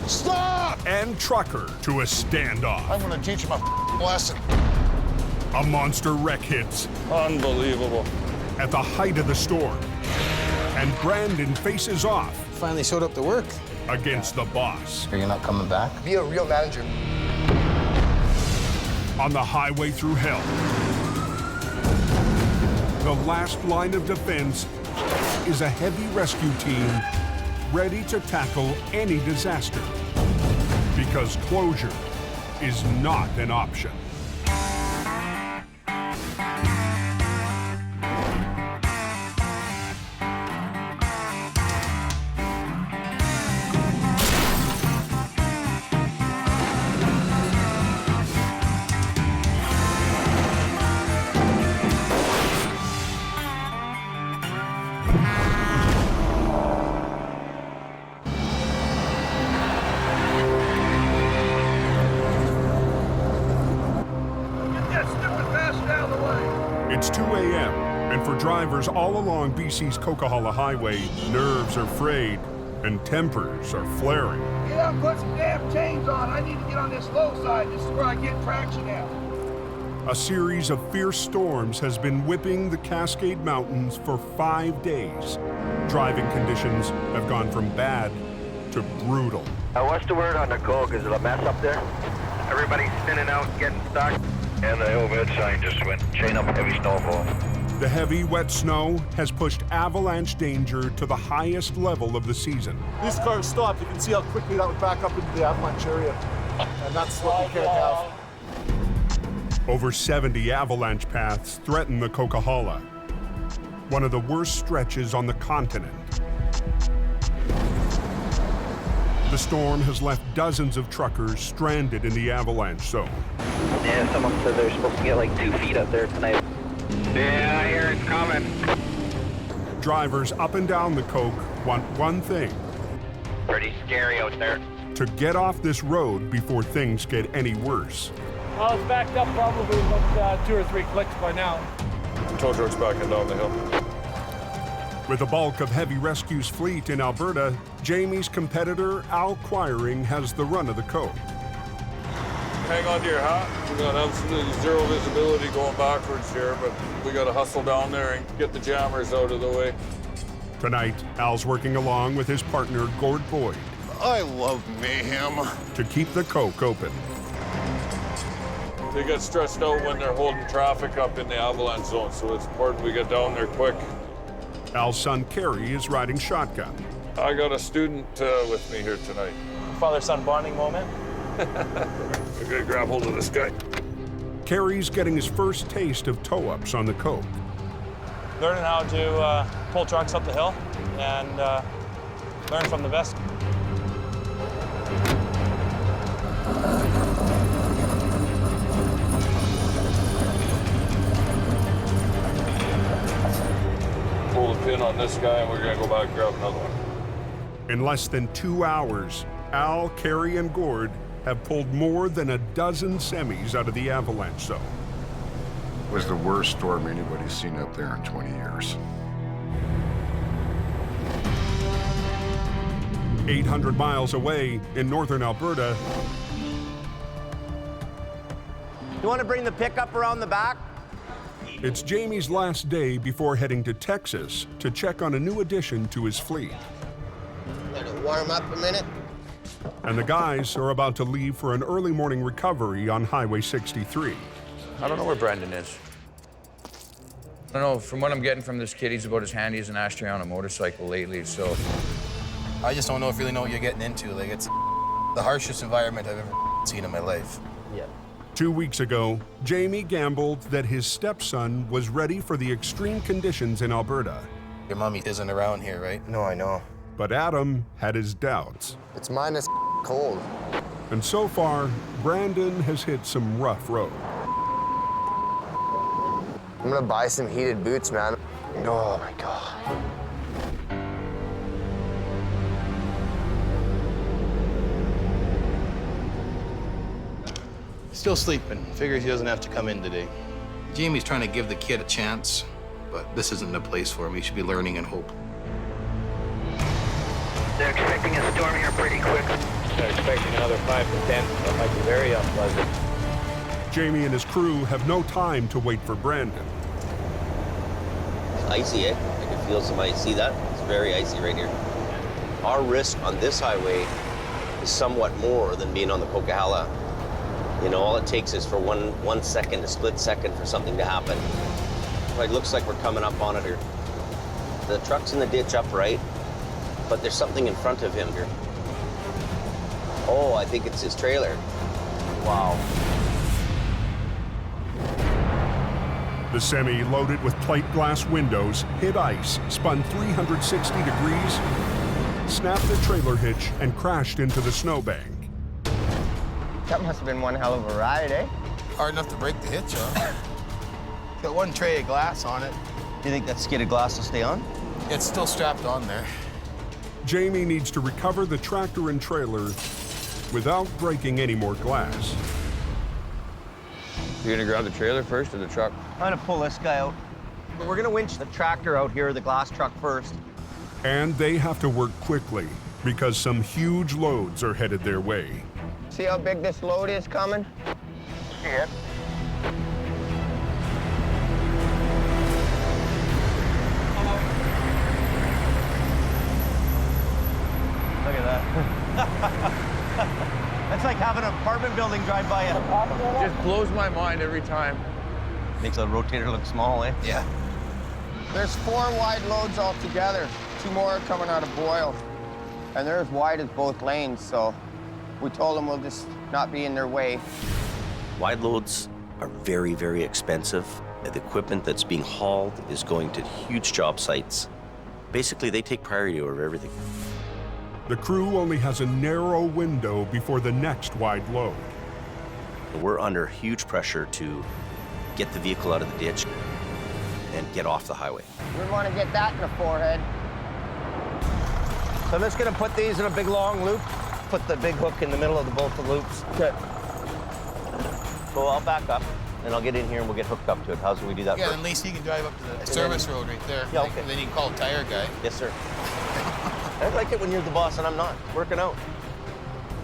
Stop! and trucker to a standoff. I'm gonna teach him a lesson. A monster wreck hits Unbelievable. at the height of the storm. And Brandon faces off Finally showed up to work. against the boss. Are you not coming back? Be a real manager. On the highway through hell. The last line of defense is a heavy rescue team ready to tackle any disaster. Because closure is not an option. It's 2 a.m., and for drivers all along BC's Coquihalla Highway, nerves are frayed and tempers are flaring. Yeah, put some damn chains on. I need to get on this low side. This is where I get traction at. A series of fierce storms has been whipping the Cascade Mountains for 5 days. Driving conditions have gone from bad to brutal. What's the word on the coke? Is it a mess up there? Everybody's spinning out, getting stuck. And the overhead sign just went chain up heavy snowfall. The heavy, wet snow has pushed avalanche danger to the highest level of the season. This car stopped. You can see how quickly that would back up into the avalanche area. And that's what we can't have. Over 70 avalanche paths threaten the Coquihalla, one of the worst stretches on the continent. The storm has left dozens of truckers stranded in the avalanche zone. Yeah, someone said they're supposed to get like 2 feet up there tonight. Yeah, I hear it's coming. Drivers up and down the Coke want one thing: Pretty scary out there. to get off this road before things get any worse. Well, it's backed up probably about 2 or 3 clicks by now. Tow truck's backing down the hill. With the bulk of Heavy Rescue's fleet in Alberta, Jamie's competitor, Al Quiring, has the run of the Coke. Hang on to your hat. We got absolutely zero visibility going backwards here, but we got to hustle down there and get the jammers out of the way. Tonight, Al's working along with his partner, Gord Boyd, I love mayhem. to keep the Coke open. They get stressed out when they're holding traffic up in the avalanche zone, so it's important we get down there quick. Al's son, Kerry, is riding shotgun. I got a student with me here tonight. Father-son bonding moment. We're gonna grab hold of this guy. Kerry's getting his first taste of tow-ups on the Coke. Learning how to pull trucks up the hill and learn from the best. Pull the pin on this guy and we're gonna go back and grab another one. In less than 2 hours, Al, Kerry, and Gord have pulled more than a dozen semis out of the avalanche zone. It was the worst storm anybody's seen up there in 20 years. 800 miles away in northern Alberta, You want to bring the pickup around the back? it's Jamie's last day before heading to Texas to check on a new addition to his fleet. Let it warm up a minute. And the guys are about to leave for an early morning recovery on Highway 63. I don't know where Brendan is. I don't know, from what I'm getting from this kid, he's about as handy as an ashtray on a motorcycle lately, so. I just don't know if you really know what you're getting into. Like, it's the harshest environment I've ever seen in my life. Yeah. 2 weeks ago, Jamie gambled that his stepson was ready for the extreme conditions in Alberta. Your mommy isn't around here, right? No, I know. But Adam had his doubts. It's minus cold. And so far, Brandon has hit some rough road. I'm gonna buy some heated boots, man. Oh my God. Still sleeping. Figures he doesn't have to come in today. Jamie's trying to give the kid a chance, but this isn't the place for him. He should be learning and hope. They're expecting a storm here pretty quick. They're expecting another 5 to 10. That might be very unpleasant. Jamie and his crew have no time to wait for Brandon. It's icy, eh? I can feel some ice. See that? It's very icy right here. Our risk on this highway is somewhat more than being on the Coquihalla. You know, all it takes is for one second, a split second, for something to happen. Well, it looks like we're coming up on it here. The truck's in the ditch upright, but there's something in front of him here. Oh, I think it's his trailer. Wow. The semi, loaded with plate glass windows, hit ice, spun 360 degrees, snapped the trailer hitch, and crashed into the snowbank. That must have been one hell of a ride, eh? Hard enough to break the hitch on. Got one tray of glass on it. Do you think that skid of glass will stay on? It's still strapped on there. Jamie needs to recover the tractor and trailer without breaking any more glass. You're gonna grab the trailer first or the truck? I'm gonna pull this guy out. We're gonna winch the tractor out here, the glass truck first. And they have to work quickly because some huge loads are headed their way. See how big this load is coming? See it? Look at that. That's like having an apartment building drive by you. Just blows my mind every time. Makes a rotator look small, eh? Yeah. There's 4 wide loads altogether. 2 more are coming out of Boyle. And they're as wide as both lanes, so we told them we'll just not be in their way. Wide loads are very, very expensive. The equipment that's being hauled is going to huge job sites. Basically, they take priority over everything. The crew only has a narrow window before the next wide load. We're under huge pressure to get the vehicle out of the ditch and get off the highway. We want to get that in the forehead. So I'm just gonna put these in a big long loop, put the big hook in the middle of the both the loops. Okay. So I'll back up and I'll get in here and we'll get hooked up to it. How's we do that? Yeah, first? then at least he can drive up to the service road right there. Yeah, okay. Then you can call a tire guy. Yes, sir. I like it when you're the boss and I'm not. Working out.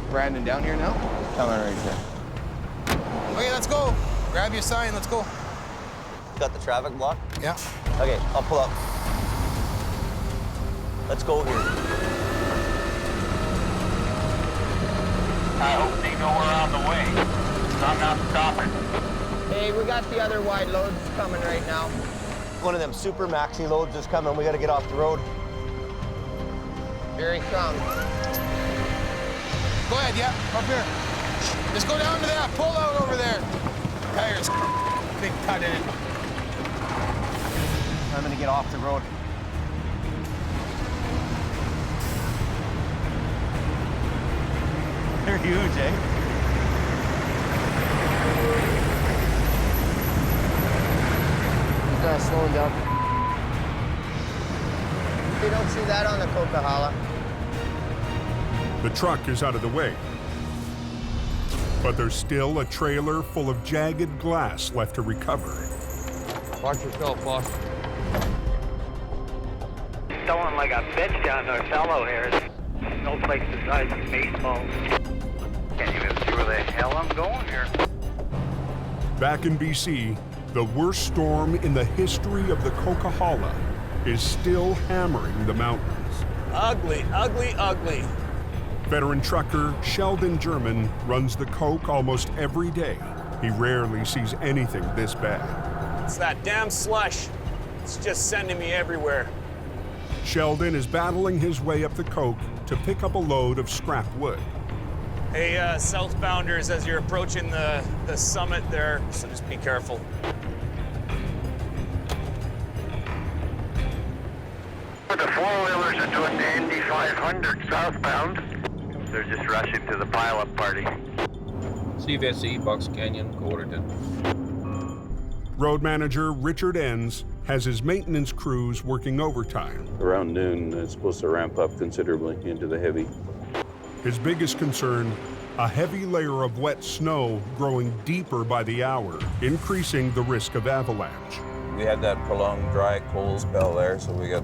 Brandon down here now? Coming right here. Okay, let's go. Grab your sign, let's go. Got the traffic block? Yeah. Okay, I'll pull up. Let's go here. I hope they know we're on the way. I'm not stopping. Hey, we got the other wide loads coming right now. One of them super maxi loads is coming. We gotta get off the road. Here he comes. Go ahead, yeah, up here. Just go down to that pull out over there. Tires, big cut in it. I'm gonna get off the road. They're huge, eh? He's slowing down. You don't see that on the Coquihalla. The truck is out of the way. But there's still a trailer full of jagged glass left to recover. Watch yourself, boss. Someone like a bitch down there, fellow here. Snowflakes the size of baseballs. Can't even see where the hell I'm going here. Back in BC, the worst storm in the history of the Coquihalla is still hammering the mountains. Ugly, ugly, ugly. Veteran trucker Sheldon German runs the Coke almost every day. He rarely sees anything this bad. It's that damn slush. It's just sending me everywhere. Sheldon is battling his way up the Coke to pick up a load of scrap wood. Hey, southbounders, as you're approaching the summit there, so just be careful. The four-wheelers are doing the Indy 500 southbound. They're just rushing to the pileup party. CVSE, Box Canyon, Coderton. Road manager Richard Enns has his maintenance crews working overtime. Around noon, it's supposed to ramp up considerably into the heavy. His biggest concern, a heavy layer of wet snow growing deeper by the hour, increasing the risk of avalanche. We had that prolonged dry, cold spell there, so we got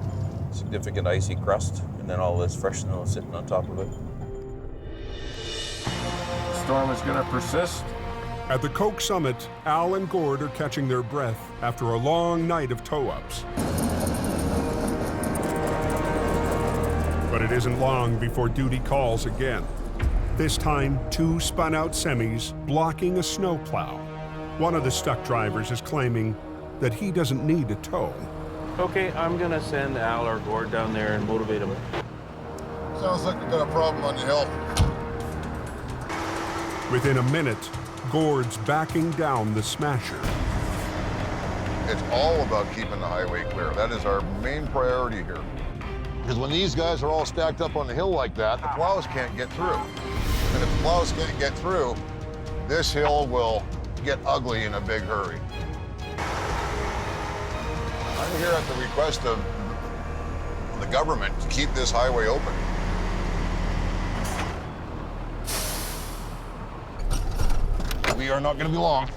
significant icy crust, and then all this fresh snow sitting on top of it. The storm is going to persist. At the Coke Summit, Al and Gord are catching their breath after a long night of tow-ups. But it isn't long before duty calls again. This time, 2 spun-out semis blocking a snowplow. One of the stuck drivers is claiming that he doesn't need a tow. Okay, I'm gonna send Al or Gord down there and motivate him. Sounds like we got a problem on the hill. Within a minute, Gord's backing down the smasher. It's all about keeping the highway clear. That is our main priority here. Because when these guys are all stacked up on the hill like that, the plows can't get through. And if the plows can't get through, this hill will get ugly in a big hurry. I'm here at the request of the government to keep this highway open. We are not going to be long.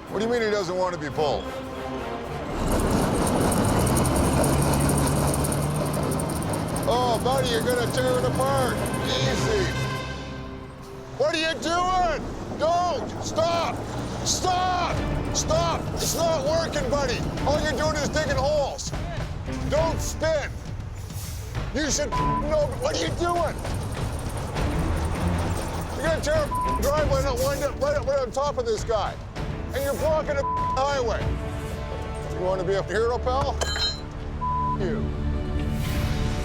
What do you mean he doesn't want to be pulled? Oh, buddy, you're going to tear it apart. Easy. What are you doing? Don't! Stop! Stop! Stop! It's not working, buddy. All you're doing is digging holes. Don't spin. You should know. What are you doing? You're gonna tear a driveway and wind up right on top of this guy. And you're blocking a highway. You want to be a hero, pal? You.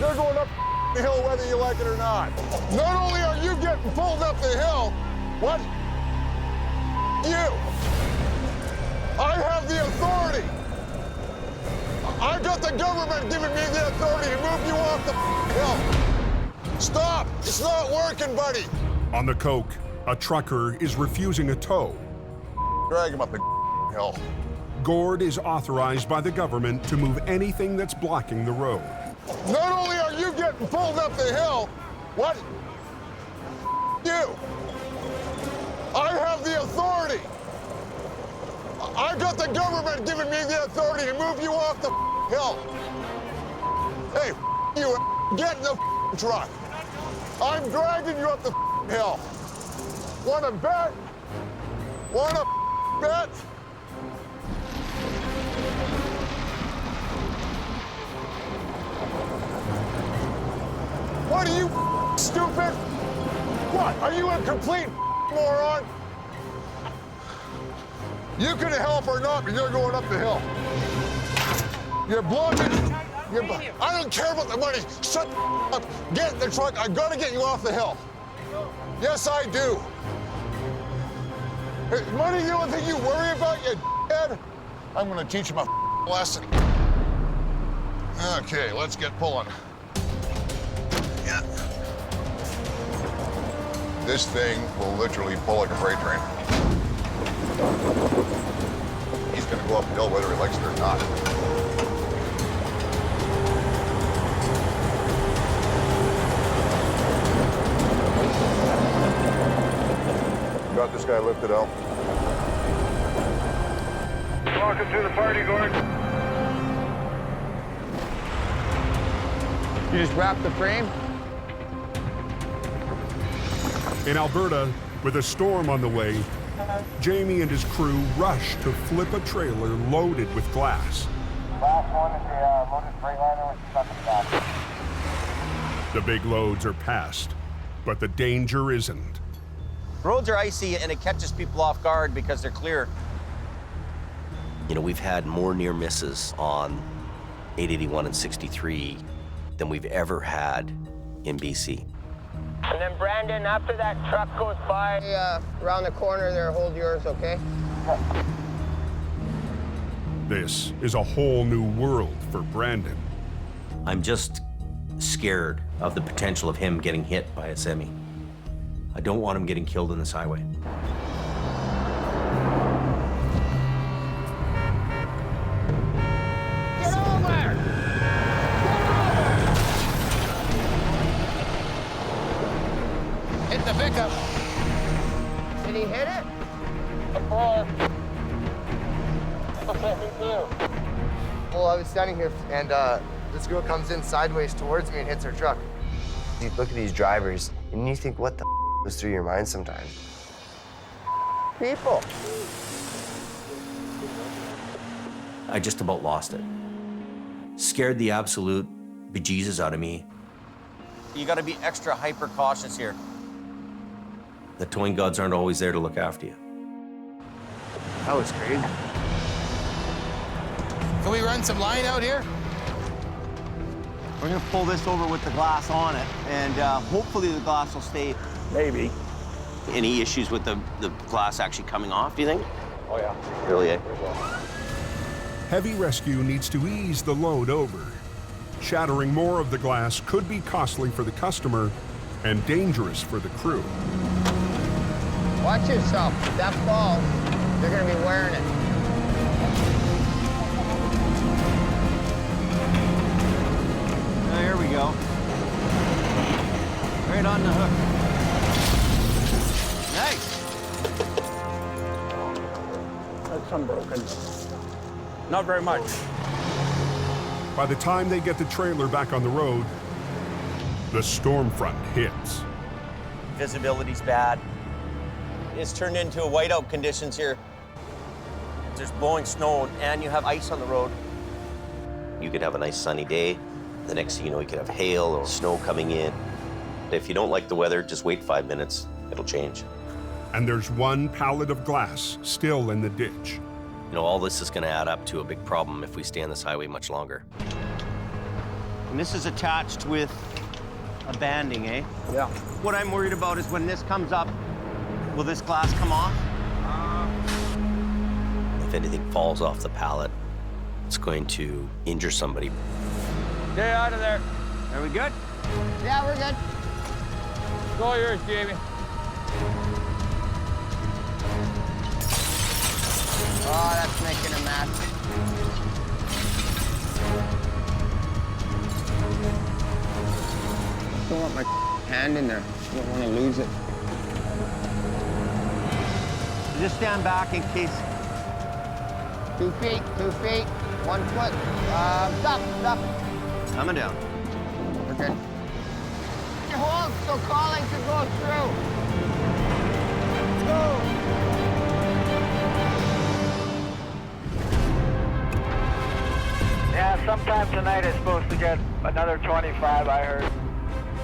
You're going up the hill whether you like it or not. Not only are you getting pulled up the hill, what? You. I have the authority. I got the government giving me the authority to move you off the hill. Stop. It's not working, buddy. On the Coke, a trucker is refusing a tow. Drag him up the hill. Gord is authorized by the government to move anything that's blocking the road. Not only are you getting pulled up the hill, what? You. I have the authority. I got the government giving me the authority to move you off the hill. Hey, you, get in the truck. I'm dragging you up the hill. Wanna bet? Wanna bet? What are you, stupid? What, are you a complete moron? You can help or not, but you're going up the hill. You're blocking. I don't care about the money. Shut up. Get in the truck. I gotta get you off the hill. Yes, I do. Is money the only thing you worry about, you head? I'm gonna teach him a lesson. Okay, let's get pulling. Yeah. This thing will literally pull like a freight train. He's gonna go up the hill whether he likes it or not. Got this guy lifted out. Welcome to the party, Gord. You just wrapped the frame? In Alberta, with a storm on the way, Jamie and his crew rush to flip a trailer loaded with glass. Last one is the loaded Freightliner with stuck in the back. The big loads are past, but the danger isn't. Roads are icy and it catches people off guard because they're clear. You know, we've had more near misses on 881 and 63 than we've ever had in BC. And then Brandon, after that truck goes by around the corner there, hold yours, okay? This is a whole new world for Brandon. I'm just scared of the potential of him getting hit by a semi. I don't want him getting killed on this highway. Get over! pickup. Did he hit it? Well, I was standing here, and this girl comes in sideways towards me and hits her truck. You look at these drivers, and you think, what the goes through your mind sometimes? People. I just about lost it. Scared the absolute bejesus out of me. You gotta be extra hyper cautious here. The towing gods aren't always there to look after you. That was crazy. Can we run some line out here? We're gonna pull this over with the glass on it, and hopefully the glass will stay. Maybe. Any issues with the glass actually coming off, do you think? Oh, yeah. Really, eh? Heavy rescue needs to ease the load over. Shattering more of the glass could be costly for the customer and dangerous for the crew. Watch yourself. If that falls, you're gonna be wearing it. Oh, here we go. Right on the hook. Nice. That's unbroken. Not very much. By the time they get the trailer back on the road, the storm front hits. Visibility's bad. It's turned into a whiteout conditions here. There's blowing snow and you have ice on the road. You could have a nice sunny day. The next thing you know, you could have hail or snow coming in. If you don't like the weather, just wait 5 minutes. It'll change. And there's one pallet of glass still in the ditch. You know, all this is going to add up to a big problem if we stay on this highway much longer. And this is attached with a banding, eh? Yeah. What I'm worried about is when this comes up, will this glass come off? If anything falls off the pallet, it's going to injure somebody. Stay out of there. Are we good? Yeah, we're good. It's all yours, Jamie. Oh, that's making a mess. I don't want my hand in there. I don't want to lose it. Just stand back in case. 2 feet, 2 feet, 1 foot. Stop. Coming down. We're good. Hold so calling can go through. Let's go. Yeah, sometime tonight is supposed to get another 25, I heard.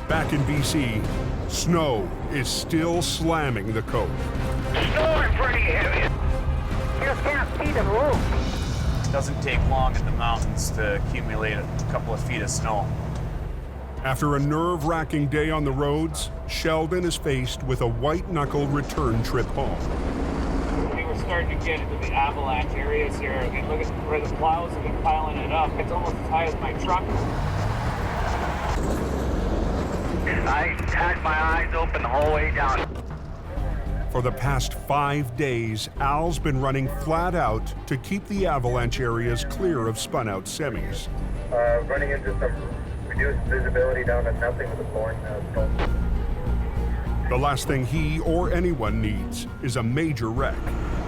Back in BC, snow is still slamming the coast. Snowing pretty heavy. You just can't see the roof. It doesn't take long in the mountains to accumulate a couple of feet of snow. After a nerve-wracking day on the roads, Sheldon is faced with a white-knuckle return trip home. We're starting to get into the avalanche areas here. And look at where the plows have been piling it up. It's almost as high as my truck. I had my eyes open the whole way down. For the past 5 days, Al's been running flat out to keep the avalanche areas clear of spun-out semis. Running into some reduced visibility down to nothing with the blowing snow. The last thing he or anyone needs is a major wreck.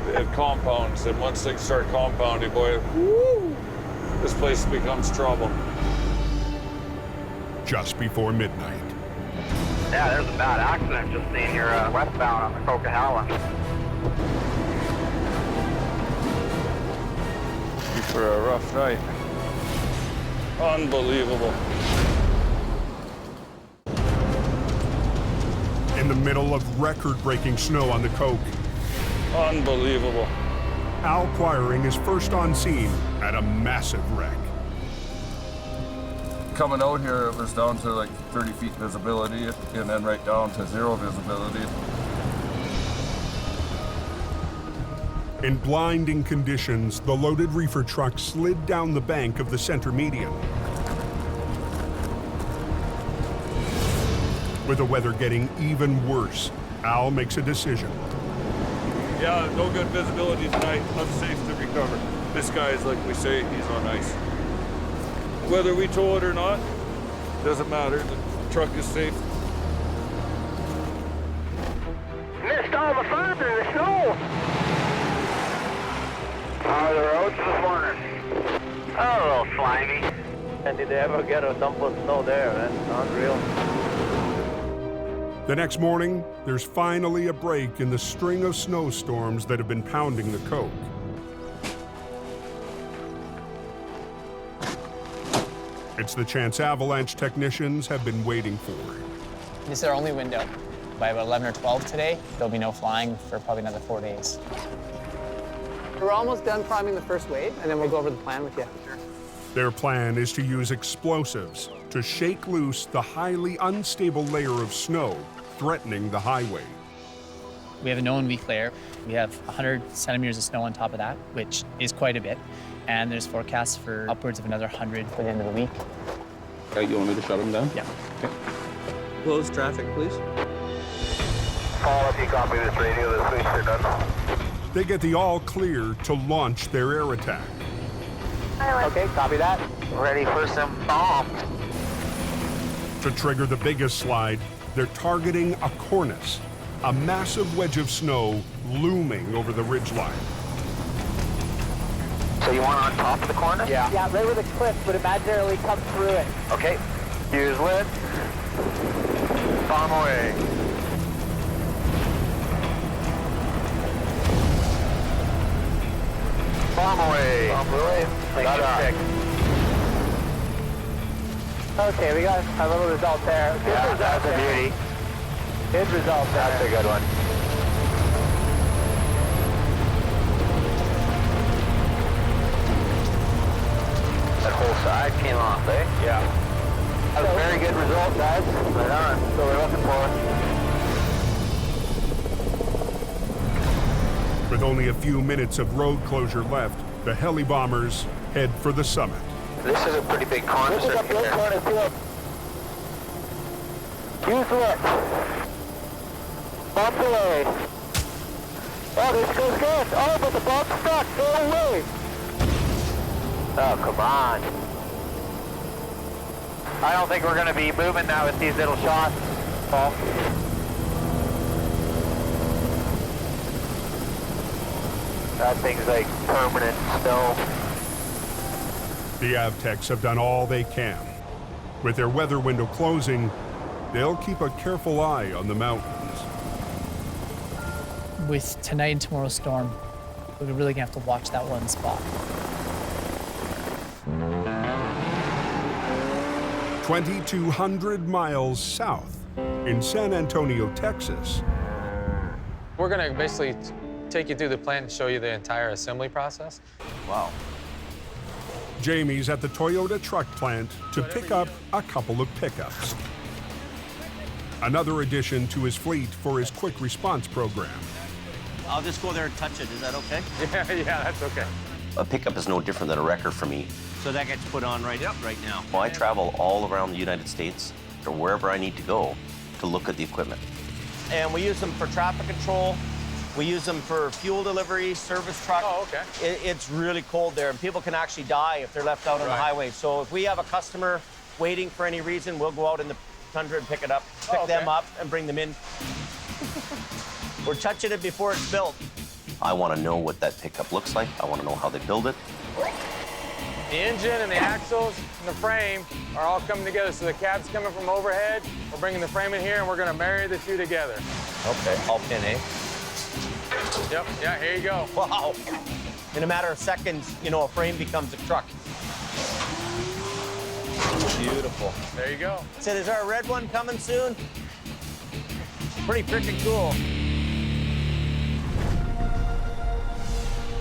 It compounds, and once things start compounding, boy, woo, this place becomes trouble. Just before midnight. Yeah, there's a bad accident just seen here westbound on the Coquihalla. For a rough night. Unbelievable. In the middle of record-breaking snow on the Coke, Unbelievable. Al Quiring is first on scene at a massive wreck. Coming out here, it was down to like 30 feet visibility, and then right down to 0 visibility. In blinding conditions, the loaded reefer truck slid down the bank of the center median. With the weather getting even worse, Al makes a decision. Yeah, no good visibility tonight. Unsafe to recover. This guy is, like we say, he's on ice. Whether we tow it or not, doesn't matter. The truck is safe. further, the snow. How are the roads this morning? Oh, a little slimy. And did they ever get a dump of snow there? That's unreal. The next morning, there's finally a break in the string of snowstorms that have been pounding the coke. It's the chance avalanche technicians have been waiting for. This is our only window. By about 11 or 12 today, there'll be no flying for probably another 4 days. We're almost done priming the first wave, and then we'll go over the plan with you. Their plan is to use explosives to shake loose the highly unstable layer of snow threatening the highway. We have a known weak layer. We have 100 centimeters of snow on top of that, which is quite a bit. And there's forecasts for upwards of another 100 by the end of the week. Okay, you want me to shut them down? Yeah. Okay. Close traffic, please. Paul, if you copy this radio, the switch are done. They get the all clear to launch their air attack. Okay, copy that. Ready for some bombs. To trigger the biggest slide, they're targeting a cornice, a massive wedge of snow looming over the ridgeline. So you want on top of the corner? Yeah. Yeah, right where the cliff would imaginarily come through it. Okay. Use lid. Bomb away. Bomb away. Bomb away. Got it. Okay, we got a little result there. Good result that's a beauty. Good result there. That's a good one. That whole side came off, eh? Yeah. That was a very good result, guys. Right on. So we're looking for. With only a few minutes of road closure left, the heli bombers head for the summit. This is a pretty big corner. This is a big corner, too. Use lift. Bump away. Oh, this goes good. Oh, but the bump's stuck. Go away. Oh, come on. I don't think we're going to be moving now with these little shots, Paul. That thing's like permanent snow. The Avtechs have done all they can. With their weather window closing, they'll keep a careful eye on the mountains. With tonight and tomorrow's storm, we're really gonna have to watch that one spot. 2,200 miles south in San Antonio, Texas. We're gonna basically take you through the plant and show you the entire assembly process. Wow. Jamie's at the Toyota truck plant to pick up a couple of pickups. Another addition to his fleet for his quick response program. I'll just go there and touch it. Is that okay? Yeah, that's okay. A pickup is no different than a wrecker for me. So that gets put on right now. Well, I travel all around the United States or wherever I need to go to look at the equipment. And we use them for traffic control. We use them for fuel delivery, service truck. Oh, okay. It's really cold there, and people can actually die if they're left out on the highway. So if we have a customer waiting for any reason, we'll go out in the tundra and pick it up, pick them up, and bring them in. We're touching it before it's built. I want to know what that pickup looks like. I want to know how they build it. The engine and the axles and the frame are all coming together. So the cab's coming from overhead. We're bringing the frame in here, and we're going to marry the two together. Okay, all pin, eh? Yep, yeah, here you go. Wow. In a matter of seconds, you know, a frame becomes a truck. Beautiful. There you go. So is there a red one coming soon? Pretty freaking cool.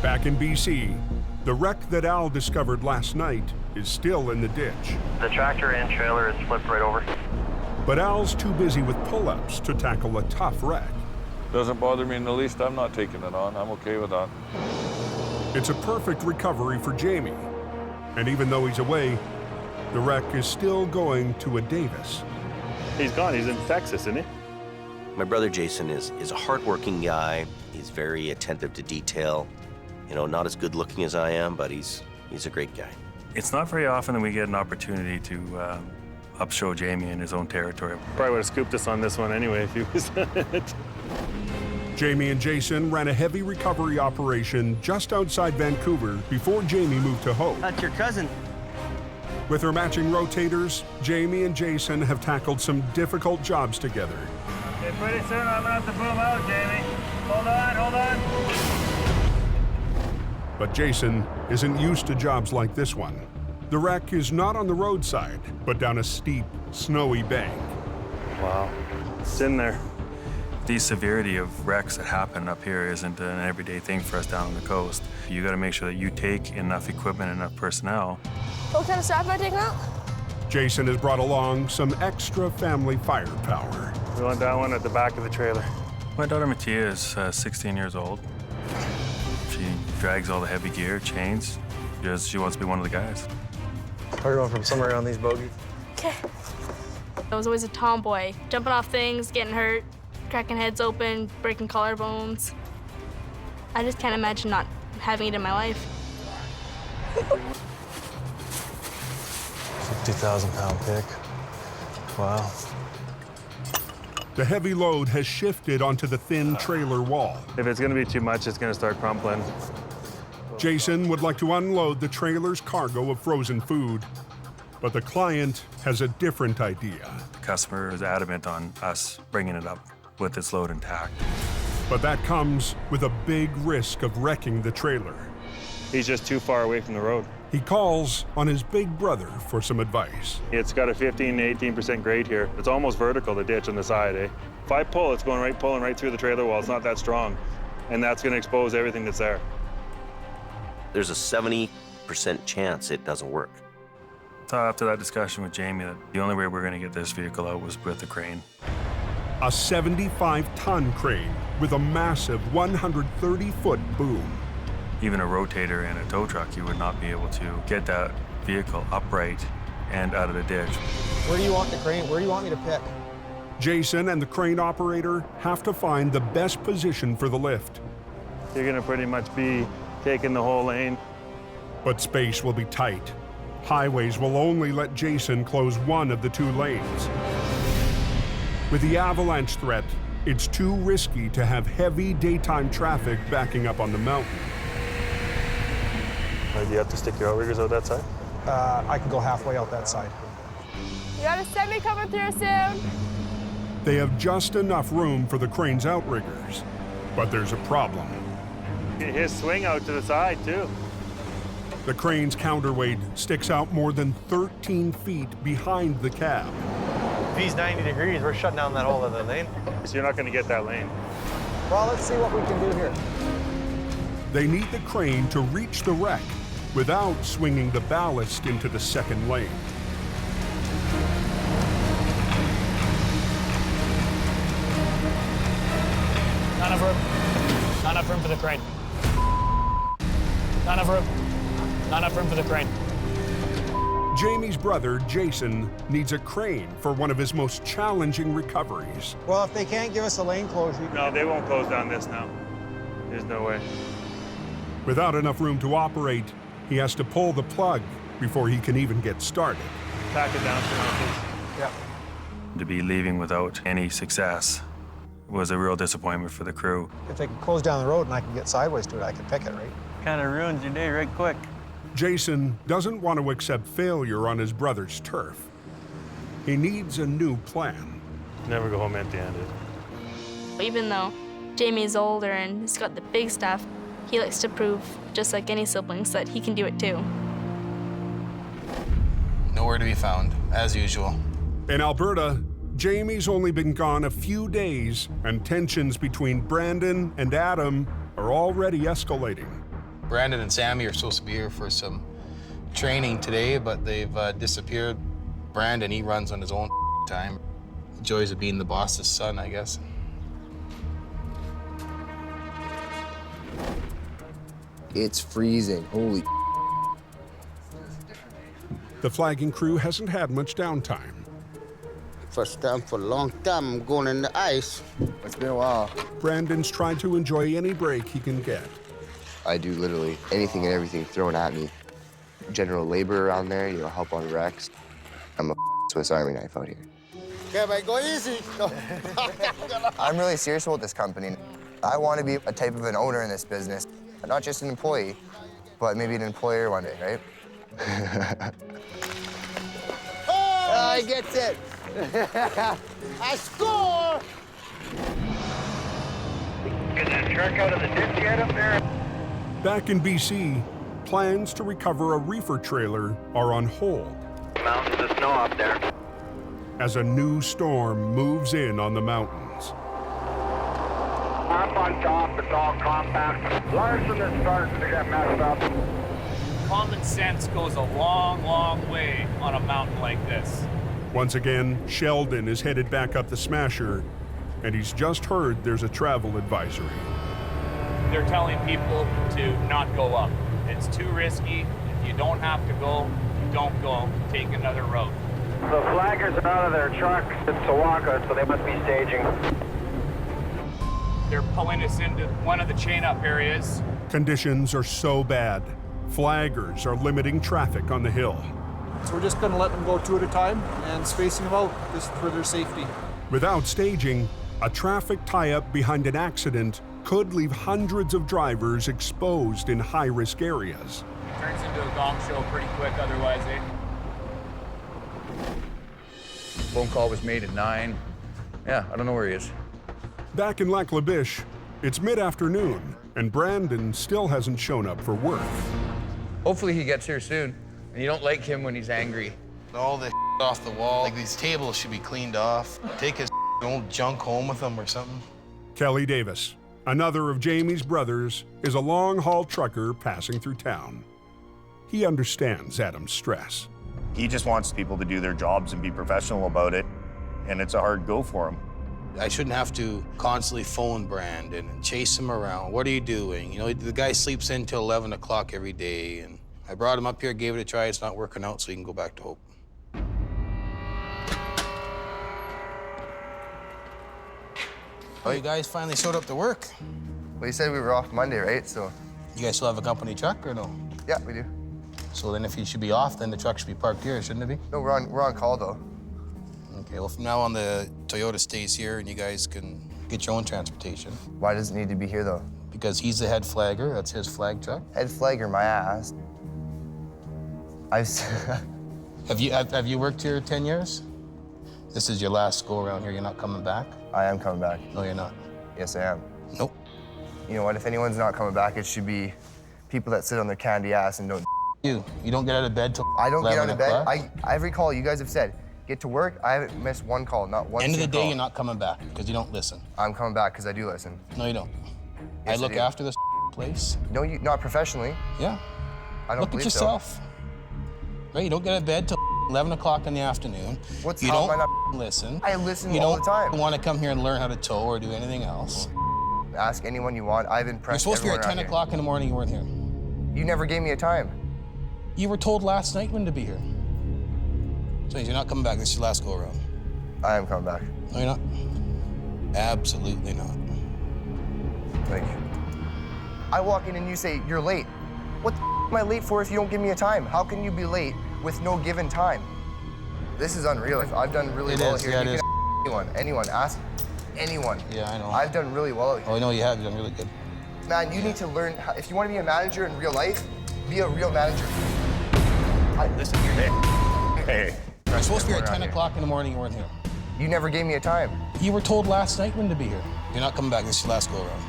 Back in BC, the wreck that Al discovered last night is still in the ditch. The tractor and trailer is flipped right over. But Al's too busy with pull-ups to tackle a tough wreck. Doesn't bother me in the least. I'm not taking it on. I'm okay with that. It's a perfect recovery for Jamie. And even though he's away, the wreck is still going to a Davis. He's gone. He's in Texas, isn't he? My brother Jason is a hardworking guy. He's very attentive to detail. You know, not as good looking as I am, but he's a great guy. It's not very often that we get an opportunity to upshow Jamie in his own territory. Probably would have scooped us on this one anyway if he was on it. Jamie and Jason ran a heavy recovery operation just outside Vancouver before Jamie moved to Hope. That's your cousin. With her matching rotators, Jamie and Jason have tackled some difficult jobs together. Okay, pretty soon I'm gonna have to boom out, Jamie. Hold on. But Jason isn't used to jobs like this one. The wreck is not on the roadside, but down a steep, snowy bank. Wow, it's in there. The severity of wrecks that happen up here isn't an everyday thing for us down on the coast. You gotta make sure that you take enough equipment, enough personnel. What kind of stuff am I taking out? Jason has brought along some extra family firepower. We want that one at the back of the trailer. My daughter Mattia is 16 years old. She drags all the heavy gear, chains, because she wants to be one of the guys. We're going from somewhere around these bogies. Okay. I was always a tomboy, jumping off things, getting hurt, cracking heads open, breaking collarbones. I just can't imagine not having it in my life. 50,000-pound pick. Wow. The heavy load has shifted onto the thin trailer wall. If it's gonna be too much, it's gonna start crumpling. Jason would like to unload the trailer's cargo of frozen food, but the client has a different idea. The customer is adamant on us bringing it up with its load intact. But that comes with a big risk of wrecking the trailer. He's just too far away from the road. He calls on his big brother for some advice. It's got a 15 to 18% grade here. It's almost vertical, the ditch on the side, eh? If I pull, it's going pulling right through the trailer wall. It's not that strong. And that's gonna expose everything that's there. There's a 70% chance it doesn't work. So after that discussion with Jamie, that the only way we're gonna get this vehicle out was with the crane. A 75-ton crane with a massive 130-foot boom. Even a rotator and a tow truck, you would not be able to get that vehicle upright and out of the ditch. Where do you want the crane? Where do you want me to pick? Jason and the crane operator have to find the best position for the lift. You're gonna pretty much be taking the whole lane. But space will be tight. Highways will only let Jason close one of the two lanes. With the avalanche threat, it's too risky to have heavy daytime traffic backing up on the mountain. Do you have to stick your outriggers out that side? I can go halfway out that side. You got a semi coming through soon? They have just enough room for the crane's outriggers, but there's a problem. His swing out to the side, too. The crane's counterweight sticks out more than 13 feet behind the cab. If he's 90 degrees, we're shutting down that whole other lane. So you're not gonna get that lane. Well, let's see what we can do here. They need the crane to reach the wreck without swinging the ballast into the second lane. Not enough room. Not enough room for the crane. Not enough room. Not enough room for the crane. Jamie's brother, Jason, needs a crane for one of his most challenging recoveries. Well, if they can't give us a lane close, No, they won't close down this now. There's no way. Without enough room to operate, he has to pull the plug before he can even get started. Pack it down for now, please. Yeah. To be leaving without any success was a real disappointment for the crew. If they can close down the road and I can get sideways to it, I can pick it, right? Kind of ruins your day right quick. Jason doesn't want to accept failure on his brother's turf. He needs a new plan. Never go home empty-handed. Even though Jamie's older and he's got the big stuff, he likes to prove, just like any siblings, that he can do it too. Nowhere to be found, as usual. In Alberta, Jamie's only been gone a few days, and tensions between Brandon and Adam are already escalating. Brandon and Sammy are supposed to be here for some training today, but they've disappeared. Brandon, he runs on his own time. Joys of being the boss's son, I guess. It's freezing, holy. The flagging crew hasn't had much downtime. First time for a long time I'm going in the ice. It's been a while. Brandon's tried to enjoy any break he can get. I do literally anything and everything thrown at me. General labor around there, help on wrecks. I'm a Swiss Army knife out here. Okay, but go easy. I'm really serious about this company. I want to be a type of an owner in this business, not just an employee, but maybe an employer one day, right? Oh, he gets it. I score! Get that truck out of the ditch yet up there? Back in BC, plans to recover a reefer trailer are on hold Mountains of snow up there. as a new storm moves in on the mountains. Up on top, it's all compact. Larson is starting to get messed up. Common sense goes a long, long way on a mountain like this. Once again, Sheldon is headed back up the Smasher, and he's just heard there's a travel advisory. They're telling people to not go up. It's too risky. If you don't have to go, don't go. Take another route. The flaggers are out of their truck in Sawaka, so they must be staging. They're pulling us into one of the chain-up areas. Conditions are so bad, flaggers are limiting traffic on the hill. So we're just gonna let them go two at a time and spacing them out just for their safety. Without staging, a traffic tie-up behind an accident could leave hundreds of drivers exposed in high-risk areas. Turns into a gong show pretty quick otherwise, eh? Phone call was made at 9. Yeah, I don't know where he is. Back in Lac La Biche, it's mid-afternoon, and Brandon still hasn't shown up for work. Hopefully he gets here soon. And you don't like him when he's angry. All this off the wall. Like, these tables should be cleaned off. Take his old junk home with him or something. Kelly Davis, another of Jamie's brothers, is a long-haul trucker passing through town. He understands Adam's stress. He just wants people to do their jobs and be professional about it, and it's a hard go for him. I shouldn't have to constantly phone Brandon and chase him around. What are you doing? You know, the guy sleeps in till 11 o'clock every day, and I brought him up here, gave it a try. It's not working out, so he can go back to Hope. Oh, you guys finally showed up to work. Well, you said we were off Monday, right? So. You guys still have a company truck or no? Yeah, we do. So then if you should be off, then the truck should be parked here, shouldn't it be? No, we're on call, though. Okay, well, from now on, the Toyota stays here, and you guys can get your own transportation. Why does it need to be here, though? Because he's the head flagger. That's his flag truck. Head flagger, my ass. Have you worked here 10 years? This is your last go around here. You're not coming back? I am coming back. No, you're not. Yes, I am. Nope. You know what? If anyone's not coming back, it should be people that sit on their candy ass and don't. You don't get out of bed till I don't get out of bed. o'clock? Every call you guys have said, get to work. I haven't missed one call, not one. End of the day, call. you're not coming back because you don't listen. I'm coming back because I do listen. No, you don't. Yes, I look do. after this place. No, you not professionally. Yeah. I don't Look at believe yourself. Right? You don't get out of bed till 11 o'clock in the afternoon. You how don't am I not- listen. I listen you all don't the time. want to come here and learn how to tow or do anything else. Ask anyone you want. I've You're impressed supposed to be here everyone at 10 around o'clock in the morning. You weren't here. here. You never gave me a time. You were told last night when to be here. So you're not coming back. This is your last go around. I am coming back. No, you're not. Absolutely not. Like, I walk in and you say, you're late. What the am I late for if you don't give me a time? How can you be late with no given time? This is unreal. I've done really It well is, here. yeah, You it can is. anyone, ask anyone. Yeah, I know. I've done really well out here. Oh, I know you have. You've done really good. Man, you need to learn, if you want to be a manager in real life, be a real manager. Listen here. Hey. You're supposed to be here at Everyone 10 around o'clock in the morning. You weren't here. You never gave me a time. You were told last night when to be here. You're not coming back. This is your last go around.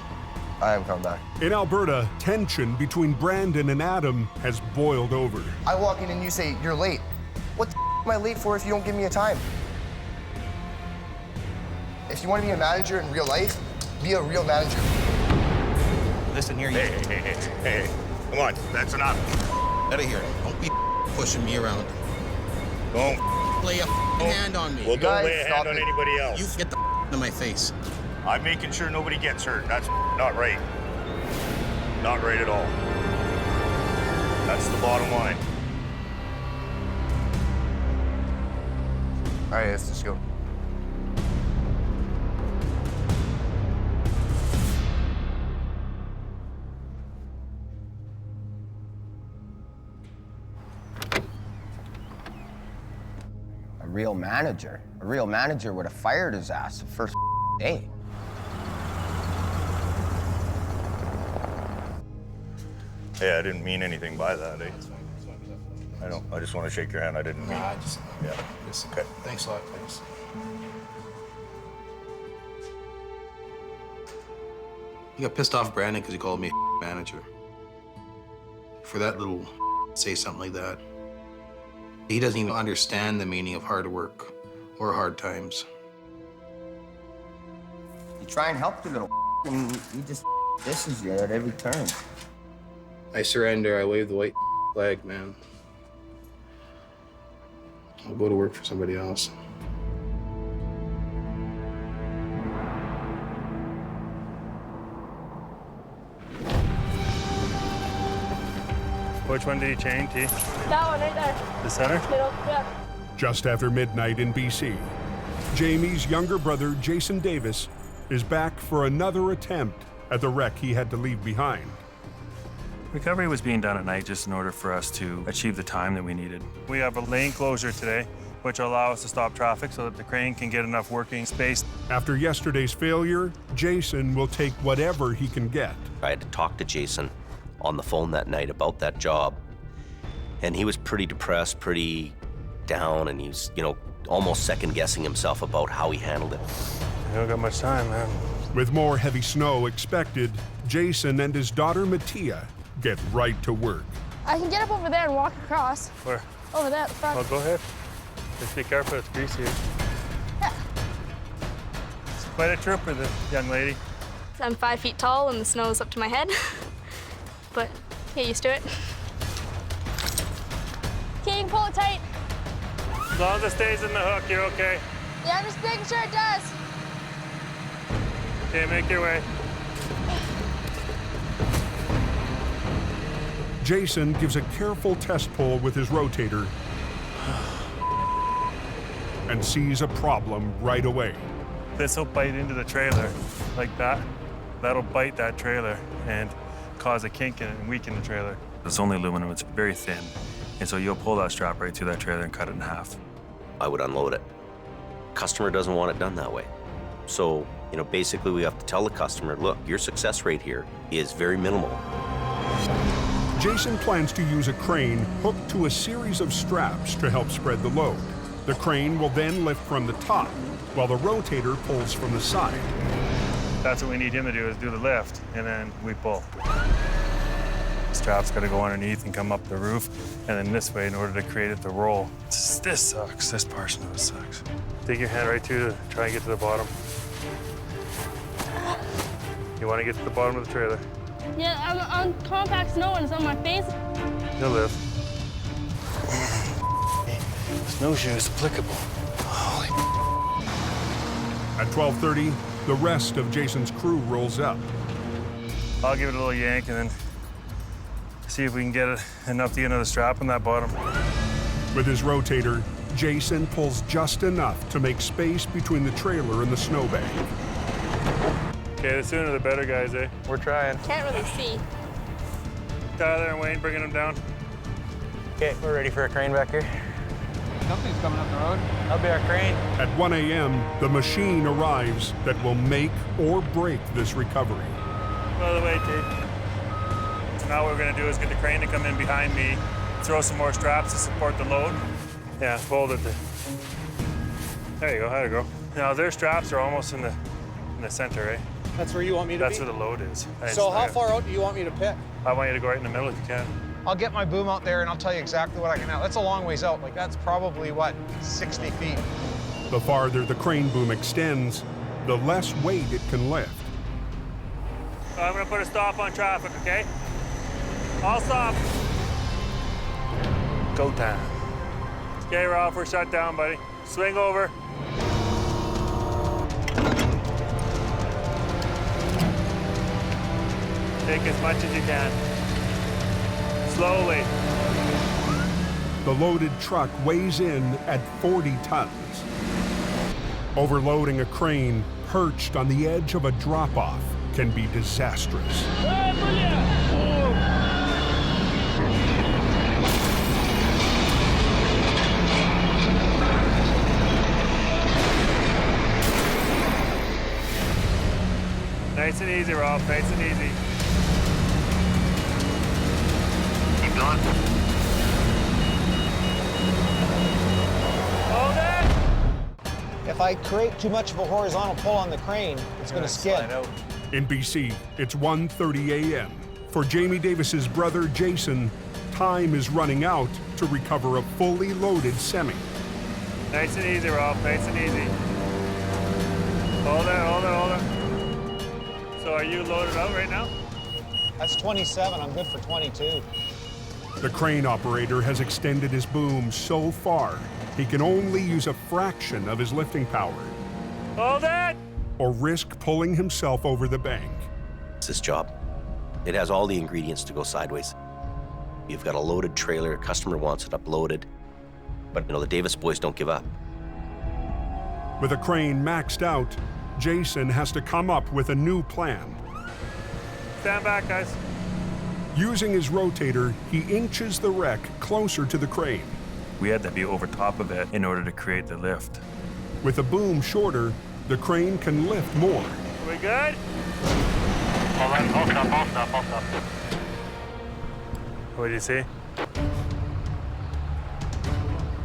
I am coming back. In Alberta, tension between Brandon and Adam has boiled over. I walk in and you say, you're late. What the am I late for if you don't give me a time? If you want to be a manager in real life, be a real manager. Listen here. Hey. Come on, that's enough. Out of here. Don't be pushing me around. Don't Lay a hand on me. Well, don't lay a hand on anybody else. You get the out of my face. I'm making sure nobody gets hurt. That's not right. Not right at all. That's the bottom line. All right, let's just go. A real manager. A real manager would have fired his ass the first day. Hey, I didn't mean anything by that, eh? I don't. I just want to shake your hand. I didn't mean. Nah, I just, Yeah. just Okay. Thanks a lot. Thanks. He got pissed off Brandon because he called me a manager. For that little say something like that. He doesn't even understand the meaning of hard work or hard times. You try and help the little and he just disses you at every turn. I surrender. I wave the white flag, man. I'll go to work for somebody else. Which one did you chain, T? That one right there. The center? Middle, yeah. Just after midnight in BC, Jamie's younger brother, Jason Davis, is back for another attempt at the wreck he had to leave behind. Recovery was being done at night just in order for us to achieve the time that we needed. We have a lane closure today, which will allow us to stop traffic so that the crane can get enough working space. After yesterday's failure, Jason will take whatever he can get. I had to talk to Jason on the phone that night about that job. And he was pretty depressed, pretty down, and he was, almost second-guessing himself about how he handled it. I don't got much time, man. With more heavy snow expected, Jason and his daughter Mattia get right to work. I can get up over there and walk across. Where? Over there at the front. Oh, go ahead. Just be careful, it's greasy. Yeah. It's quite a trooper, the young lady. I'm 5 feet tall and the snow is up to my head. But get used to it. Okay, you can pull it tight. As long as it stays in the hook, you're okay. Yeah, I'm just making sure it does. Okay, make your way. Jason gives a careful test pull with his rotator and sees a problem right away. This will bite into the trailer like that. That'll bite that trailer and cause a kink in it and weaken the trailer. It's only aluminum, it's very thin. And so you'll pull that strap right through that trailer and cut it in half. I would unload it. Customer doesn't want it done that way. So, basically we have to tell the customer, look, your success rate here is very minimal. Jason plans to use a crane hooked to a series of straps to help spread the load. The crane will then lift from the top, while the rotator pulls from the side. That's what we need him to do, is do the lift, and then we pull. The strap's got to go underneath and come up the roof, and then this way in order to create it to roll. This sucks. This portion of it sucks. Dig your hand right through to try and get to the bottom. You want to get to the bottom of the trailer. Yeah, I'm on compact snow and it's on my face. You'll live. Snowshoes applicable. Holy. At 12:30, the rest of Jason's crew rolls up. I'll give it a little yank and then see if we can get enough to get another strap on that bottom. With his rotator, Jason pulls just enough to make space between the trailer and the snowbank. Okay, the sooner the better, guys, eh? We're trying. Can't really see. Tyler and Wayne bringing them down. Okay, we're ready for a crane back here. Something's coming up the road. That'll be our crane. At 1 a.m., the machine arrives that will make or break this recovery. By the way, Tate. So now what we're gonna do is get the crane to come in behind me, throw some more straps to support the load. Yeah, fold it. There you go, how'd it go? Now their straps are almost in the center, eh? That's where you want me to That's be? where the load is. So how far out do you want me to pick? I want you to go right in the middle if you can. I'll get my boom out there and I'll tell you exactly what I can have. That's a long ways out. Like that's probably, 60 feet. The farther the crane boom extends, the less weight it can lift. I'm gonna put a stop on traffic, okay? I'll stop. Go time. Okay, Ralph, we're shut down, buddy. Swing over. Take as much as you can. Slowly. The loaded truck weighs in at 40 tons. Overloading a crane perched on the edge of a drop-off can be disastrous. Nice and easy, Ralph, nice and easy. Gone. Hold it! If I create too much of a horizontal pull on the crane, it's going to skid. In BC, it's 1:30 a.m. For Jamie Davis's brother Jason, time is running out to recover a fully loaded semi. Nice and easy, Ralph, nice and easy. Hold it, hold it, hold it. So are you loaded out right now? That's 27, I'm good for 22. The crane operator has extended his boom so far, he can only use a fraction of his lifting power. Hold it! Or risk pulling himself over the bank. It's his job. It has all the ingredients to go sideways. You've got a loaded trailer, a customer wants it uploaded, but the Davis boys don't give up. With a crane maxed out, Jason has to come up with a new plan. Stand back, guys. Using his rotator, he inches the wreck closer to the crane. We had to be over top of it in order to create the lift. With the boom shorter, the crane can lift more. We good? All right, all stop. What do you see?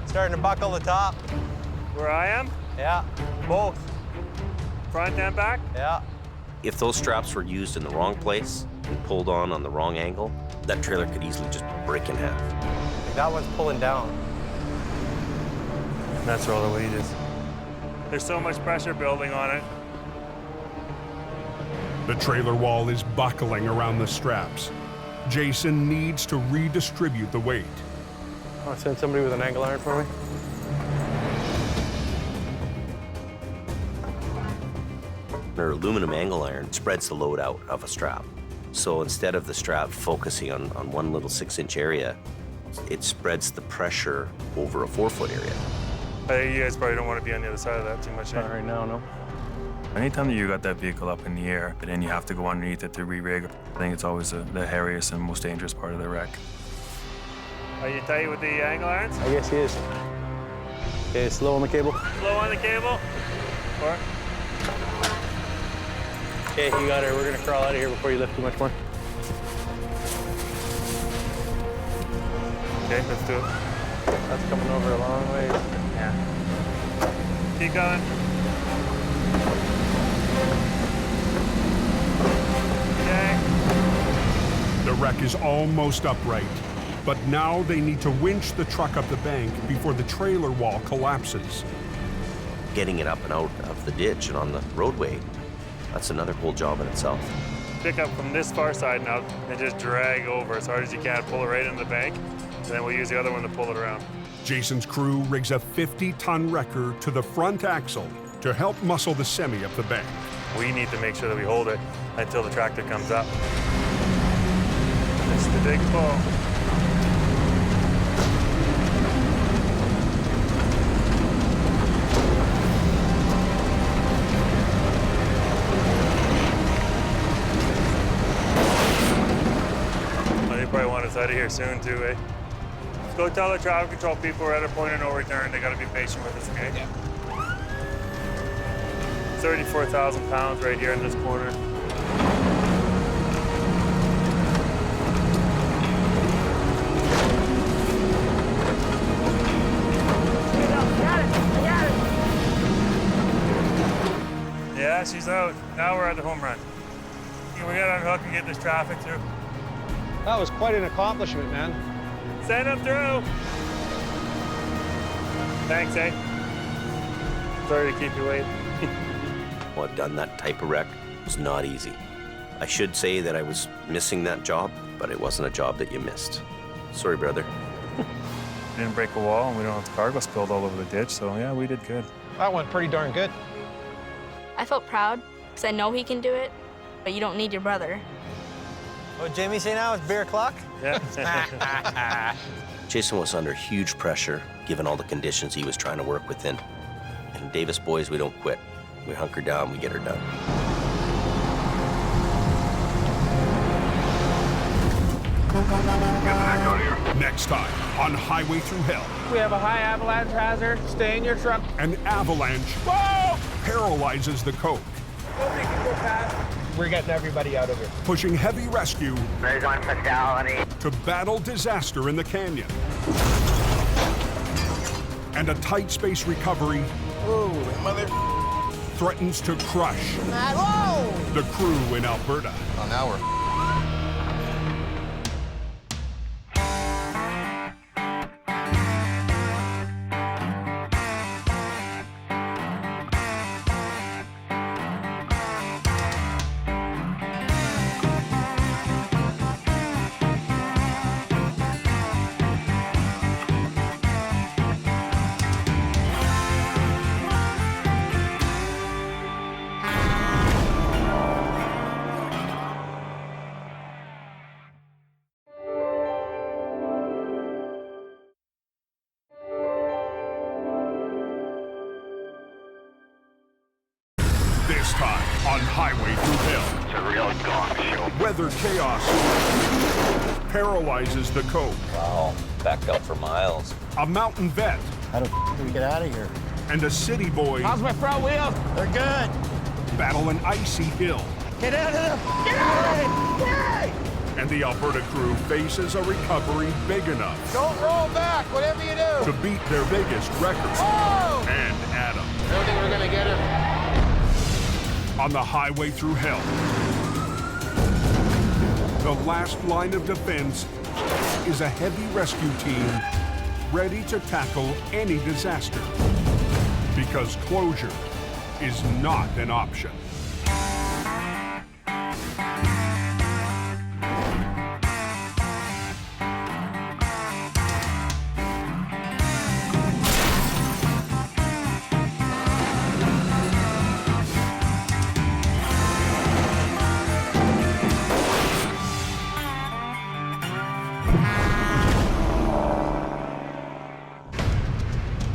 Starting to buckle the top. Where I am? Yeah, both. Front and back? Yeah. If those straps were used in the wrong place and pulled on the wrong angle, that trailer could easily just break in half. That one's pulling down. That's where all the weight is. There's so much pressure building on it. The trailer wall is buckling around the straps. Jason needs to redistribute the weight. I'll send somebody with an angle iron for me. Our aluminum angle iron spreads the load out of a strap. So instead of the strap focusing on one little 6-inch area, it spreads the pressure over a 4-foot area. I think you guys probably don't want to be on the other side of that too much. Not right now, no. Anytime that you got that vehicle up in the air, but then you have to go underneath it to re-rig, I think it's always the hairiest and most dangerous part of the wreck. Are you tight with the angle irons? I guess he is. Okay, slow on the cable. Slow on the cable. Or? Okay, you got her. We're gonna crawl out of here before you lift too much more. Okay, let's do it. That's coming over a long way. Yeah. Keep going. Okay. The wreck is almost upright, but now they need to winch the truck up the bank before the trailer wall collapses. Getting it up and out of the ditch and on the roadway, that's another whole job in itself. Pick up from this far side now and just drag over as hard as you can. Pull it right into the bank, and then we'll use the other one to pull it around. Jason's crew rigs a 50-ton wrecker to the front axle to help muscle the semi up the bank. We need to make sure that we hold it until the tractor comes up. It's the big pull. They probably want us out of here soon too, eh? Let's go tell the traffic control people we're at a point of no return. They gotta be patient with us, okay? Yeah. 34,000 pounds right here in this corner. Yeah, she's out. Now we're at the home run. We gotta unhook and get this traffic through. That was quite an accomplishment, man. Send them through. Thanks, eh? Sorry to keep you waiting. Well, I've done that type of wreck. It was not easy. I should say that I was missing that job, but it wasn't a job that you missed. Sorry, brother. We didn't break a wall, and we don't have the cargo spilled all over the ditch, so yeah, we did good. That went pretty darn good. I felt proud because I know he can do it, but you don't need your brother. What Jamie say now? It's beer o'clock? Yeah. Jason was under huge pressure, given all the conditions he was trying to work within. And Davis boys, we don't quit. We hunker down, we get her done. Next time on Highway Through Hell. We have a high avalanche hazard. Stay in your truck. An avalanche paralyzes the coke. Nobody can go past. We're getting everybody out of here. Pushing heavy rescue There's one fatality. to battle disaster in the canyon. And a tight space recovery threatens to crush the crew in Alberta. Oh, now we're... This time on Highway Through Hell. It's a real gong show. Weather chaos paralyzes the coach. Wow, backed up for miles. A mountain vet. How the do we get out of here? And a city boy. How's my front wheels? They're good. Battle an icy hill. Get out of there! Get out of it! And the Alberta crew faces a recovery big enough Don't roll back, whatever you do. to beat their biggest record. Oh! And Adam. I don't think we're gonna get him. On the Highway Through Hell. The last line of defense is a heavy rescue team ready to tackle any disaster. Because closure is not an option.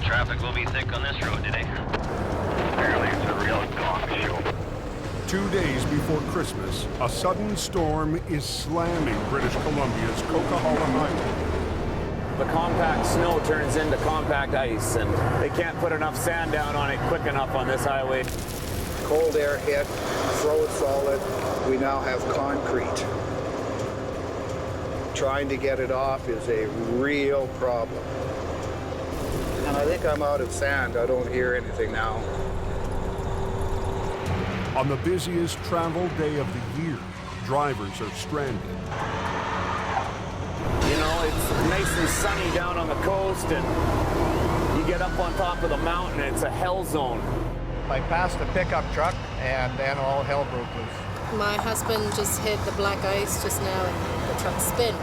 Traffic will be thick on this road today. Apparently it's a real gong show. 2 days before Christmas, a sudden storm is slamming British Columbia's Coquihalla Highway. The compact snow turns into compact ice, and they can't put enough sand down on it quick enough on this highway. Cold air hit, froze solid. We now have concrete. Trying to get it off is a real problem. And I think I'm out of sand. I don't hear anything now. On the busiest travel day of the year, drivers are stranded. You know, it's nice and sunny down on the coast, and you get up on top of the mountain, and it's a hell zone. I passed a pickup truck, and then all hell broke loose. My husband just hit the black ice just now, and the truck spin.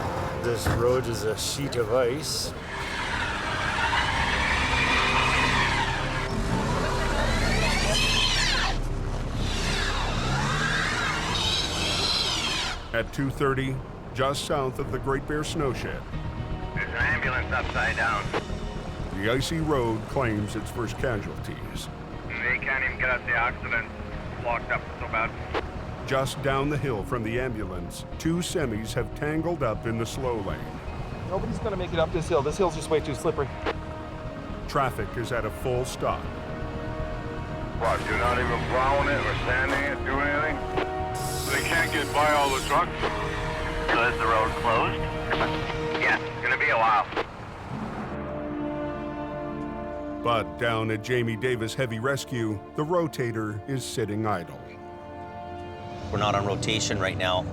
This road is a sheet of ice. At 2:30, just south of the Great Bear Snowshed, There's an ambulance upside down. the icy road claims its first casualties. They can't even get out the accident. Blocked up so bad. Just down the hill from the ambulance, 2 semis have tangled up in the slow lane. Nobody's gonna make it up this hill. This hill's just way too slippery. Traffic is at a full stop. What, you're not even plowing it or sanding it, doing anything? They can't get by all the trucks. So is the road closed? Yeah, it's gonna be a while. But down at Jamie Davis Heavy Rescue, the Rotator is sitting idle. We're not on rotation right now,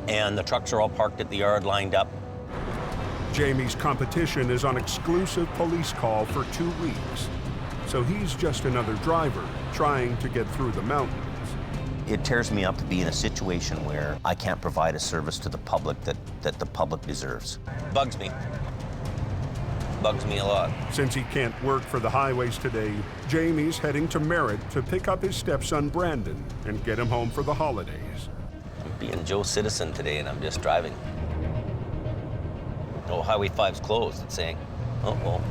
and the trucks are all parked at the yard, lined up. Jamie's competition is on exclusive police call for 2 weeks. So he's just another driver trying to get through the mountains. It tears me up to be in a situation where I can't provide a service to the public that the public deserves. Bugs me. Bugs me a lot. Since he can't work for the highways today, Jamie's heading to Merritt to pick up his stepson Brandon and get him home for the holidays. I'm being Joe Citizen today, and I'm just driving. Oh, Highway 5's closed, it's saying. Oh, well.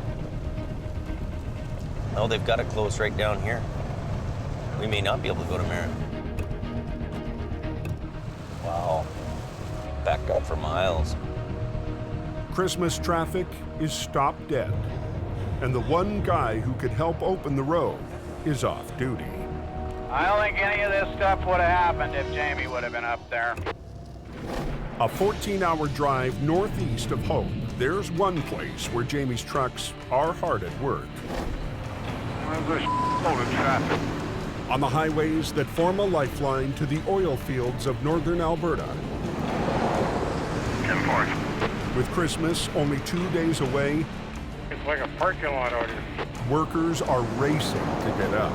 No, they've got it closed right down here. We may not be able to go to Merritt. Wow. Backed up for miles. Christmas traffic is stopped dead, and the one guy who could help open the road is off duty. I don't think any of this stuff would have happened if Jamie would have been up there. A 14-hour drive northeast of Hope, there's one place where Jamie's trucks are hard at work. There's a load of traffic. On the highways that form a lifeline to the oil fields of northern Alberta. 10-4. With Christmas only 2 days away, It's like a parking lot out here. workers are racing to get up.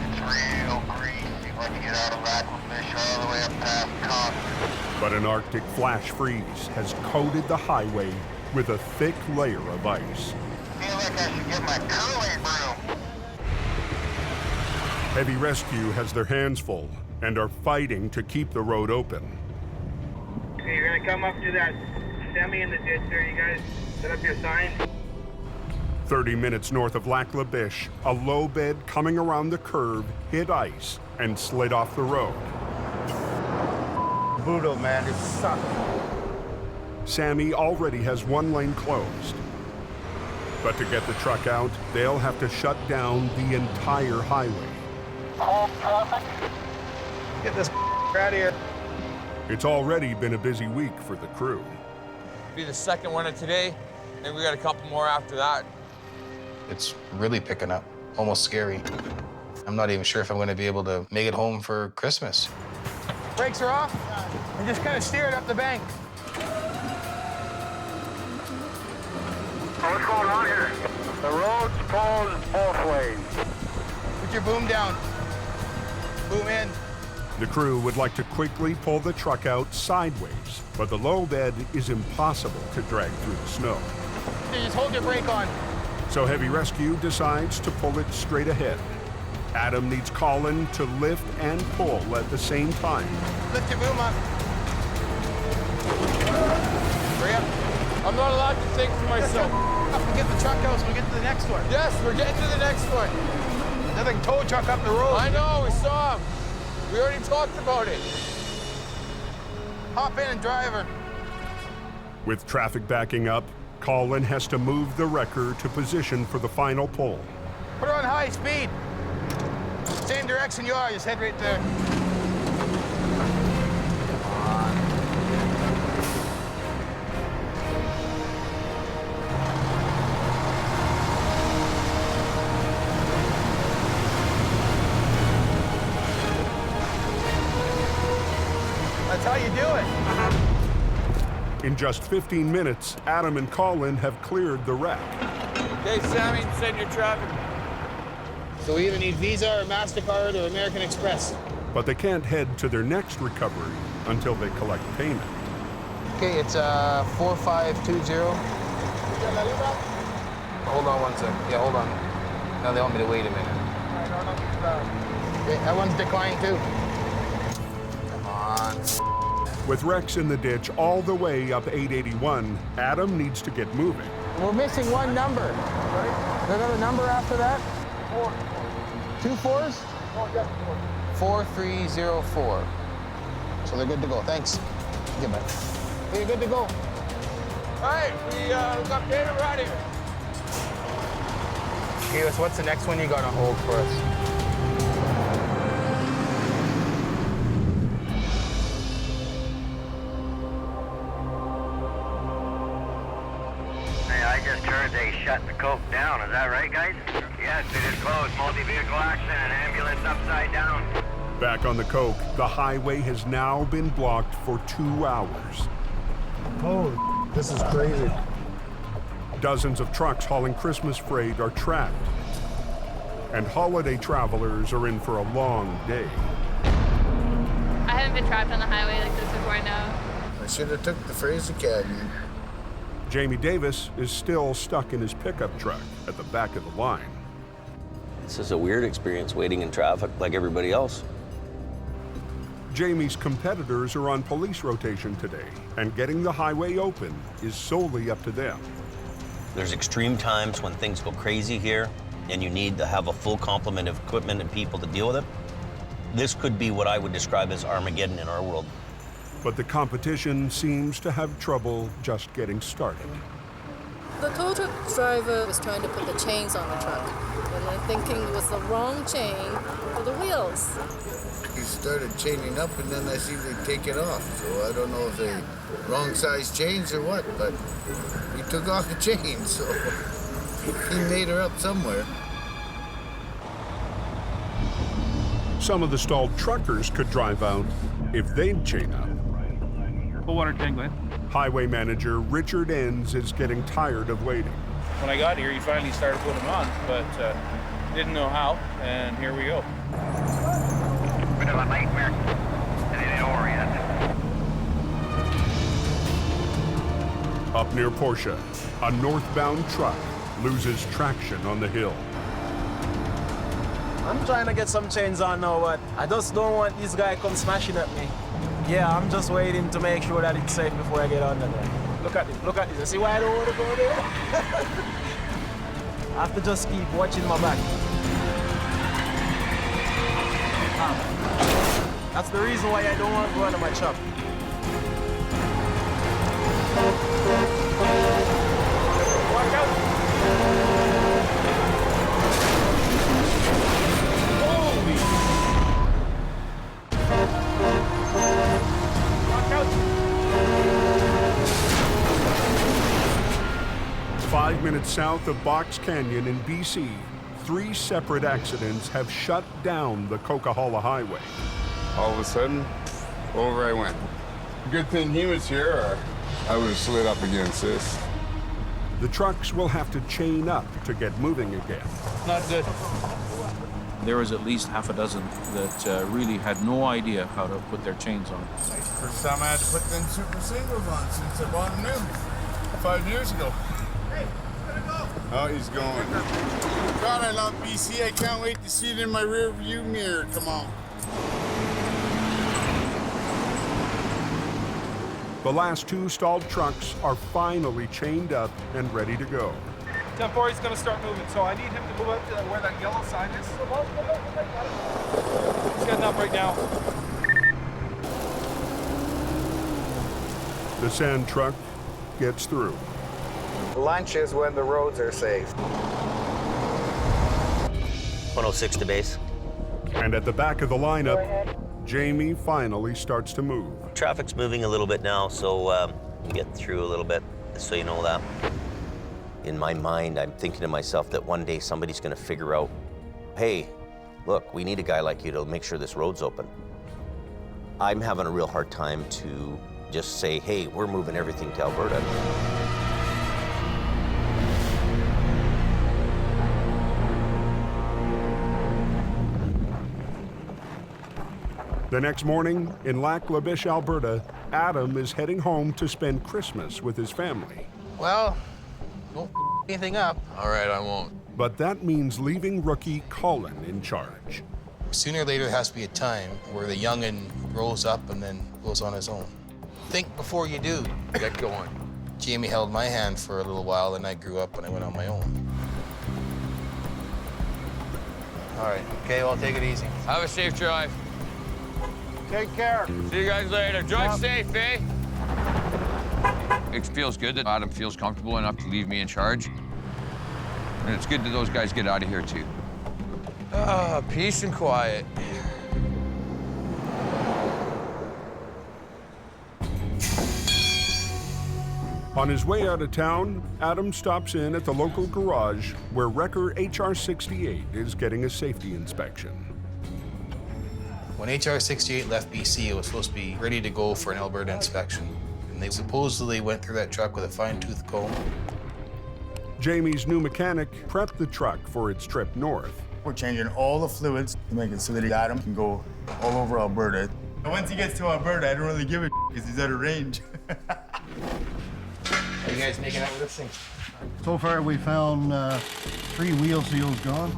It's real greasy when you get out of Aquafish all the way up past Concord. But an Arctic flash freeze has coated the highway with a thick layer of ice. Feel like I should get my curling broom. Heavy Rescue has their hands full and are fighting to keep the road open. Okay, you're gonna come up to that semi in the ditch there, you guys. Set up your sign. 30 minutes north of Lac La Biche, a low bed coming around the curve hit ice and slid off the road. Brutal, man. It sucks. Sammy already has one lane closed. But to get the truck out, they'll have to shut down the entire highway. Get this out of here. It's already been a busy week for the crew. Be the second one of today, and we got a couple more after that. It's really picking up, almost scary. I'm not even sure if I'm going to be able to make it home for Christmas. Brakes are off. And just kind of steer it up the bank. What's going on here? The road's closed both ways. Put your boom down. Boom in. The crew would like to quickly pull the truck out sideways, but the low bed is impossible to drag through the snow. Just hold your brake on. So Heavy Rescue decides to pull it straight ahead. Adam needs Colin to lift and pull at the same time. Lift your boom up. Hurry up. I'm not allowed to think for myself. We get the truck out so we get to the next one. Yes, we're getting to the next one. Nothing tow truck up the road. I know, we saw him. We already talked about it. Hop in and drive her. With traffic backing up, Colin has to move the wrecker to position for the final pull. Put her on high speed. Same direction you are, just head right there. That's how you do it. In just 15 minutes, Adam and Colin have cleared the wreck. Okay, Sammy, send your traffic. So we either need Visa or MasterCard or American Express. But they can't head to their next recovery until they collect payment. Okay, it's 4520. Hold on one sec. Yeah, hold on. Now they want me to wait a minute. Okay, that one's declined too. Come on. With wrecks in the ditch all the way up 881, Adam needs to get moving. We're missing one number. Right? Is there another number after that? 4. 2 4s? 4304. So they're good to go. Thanks. Get back. You're good to go. All right, we got payment right here. Okay, so what's the next one you got on hold for us? I just heard they shut the coke down. Is that right, guys? Yes, it is closed. Multi-vehicle accident and ambulance upside down. Back on the coke, the highway has now been blocked for 2 hours. Holy, this is crazy. Dozens of trucks hauling Christmas freight are trapped. And holiday travelers are in for a long day. I haven't been trapped on the highway like this before, no. I should have took the Fraser Academy. Jamie Davis is still stuck in his pickup truck at the back of the line. This is a weird experience waiting in traffic like everybody else. Jamie's competitors are on police rotation today, and getting the highway open is solely up to them. There's extreme times when things go crazy here, and you need to have a full complement of equipment and people to deal with it. This could be what I would describe as Armageddon in our world. But the competition seems to have trouble just getting started. The tow truck driver was trying to put the chains on the truck, and I'm thinking it was the wrong chain for the wheels. He started chaining up, and then I see they take it off. So I don't know if they wrong size chains or what, but he took off the chain, so he made her up somewhere. Some of the stalled truckers could drive out if they'd chain up. Full water tank, man. Highway manager Richard Enns is getting tired of waiting. When I got here, he finally started putting them on, but didn't know how, and here we go. Bit of a nightmare. And it ain't over yet. Up near Porsche, a northbound truck loses traction on the hill. I'm trying to get some chains on now, but I just don't want this guy come smashing at me. Yeah, I'm just waiting to make sure that it's safe before I get under there. Look at this, look at this. You see why I don't want to go there? I have to just keep watching my back. That's the reason why I don't want to go under my shop. Watch out! Holy! Watch out! 5 minutes south of Box Canyon in BC, 3 separate accidents have shut down the Coquihalla Highway. All of a sudden, over I went. Good thing he was here, or I would have slid up against this. The trucks will have to chain up to get moving again. Not good. There was at least half a dozen that really had no idea how to put their chains on. First time I had to put them super singles on since I bought them new 5 years ago. Hey, he's gonna go. Oh, he's going. God, I love BC. I can't wait to see it in my rear view mirror. Come on. The last 2 stalled trucks are finally chained up and ready to go. 10-4, he's gonna start moving, so I need him to move up to where that yellow sign is. He's getting up right now. The sand truck gets through. Lunch is when the roads are safe. 106 to base. And at the back of the lineup, Jamie finally starts to move. Traffic's moving a little bit now, so get through a little bit, so you know that. In my mind, I'm thinking to myself that one day somebody's gonna figure out, hey, look, we need a guy like you to make sure this road's open. I'm having a real hard time to just say, hey, we're moving everything to Alberta. The next morning, in Lac La Biche, Alberta, Adam is heading home to spend Christmas with his family. Well, don't anything up. All right, I won't. But that means leaving rookie Colin in charge. Sooner or later, there has to be a time where the young'un grows up and then goes on his own. Think before you do. Get going. Jamie held my hand for a little while, and I grew up and I went on my own. All right, okay, well, take it easy. Have a safe drive. Take care. See you guys later. Drive safe, eh? It feels good that Adam feels comfortable enough to leave me in charge. And it's good that those guys get out of here, too. Ah, peace and quiet. On his way out of town, Adam stops in at the local garage where wrecker HR-68 is getting a safety inspection. When HR-68 left BC, it was supposed to be ready to go for an Alberta inspection. And they supposedly went through that truck with a fine-tooth comb. Jamie's new mechanic prepped the truck for its trip north. We're changing all the fluids to make it so that Adam can go all over Alberta. And once he gets to Alberta, I don't really give a because he's out of range. How you guys making out with this thing? So far, we found 3 wheel seals gone.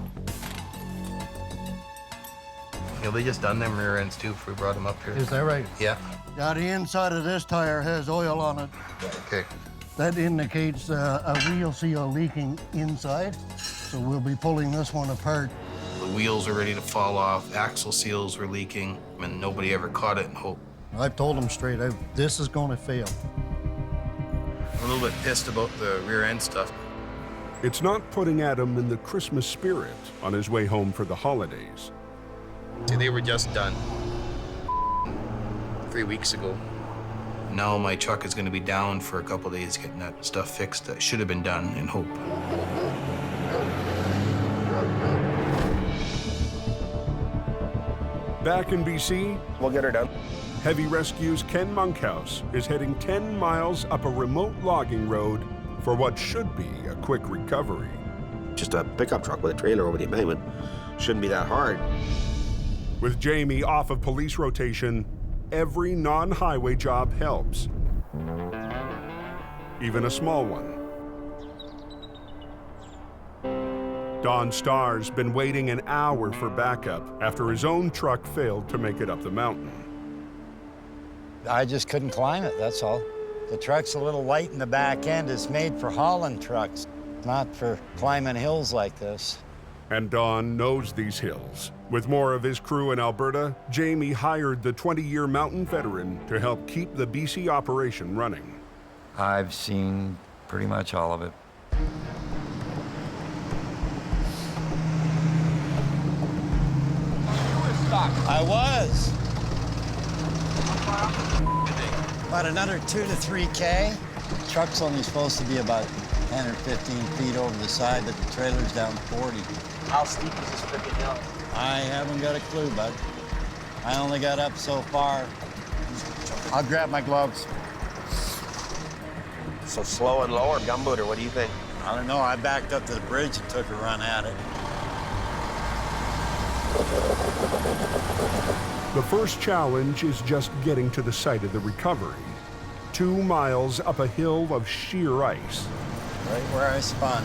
Yeah, they just done them rear ends too before we brought them up here. Is that right? Yeah. Now, the inside of this tire has oil on it. Okay. That indicates a wheel seal leaking inside, so we'll be pulling this one apart. The wheels are ready to fall off, axle seals were leaking, and nobody ever caught it and hope. I've told them straight out, this is going to fail. a little bit pissed about the rear end stuff. It's not putting Adam in the Christmas spirit on his way home for the holidays. See, they were just done 3 weeks ago. Now my truck is going to be down for a couple days getting that stuff fixed that should have been done in Hope. Back in BC, we'll get her done. Heavy Rescue's Ken Monkhouse is heading 10 miles up a remote logging road for what should be a quick recovery. Just a pickup truck with a trailer over the embankment. Shouldn't be that hard. With Jamie off of police rotation, every non-highway job helps. Even a small one. Don Starr's been waiting an hour for backup after his own truck failed to make it up the mountain. I just couldn't climb it, that's all. The truck's a little light in the back end. It's made for hauling trucks, not for climbing hills like this. And Don knows these hills. With more of his crew in Alberta, Jamie hired the 20-year mountain veteran to help keep the BC operation running. I've seen pretty much all of it. I was. About another 2 to 3K. The truck's only supposed to be about 10 or 15 feet over the side, but the trailer's down 40. How steep is this freaking hill? I haven't got a clue, bud. I only got up so far. I'll grab my gloves. So slow and low or gumboot, or what do you think? I don't know. I backed up to the bridge and took a run at it. The first challenge is just getting to the site of the recovery. 2 miles up a hill of sheer ice. Right where I spun.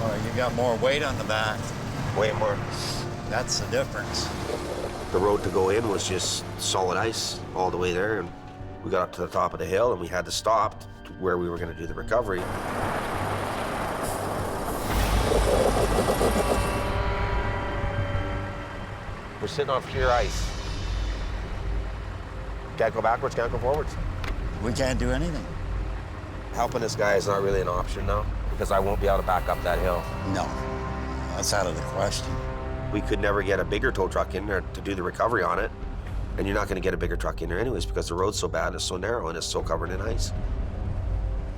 Oh, you got more weight on the back. Way more. That's the difference. The road to go in was just solid ice all the way there, and we got up to the top of the hill and we had to stop to where we were going to do the recovery. We're sitting on pure ice. Can't go backwards, can't go forwards. We can't do anything. Helping this guy is not really an option now, because I won't be able to back up that hill. No, that's out of the question. We could never get a bigger tow truck in there to do the recovery on it, and you're not going to get a bigger truck in there anyways because the road's so bad, it's so narrow, and it's so covered in ice.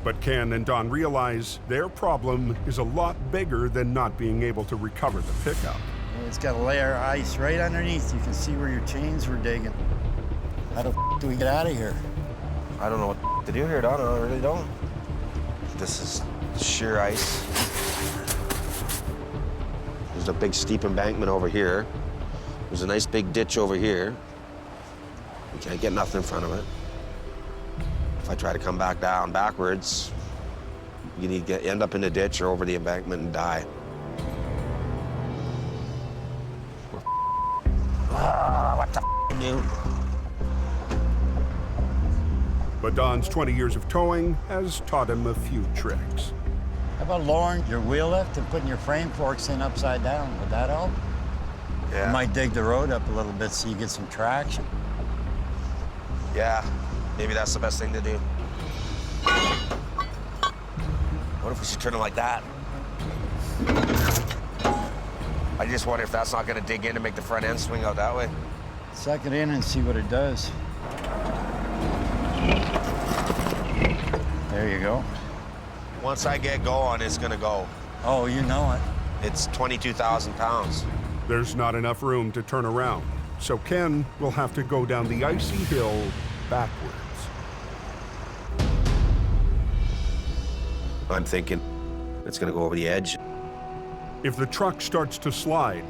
But Ken and Don realize their problem is a lot bigger than not being able to recover the pickup. It's got a layer of ice right underneath. You can see where your chains were digging. How the f do we get out of here? I don't know what to do here, Don. I really don't. This is sheer ice. There's a big steep embankment over here. There's a nice big ditch over here. We can't get nothing in front of it. If I try to come back down backwards, you need to end up in the ditch or over the embankment and die. What the f do? But Don's 20 years of towing has taught him a few tricks. How about lowering your wheel lift and putting your frame forks in upside down? Would that help? Yeah. You might dig the road up a little bit so you get some traction. Yeah, maybe that's the best thing to do. What if we should turn it like that? I just wonder if that's not gonna dig in to make the front end swing out that way. Suck it in and see what it does. There you go. Once I get going, it's gonna go. Oh, you know it. It's 22,000 pounds. There's not enough room to turn around, so Ken will have to go down the icy hill backwards. I'm thinking it's gonna go over the edge. If the truck starts to slide,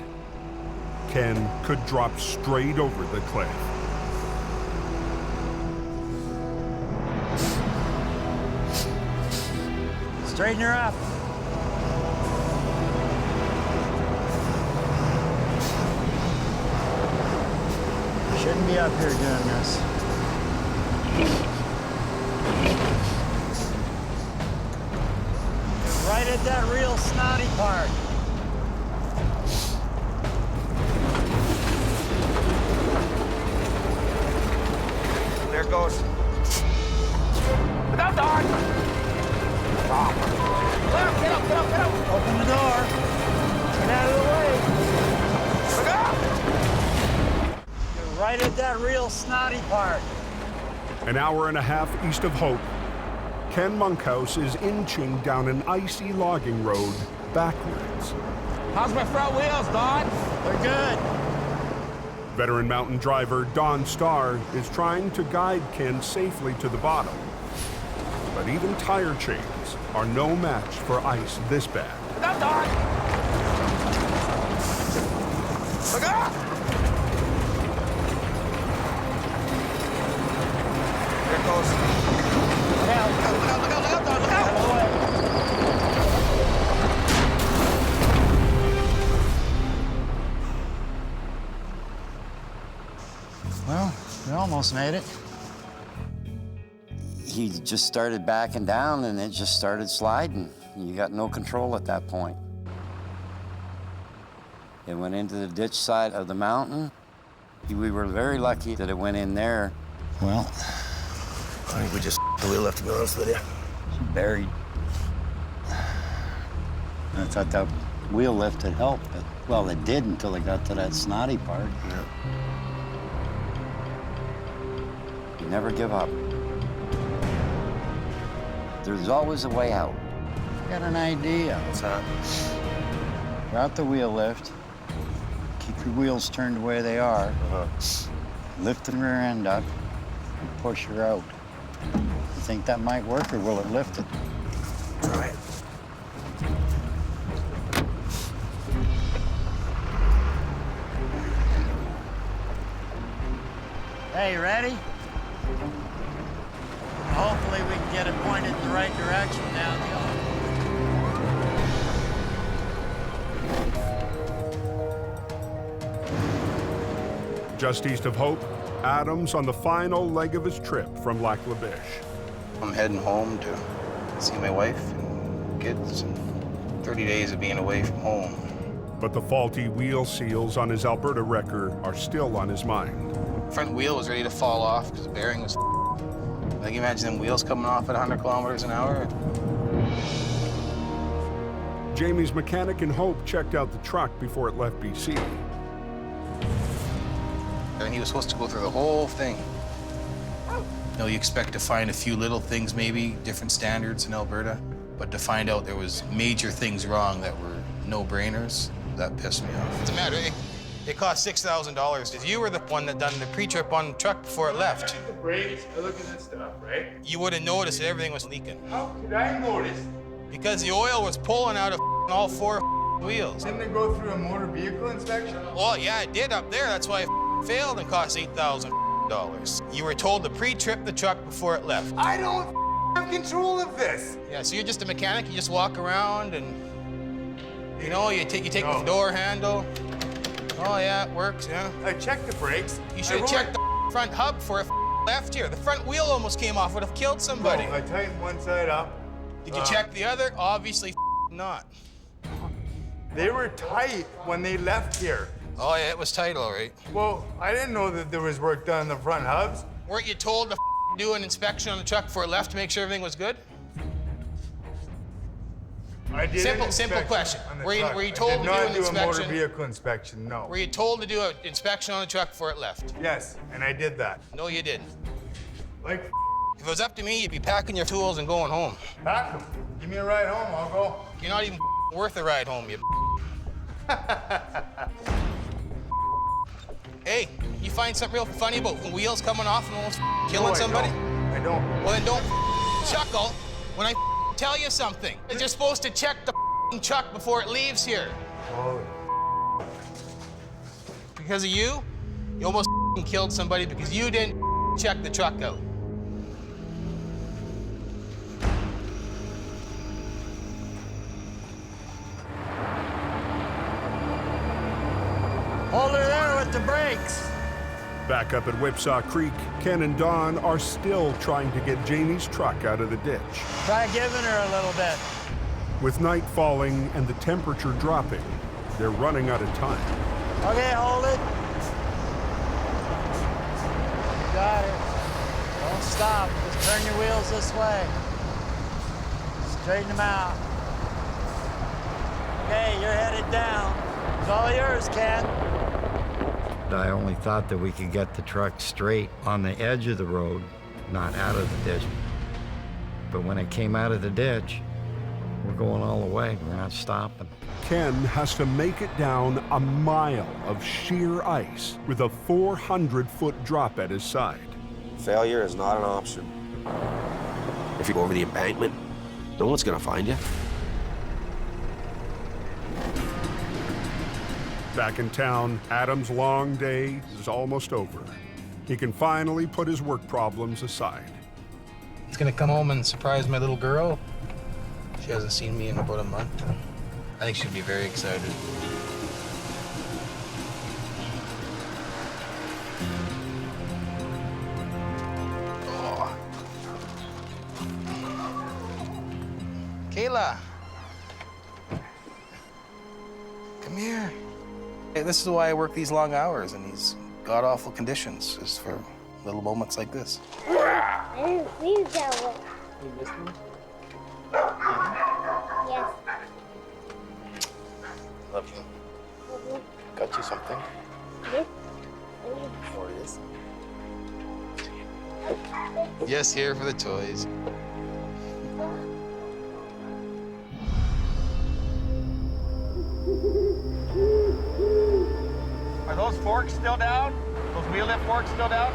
Ken could drop straight over the cliff. Straighten her up. Shouldn't be up here doing this. Right at that real snotty part. There it goes. Without Don! Get up, get up, get up! Open the door. Get out of the way! Look out! You're right at that real snotty part. An hour and a half east of Hope, Ken Monkhouse is inching down an icy logging road backwards. How's my front wheels, Don? They're good. Veteran mountain driver Don Starr is trying to guide Ken safely to the bottom. But even tire chains are no match for ice this bad. Look out, Don! Look out! There it goes. Look out, look out, look out, look out, look out, Don, look out! Well, we almost made it. He just started backing down and it just started sliding. You got no control at that point. It went into the ditch side of the mountain. We were very lucky that it went in there. Well, I think we just the wheel left, to be honest with you. Buried. I thought that wheel lift had helped, but, well, it did until it got to that snotty part. Yeah. You never give up. There's always a way out. I got an idea. What's that? Route the wheel lift. Keep your wheels turned the way they are. Lift the rear end up and push her out. You think that might work, or will it lift it? Try it. Hey, you ready? Hopefully we can get it pointed in the right direction down the aisle. Just east of Hope, Adam's on the final leg of his trip from Lac La Biche. I'm heading home to see my wife and kids. 30 days of being away from home. But the faulty wheel seals on his Alberta wrecker are still on his mind. Front wheel was ready to fall off because the bearing was like, imagine them wheels coming off at 100 kilometers an hour. Jamie's mechanic in Hope checked out the truck before it left BC. And he was supposed to go through the whole thing. You know, you expect to find a few little things, maybe, different standards in Alberta, but to find out there was major things wrong that were no-brainers, that pissed me off. What's the matter? It cost $6,000. If you were the one that done the pre-trip on the truck before it left, The brakes, I look at this stuff, right? you would have noticed that everything was leaking. How could I notice? Because the oil was pulling out of all four wheels. Didn't it go through a motor vehicle inspection? Well, yeah, it did up there. That's why it failed and cost $8,000. You were told to pre-trip the truck before it left. I don't have control of this. Yeah, so you're just a mechanic. You just walk around and, you know, you take the door handle. Oh, yeah, it works, yeah. I checked the brakes. You should have checked the front hub before it left here. The front wheel almost came off. Would have killed somebody. No, I tightened one side up. Did you check the other? Obviously not. They were tight when they left here. Oh, yeah, it was tight, all right. Well, I didn't know that there was work done on the front hubs. Weren't you told to do an inspection on the truck before it left to make sure everything was good? I did Simple question. Were you told to do an inspection? I did not do a motor inspection? vehicle inspection, no. Were you told to do an inspection on the truck before it left? Yes, and I did that. No, you didn't. Like, if it was up to me, you'd be packing your tools and going home. pack them. Give me a ride home, I'll go. You're not even worth a ride home, you. Hey, you find something real funny about wheels coming off and almost killing somebody? I don't. Well, then don't chuckle when I tell you something. You're supposed to check the truck before it leaves here. Oh. Because of you almost killed somebody because you didn't check the truck out. Hold her there with the brakes. Back up at Whipsaw Creek, Ken and Don are still trying to get Jamie's truck out of the ditch. Try giving her a little bit. With night falling and the temperature dropping, they're running out of time. Okay, hold it. You got it. Don't stop. Just turn your wheels this way. Just Straighten them out. Okay, you're headed down. It's all yours, Ken. I only thought that we could get the truck straight on the edge of the road, not out of the ditch. But when it came out of the ditch, we're going all the way. We're not stopping. Ken has to make it down a mile of sheer ice with a 400-foot drop at his side. Failure is not an option. If you go over the embankment, no one's gonna find you. Back in town, Adam's long day is almost over. He can finally put his work problems aside. He's gonna come home and surprise my little girl. She hasn't seen me in about a month. I think she'll be very excited. Oh. Kayla. Come here. Hey, this is why I work these long hours in these god-awful conditions, is for little moments like this. I didn't see that one. You missed me? Yes. Love you. Got you something? Yes. What it is? Yes, here for the toys. Are those forks still down? Those wheel lift forks still down?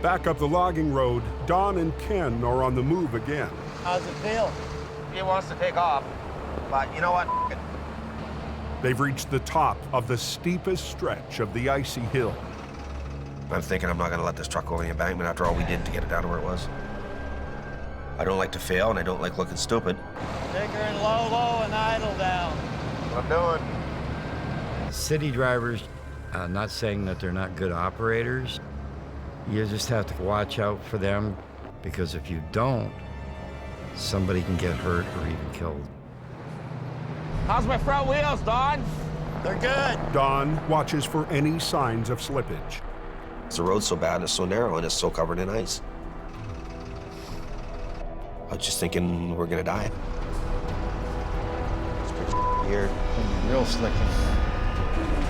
Back up the logging road, Don and Ken are on the move again. How's it feel? He wants to take off, but you know what? They've reached the top of the steepest stretch of the icy hill. I'm thinking I'm not gonna let this truck over the embankment after all we did to get it down to where it was. I don't like to fail, and I don't like looking stupid. Take her in low, low, and idle down. What I'm doing. City drivers, not saying that they're not good operators. You just have to watch out for them, because if you don't, somebody can get hurt or even killed. How's my front wheels, Don? They're good. Don watches for any signs of slippage. The road's so bad, it's so narrow, and it's so covered in ice. I was just thinking we're gonna die. It's pretty weird. Real slick.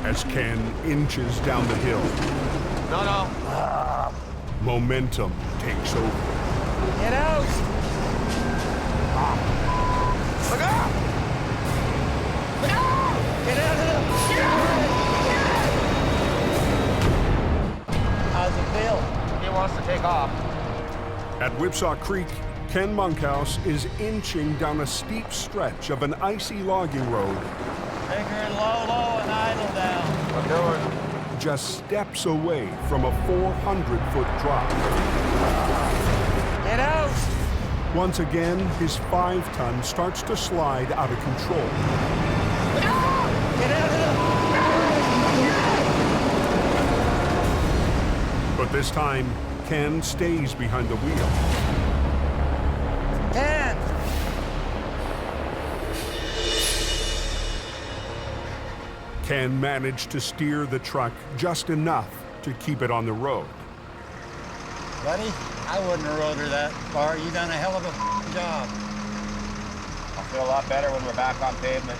As Ken inches down the hill, No. momentum takes over. Get out! Look out! Look out! Get out of the... How's it feel? He wants to take off. At Whipsaw Creek, Ken Monkhouse is inching down a steep stretch of an icy logging road. Take her in low, low, and idle down. I'm doing. Just steps away from a 400-foot drop. Get out! Once again, his 5-ton starts to slide out of control. Get out of the... But this time, Ken stays behind the wheel. Ken! Ken managed to steer the truck just enough to keep it on the road. Buddy, I wouldn't have rode her that far. You done a hell of a job. I'll feel a lot better when we're back on pavement.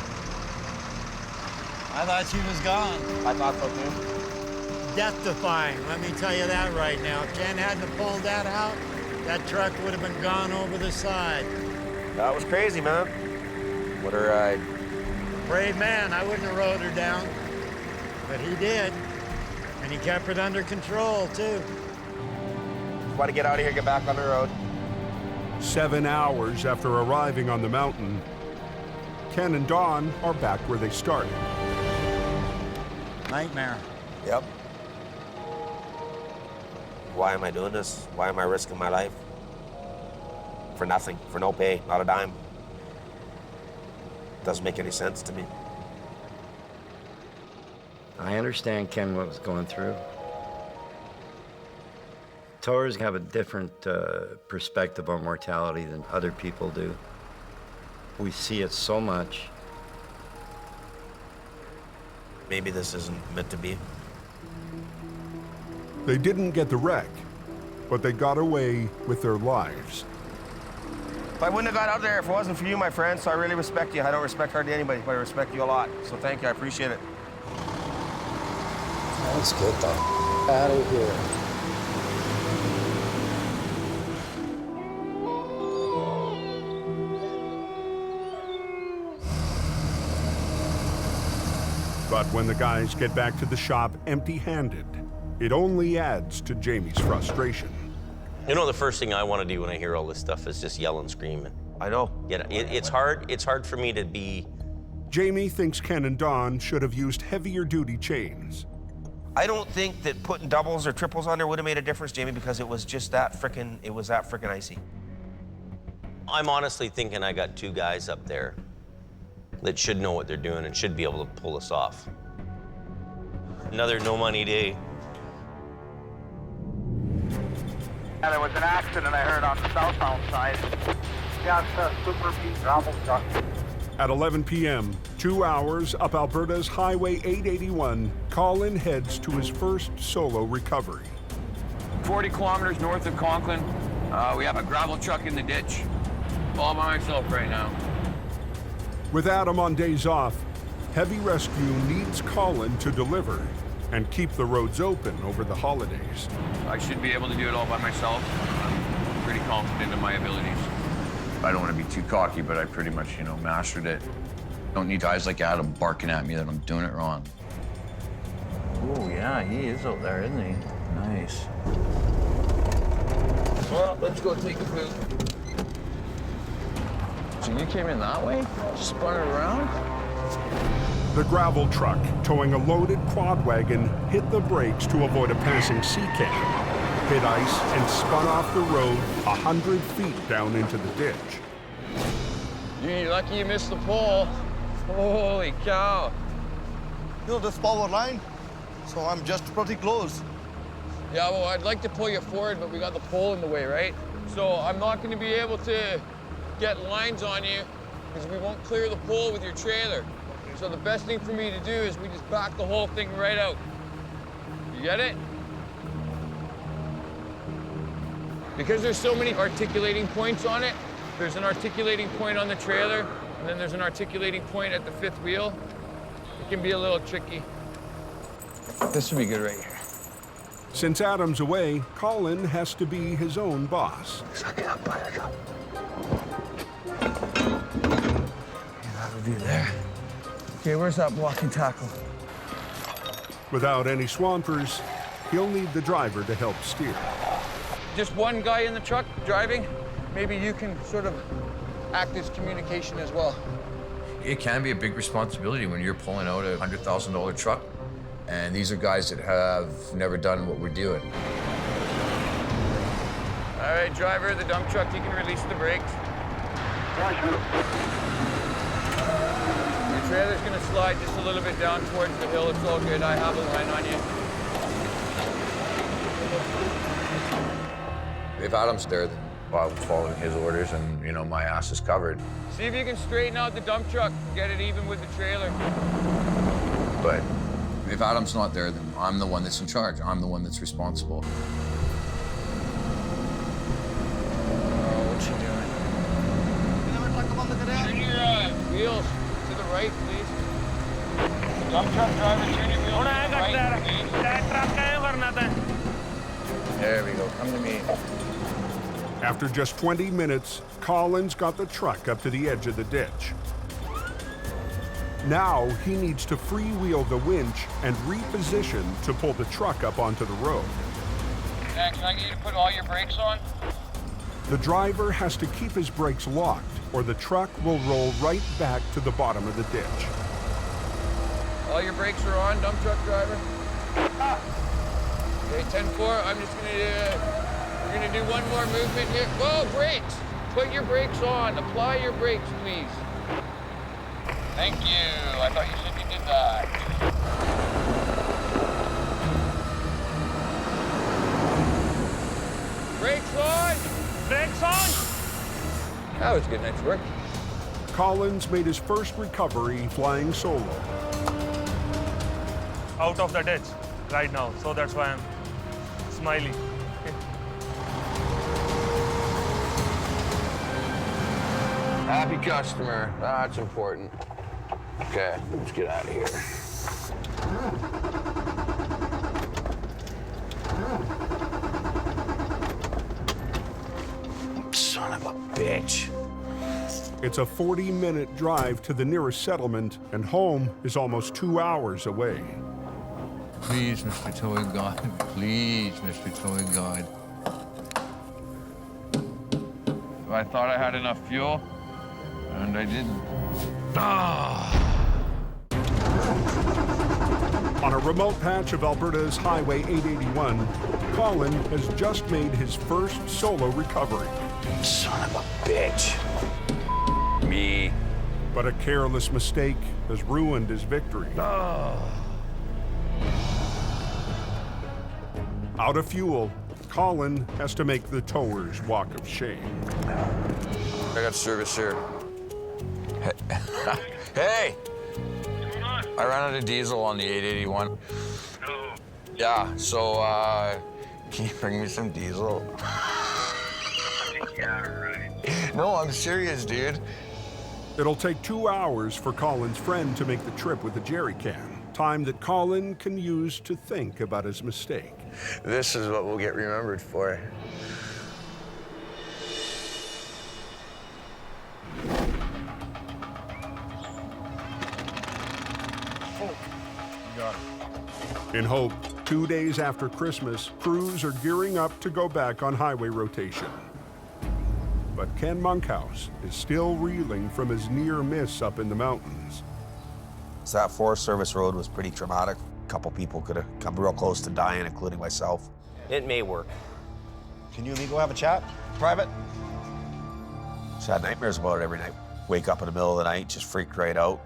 I thought she was gone. I thought so too. Death-defying, let me tell you that right now. If Ken hadn't pulled that out, that truck would have been gone over the side. That was crazy, man. What a ride. Brave man, I wouldn't have rode her down. But he did. And he kept it under control, too. Want to get out of here, get back on the road. 7 hours after arriving on the mountain, Ken and Don are back where they started. Nightmare. Yep. Why am I doing this? Why am I risking my life? For nothing, for no pay, not a dime. Doesn't make any sense to me. I understand, Ken, what was going through. Towers have a different perspective on mortality than other people do. We see it so much. Maybe this isn't meant to be. They didn't get the wreck, but they got away with their lives. If I wouldn't have got out there if it wasn't for you, my friend, so I really respect you. I don't respect hardly anybody, but I respect you a lot. So thank you, I appreciate it. Let's get the out of here. But when the guys get back to the shop empty-handed, it only adds to Jamie's frustration. You know, the first thing I want to do when I hear all this stuff is just yell and scream. I know. Yeah, it's hard for me to be... Jamie thinks Ken and Don should have used heavier-duty chains. I don't think that putting doubles or triples on there would have made a difference, Jamie, because it was just that frickin' icy. I'm honestly thinking I got two guys up there that should know what they're doing and should be able to pull us off. Another no-money day. Yeah, there was an accident I heard on the southbound side. Yeah, it's a super beat gravel truck. At 11 p.m., 2 hours up Alberta's Highway 881, Colin heads to his first solo recovery. 40 kilometers north of Conklin, we have a gravel truck in the ditch. All by myself right now. With Adam on days off, heavy rescue needs Colin to deliver and keep the roads open over the holidays. I should be able to do it all by myself. I'm pretty confident in my abilities. I don't want to be too cocky, but I pretty much, mastered it. Don't need guys like Adam barking at me that I'm doing it wrong. Oh, yeah, he is out there, isn't he? Nice. Well, let's go take a poop. So you came in that way? Spun it around? The gravel truck, towing a loaded quad wagon, hit the brakes to avoid a passing sea can, hit ice, and spun off the road 100 feet down into the ditch. You're lucky you missed the pole. Holy cow. This power line, so I'm just pretty close. Yeah, well, I'd like to pull you forward, but we got the pole in the way, right? So I'm not going to be able to get lines on you because we won't clear the pole with your trailer. So the best thing for me to do is we just back the whole thing right out. You get it? Because there's so many articulating points on it, there's an articulating point on the trailer, and then there's an articulating point at the fifth wheel. It can be a little tricky. This would be good right here. Since Adam's away, Colin has to be his own boss. Suck it up, buttercup. That'll be there. Okay, where's that blocking tackle? Without any swampers, he'll need the driver to help steer. Just one guy in the truck driving, maybe you can sort of act as communication as well. It can be a big responsibility when you're pulling out a $100,000 truck, and these are guys that have never done what we're doing. All right, driver of the dump truck, you can release the brakes. Your trailer's gonna slide just a little bit down towards the hill. It's all good. I have a line on you. If Adam's there, then I'm following his orders and, my ass is covered. See if you can straighten out the dump truck and get it even with the trailer. But if Adam's not there, then I'm the one that's in charge. I'm the one that's responsible. Oh, what's she doing? Turn your wheels to the right, please. Dump truck driver, turn your wheels to the right, please. There we go. Come to me. After just 20 minutes, Colin's got the truck up to the edge of the ditch. Now he needs to freewheel the winch and reposition to pull the truck up onto the road. Can I get you to put all your brakes on? The driver has to keep his brakes locked, or the truck will roll right back to the bottom of the ditch. All your brakes are on, dump truck driver. Okay, 10-4, I'm just we're gonna do one more movement here. Whoa, brakes! Put your brakes on, apply your brakes, please. Thank you, I thought you said you did that. Brakes on! Brakes on! That was a good night's work. Colin's made his first recovery flying solo. Out of the ditch right now, so that's why I'm smiling. happy customer. That's important. Okay, let's get out of here. Son of a bitch. It's a 40-minute drive to the nearest settlement, and home is almost 2 hours away. Please, Mr. Towing God. Please, Mr. Towing God. I thought I had enough fuel, and I didn't. On a remote patch of Alberta's Highway 881, Colin has just made his first solo recovery. Son of a bitch. Me. But a careless mistake has ruined his victory. Out of fuel, Colin has to make the tower's walk of shame. I got service here. Hey! I ran out of diesel on the 881. Yeah, so, can you bring me some diesel? Yeah, right. No, I'm serious, dude. It'll take 2 hours for Colin's friend to make the trip with a jerry can, time that Colin can use to think about his mistake. This is what we'll get remembered for. In Hope, 2 days after Christmas, crews are gearing up to go back on highway rotation. But Ken Monkhouse is still reeling from his near miss up in the mountains. So that Forest Service road was pretty traumatic. A couple people could have come real close to dying, including myself. It may work. Can you and me go have a chat? Private? Just had nightmares about it every night. Wake up in the middle of the night, just freak right out.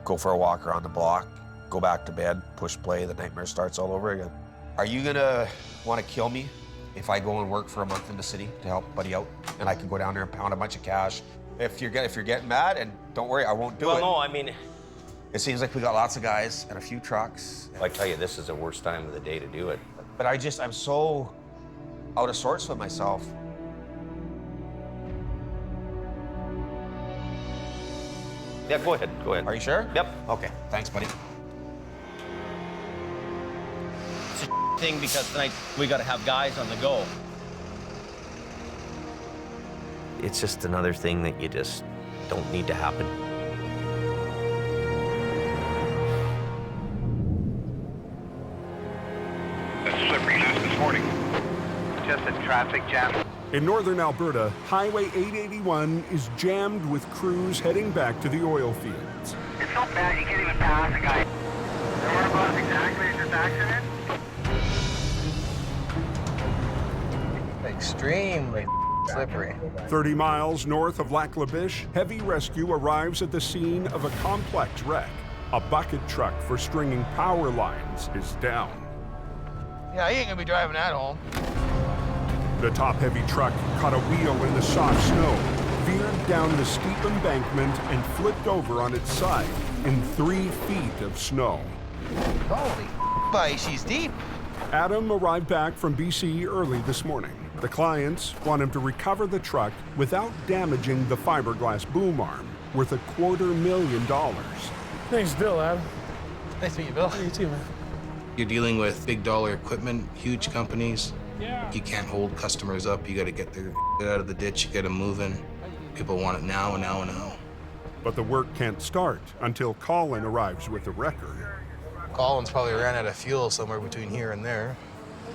Go for a walk around the block, go back to bed, push play, the nightmare starts all over again. Are you gonna wanna kill me if I go and work for a month in the city to help Buddy out? And I can go down there and pound a bunch of cash. If you're getting mad, and don't worry, I won't do it. Well, no, I mean, it seems like we got lots of guys and a few trucks. I tell you, this is the worst time of the day to do it. But I'm so out of sorts with myself. Yeah, go ahead, go ahead. Are you sure? Yep. Okay, thanks, buddy. It's a thing because tonight we gotta have guys on the go. It's just another thing that you just don't need to happen. A slippery loose this morning. Just a traffic jam. In northern Alberta, Highway 881 is jammed with crews heading back to the oil fields. It's so bad you can't even pass a guy. And whereabouts exactly is this accident? Extremely slippery. 30 miles north of Lac La Biche, heavy rescue arrives at the scene of a complex wreck. A bucket truck for stringing power lines is down. Yeah, he ain't gonna be driving that home. The top-heavy truck caught a wheel in the soft snow, veered down the steep embankment, and flipped over on its side in 3 feet of snow. Holy buddy, she's deep. Adam arrived back from BC early this morning. The clients want him to recover the truck without damaging the fiberglass boom arm, worth $250,000. Thanks, Bill, Adam. Nice to meet you, Bill. You too, man. You're dealing with big dollar equipment, huge companies. You can't hold customers up. You got to get their out of the ditch, you get them moving. People want it now and now and now. But the work can't start until Colin arrives with the wrecker. Colin's probably ran out of fuel somewhere between here and there.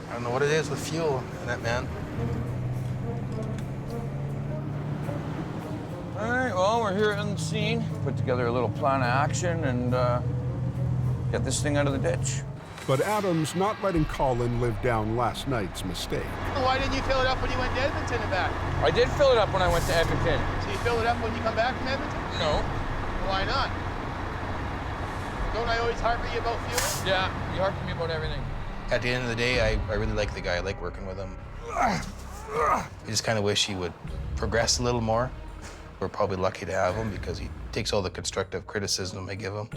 I don't know what it is with fuel in that man. All right, well, we're here on the scene. Put together a little plan of action and get this thing out of the ditch. But Adam's not letting Colin live down last night's mistake. Why didn't you fill it up when you went to Edmonton and back? I did fill it up when I went to Edmonton. So you fill it up when you come back from Edmonton? No. Why not? Don't I always harp at you about fuel? Yeah, you harp at me about everything. At the end of the day, I really like the guy. I like working with him. I just kind of wish he would progress a little more. We're probably lucky to have him because he takes all the constructive criticism I give him.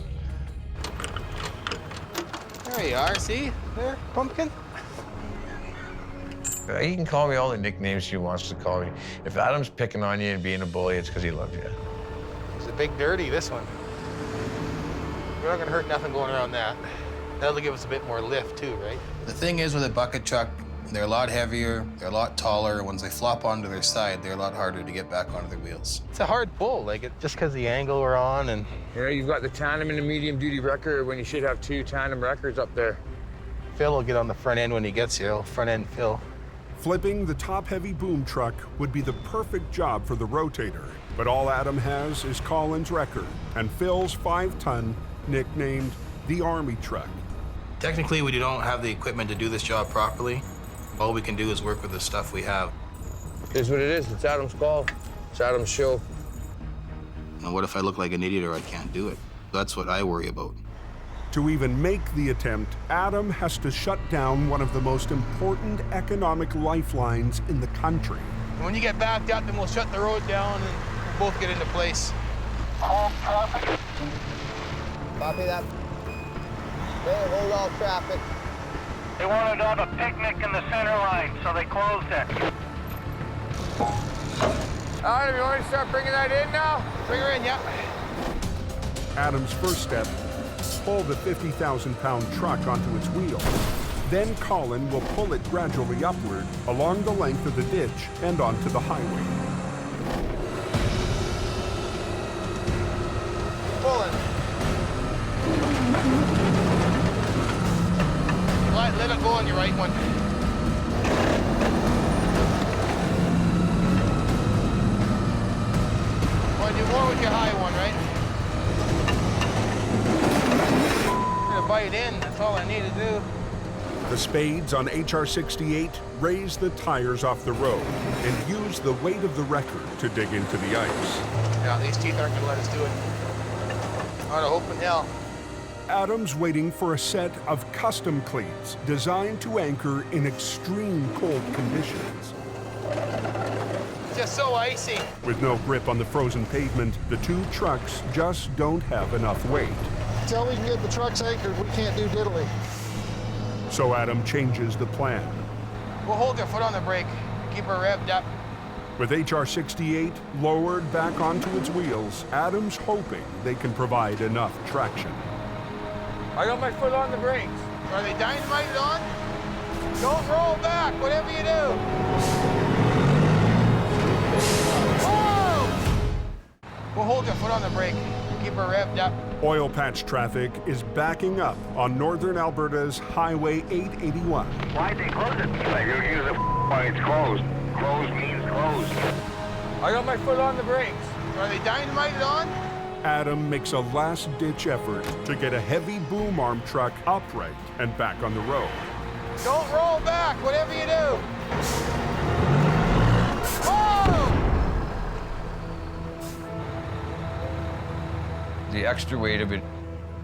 There you are, see? There, pumpkin. He can call me all the nicknames he wants to call me. If Adam's picking on you and being a bully, it's because he loves you. It's a big dirty, this one. We're not gonna hurt nothing going around that. That'll give us a bit more lift too, right? The thing is with a bucket truck, they're a lot heavier, they're a lot taller. Once they flop onto their side, they're a lot harder to get back onto their wheels. It's a hard pull, just because the angle we're on and... Yeah, you've got the tandem and the medium-duty wrecker when you should have 2 tandem wreckers up there. Phil will get on the front end when he gets here, front end Phil. Flipping the top-heavy boom truck would be the perfect job for the Rotator, but all Adam has is Colin's wrecker and Phil's 5-ton, nicknamed the Army truck. Technically, we don't have the equipment to do this job properly. All we can do is work with the stuff we have. Here's what it is. It's Adam's call. It's Adam's show. And what if I look like an idiot or I can't do it? That's what I worry about. To even make the attempt, Adam has to shut down one of the most important economic lifelines in the country. When you get backed up, then we'll shut the road down and we'll both get into place. Copy that. Hey, hold all traffic. They wanted to have a picnic in the center line, so they closed it. Adam, you want to start bringing that in now? Bring her in, yeah. Adam's first step, pull the 50,000-pound truck onto its wheel. Then Colin will pull it gradually upward along the length of the ditch and onto the highway. Pulling. Let it go on your right one. Want to do more with your high one, right? I'm gonna bite in, that's all I need to do. The spades on HR-68 raise the tires off the road and use the weight of the wrecker to dig into the ice. Yeah, these teeth aren't gonna let us do it. On a hope in hell. Adam's waiting for a set of custom cleats designed to anchor in extreme cold conditions. Just so icy. With no grip on the frozen pavement, the 2 trucks just don't have enough weight. Until we can get the trucks anchored, we can't do diddly. So Adam changes the plan. We'll hold your foot on the brake, keep her revved up. With HR-68 lowered back onto its wheels, Adam's hoping they can provide enough traction. I got my foot on the brakes. Are they dynamited on? Don't roll back, whatever you do. Whoa! We'll hold your foot on the brake, keep her revved up. Oil patch traffic is backing up on northern Alberta's Highway 881. Why'd they close it? Like, you use it when it's closed. Closed means closed. I got my foot on the brakes. Are they dynamited on? Adam makes a last-ditch effort to get a heavy boom arm truck upright and back on the road. Don't roll back, whatever you do. Whoa! The extra weight of it,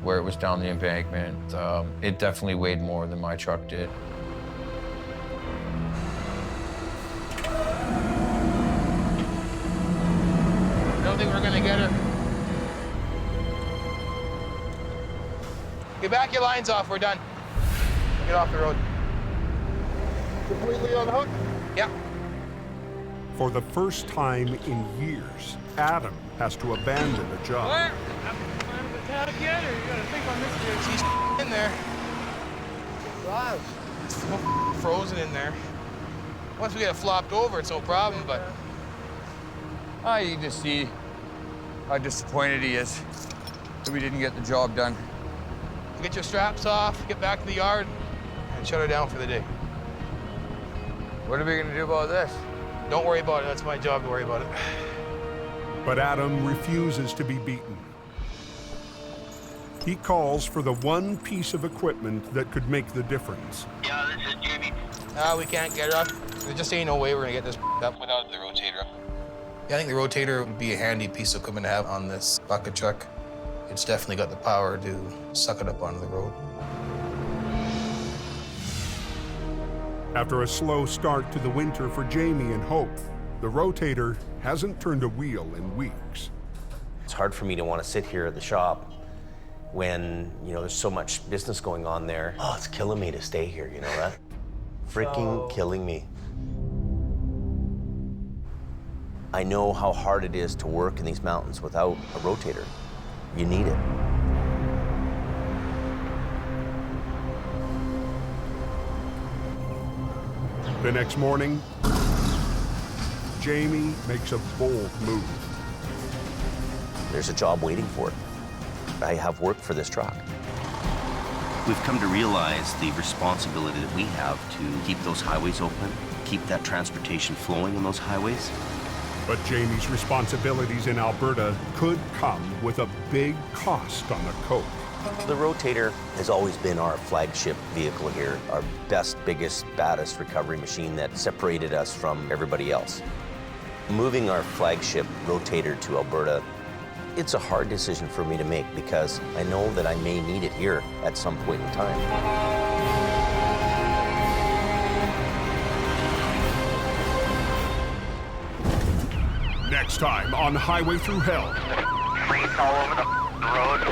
where it was down the embankment, it definitely weighed more than my truck did. I don't think we're gonna get her. Get back your lines off, we're done. Get off the road. Completely on the hook? Yeah. For the first time in years, Adam has to abandon a job. What? Again, or you gotta think on this dude. He's in there. Wow. It's frozen in there. Once we get it flopped over, it's no problem, but... You can just see how disappointed he is that we didn't get the job done. Get your straps off, get back to the yard, and shut her down for the day. What are we gonna do about this? Don't worry about it, that's my job to worry about it. But Adam refuses to be beaten. He calls for the one piece of equipment that could make the difference. Yeah, this is Jimmy. We can't get her up. There just ain't no way we're gonna get this up without the rotator. Yeah, I think the rotator would be a handy piece of equipment to have on this bucket truck. It's definitely got the power to suck it up onto the road. After a slow start to the winter for Jamie and Hope, the Rotator hasn't turned a wheel in weeks. It's hard for me to want to sit here at the shop when, there's so much business going on there. Oh, it's killing me to stay here, you know that? Freaking killing me. I know how hard it is to work in these mountains without a rotator. You need it. The next morning, Jamie makes a bold move. There's a job waiting for it. I have worked for this truck. We've come to realize the responsibility that we have to keep those highways open, keep that transportation flowing on those highways. But Jamie's responsibilities in Alberta could come with a big cost on the coke. The Rotator has always been our flagship vehicle here, our best, biggest, baddest recovery machine that separated us from everybody else. Moving our flagship Rotator to Alberta, it's a hard decision for me to make because I know that I may need it here at some point in time. Next time on Highway Through Hell. Freight all over the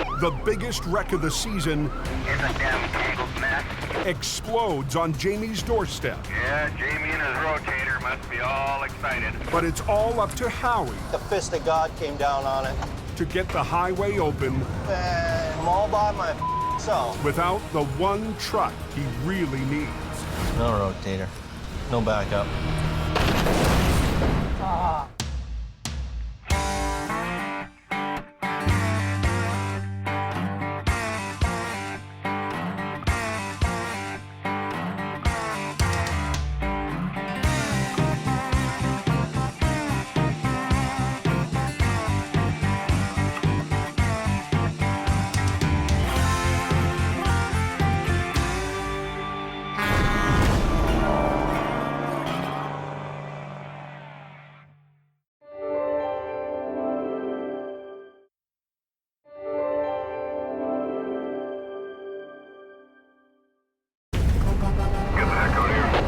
road. The biggest wreck of the season It's a damn tangled mess. explodes on Jamie's doorstep. Yeah, Jamie and his Rotator must be all excited. But it's all up to Howie The fist of God came down on it. to get the highway open And I'm all by myself. without the one truck he really needs. No rotator. No backup.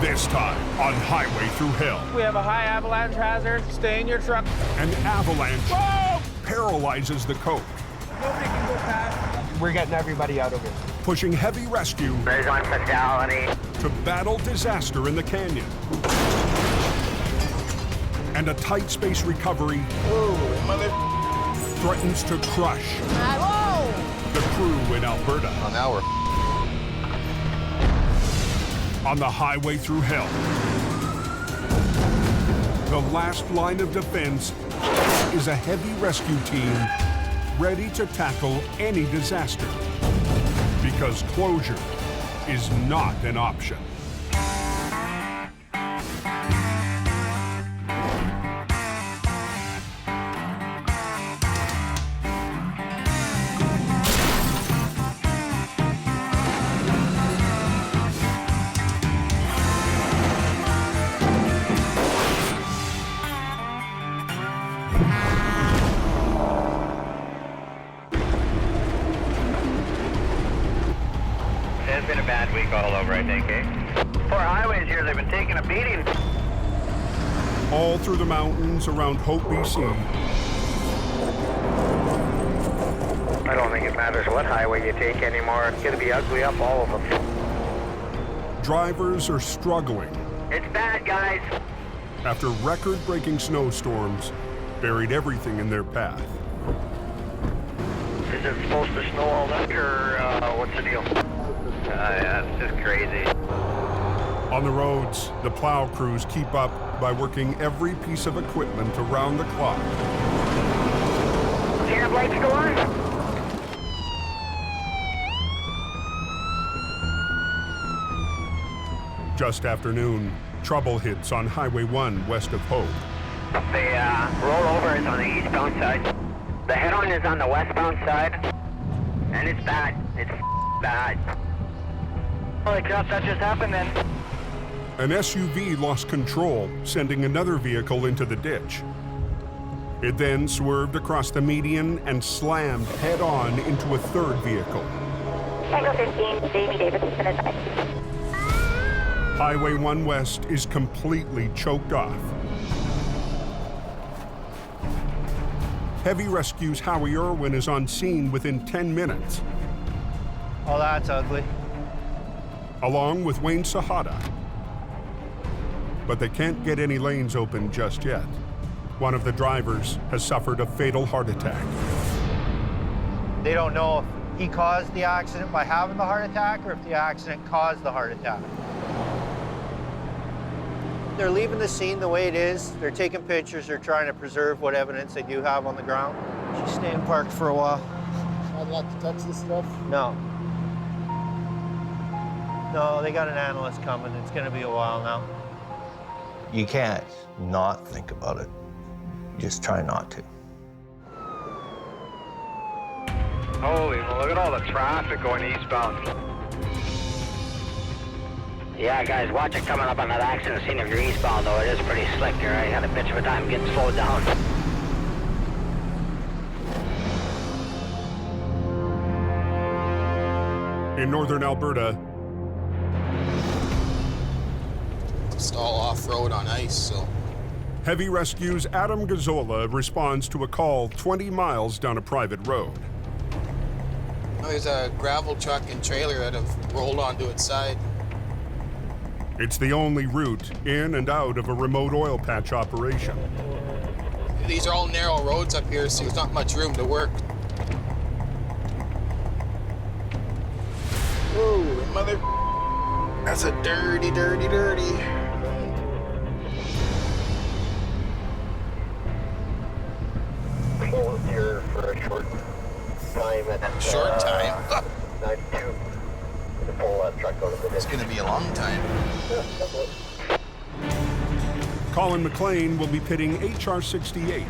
This time on Highway Through Hell, We have a high avalanche hazard. Stay in your truck. an avalanche paralyzes the coke, Nobody can go past. We're getting everybody out of here. pushing heavy rescue There's one fatality. to battle disaster in the canyon. And a tight space recovery threatens to crush the crew in Alberta. On our. On the Highway Through Hell, the last line of defense is a heavy rescue team ready to tackle any disaster, because closure is not an option. It's been a bad week all over, I think, eh? Poor highways here, they've been taking a beating. All through the mountains around Hope, BC, I don't think it matters what highway you take anymore. It's going to be ugly up all of them. drivers are struggling It's bad, guys. after record-breaking snowstorms buried everything in their path. Is it supposed to snow all that, or what's the deal? Yeah, it's just crazy. On the roads, the plow crews keep up by working every piece of equipment around the clock. Cab lights go on? Just after noon, trouble hits on Highway 1 west of Hope. The rollover is on the eastbound side. The head-on is on the westbound side. And it's bad. It's bad. Holy crap, that just happened then. An SUV lost control, sending another vehicle into the ditch. It then swerved across the median and slammed head-on into a third vehicle. Tango 15, Jamie Davis has been advised. Highway 1 West is completely choked off. Heavy Rescue's Howie Irwin is on scene within 10 minutes, Oh, that's ugly. along with Wayne Sahada. But they can't get any lanes open just yet. One of the drivers has suffered a fatal heart attack. They don't know if he caused the accident by having the heart attack or if the accident caused the heart attack. They're leaving the scene the way it is. They're taking pictures. They're trying to preserve what evidence they do have on the ground. She's staying parked for a while. Not allowed to touch this stuff? No. No, they got an analyst coming. It's going to be a while now. You can't not think about it. You just try not to. Holy, well, look at all the traffic going eastbound. Yeah, guys, watch it coming up on that accident scene if you're eastbound, though. It is pretty slick here. I had a bitch of a time getting slowed down. In northern Alberta, It's all off-road on ice, so. Heavy Rescue's Adam Gazzola responds to a call 20 miles down a private road. There's a gravel truck and trailer that have rolled onto its side. It's the only route in and out of a remote oil patch operation. These are all narrow roads up here, so there's not much room to work. Whoa, mother. That's a dirty, dirty, dirty. Here for a short time. At, short time? 92. To pull that truck out of the It's gonna be a long time. Colin McLean will be pitting HR-68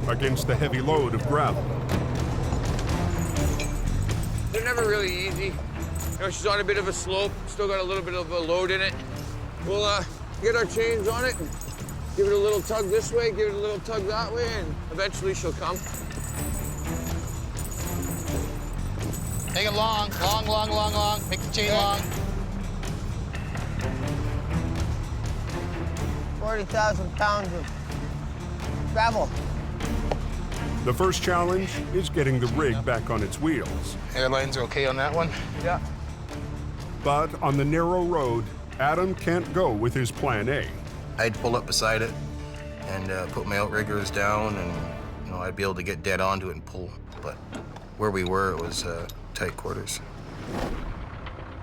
against the heavy load of gravel. They're never really easy. You know, she's on a bit of a slope, still got a little bit of a load in it. We'll get our chains on it, and give it a little tug this way, give it a little tug that way, and eventually she'll come. Take it long, long, long, long, long. Make the chain long. 40,000 pounds of gravel. The first challenge is getting the rig back on its wheels. Airlines are okay on that one? Yeah. But on the narrow road, Adam can't go with his plan A. I'd pull up beside it and put my outriggers down, and I'd be able to get dead onto it and pull. But where we were, it was tight quarters.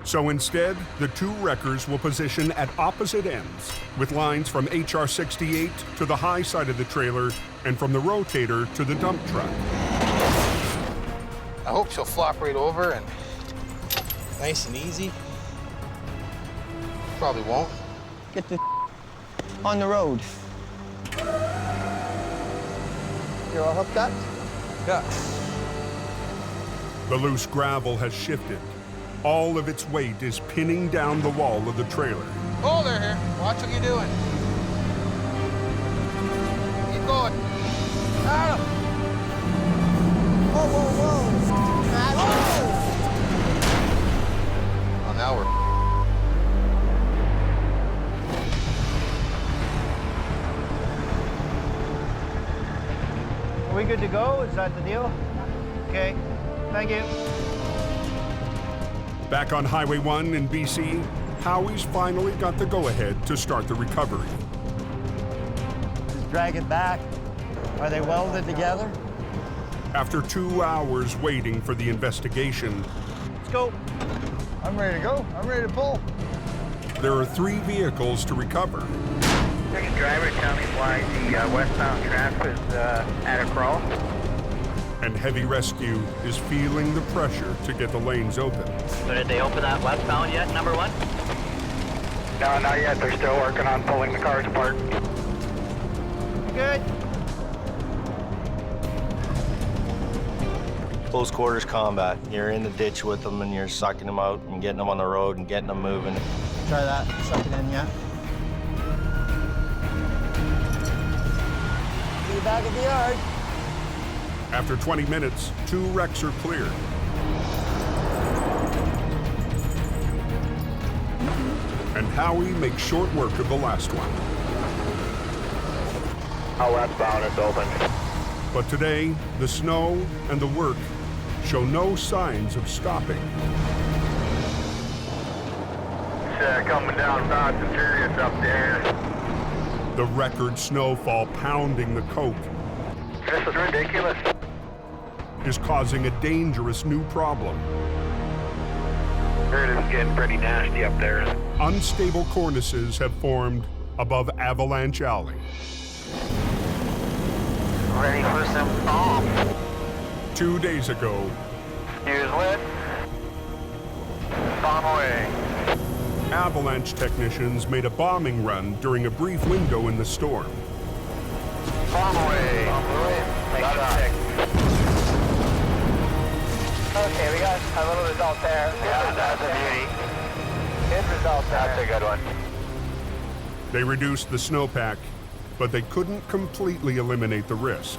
So instead, the two wreckers will position at opposite ends, with lines from HR-68 to the high side of the trailer and from the Rotator to the dump truck. I hope she'll flop right over and nice and easy. Probably won't. Get the on the road. You're all hooked up? Yeah. The loose gravel has shifted. All of its weight is pinning down the wall of the trailer. Oh, they're here. Watch what you're doing. Keep going. Adam! Whoa, whoa, whoa! Oh, now we're... Are we good to go? Is that the deal? Okay, thank you. Back on Highway 1 in BC, Howie's finally got the go-ahead to start the recovery. Just drag it back. Are they welded together? After 2 hours waiting for the investigation, Let's go. I'm ready to go. I'm ready to pull. there are 3 vehicles to recover. Second driver, tell me why the westbound traffic is at a crawl. And Heavy Rescue is feeling the pressure to get the lanes open. So did they open that westbound yet, number 1? No, not yet. They're still working on pulling the cars apart. Good. Close quarters combat. You're in the ditch with them and you're sucking them out and getting them on the road and getting them moving. Try that. Suck it in, yeah. See you back at the yard. After 20 minutes, 2 wrecks are cleared. And Howie makes short work of the last one. How westbound is open. But today, the snow and the work show no signs of stopping. It's coming down fast and furious up there. The record snowfall pounding the coke This is ridiculous. is causing a dangerous new problem. It is getting pretty nasty up there. Unstable cornices have formed above Avalanche Alley. Ready for some bomb. 2 days ago, Use lit. Bomb away. Avalanche technicians made a bombing run during a brief window in the storm. Bomb away. Bomb away. Got it. Okay, we got a little result there. Yeah, that's a beauty. Good result there. That's a good one. They reduced the snowpack, but they couldn't completely eliminate the risk.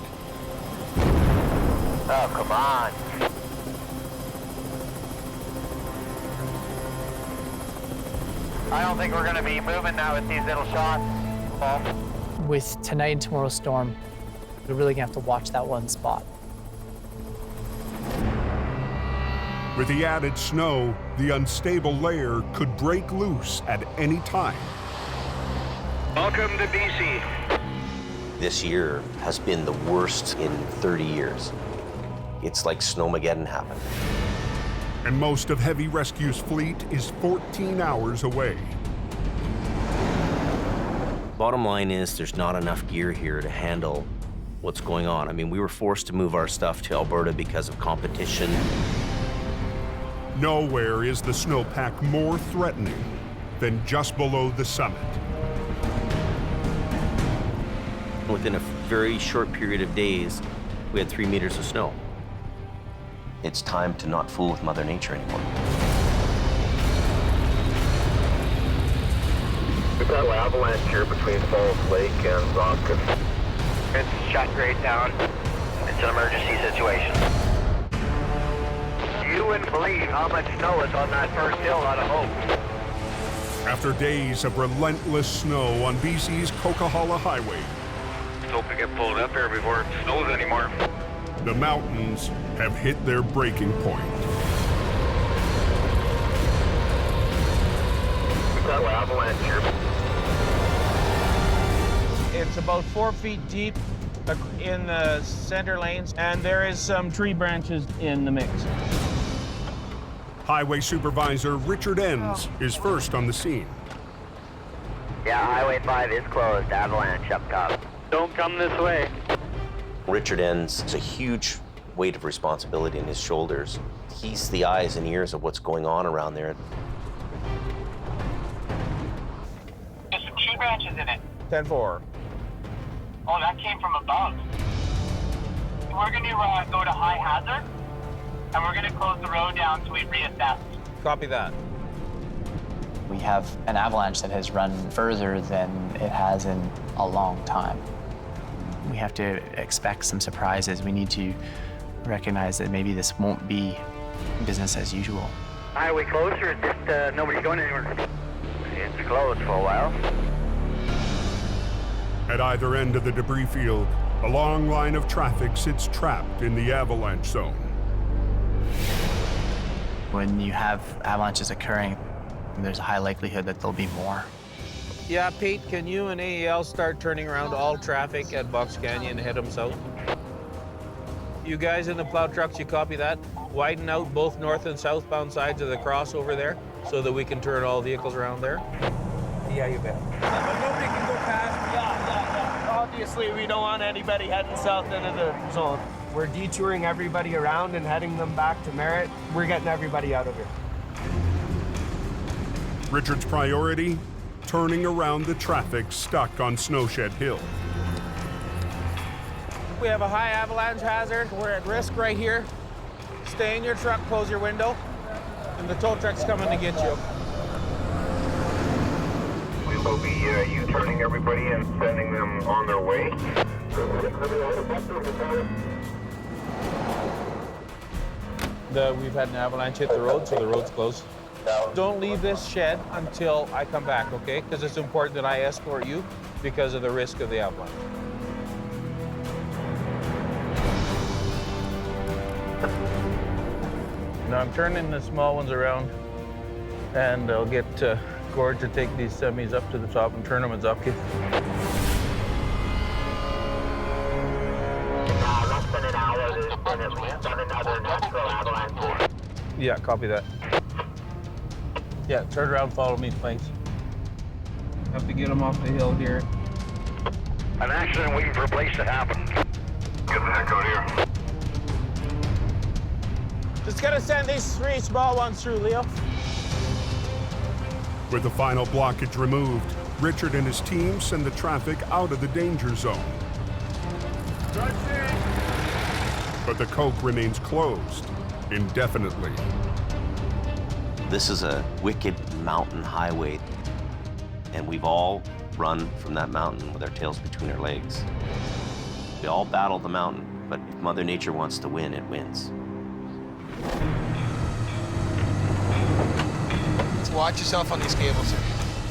Oh, come on. I don't think we're going to be moving now with these little shots, Paul. With tonight and tomorrow's storm, we're really gonna have to watch that one spot. With the added snow, the unstable layer could break loose at any time. Welcome to BC. This year has been the worst in 30 years. It's like Snowmageddon happened. And most of Heavy Rescue's fleet is 14 hours away. Bottom line is there's not enough gear here to handle what's going on. I mean, we were forced to move our stuff to Alberta because of competition. Nowhere is the snowpack more threatening than just below the summit. Within a very short period of days, we had 3 meters of snow. It's time to not fool with Mother Nature anymore. We've got an avalanche here between Falls Lake and Zoskin. It's shut right down. It's an emergency situation. You wouldn't believe how much snow is on that first hill out of Hope. After days of relentless snow on BC's Coquihalla Highway, Hope to get pulled up here before it snows anymore. the mountains have hit their breaking point. We've got an avalanche here. It's about 4 feet deep in the center lanes, and there is some tree branches in the mix. Highway Supervisor Richard Enns is first on the scene. Yeah, Highway 5 is closed. Avalanche up top. Don't come this way. Richard Enns has a huge weight of responsibility on his shoulders. He's the eyes and ears of what's going on around there. There's some tree branches in it. 10-4. Oh, that came from above. We're going to go to high hazard, and we're going to close the road down until we reassess. Copy that. We have an avalanche that has run further than it has in a long time. We have to expect some surprises. We need to recognize that maybe this won't be business as usual. Highway closed, or just nobody's going anywhere? It's closed for a while. At either end of the debris field, a long line of traffic sits trapped in the avalanche zone. When you have avalanches occurring, there's a high likelihood that there'll be more. Yeah, Pete, can you and AEL start turning around all traffic at Box Canyon and head them south? You guys in the plow trucks, you copy that? Widen out both north and southbound sides of the crossover there so that we can turn all vehicles around there? Yeah, you bet. But nobody can go past. Yeah. Obviously, we don't want anybody heading south into the zone. We're detouring everybody around and heading them back to Merritt. We're getting everybody out of here. Richard's priority? Turning around the traffic stuck on Snowshed Hill. We have a high avalanche hazard. We're at risk right here. Stay in your truck, close your window, and the tow truck's coming to get you. We will be U-turning everybody and sending them on their way. We've had an avalanche hit the road, so the road's closed. Don't leave this shed until I come back, okay? Because it's important that I escort you because of the risk of the avalanche. Now I'm turning the small ones around, and I'll get Gord to take these semis up to the top and turn them as upkeep. Yeah, copy that. Yeah, turn around, follow me, thanks. Have to get him off the hill here. An accident waiting for a place to happen. Get the heck out of here. Just gonna send these 3 small ones through, Leo. With the final blockage removed, Richard and his team send the traffic out of the danger zone. But the coke remains closed indefinitely. This is a wicked mountain highway, and we've all run from that mountain with our tails between our legs. We all battle the mountain, but if Mother Nature wants to win, it wins. Watch yourself on these cables.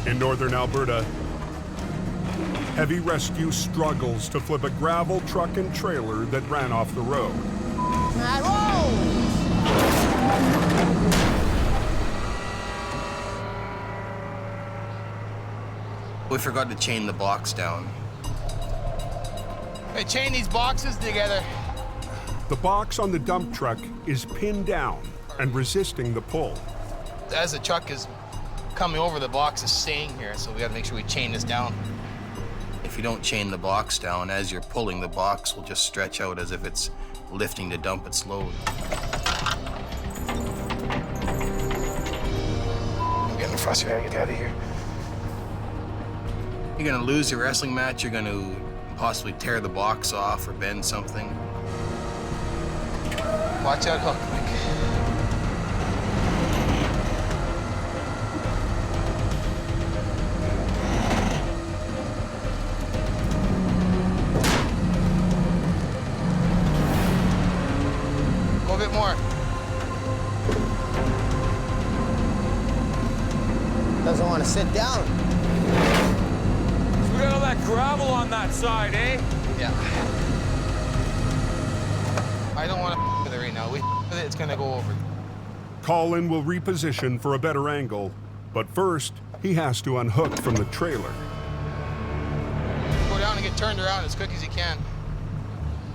In northern Alberta, heavy rescue struggles to flip a gravel truck and trailer that ran off the road. We forgot to chain the box down. Hey, chain these boxes together. The box on the dump truck is pinned down and resisting the pull. As the truck is coming over, the box is staying here, so we gotta make sure we chain this down. If you don't chain the box down, as you're pulling, the box will just stretch out as if it's lifting to dump its load. I'm getting frustrated. Get out of here. You're gonna lose your wrestling match, you're gonna possibly tear the box off or bend something. Watch out, hook, Mike. Go a bit more. Doesn't want to sit down. We got all that gravel on that side, eh? Yeah. I don't want to with it right now. We with it, it's gonna go over. Colin will reposition for a better angle, but first, he has to unhook from the trailer. Go down and get turned around as quick as you can.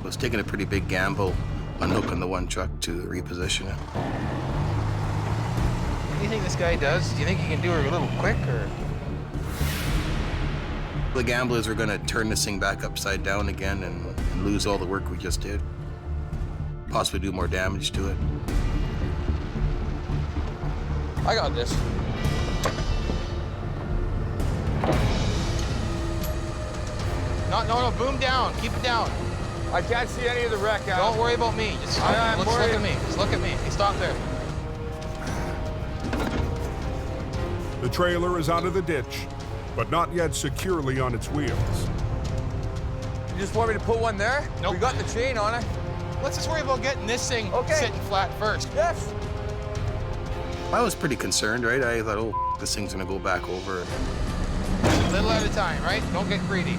I was taking a pretty big gamble unhooking the one truck to reposition it. What do you think this guy does? Do you think he can do it a little quick, or? The gamble is we're gonna turn this thing back upside down again and lose all the work we just did. Possibly do more damage to it. I got this. No, boom down. Keep it down. I can't see any of the wreck, Al. Don't worry about me. Just look at me. Just look at me. Hey, stop there. The trailer is out of the ditch, but not yet securely on its wheels. You just want me to put one there? Nope. We got the chain on it. Let's just worry about getting this thing sitting flat first. Yes. I was pretty concerned, right? I thought, oh, this thing's gonna go back over. A little at a time, right? Don't get greedy.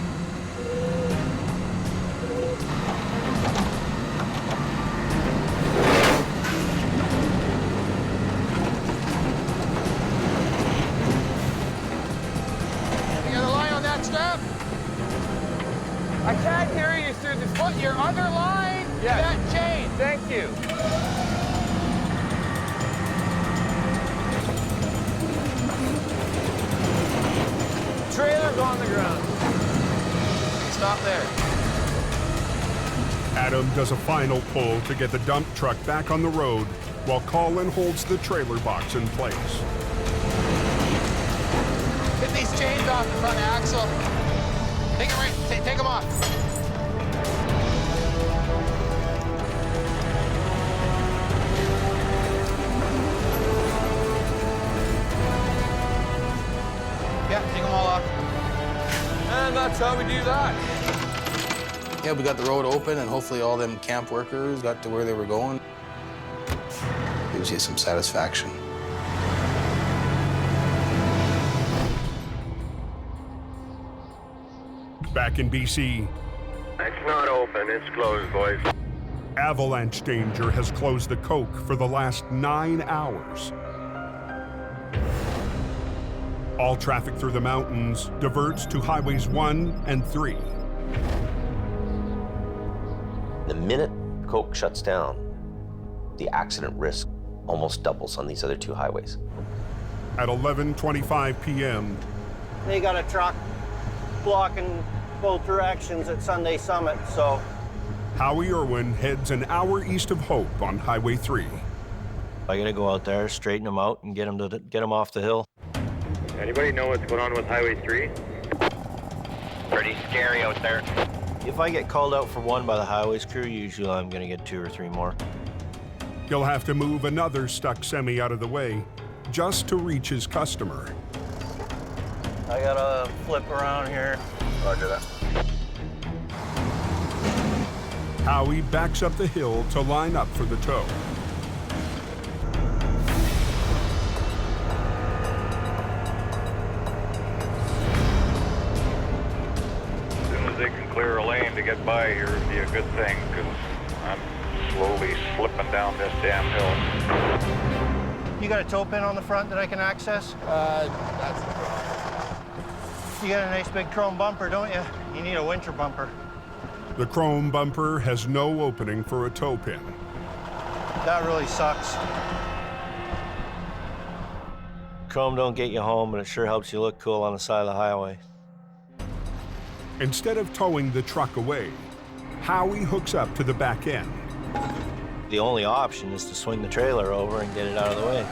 You got a line on that strap? I can't hear you through the Put your other line to that chain. Thank you. Trailer's on the ground. Stop there. Adam does a final pull to get the dump truck back on the road while Colin holds the trailer box in place. Get these chains off the front axle. Take them off. Yeah, take them all off. And that's how we do that. Yeah, we got the road open, and hopefully all them camp workers got to where they were going. Gives you some satisfaction. Back in BC, It's not open. It's closed, boys. avalanche danger has closed the coke for the last 9 hours. All traffic through the mountains diverts to highways 1 and 3. The minute coke shuts down, the accident risk almost doubles on these other two highways. At 11:25 p.m., They got a truck blocking both directions at Sunday Summit, so. Howie Irwin heads an hour east of Hope on Highway 3. I gotta go out there, straighten them out, and get them off the hill. Anybody know what's going on with Highway 3? Pretty scary out there. If I get called out for one by the highways crew, usually I'm gonna get 2 or 3 more. He'll have to move another stuck semi out of the way just to reach his customer. I gotta flip around here. Roger that. Howie backs up the hill to line up for the tow. As soon as they can clear a lane to get by here, it'd be a good thing, because I'm slowly slipping down this damn hill. You got a tow pin on the front that I can access? That's You got a nice big chrome bumper, don't you? You need a winter bumper. The chrome bumper has no opening for a tow pin. That really sucks. Chrome don't get you home, but it sure helps you look cool on the side of the highway. Instead of towing the truck away, Howie hooks up to the back end. The only option is to swing the trailer over and get it out of the way.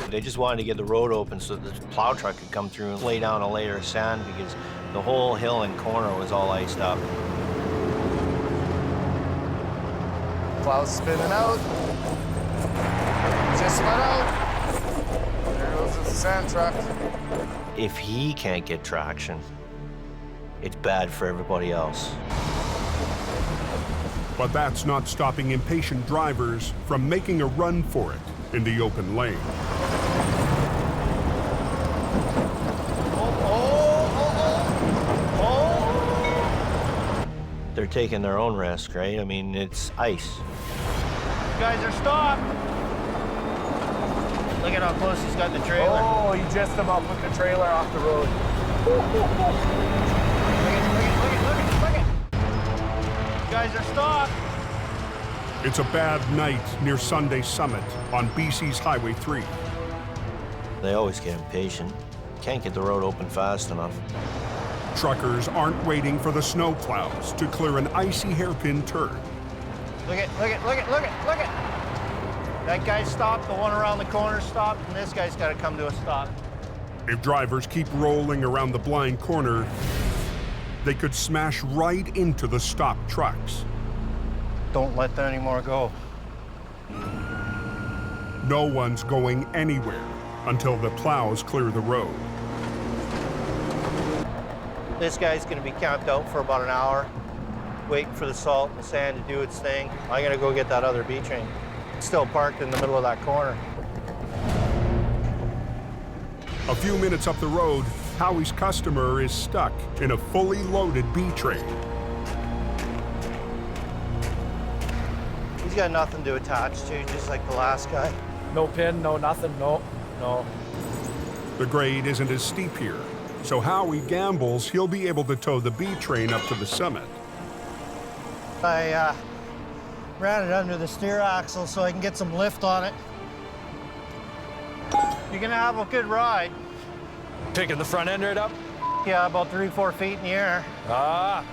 They just wanted to get the road open so that the plow truck could come through and lay down a layer of sand because the whole hill and corner was all iced up. Plow's spinning out. Just let out. There goes the sand truck. If he can't get traction, it's bad for everybody else. But that's not stopping impatient drivers from making a run for it in the open lane. They're taking their own risk, right? I mean, it's ice. You guys are stopped. Look at how close he's got the trailer. Oh, he just him up with the trailer off the road. Look it. You guys are stopped. It's a bad night near Sunday Summit on BC's Highway 3. They always get impatient. Can't get the road open fast enough. Truckers aren't waiting for the snow plows to clear an icy hairpin turn. Look it. That guy stopped, the one around the corner stopped, and this guy's got to come to a stop. If drivers keep rolling around the blind corner, they could smash right into the stopped trucks. Don't let them anymore go. No one's going anywhere until the plows clear the road. This guy's going to be camped out for about an hour, waiting for the salt and the sand to do its thing. I'm going to go get that other B train. It's still parked in the middle of that corner. A few minutes up the road, Howie's customer is stuck in a fully loaded B train. He's got nothing to attach to, just like the last guy. No pin, no nothing, no. The grade isn't as steep here, so Howie gambles he'll be able to tow the B train up to the summit. I ran it under the steer axle so I can get some lift on it. You're gonna have a good ride. Taking the front end right up? Yeah, about 3-4 feet in the air.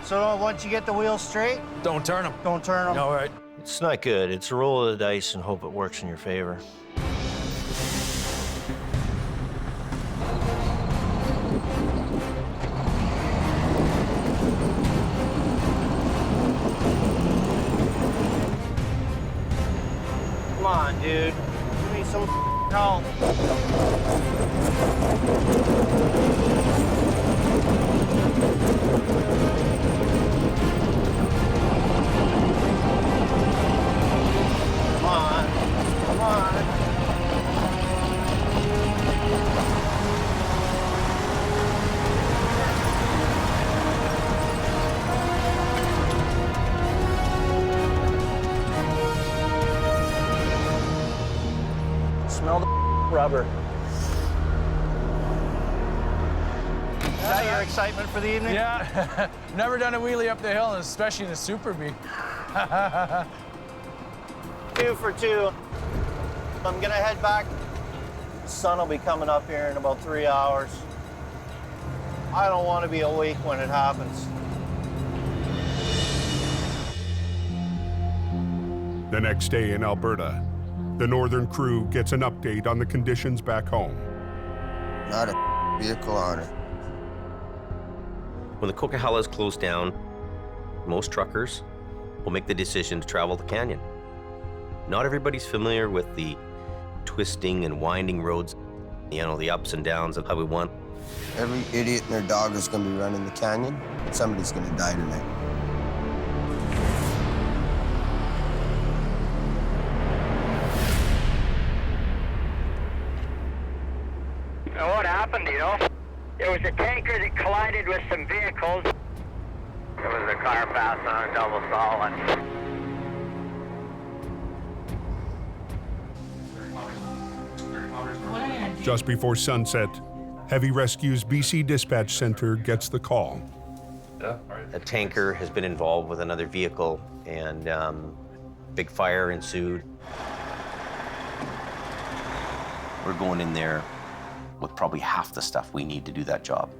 So once you get the wheels straight, Don't turn them. don't turn them. All right. It's not good. It's a roll of the dice and hope it works in your favor. Come on, dude. Give me some help. Come on. Smell the rubber. that your excitement for the evening? Yeah. Never done a wheelie up the hill, especially in a Super B. 2 for 2. I'm gonna head back. The sun will be coming up here in about 3 hours. I don't want to be awake when it happens. The next day in Alberta, the northern crew gets an update on the conditions back home. Not a vehicle on it. When the Coquihalla closed down, most truckers will make the decision to travel the canyon. Not everybody's familiar with the twisting and winding roads, you know, the ups and downs of Highway 1. Every idiot and their dog is going to be running the canyon. Somebody's going to die tonight. Now what happened, you know? There was a tanker that collided with some vehicles. There was a car passing on a double solid. Just before sunset, Heavy Rescue's BC Dispatch Center gets the call. A tanker has been involved with another vehicle, and big fire ensued. We're going in there with probably half the stuff we need to do that job.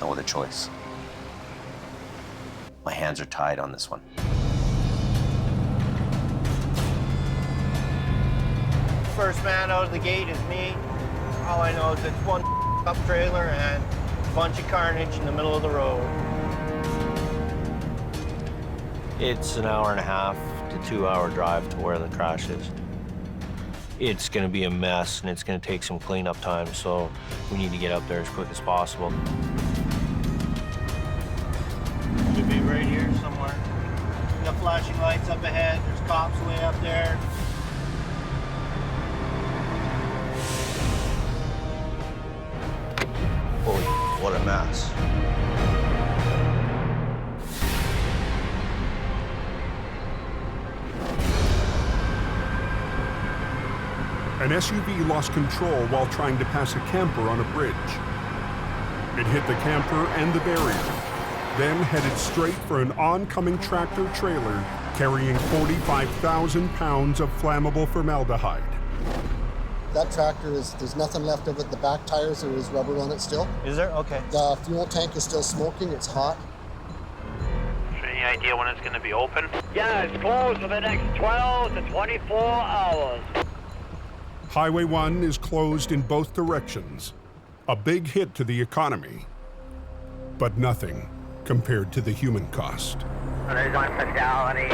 No other choice. My hands are tied on this one. First man out of the gate is me. All I know is it's one up trailer and a bunch of carnage in the middle of the road. It's an hour and a half to 2 hour drive to where the crash is. It's gonna be a mess and it's gonna take some cleanup time, so we need to get up there as quick as possible. Should be right here somewhere. Got flashing lights up ahead, there's cops way up there. Holy, what a mess. An SUV lost control while trying to pass a camper on a bridge. It hit the camper and the barrier, then headed straight for an oncoming tractor trailer carrying 45,000 pounds of flammable formaldehyde. That tractor there's nothing left of it. The back tires, there is rubber on it still. Is there? Okay. The fuel tank is still smoking, it's hot. Any idea when it's going to be open? Yeah, it's closed for the next 12 to 24 hours. Highway 1 is closed in both directions. A big hit to the economy, but nothing compared to the human cost. There's one fatality.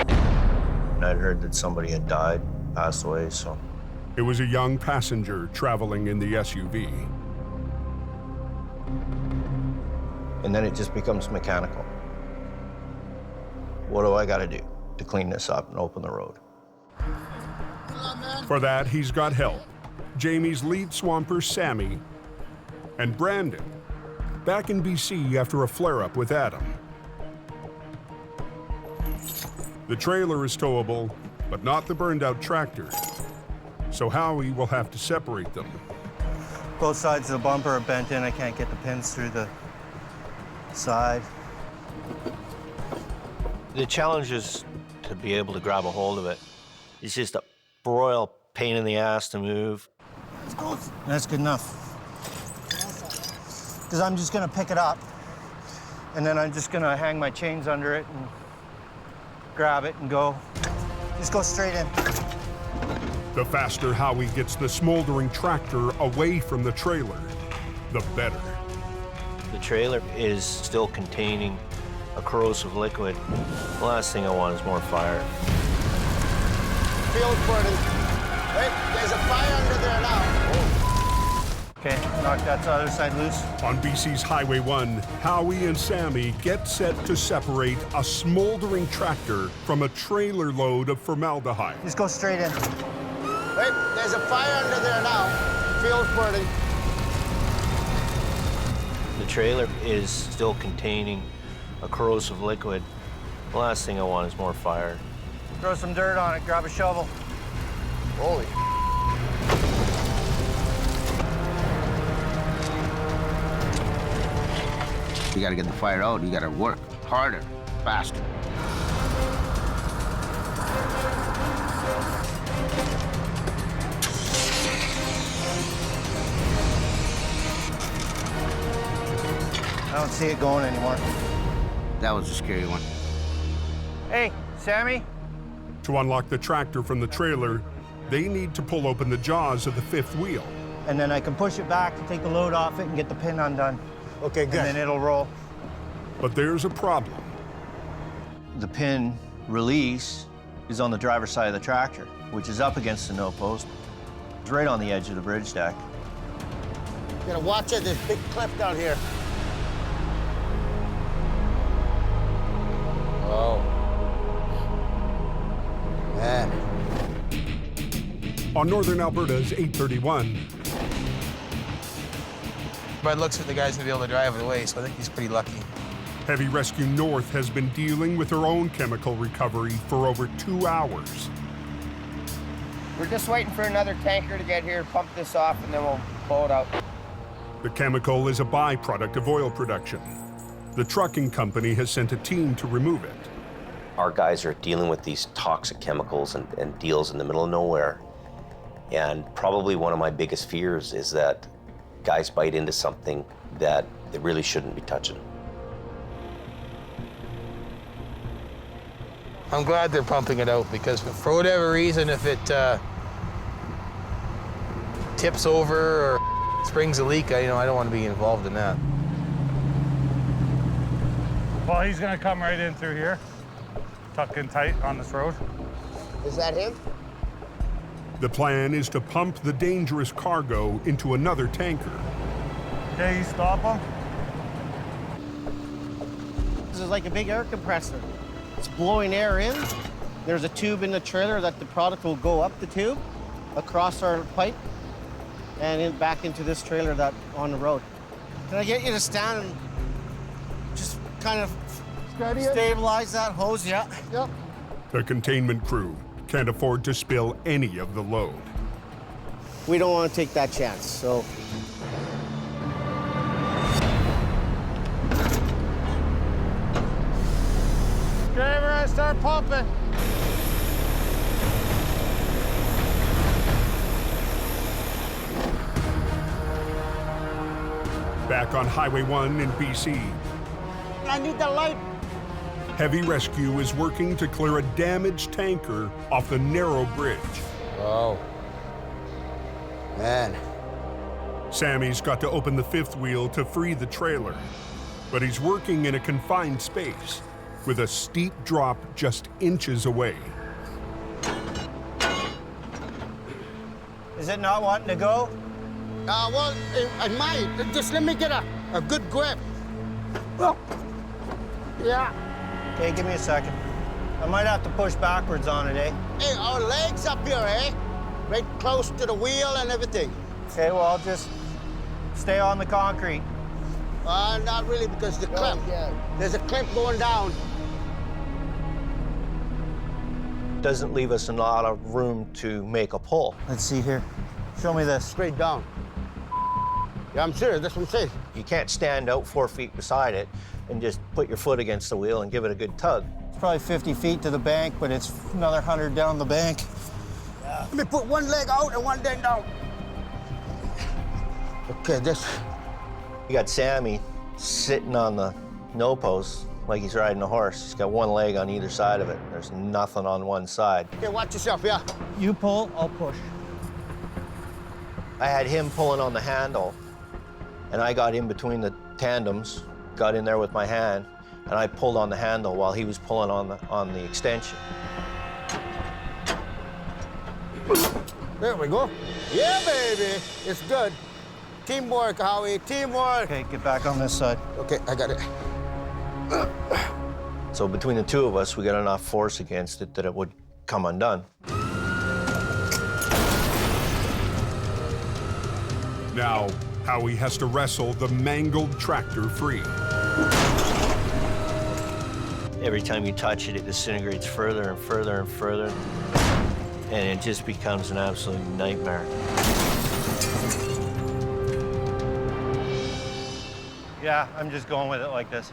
I'd heard that somebody had died, passed away, so. It was a young passenger traveling in the SUV. And then it just becomes mechanical. What do I gotta do to clean this up and open the road? For that, he's got help. Jamie's lead swamper, Sammy, and Brandon, back in BC after a flare-up with Adam. The trailer is towable, but not the burned-out tractor. So Howie will have to separate them. Both sides of the bumper are bent in. I can't get the pins through the side. The challenge is to be able to grab a hold of it. It's just a broil pain in the ass to move. That's good enough. Because I'm just gonna pick it up, and then I'm just gonna hang my chains under it and grab it and go. Just go straight in. The faster Howie gets the smoldering tractor away from the trailer, the better. The trailer is still containing a corrosive liquid. The last thing I want is more fire. Field burning. Wait, there's a fire under there now. Okay, knock that other side loose. On BC's Highway 1, Howie and Sammy get set to separate a smoldering tractor from a trailer load of formaldehyde. Just go straight in. Wait, there's a fire under there now. Field's burning. The trailer is still containing a corrosive liquid. The last thing I want is more fire. Throw some dirt on it, grab a shovel. Holy. You gotta get the fire out, you gotta work harder, faster. I don't see it going anymore. That was a scary one. Hey, Sammy? To unlock the tractor from the trailer, they need to pull open the jaws of the fifth wheel. And then I can push it back to take the load off it and get the pin undone. Okay, good. And then it'll roll. But there's a problem. The pin release is on the driver's side of the tractor, which is up against the nose post. It's right on the edge of the bridge deck. You gotta watch it, there's a big cliff down here. Oh. Man. On northern Alberta's 831, By the looks of it, the guy's gonna be able to drive it away, so I think he's pretty lucky. Heavy Rescue North has been dealing with her own chemical recovery for over 2 hours. We're just waiting for another tanker to get here, pump this off, and then we'll pull it out. The chemical is a byproduct of oil production. The trucking company has sent a team to remove it. Our guys are dealing with these toxic chemicals and deals in the middle of nowhere. And probably one of my biggest fears is that guys bite into something that they really shouldn't be touching. I'm glad they're pumping it out because for whatever reason, if it tips over or springs a leak, I don't want to be involved in that. Well, he's gonna come right in through here, tucked in tight on this road. Is that him? The plan is to pump the dangerous cargo into another tanker. Okay, you stop him. This is like a big air compressor. It's blowing air in. There's a tube in the trailer that the product will go up the tube, across our pipe, and back into this trailer that on the road. Can I get you to stand and just kind of stabilize that hose? Yeah. Yep. The containment crew can't afford to spill any of the load. We don't want to take that chance, so. Okay, we're gonna start pumping. Back on Highway 1 in BC, I need the light. Heavy Rescue is working to clear a damaged tanker off the narrow bridge. Oh. Man. Sammy's got to open the fifth wheel to free the trailer, but he's working in a confined space with a steep drop just inches away. Is it not wanting to go? Well, I might. Just let me get a good grip. Oh. Yeah. Okay, give me a second. I might have to push backwards on it, eh? Hey, our legs up here, eh? Right close to the wheel and everything. Okay, well, I'll just stay on the concrete. Not really, because the clip. There's a clip going down. Doesn't leave us a lot of room to make a pull. Let's see here. Show me this. Straight down. Yeah, I'm serious. That's what I'm saying. You can't stand out 4 feet beside it and just put your foot against the wheel and give it a good tug. It's probably 50 feet to the bank, but it's another 100 down the bank. Yeah. Let me put one leg out and one leg down. Okay, this. You got Sammy sitting on the no post like he's riding a horse. He's got one leg on either side of it. There's nothing on one side. Okay, watch yourself, yeah. You pull, I'll push. I had him pulling on the handle, and I got in between the tandems, got in there with my hand, and I pulled on the handle while he was pulling on the extension. There we go. Yeah, baby. It's good. Teamwork, Howie. Teamwork. Okay, get back on this side. Okay, I got it. So between the two of us, we got enough force against it that it would come undone. Now, Howie has to wrestle the mangled tractor free. Every time you touch it, it disintegrates further and further and further, and it just becomes an absolute nightmare. Yeah, I'm just going with it like this.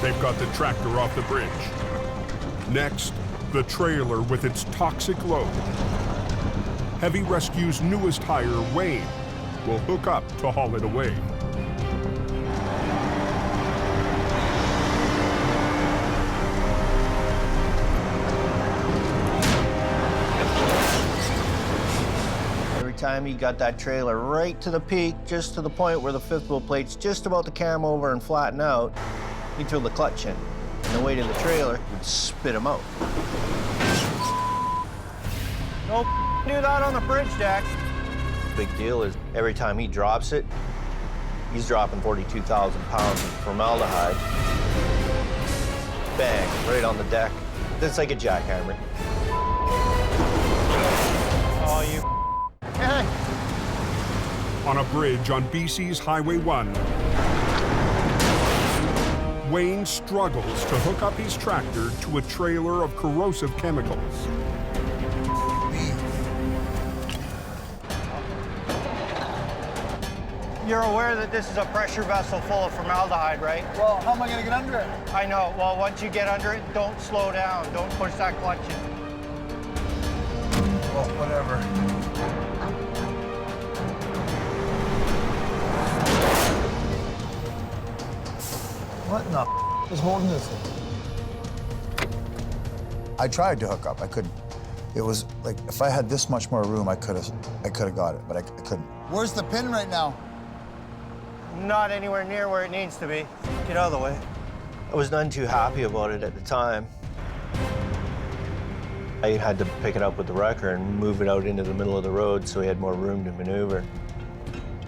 They've got the tractor off the bridge. Next, the trailer with its toxic load. Heavy Rescue's newest hire, Wayne, will hook up to haul it away. Every time he got that trailer right to the peak, just to the point where the fifth wheel plate's just about to cam over and flatten out, he'd throw the clutch in. And the weight of the trailer would spit him out. Don't do that on the bridge, Jack. Big deal is every time he drops it, he's dropping 42,000 pounds of formaldehyde. Bang, right on the deck. It's like a jackhammer. Oh, you. Hey. On a bridge on BC's Highway 1, Wayne struggles to hook up his tractor to a trailer of corrosive chemicals. You're aware that this is a pressure vessel full of formaldehyde, right? Well, how am I gonna get under it? I know. Well, once you get under it, don't slow down. Don't push that clutch in. Well, whatever. What in the is holding this thing? I tried to hook up. I couldn't. It was like if I had this much more room, I could have got it, but I couldn't. Where's the pin right now? Not anywhere near where it needs to be. Get out of the way. I was none too happy about it at the time. I had to pick it up with the wrecker and move it out into the middle of the road so he had more room to maneuver.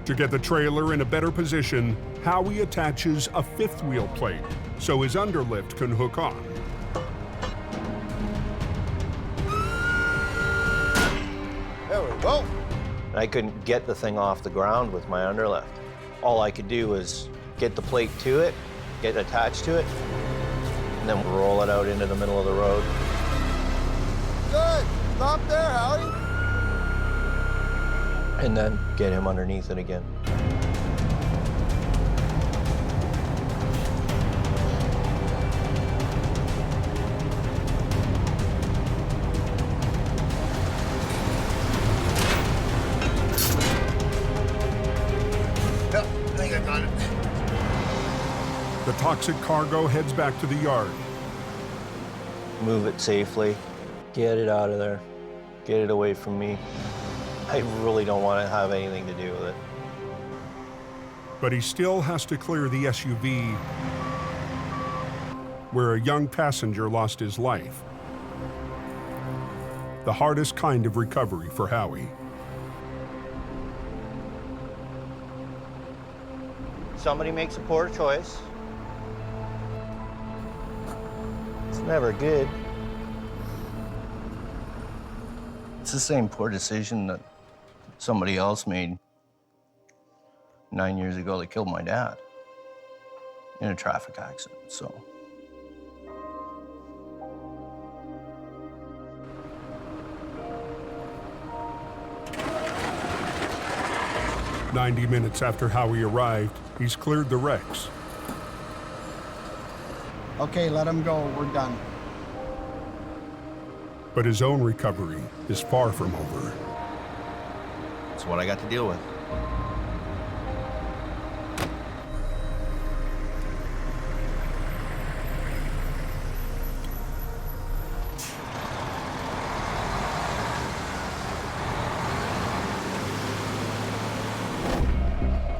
To get the trailer in a better position, Howie attaches a fifth wheel plate so his underlift can hook on. There we go. I couldn't get the thing off the ground with my underlift. All I could do was get the plate to it, get attached to it, and then roll it out into the middle of the road. Good. Stop there, Howie. And then get him underneath it again. Yep, I think I got it. The toxic cargo heads back to the yard. Move it safely, get it out of there, get it away from me. I really don't want to have anything to do with it. But he still has to clear the SUV where a young passenger lost his life. The hardest kind of recovery for Howie. Somebody makes a poor choice. It's never good. It's the same poor decision that somebody else made 9 years ago that killed my dad in a traffic accident, so. "90 minutes after Howie arrived, he's cleared the wrecks. Okay, let him go. We're done. But his own recovery is far from over. It's what I got to deal with.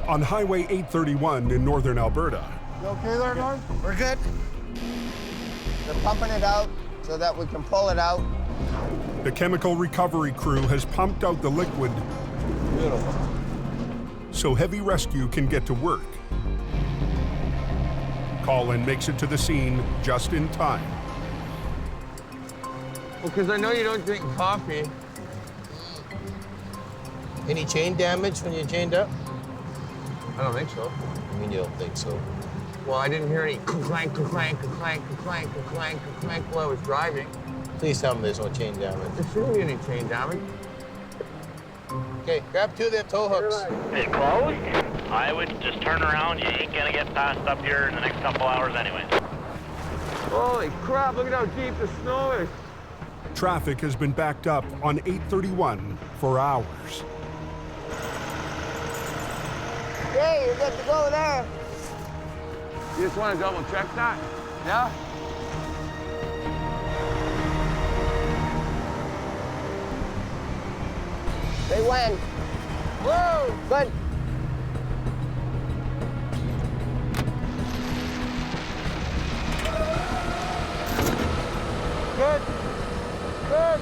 On Highway 831 in northern Alberta. You okay there, Norm? We're good. They're pumping it out so that we can pull it out. The chemical recovery crew has pumped out the liquid so Heavy Rescue can get to work. Colin makes it to the scene just in time. Well, because I know you don't drink coffee. Any chain damage when you chained up? I don't think so. I mean, you don't think so? Well, I didn't hear any clank, clank, clank, clank, clank, clank while I was driving. Please tell me there's no chain damage. There shouldn't be any chain damage. Okay, grab 2 of them tow hooks. Is it closed? I would just turn around. You ain't gonna get past up here in the next couple hours anyway. Holy crap, look at how deep the snow is. Traffic has been backed up on 831 for hours. Hey, you're good to go there. You just want to double check that? Yeah? They win. Whoa! Good. Good. Good.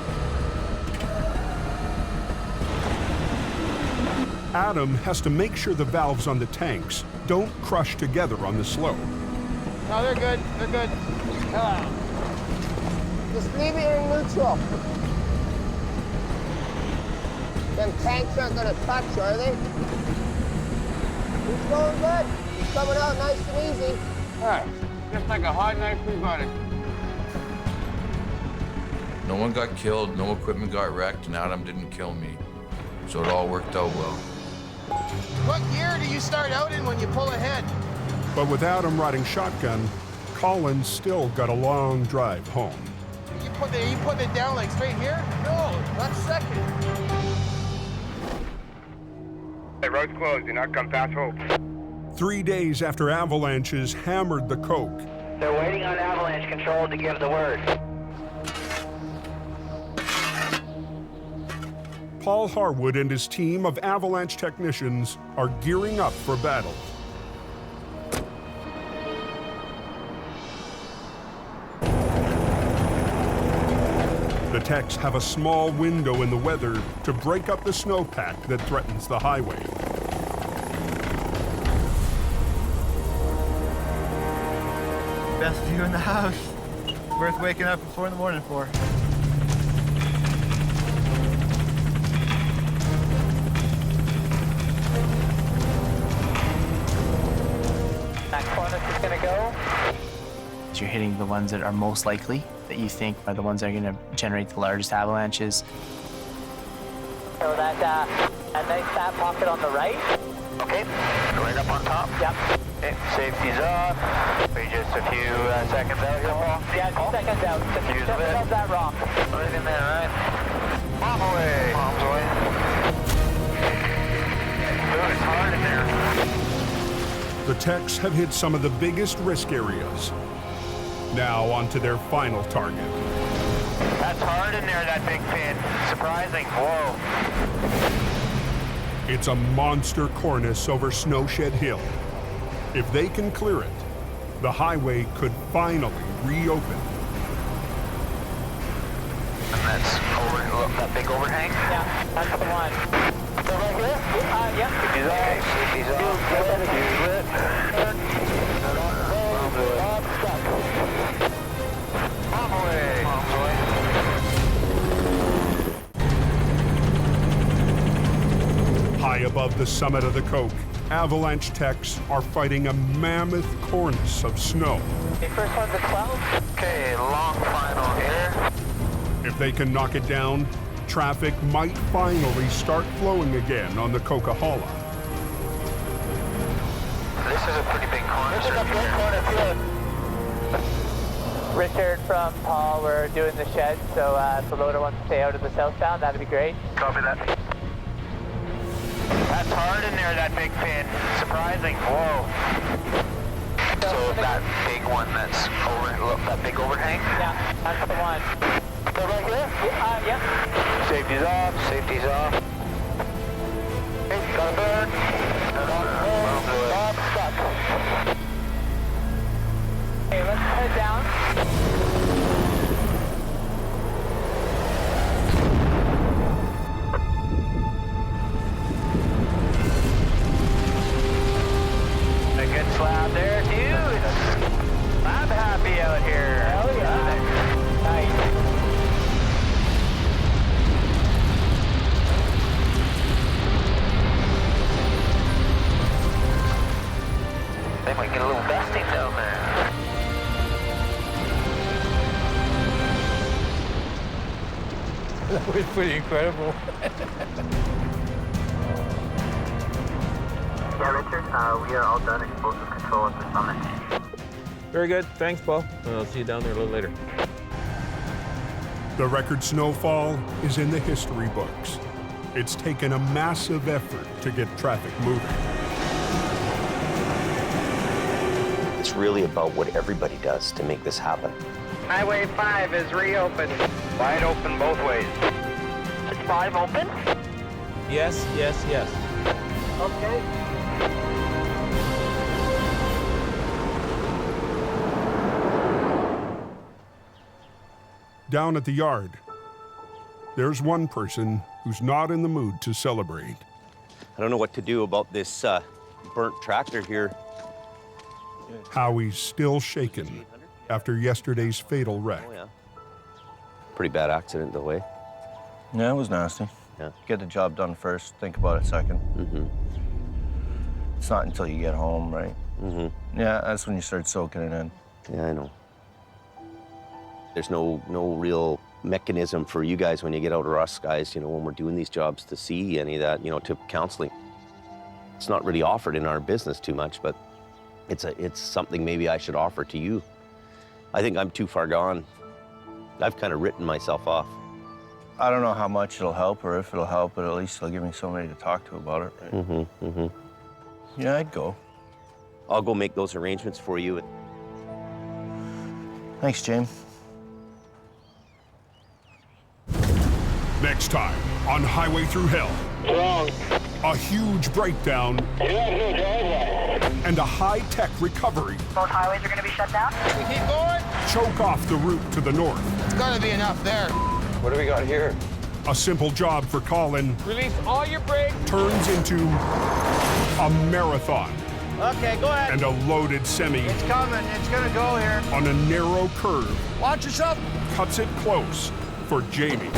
Adam has to make sure the valves on the tanks don't crush together on the slope. No, they're good. They're good. Just leave it in neutral. Them tanks aren't gonna touch, are they? He's going good. He's coming out nice and easy. All right, just like a hot knife through butter. No one got killed, no equipment got wrecked, and Adam didn't kill me. So it all worked out well. What gear do you start out in when you pull ahead? But with Adam riding shotgun, Colin's still got a long drive home. You put it down like straight here? No, not second. The road's closed. Do not come past Hope. 3 days after avalanches hammered the coke, They're waiting on avalanche control to give the word. Paul Harwood and his team of avalanche technicians are gearing up for battle. The techs have a small window in the weather to break up the snowpack that threatens the highway. Best view in the house. Worth waking up at 4 in the morning for. That cornice is gonna go. You're hitting the ones that are most likely, that you think are the ones that are gonna generate the largest avalanches. So that nice fat pocket on the right. Okay, right up on top. Yep. Okay, safety's off. We're just a few seconds out here, Paul. Yeah, 2 seconds out. Just above that rock. Right in there, right? Bomb away. Bombs away. Ooh, it's hard in there. The techs have hit some of the biggest risk areas. Now on to their final target. That's hard in there, that big pin. Surprising. Whoa. It's a monster cornice over Snowshed Hill. If they can clear it, the highway could finally reopen. And that's over, look, that big overhang? Yeah, that's the one. So right here? Yep. He's off. He's High above the summit of the Coke, avalanche techs are fighting a mammoth cornice of snow. Okay, first one's a 12. Okay, long final here. If they can knock it down, traffic might finally start flowing again on the Coquihalla. This is a pretty big corner. This is a big corner here. Richard from Paul, we're doing the shed, so if the loader wants to stay out of the southbound, that'd be great. Copy that. That's hard in there, that big pin. Surprising. Whoa. So that big one that's over, look, that big overhang? Yeah, that's the one. So right here? Yep. Safety's off, safety's off. Okay, got a burn. Stop, stuck. Okay, let's head down. A good slab there, dude. I'm happy out here. Hell yeah. Nice. That was pretty incredible. Yeah, Richard, we are all done explosive control at the summit. Very good. Thanks, Bo. I'll see you down there a little later. The record snowfall is in the history books. It's taken a massive effort to get traffic moving. It's really about what everybody does to make this happen. Highway 5 is reopened. Wide open both ways. Is 5 open? Yes, yes, yes. Okay. Down at the yard, there's one person who's not in the mood to celebrate. I don't know what to do about this burnt tractor here. Howie's still shaken after yesterday's fatal wreck. Oh, yeah. Pretty bad accident, though, eh? Yeah, it was nasty. Yeah. Get the job done first, think about it second. Mm-hmm. It's not until you get home, right? Mm-hmm. Yeah, that's when you start soaking it in. Yeah, I know. There's no real mechanism for you guys when you get out, or us guys, you know, when we're doing these jobs, to see any of that, you know, to counseling. It's not really offered in our business too much, but it's something maybe I should offer to you. I think I'm too far gone. I've kind of written myself off. I don't know how much it'll help or if it'll help, but at least it'll give me somebody to talk to about it. Right? Mm-hmm, mm-hmm. Yeah, I'd go. I'll go make those arrangements for you. Thanks, James. Next time on Highway Through Hell. Wrong. A huge breakdown and a high-tech recovery. Both highways are going to be shut down. We keep going. Choke off the route to the north. It's got to be enough there. What do we got here? A simple job for Colin Release all your brakes. turns into a marathon. Okay, go ahead. And a loaded semi It's coming. It's going to go here. on a narrow curve Watch yourself. cuts it close for Jamie.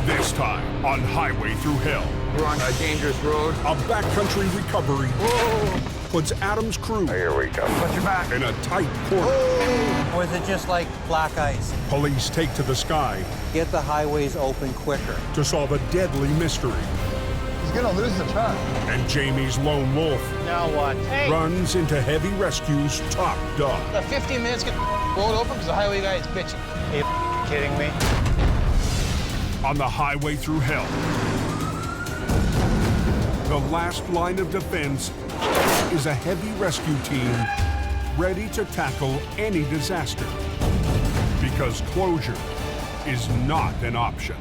This time on Highway Through Hell. We're on a dangerous road. A backcountry recovery puts Adam's crew Here we go. Watch your back. in a tight corner. Or is it just like black ice? Police take to the sky Get the highways open quicker. to solve a deadly mystery. He's gonna lose the truck. And Jamie's lone wolf Now what? Hey, runs into Heavy Rescue's top dog. the 15 minutes get road open because the highway guy is bitching. Are you kidding me? On the Highway Through Hell, the last line of defense is a heavy rescue team ready to tackle any disaster, because closure is not an option.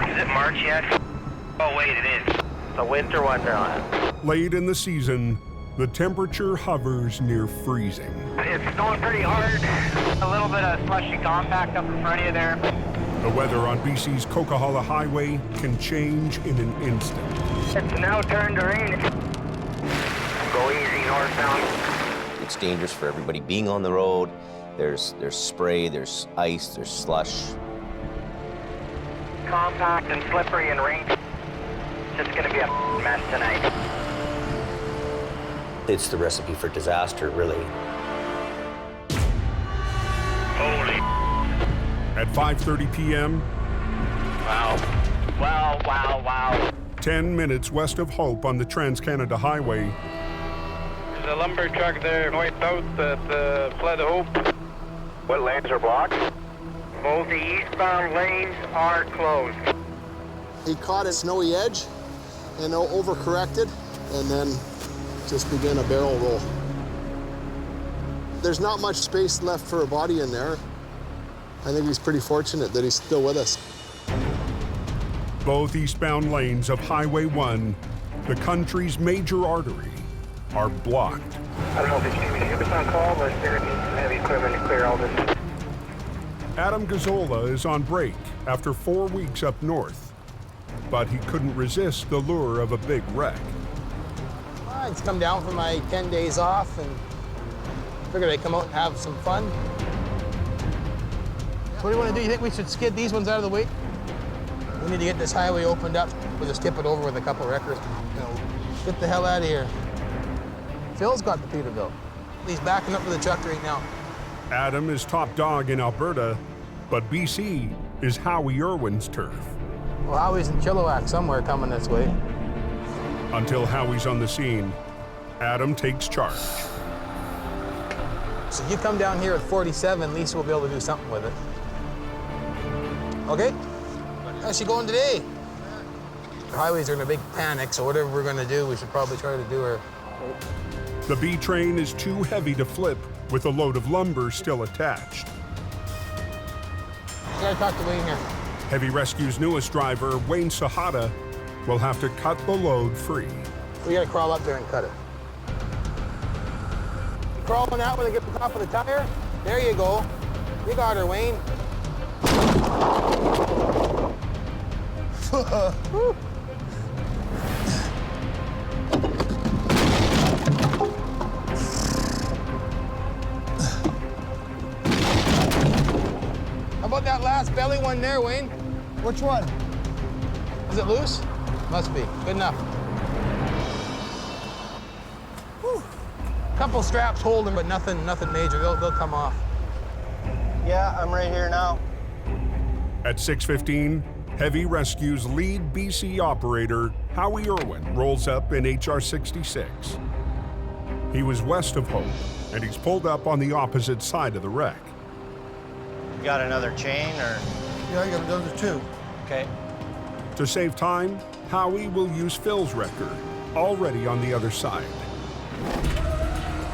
Is it March yet? Oh, wait, it is. The winter wonderland. Late in the season, the temperature hovers near freezing. It's snowing pretty hard. A little bit of slushy compact up in front of you there. The weather on BC's Coquihalla Highway can change in an instant. It's now turned to rain. Go easy northbound. It's dangerous for everybody being on the road. There's spray, there's ice, there's slush. Compact and slippery and rain. It's gonna be a mess tonight. It's the recipe for disaster, really. Holy. At 5:30 p.m., Wow. Wow, wow, wow. 10 minutes west of Hope on the Trans-Canada Highway, Is the lumber truck there, north-south at Flood of Hope. What lanes are blocked? Both the eastbound lanes are closed. He caught a snowy edge and overcorrected, and then just began a barrel roll. There's not much space left for a body in there. I think he's pretty fortunate that he's still with us. Both eastbound lanes of Highway 1, the country's major artery, are blocked. I don't know if it's going to be shippers on call, but there needs some heavy equipment to clear all this. Adam Gazzola is on break after 4 weeks up north, but he couldn't resist the lure of a big wreck. I just come down for my 10 days off and figured I'd come out and have some fun. What do you want to do? You think we should skid these ones out of the way? We need to get this highway opened up. We'll just tip it over with a couple of wreckers. You know, get the hell out of here. Phil's got the Peterbilt. He's backing up for the truck right now. Adam is top dog in Alberta, but BC is Howie Irwin's turf. Well, Howie's in Chilliwack somewhere coming this way. Until Howie's on the scene, Adam takes charge. So you come down here at 47, at least we'll be able to do something with it. Okay? How's she going today? The highways are in a big panic, so whatever we're gonna do, we should probably try to do her. The B train is too heavy to flip with a load of lumber still attached. You gotta talk to Wayne here. Heavy Rescue's newest driver, Wayne Sahata, will have to cut the load free. We gotta crawl up there and cut it. You crawling out when they get to the top of the tire? There you go. You got her, Wayne. How about that last belly one there, Wayne? Which one? Is it loose? Must be. Good enough. Whew. Couple straps holding, but nothing major. They'll come off. Yeah, I'm right here now. At 6:15, Heavy Rescue's lead BC operator, Howie Irwin, rolls up in HR 66. He was west of Hope, and he's pulled up on the opposite side of the wreck. You got another chain, or? Yeah, I got another two. Okay. To save time, Howie will use Phil's wrecker, already on the other side.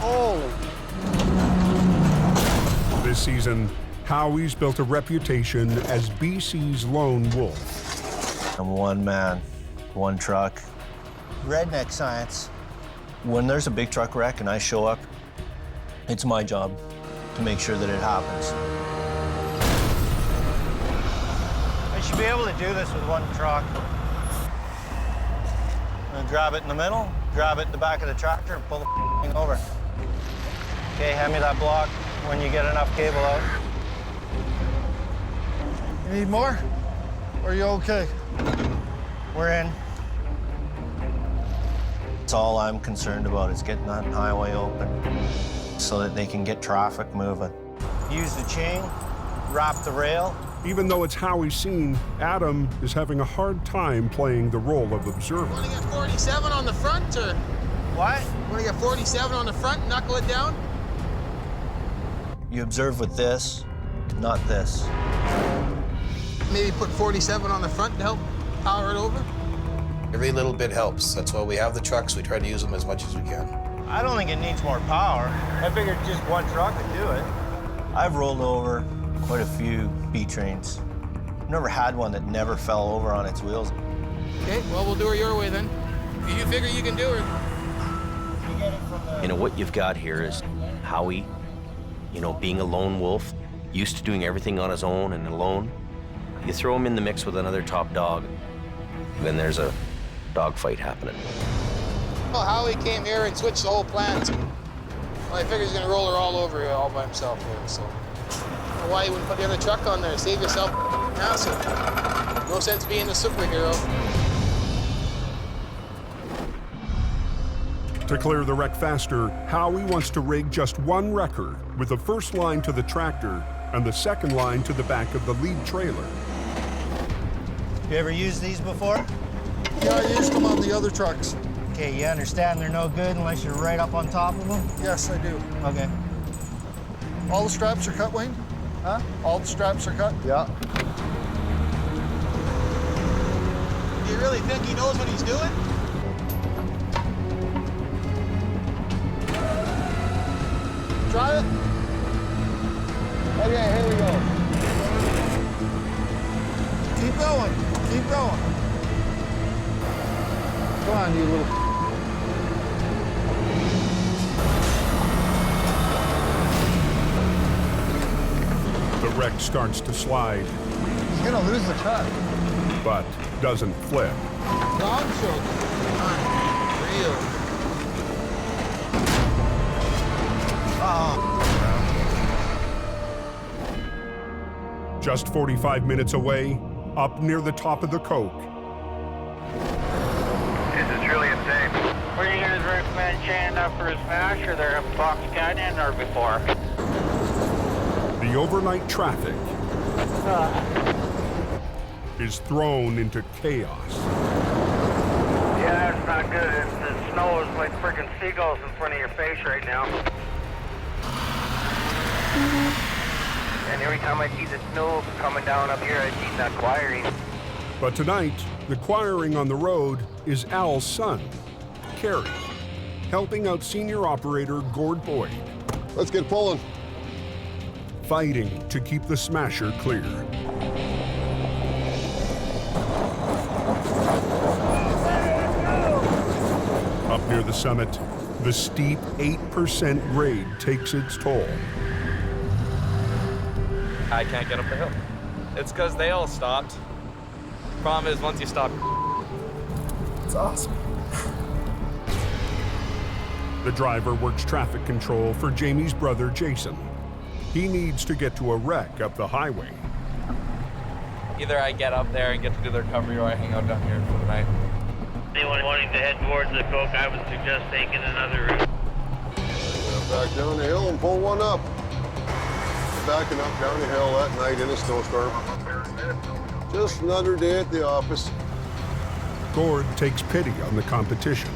Holy. This season, Howie's built a reputation as BC's lone wolf. I'm one man, one truck. Redneck science. When there's a big truck wreck and I show up, it's my job to make sure that it happens. I should be able to do this with one truck. I'm gonna grab it in the middle, grab it in the back of the tractor, and pull the thing over. Okay, hand me that block when you get enough cable out. You need more? Or are you okay? We're in. That's all I'm concerned about is getting that highway open so that they can get traffic moving. Use the chain, wrap the rail. Even though it's Howie's scene, Adam is having a hard time playing the role of observer. Want to get 47 on the front, or? What? Want to get 47 on the front and knuckle it down? You observe with this, not this. Maybe put 47 on the front to help power it over? Every little bit helps. That's why we have the trucks. We try to use them as much as we can. I don't think it needs more power. I figured just one truck could do it. I've rolled over quite a few B trains. I've never had one that never fell over on its wheels. Okay, well, we'll do her your way then. If you figure you can do her. You know, what you've got here is Howie, you know, being a lone wolf, used to doing everything on his own and alone. You throw him in the mix with another top dog, then there's a dogfight happening. Well, Howie came here and switched the whole plan. Well, I figured he's gonna roll her all over here all by himself here, so. I don't know why you wouldn't put the other truck on there. Save yourself hassle. No sense being a superhero. To clear the wreck faster, Howie wants to rig just one wrecker with the first line to the tractor and the second line to the back of the lead trailer. You ever used these before? Yeah, I used them on the other trucks. Okay, you understand they're no good unless you're right up on top of them? Yes, I do. Okay. All the straps are cut, Wayne? Huh? All the straps are cut? Yeah. Do you really think he knows what he's doing? Try it. Okay, here we go. Keep going. Keep going. Come on, you little... The wreck starts to slide, He's gonna lose the truck. but doesn't flip. Dog shoulder. Real. Just 45 minutes away, up near the top of the Coke, This is truly insane. Were you guys recommend chaining up for a smash or they're a box canyon or before? the overnight traffic is thrown into chaos. Yeah, it's not good. The snow is like freaking seagulls in front of your face right now. And every time I see the snow coming down up here, I see that quiring. But tonight, the quiring on the road is Al's son, Kerry, helping out senior operator Gord Boyd. Let's get pulling. Fighting to keep the smasher clear. Up near the summit, the steep 8% grade takes its toll. I can't get up the hill. It's because they all stopped. Problem is, once you stop, it's awesome. The driver works traffic control for Jamie's brother, Jason. He needs to get to a wreck up the highway. Either I get up there and get to do the recovery, or I hang out down here for the night. Anyone wanting to head towards the Coke, I would suggest taking another route. Back down the hill and pull one up. Backing up down the hill that night in a snowstorm. Just another day at the office. Gord takes pity on the competition.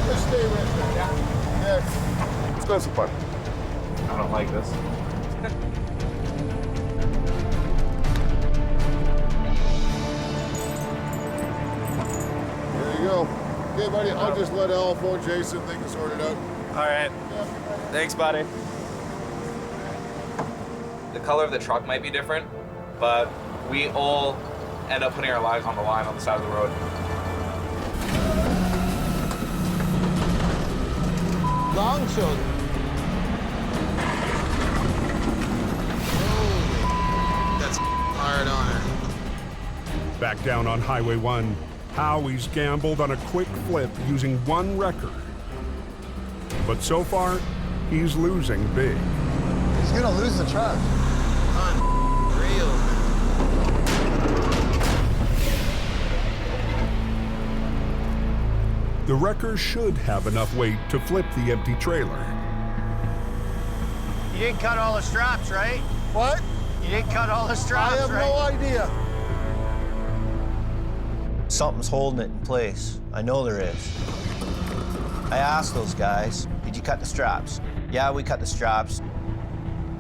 Just stay with me. Yeah. Let's go some fun. I don't like this. There you go. Okay, buddy, I'll just let Al phone Jason. They can sort it out. All right. Thanks, buddy. The color of the truck might be different, but we all end up putting our lives on the line on the side of the road. Long shoulder. That's hard on her. Back down on Highway 1, Howie's gambled on a quick flip using one wrecker. But so far, he's losing big. He's gonna lose the truck. Unreal. The wrecker should have enough weight to flip the empty trailer. You didn't cut all the straps, right? What? You didn't cut all the straps, I have right? no idea. Something's holding it in place. I know there is. I asked those guys, did you cut the straps? Yeah, we cut the straps.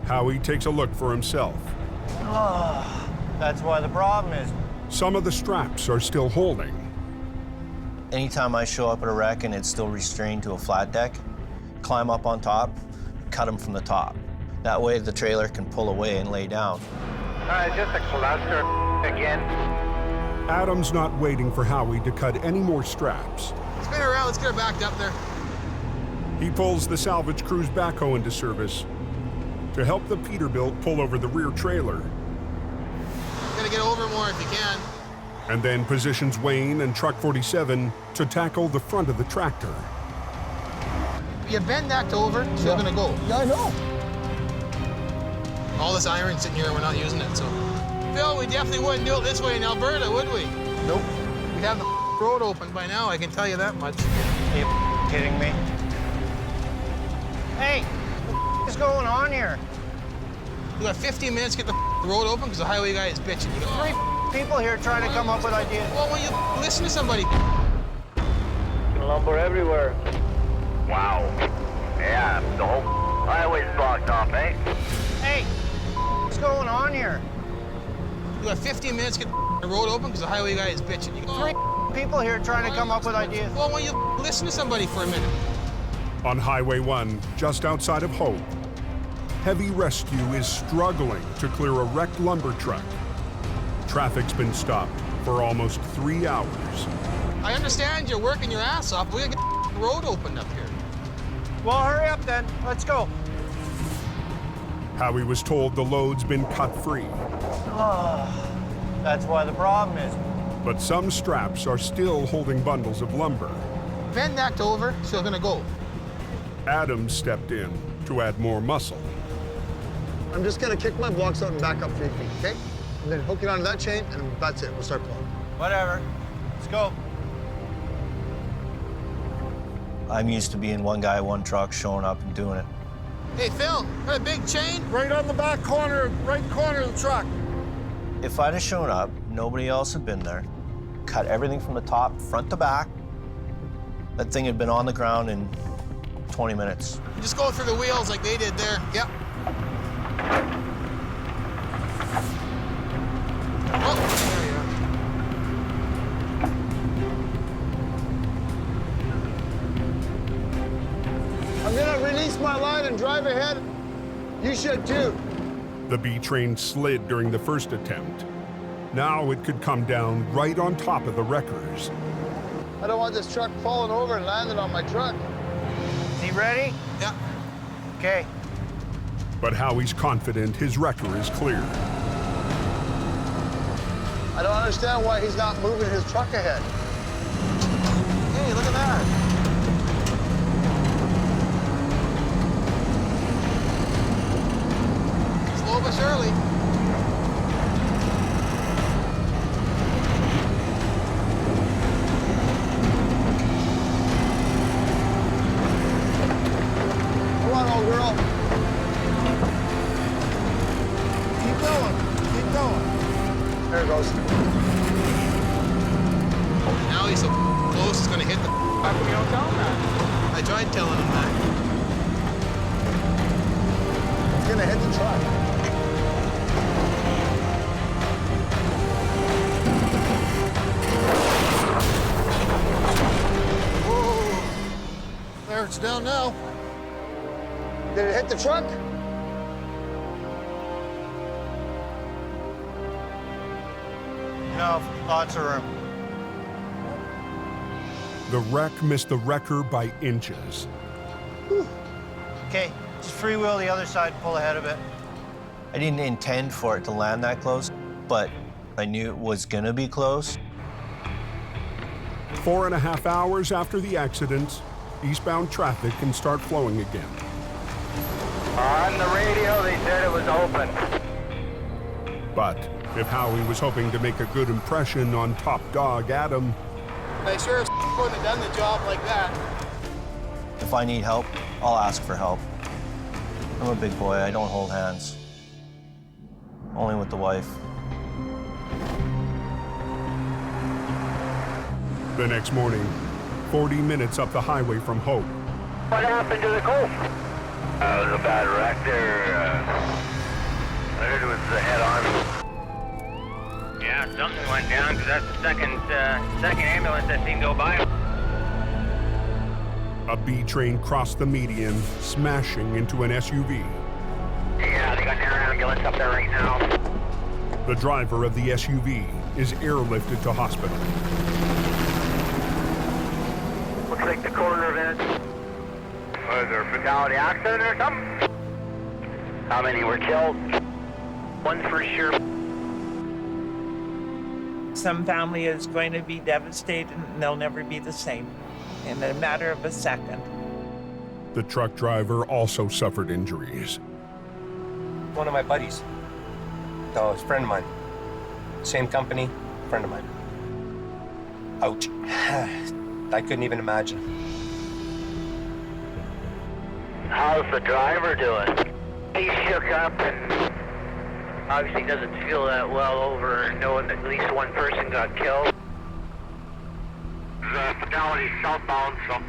Howie takes a look for himself. Oh, that's why the problem is. Some of the straps are still holding. Anytime I show up at a wreck and it's still restrained to a flat deck, climb up on top, cut them from the top. That way the trailer can pull away and lay down. All right, just a cluster again. Adam's not waiting for Howie to cut any more straps. Spin her around, let's get her backed up there. He pulls the salvage crew's backhoe into service to help the Peterbilt pull over the rear trailer, You gotta get over more if you can. and then positions Wayne and Truck 47 to tackle the front of the tractor. You bend that over, so you're gonna go. Yeah, I know. All this iron sitting here, we're not using it, so. Phil, we definitely wouldn't do it this way in Alberta, would we? Nope. We'd have the road open by now, I can tell you that much. Are you kidding me? Hey, what is going on here? We got 15 minutes to get the road open because the highway guy is bitching. Three people here trying to come up with ideas. Well, when you listen to somebody, lumber everywhere. Wow. Yeah, the whole highway's blocked off, eh? Hey, what's going on here? You got 15 minutes to get the road open because the highway guy is bitching. You go, 3 people here trying to come up with ideas. well, why don't you listen to somebody for a minute? On Highway 1, just outside of Hope, heavy rescue is struggling to clear a wrecked lumber truck. Traffic's been stopped for almost 3 hours. I understand you're working your ass off, but we gotta get the road opened up here. Well, hurry up then. Let's go. Howie was told the load's been cut free, That's why the problem is. but some straps are still holding bundles of lumber. Bend that over, so it's gonna go. Adam stepped in to add more muscle. I'm just gonna kick my blocks out and back up 3 feet, okay? And then hook it onto that chain, and that's it. We'll start pulling. Whatever. Let's go. I'm used to being one guy, one truck, showing up and doing it. Hey, Phil, got a big chain? Right on the back corner, right corner of the truck. If I'd have shown up, nobody else had been there, cut everything from the top, front to back, that thing had been on the ground in 20 minutes. Just go through the wheels like they did there. Yep. Oh, there you are. I'm gonna release my line and drive ahead. You should too. The B train slid during the first attempt. Now it could come down right on top of the wreckers. I don't want this truck falling over and landing on my truck. Is he ready? Yeah. Okay. But Howie's confident his wrecker is clear. I don't understand why he's not moving his truck ahead. Hey, look at that. Slow but surely. Come on, old girl. Keep going. Keep going. There it goes. Now he's so close, he's gonna hit the. How come you don't tell him that? I tried telling him that. He's gonna hit the truck. Whoa. There, it's down now. Did it hit the truck? No, lots of room. The wreck missed the wrecker by inches. Okay, just freewheel the other side and pull ahead of it. I didn't intend for it to land that close, but I knew it was gonna be close. 4.5 hours after the accident, eastbound traffic can start flowing again. On the radio, they said it was open. But if Howie was hoping to make a good impression on top dog Adam, I sure as wouldn't have done the job like that. If I need help, I'll ask for help. I'm a big boy, I don't hold hands. Only with the wife. the next morning, 40 minutes up the highway from Hope. What happened to the Colt? It was a bad wreck there. I heard it was the head-on. Yeah, something went down because that's the second ambulance I've seen go by. A B train crossed the median, smashing into an SUV. Yeah, they got their ambulance up there right now. The driver of the SUV is airlifted to hospital. Looks like the coroner event. Was there a fatality accident or something? How many were killed? One for sure. Some family is going to be devastated and they'll never be the same in a matter of a second. The truck driver also suffered injuries. One of my buddies. No, it's a friend of mine. Same company, friend of mine. Ouch. I couldn't even imagine. How's the driver doing? He shook up and obviously doesn't feel that well over knowing that at least one person got killed. The fatality southbound, so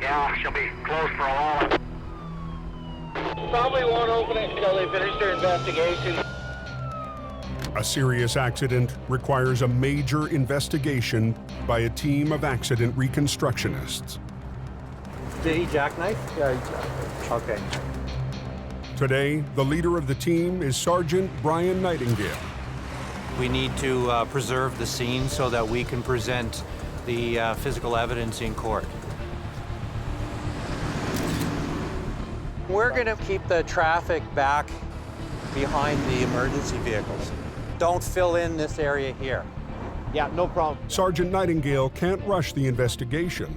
yeah, she'll be closed for a while. Probably won't open it until they finish their investigation. A serious accident requires a major investigation by a team of accident reconstructionists. Did he jackknife? Yeah, he jackknifed. Okay. Today, the leader of the team is Sergeant Brian Nightingale. We need to preserve the scene so that we can present the physical evidence in court. We're going to keep the traffic back behind the emergency vehicles. Don't fill in this area here. Yeah, no problem. Sergeant Nightingale can't rush the investigation,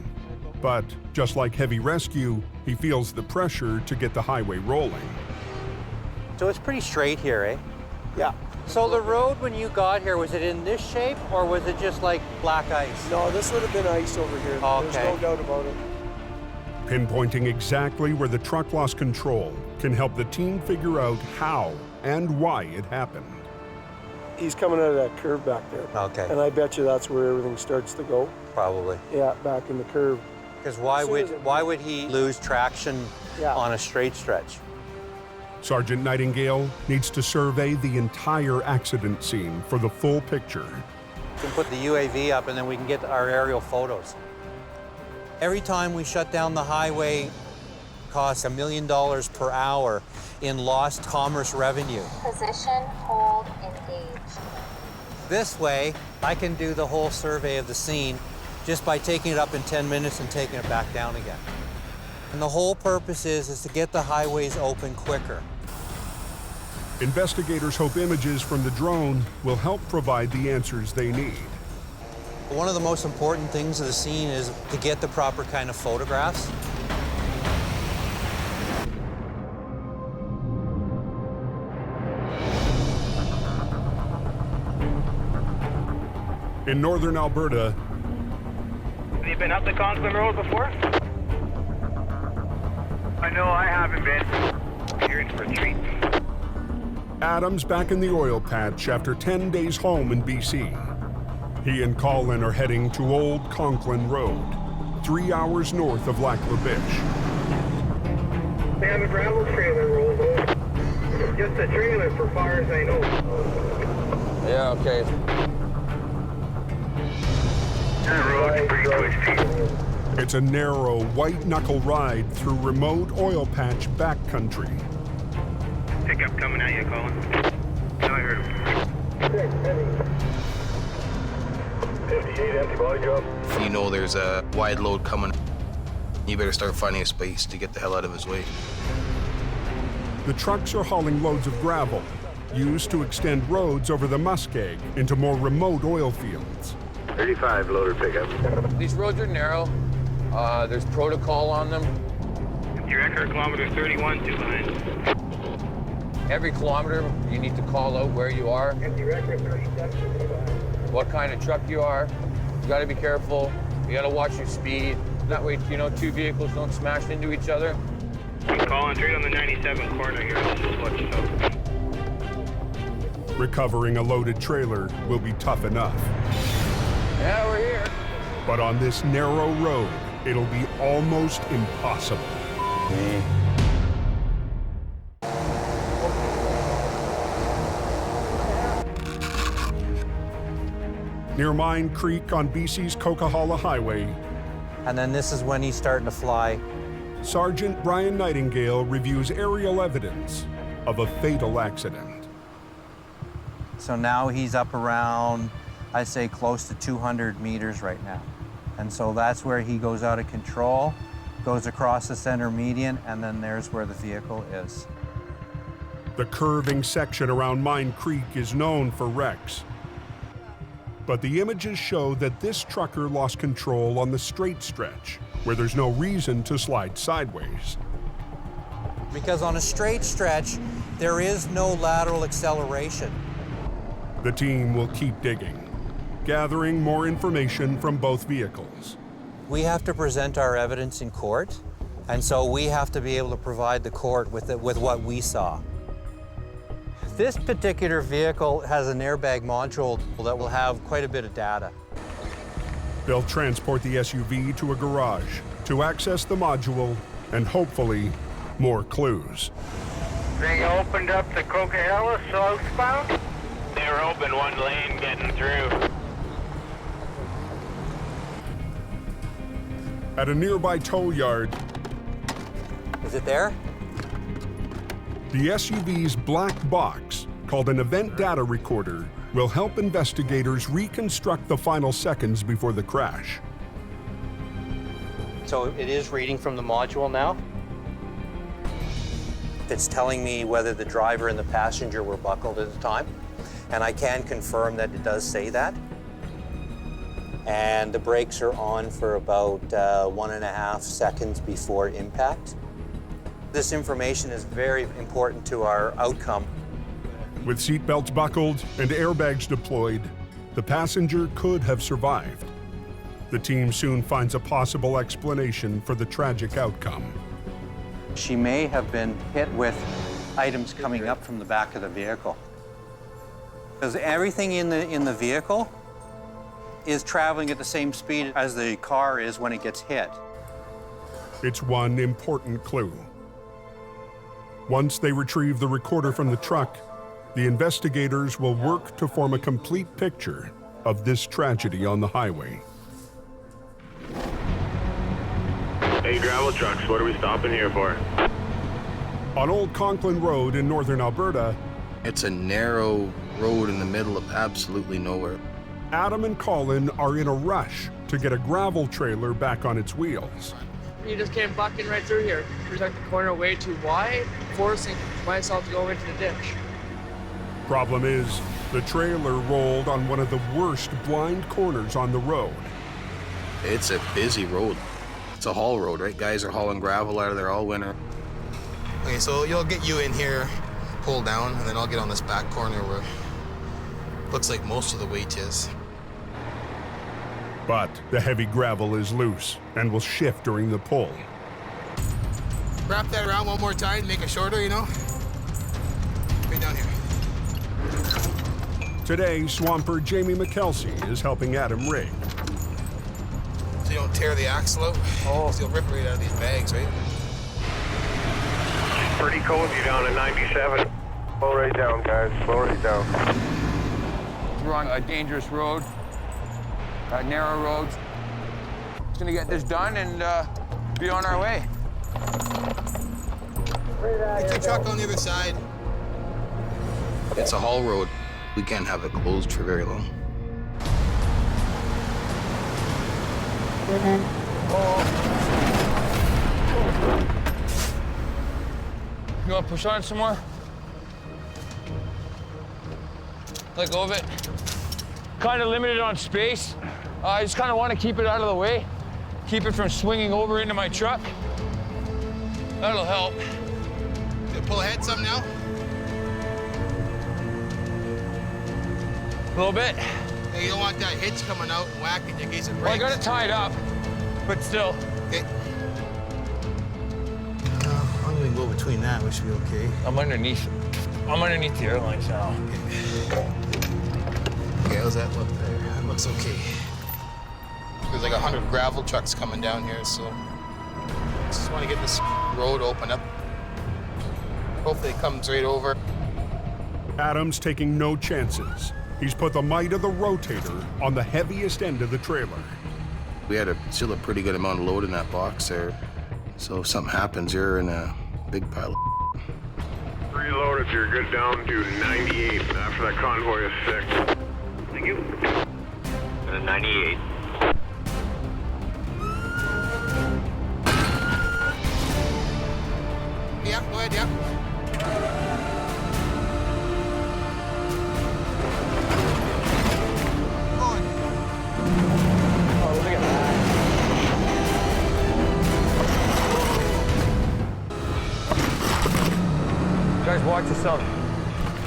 but just like heavy rescue, he feels the pressure to get the highway rolling. So it's pretty straight here, eh? Yeah. So the road, when you got here, was it in this shape or was it just like black ice? No, this would have been ice over here. Okay. There's no doubt about it. Pinpointing exactly where the truck lost control can help the team figure out how and why it happened. He's coming out of that curve back there. Okay. And I bet you that's where everything starts to go. Probably. Yeah, back in the curve. Because why would he lose traction on a straight stretch? Sergeant Nightingale needs to survey the entire accident scene for the full picture. We can put the UAV up and then we can get our aerial photos. Every time we shut down the highway, costs $1 million per hour in lost commerce revenue. Position, hold, engage. This way, I can do the whole survey of the scene just by taking it up in 10 minutes and taking it back down again. And the whole purpose is to get the highways open quicker. Investigators hope images from the drone will help provide the answers they need. One of the most important things of the scene is to get the proper kind of photographs. In northern Alberta, Have you been up the Conklin Road before? I know I haven't been. You're in for a treat. Adam's back in the oil patch after 10 days home in BC. He and Colin are heading to Old Conklin Road, 3 hours north of Lac La Biche. They have a gravel trailer rolled over. Just a trailer for far as I know. Yeah, okay. It's a narrow, white-knuckle ride through remote oil patch backcountry. Pickup coming at you, Colin. No, I heard him. 58 empty body drop. If you know there's a wide load coming, you better start finding a space to get the hell out of his way. The trucks are hauling loads of gravel, used to extend roads over the muskeg into more remote oil fields. 35 loader pickup. These roads are narrow. There's protocol on them. Your record kilometer 31 to behind. Every kilometer, you need to call out where you are, what kind of truck you are. You gotta be careful. You gotta watch your speed. That way, you know, two vehicles don't smash into each other. I'm calling straight on the 97 corner here. Just watch yourself. Recovering a loaded trailer will be tough enough. Yeah, we're here. But on this narrow road, it'll be almost impossible. Near Mine Creek on BC's Coquihalla Highway. And then this is when he's starting to fly. Sergeant Brian Nightingale reviews aerial evidence of a fatal accident. So now he's up around, I'd say close to 200 meters right now. And so that's where he goes out of control, goes across the center median, and then there's where the vehicle is. The curving section around Mine Creek is known for wrecks. But the images show that this trucker lost control on the straight stretch, where there's no reason to slide sideways. Because on a straight stretch, there is no lateral acceleration. The team will keep digging, gathering more information from both vehicles. We have to present our evidence in court, and so we have to be able to provide the court with what we saw. This particular vehicle has an airbag module that will have quite a bit of data. They'll transport the SUV to a garage to access the module and hopefully more clues. They opened up the Coquihalla southbound? They were open one lane getting through. At a nearby tow yard, Is it there? the SUV's black box, called an event data recorder, will help investigators reconstruct the final seconds before the crash. So it is reading from the module now. It's telling me whether the driver and the passenger were buckled at the time. And I can confirm that it does say that. And the brakes are on for about 1.5 seconds before impact. This information is very important to our outcome. With seatbelts buckled and airbags deployed, the passenger could have survived. The team soon finds a possible explanation for the tragic outcome. She may have been hit with items coming up from the back of the vehicle. Because everything in the vehicle is traveling at the same speed as the car is when it gets hit. It's one important clue. Once they retrieve the recorder from the truck, the investigators will work to form a complete picture of this tragedy on the highway. Hey, gravel trucks, what are we stopping here for? On Old Conklin Road in northern Alberta, it's a narrow road in the middle of absolutely nowhere. Adam and Colin are in a rush to get a gravel trailer back on its wheels. You just came bucking right through here. We took the corner way too wide, forcing myself to go into the ditch. Problem is, the trailer rolled on one of the worst blind corners on the road. It's a busy road. It's a haul road, right? Guys are hauling gravel out of there all winter. Okay, so you'll get you in here, pull down, and then I'll get on this back corner where it looks like most of the weight is. But the heavy gravel is loose and will shift during the pull. Wrap that around one more time, make it shorter, you know? Right down here. Today, swamper Jamie McKelsey is helping Adam rig. So you don't tear the axle out? Oh. So you'll rip it right out of these bags, right? Pretty cold, you down at 97. Slow right down, guys, slow right down. We're on a dangerous road, narrow roads. Just gonna get this done and be on our way. Get your truck on the other side. It's a haul road. We can't have it closed for very long. You want to push on some more? Let go of it. Kind of limited on space. I just kind of want to keep it out of the way. Keep it from swinging over into my truck. That'll help. You pull ahead some now? A little bit. Hey, you don't want that hitch coming out and whacking you in case it breaks. Well, I got it tied up, but still. Okay. I'm gonna go between that, we should be okay. I'm underneath the airlines now. Okay, how's that look there? That looks okay. There's like 100 gravel trucks coming down here, so just want to get this road open up. Hopefully it comes right over. Adam's taking no chances. He's put the might of the rotator on the heaviest end of the trailer. We had still a pretty good amount of load in that box there. So if something happens, you're in a big pile of Reload if you're good down to 98 after that convoy is sick. Thank you. 98. Yeah, go ahead, yeah. Guys, watch yourself.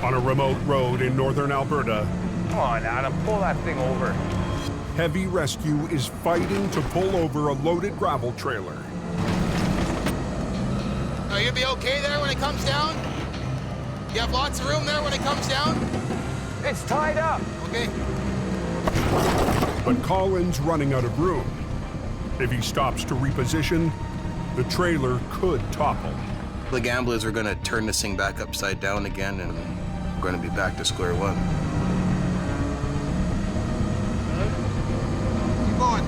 On a remote road in northern Alberta, Come on, Adam, pull that thing over. heavy rescue is fighting to pull over a loaded gravel trailer. Are you be okay there when it comes down? You have lots of room there when it comes down? It's tied up. Okay. But Colin's running out of room. If he stops to reposition, the trailer could topple. The gamblers are going to turn this thing back upside down again, and we're going to be back to square one. Keep going.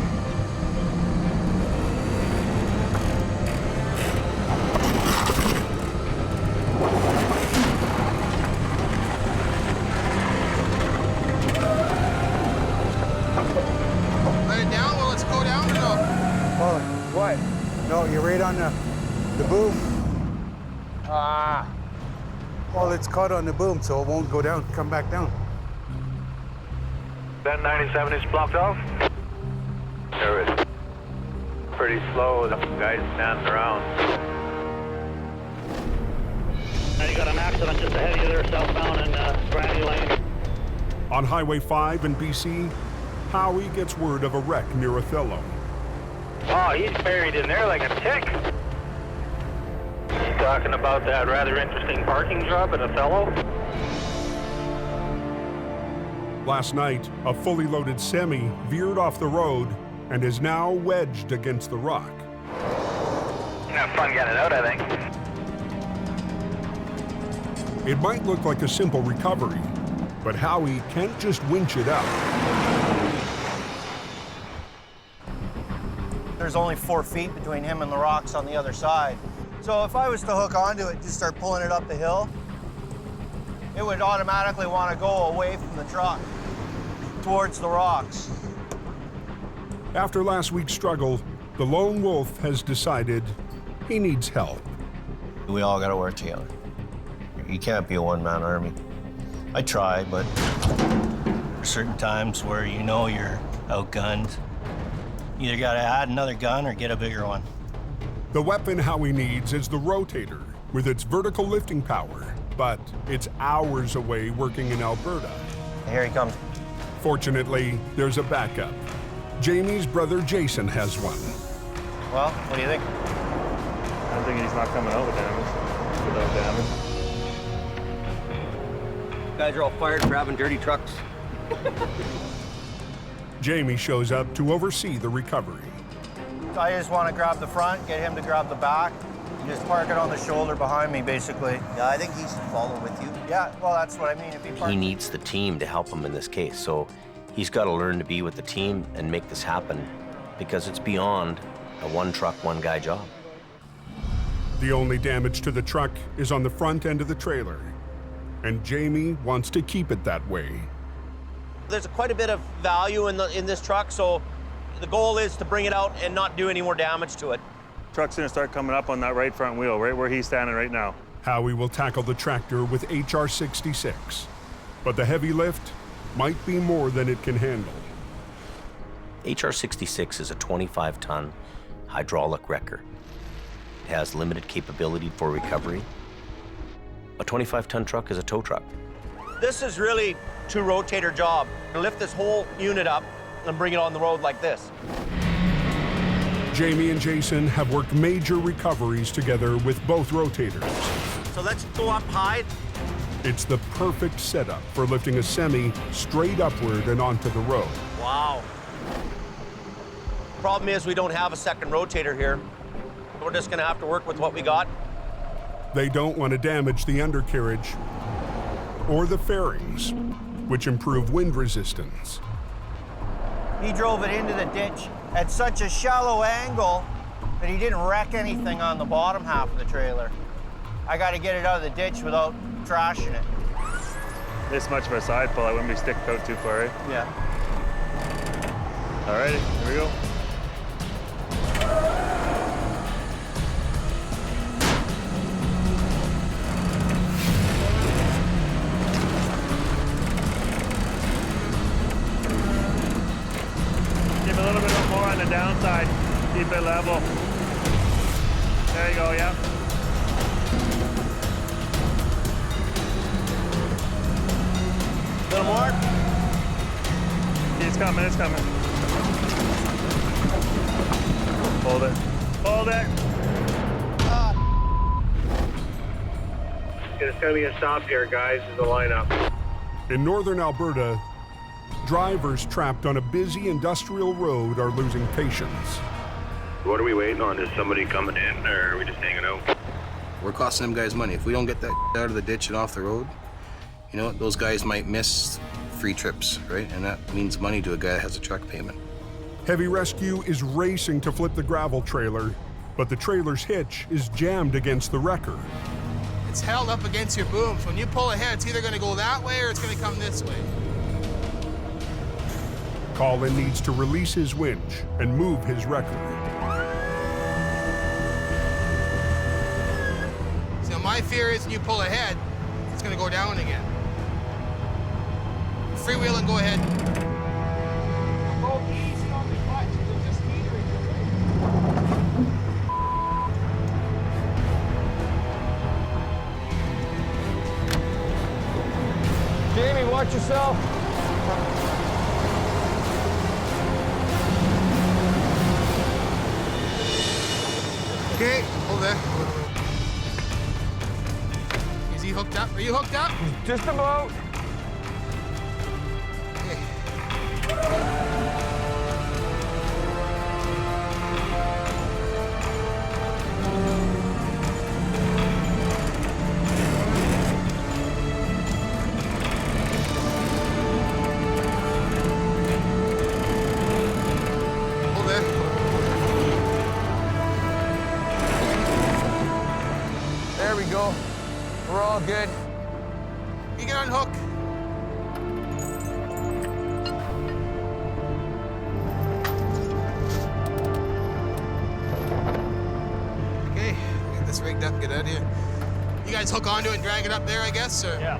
Let it down? Well, let's go down or no? Oh, what? No, you're right on the boom. Ah. Well, it's caught on the boom, so it won't go down, come back down. That 97 is blocked off. There is. Pretty slow, the guys standing around. Now you got an accident just ahead of you there, southbound in Granny Lane. On Highway 5 in BC, Howie gets word of a wreck near Othello. Oh, he's buried in there like a tick. He's talking about that rather interesting parking job at Othello. Last night, a fully loaded semi veered off the road and is now wedged against the rock. Have fun getting it out, I think. It might look like a simple recovery, but Howie can't just winch it out. There's only 4 feet between him and the rocks on the other side. So if I was to hook onto it and just start pulling it up the hill, it would automatically want to go away from the truck towards the rocks. After last week's struggle, the lone wolf has decided he needs help. We all got to work together. You can't be a one-man army. I try, but there's certain times where you know you're outgunned. You either got to add another gun or get a bigger one. The weapon Howie needs is the Rotator, with its vertical lifting power, but it's hours away working in Alberta. Here he comes. Fortunately, there's a backup. Jamie's brother Jason has one. Well, what do you think? I'm thinking he's not coming out with damage, without damage. Guys are all fired for having dirty trucks. Jamie shows up to oversee the recovery. I just want to grab the front, get him to grab the back, and just park it on the shoulder behind me, basically. Yeah, I think he should follow with you. Yeah, well, that's what I mean. If He needs the team to help him in this case, so he's got to learn to be with the team and make this happen, because it's beyond a one truck, one guy job. The only damage to the truck is on the front end of the trailer, and Jamie wants to keep it that way. There's quite a bit of value in this truck, so the goal is to bring it out and not do any more damage to it. Truck's gonna start coming up on that right front wheel, right where he's standing right now. Howie will tackle the tractor with HR-66, but the heavy lift might be more than it can handle. HR-66 is a 25-ton hydraulic wrecker. It has limited capability for recovery. A 25-ton truck is a tow truck. This is really two rotator job. To lift this whole unit up and bring it on the road like this. Jamie and Jason have worked major recoveries together with both rotators. So let's go up high. It's the perfect setup for lifting a semi straight upward and onto the road. Wow. Problem is we don't have a second rotator here. We're just gonna have to work with what we got. They don't want to damage the undercarriage or the fairings, which improve wind resistance. He drove it into the ditch at such a shallow angle that he didn't wreck anything on the bottom half of the trailer. I got to get it out of the ditch without trashing it. This much of a side pull, I wouldn't be sticking out too far, right? Yeah. All righty, here we go. Give a little bit more on the downside. Keep it level. There you go, yeah. A little more. It's coming, it's coming. Hold it. Hold it. It's going to be a stop here, guys, in the lineup. In northern Alberta, Drivers trapped on a busy industrial road are losing patience. What are we waiting on? Is somebody coming in, or are we just hanging out? We're costing them guys money. If we don't get that out of the ditch and off the road, you know what? Those guys might miss free trips, right? And that means money to a guy that has a truck payment. Heavy Rescue is racing to flip the gravel trailer, but the trailer's hitch is jammed against the wrecker. It's held up against your booms. When you pull ahead, it's either going to go that way or it's going to come this way. Colin needs to release his winch and move his wrecker. So my fear is when you pull ahead, it's going to go down again. Freewheel and go ahead. Go easy on the clutch. You'll just meter it. Jamie, watch yourself. Okay, hold there. Is he hooked up? Are you hooked up? Just about. There we go. We're all good. You can unhook. Okay, get this rigged up, get out of here. You guys hook onto it and drag it up there, I guess, or? Yeah,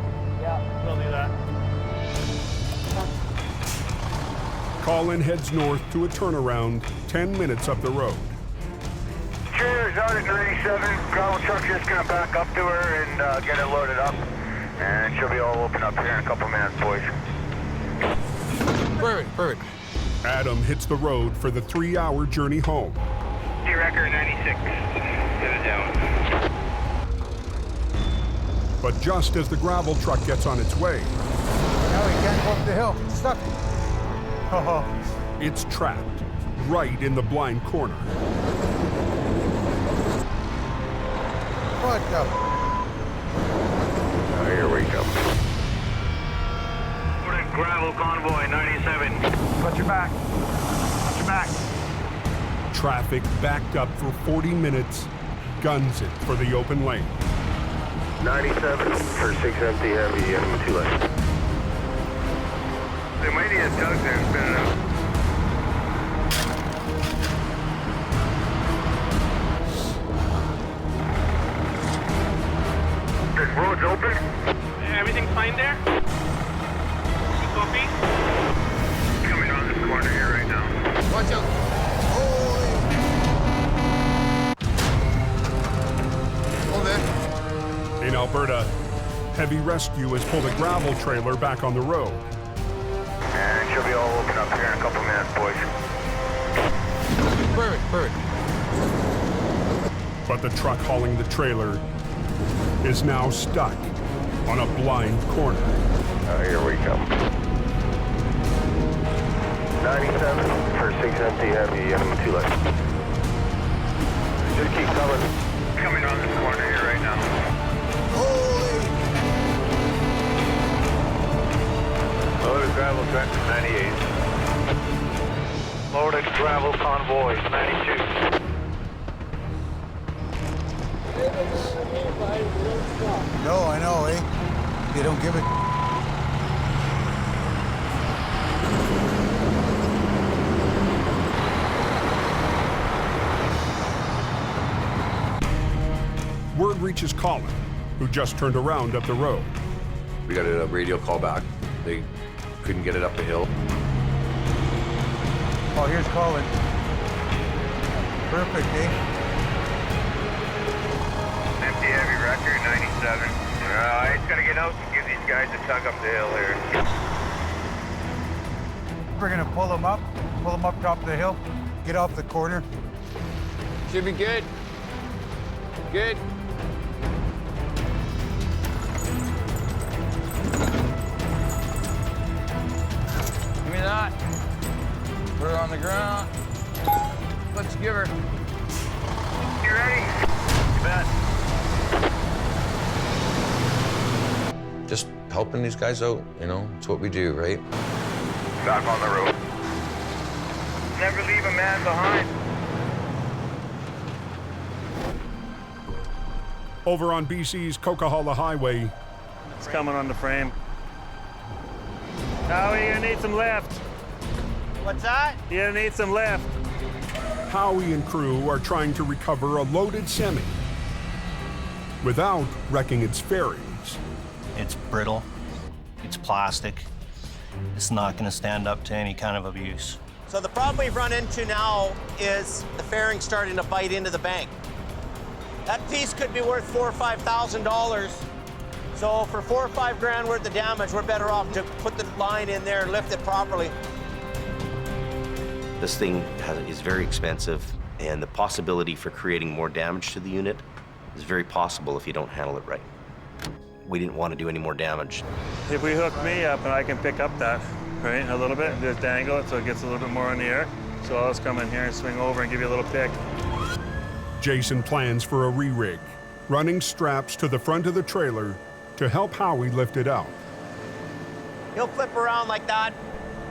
we'll do that. Colin heads north to a turnaround 10 minutes up the road. Trailer's out at 97. Gravel truck's just gonna back up to her and get it loaded up. And she'll be all open up here in a couple minutes, boys. Perfect. Adam hits the road for the 3-hour journey home. D-Record 96. Get it down. But just as the gravel truck gets on its way, Now he can't go up the hill. It's stuck. it's trapped right in the blind corner. What the? Here we go. Put in gravel convoy 97. Watch your back. Watch your back. Traffic backed up for 40 minutes, guns it for the open lane. 97 for 6 empty heavy and 2 left. They might need a tug there and spin it out. This road's open. Everything fine there? You copy? Coming on this corner here right now. Watch out. Hold there. In Alberta, Heavy Rescue has pulled a gravel trailer back on the road. And she'll be all open up here in a couple minutes, boys. Perfect. But the truck hauling the trailer is now stuck on a blind corner. Here we come. 97 for 6 empty heavy and 2 left. Just keep coming. Coming on this corner here right now. Loaded gravel tractor 98. Loaded gravel convoy 92. No, I know, eh? They don't give it. Word reaches Colin, who just turned around up the road. We got a radio call back. They couldn't get it up the hill. Oh, here's Colin. Perfect, eh? Empty heavy record 97. I just gotta get out and give these guys a tug up the hill here. We're gonna pull them up top of the hill, get off the corner. Should be good. Good. just helping these guys out, you know? It's what we do, right? Stop on the road. Never leave a man behind. Over on BC's Coquihalla Highway, It's coming on the frame. Howie, you're gonna need some lift. What's that? You're gonna need some lift. Howie and crew are trying to recover a loaded semi without wrecking its fairings. It's brittle, it's plastic, it's not gonna stand up to any kind of abuse. So the problem we've run into now is the fairing starting to bite into the bank. That piece could be worth $4,000 or $5,000. So for $4 or $5 grand worth of damage, we're better off to put the line in there and lift it properly. This thing is very expensive, and the possibility for creating more damage to the unit is very possible if you don't handle it right. We didn't want to do any more damage. If we hook me up and I can pick up that, right, a little bit, and just dangle it so it gets a little bit more in the air. So I'll just come in here and swing over and give you a little pick. Jason plans for a re-rig, running straps to the front of the trailer to help Howie lift it out. He'll flip around like that,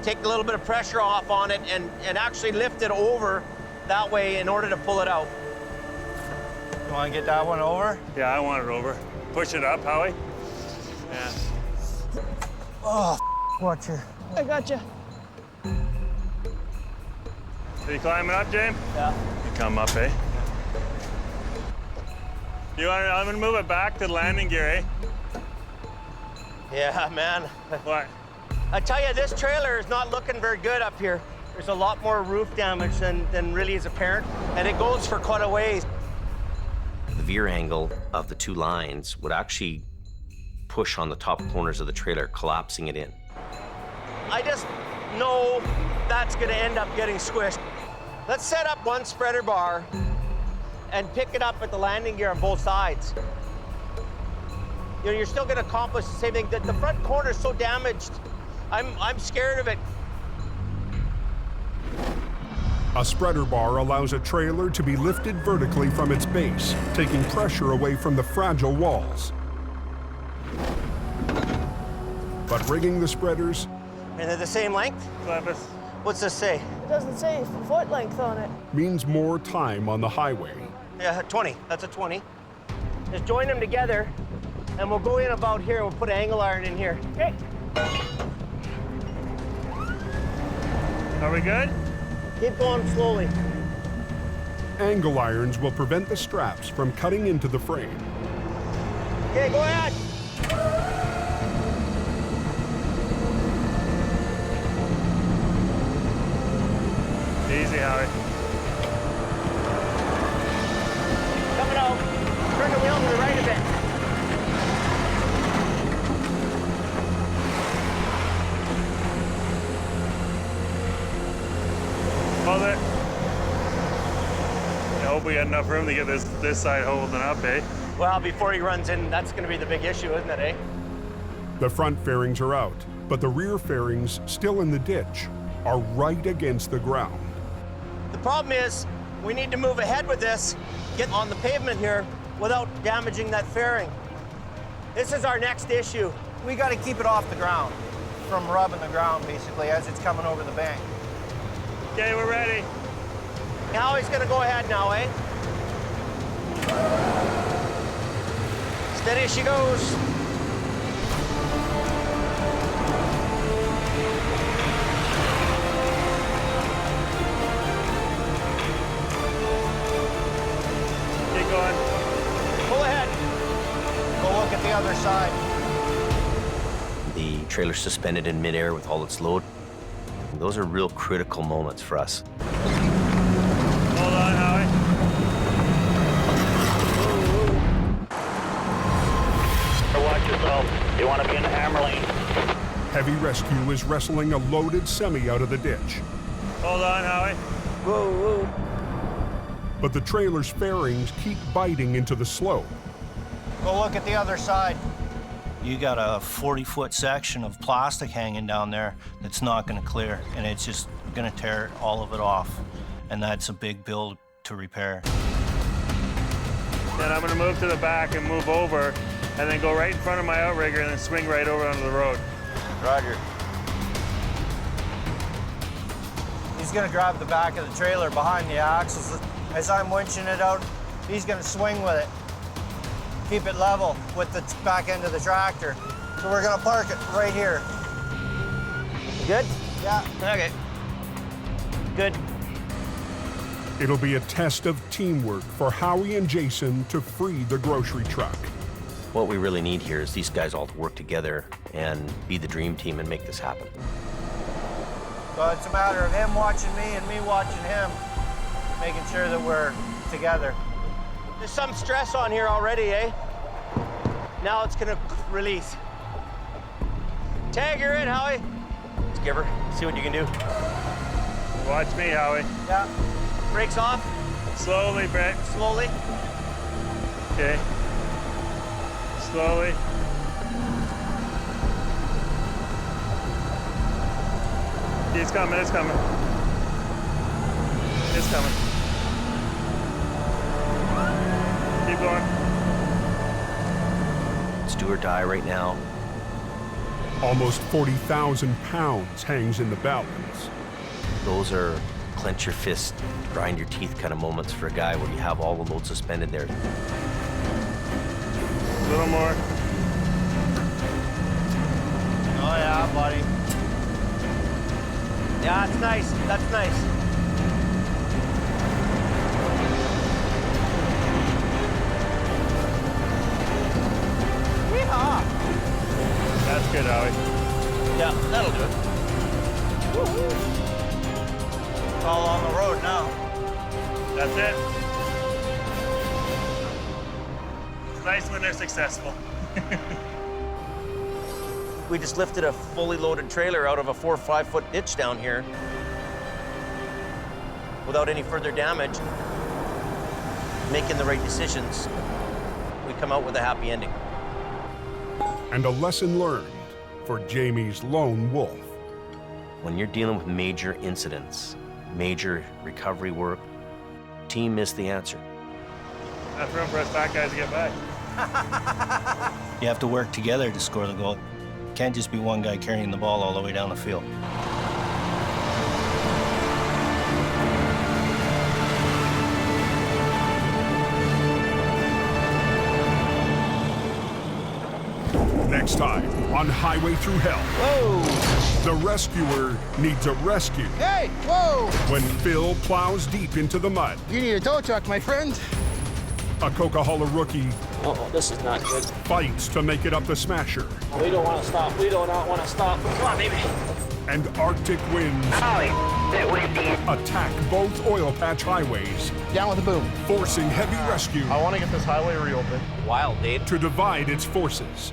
take a little bit of pressure off on it, and actually lift it over that way in order to pull it out. You want to get that one over? Yeah, I want it over. Push it up, Howie. Yeah. Oh, watch her. I got you. Are you climbing up, James? Yeah. You come up, eh? I'm gonna move it back to the landing gear, eh? Yeah, man. What? I tell you, this trailer is not looking very good up here. There's a lot more roof damage than really is apparent, and it goes for quite a ways. The veer angle of the two lines would actually push on the top corners of the trailer, collapsing it in. I just know that's gonna end up getting squished. Let's set up one spreader bar and pick it up at the landing gear on both sides. You know, you're still gonna accomplish the same thing. The front corner is so damaged. I'm scared of it. A spreader bar allows a trailer to be lifted vertically from its base, taking pressure away from the fragile walls. But rigging the spreaders... And they're the same length? What's this say? It doesn't say foot length on it. means more time on the highway. Yeah, 20. That's a 20. Just join them together, and we'll go in about here, and we'll put an angle iron in here. Okay. Are we good? Keep going slowly. Angle irons will prevent the straps from cutting into the frame. Okay, go ahead. Easy, Howie. Coming out. Turn the wheel to the right a bit. Hold it. I hope we got enough room to get this side holding up, eh? Well, before he runs in, that's going to be the big issue, isn't it, eh? The front fairings are out, but the rear fairings, still in the ditch, are right against the ground. The problem is, we need to move ahead with this, get on the pavement here without damaging that fairing. This is our next issue. We got to keep it off the ground, from rubbing the ground, basically, as it's coming over the bank. Okay, we're ready. Now he's gonna go ahead now, eh? Steady as she goes. Keep going. Pull ahead. Go look at the other side. The trailer's suspended in midair with all its load. Those are real critical moments for us. Hold on, Howie. Watch yourself. You want to be in the hammer lane. Heavy rescue is wrestling a loaded semi out of the ditch. Hold on, Howie. Whoa, whoa. But the trailer's fairings keep biting into the slope. Go look at the other side. You got a 40-foot section of plastic hanging down there that's not going to clear, and it's just going to tear all of it off. And that's a big bill to repair. Then I'm going to move to the back and move over and then go right in front of my outrigger and then swing right over onto the road. Roger. He's gonna grab the back of the trailer behind the axles. As I'm winching it out, he's gonna swing with it. Keep it level with the back end of the tractor. So we're gonna park it right here. You good? Yeah. Okay. Good. It'll be a test of teamwork for Howie and Jason to free the grocery truck. What we really need here is these guys all to work together and be the dream team and make this happen. So it's a matter of him watching me and me watching him, making sure that we're together. There's some stress on here already, eh? Now it's gonna release. Tag her in, Howie. Let's give her, see what you can do. Watch me, Howie. Yeah. Brakes off. Slowly, Brett. Slowly. Okay. Slowly. It's coming, it's coming. It's coming. Keep going. It's do or die right now. Almost 40,000 pounds hangs in the balance. Those are clench your fist, grind your teeth kind of moments for a guy where you have all the load suspended there. A little more. Oh yeah, buddy. Yeah, that's nice. That's nice. Yeehaw! That's good, Howie. Yeah, that'll do it. Woo-hoo. It's all on the road now. That's it. It's nice when they're successful. We just lifted a fully loaded trailer out of a 4 or 5 foot ditch down here without any further damage. Making the right decisions, we come out with a happy ending. And a lesson learned for Jamie's lone wolf. When you're dealing with major incidents, major recovery work, team is the answer. Enough room for us fat guys to get by. You have to work together to score the goal. Can't just be one guy carrying the ball all the way down the field. Next time on Highway Through Hell. Whoa! The rescuer needs a rescue. Hey, whoa! When Phil plows deep into the mud. You need a tow truck, my friend. A Coca-Cola rookie Uh-oh, this is not good. fights to make it up the Smasher. We don't want to stop. We do not want to stop. Come on, baby. And Arctic winds attack both oil patch highways. Down with the boom. Forcing heavy rescue I want to get this highway reopened. Wild, Dave. to divide its forces.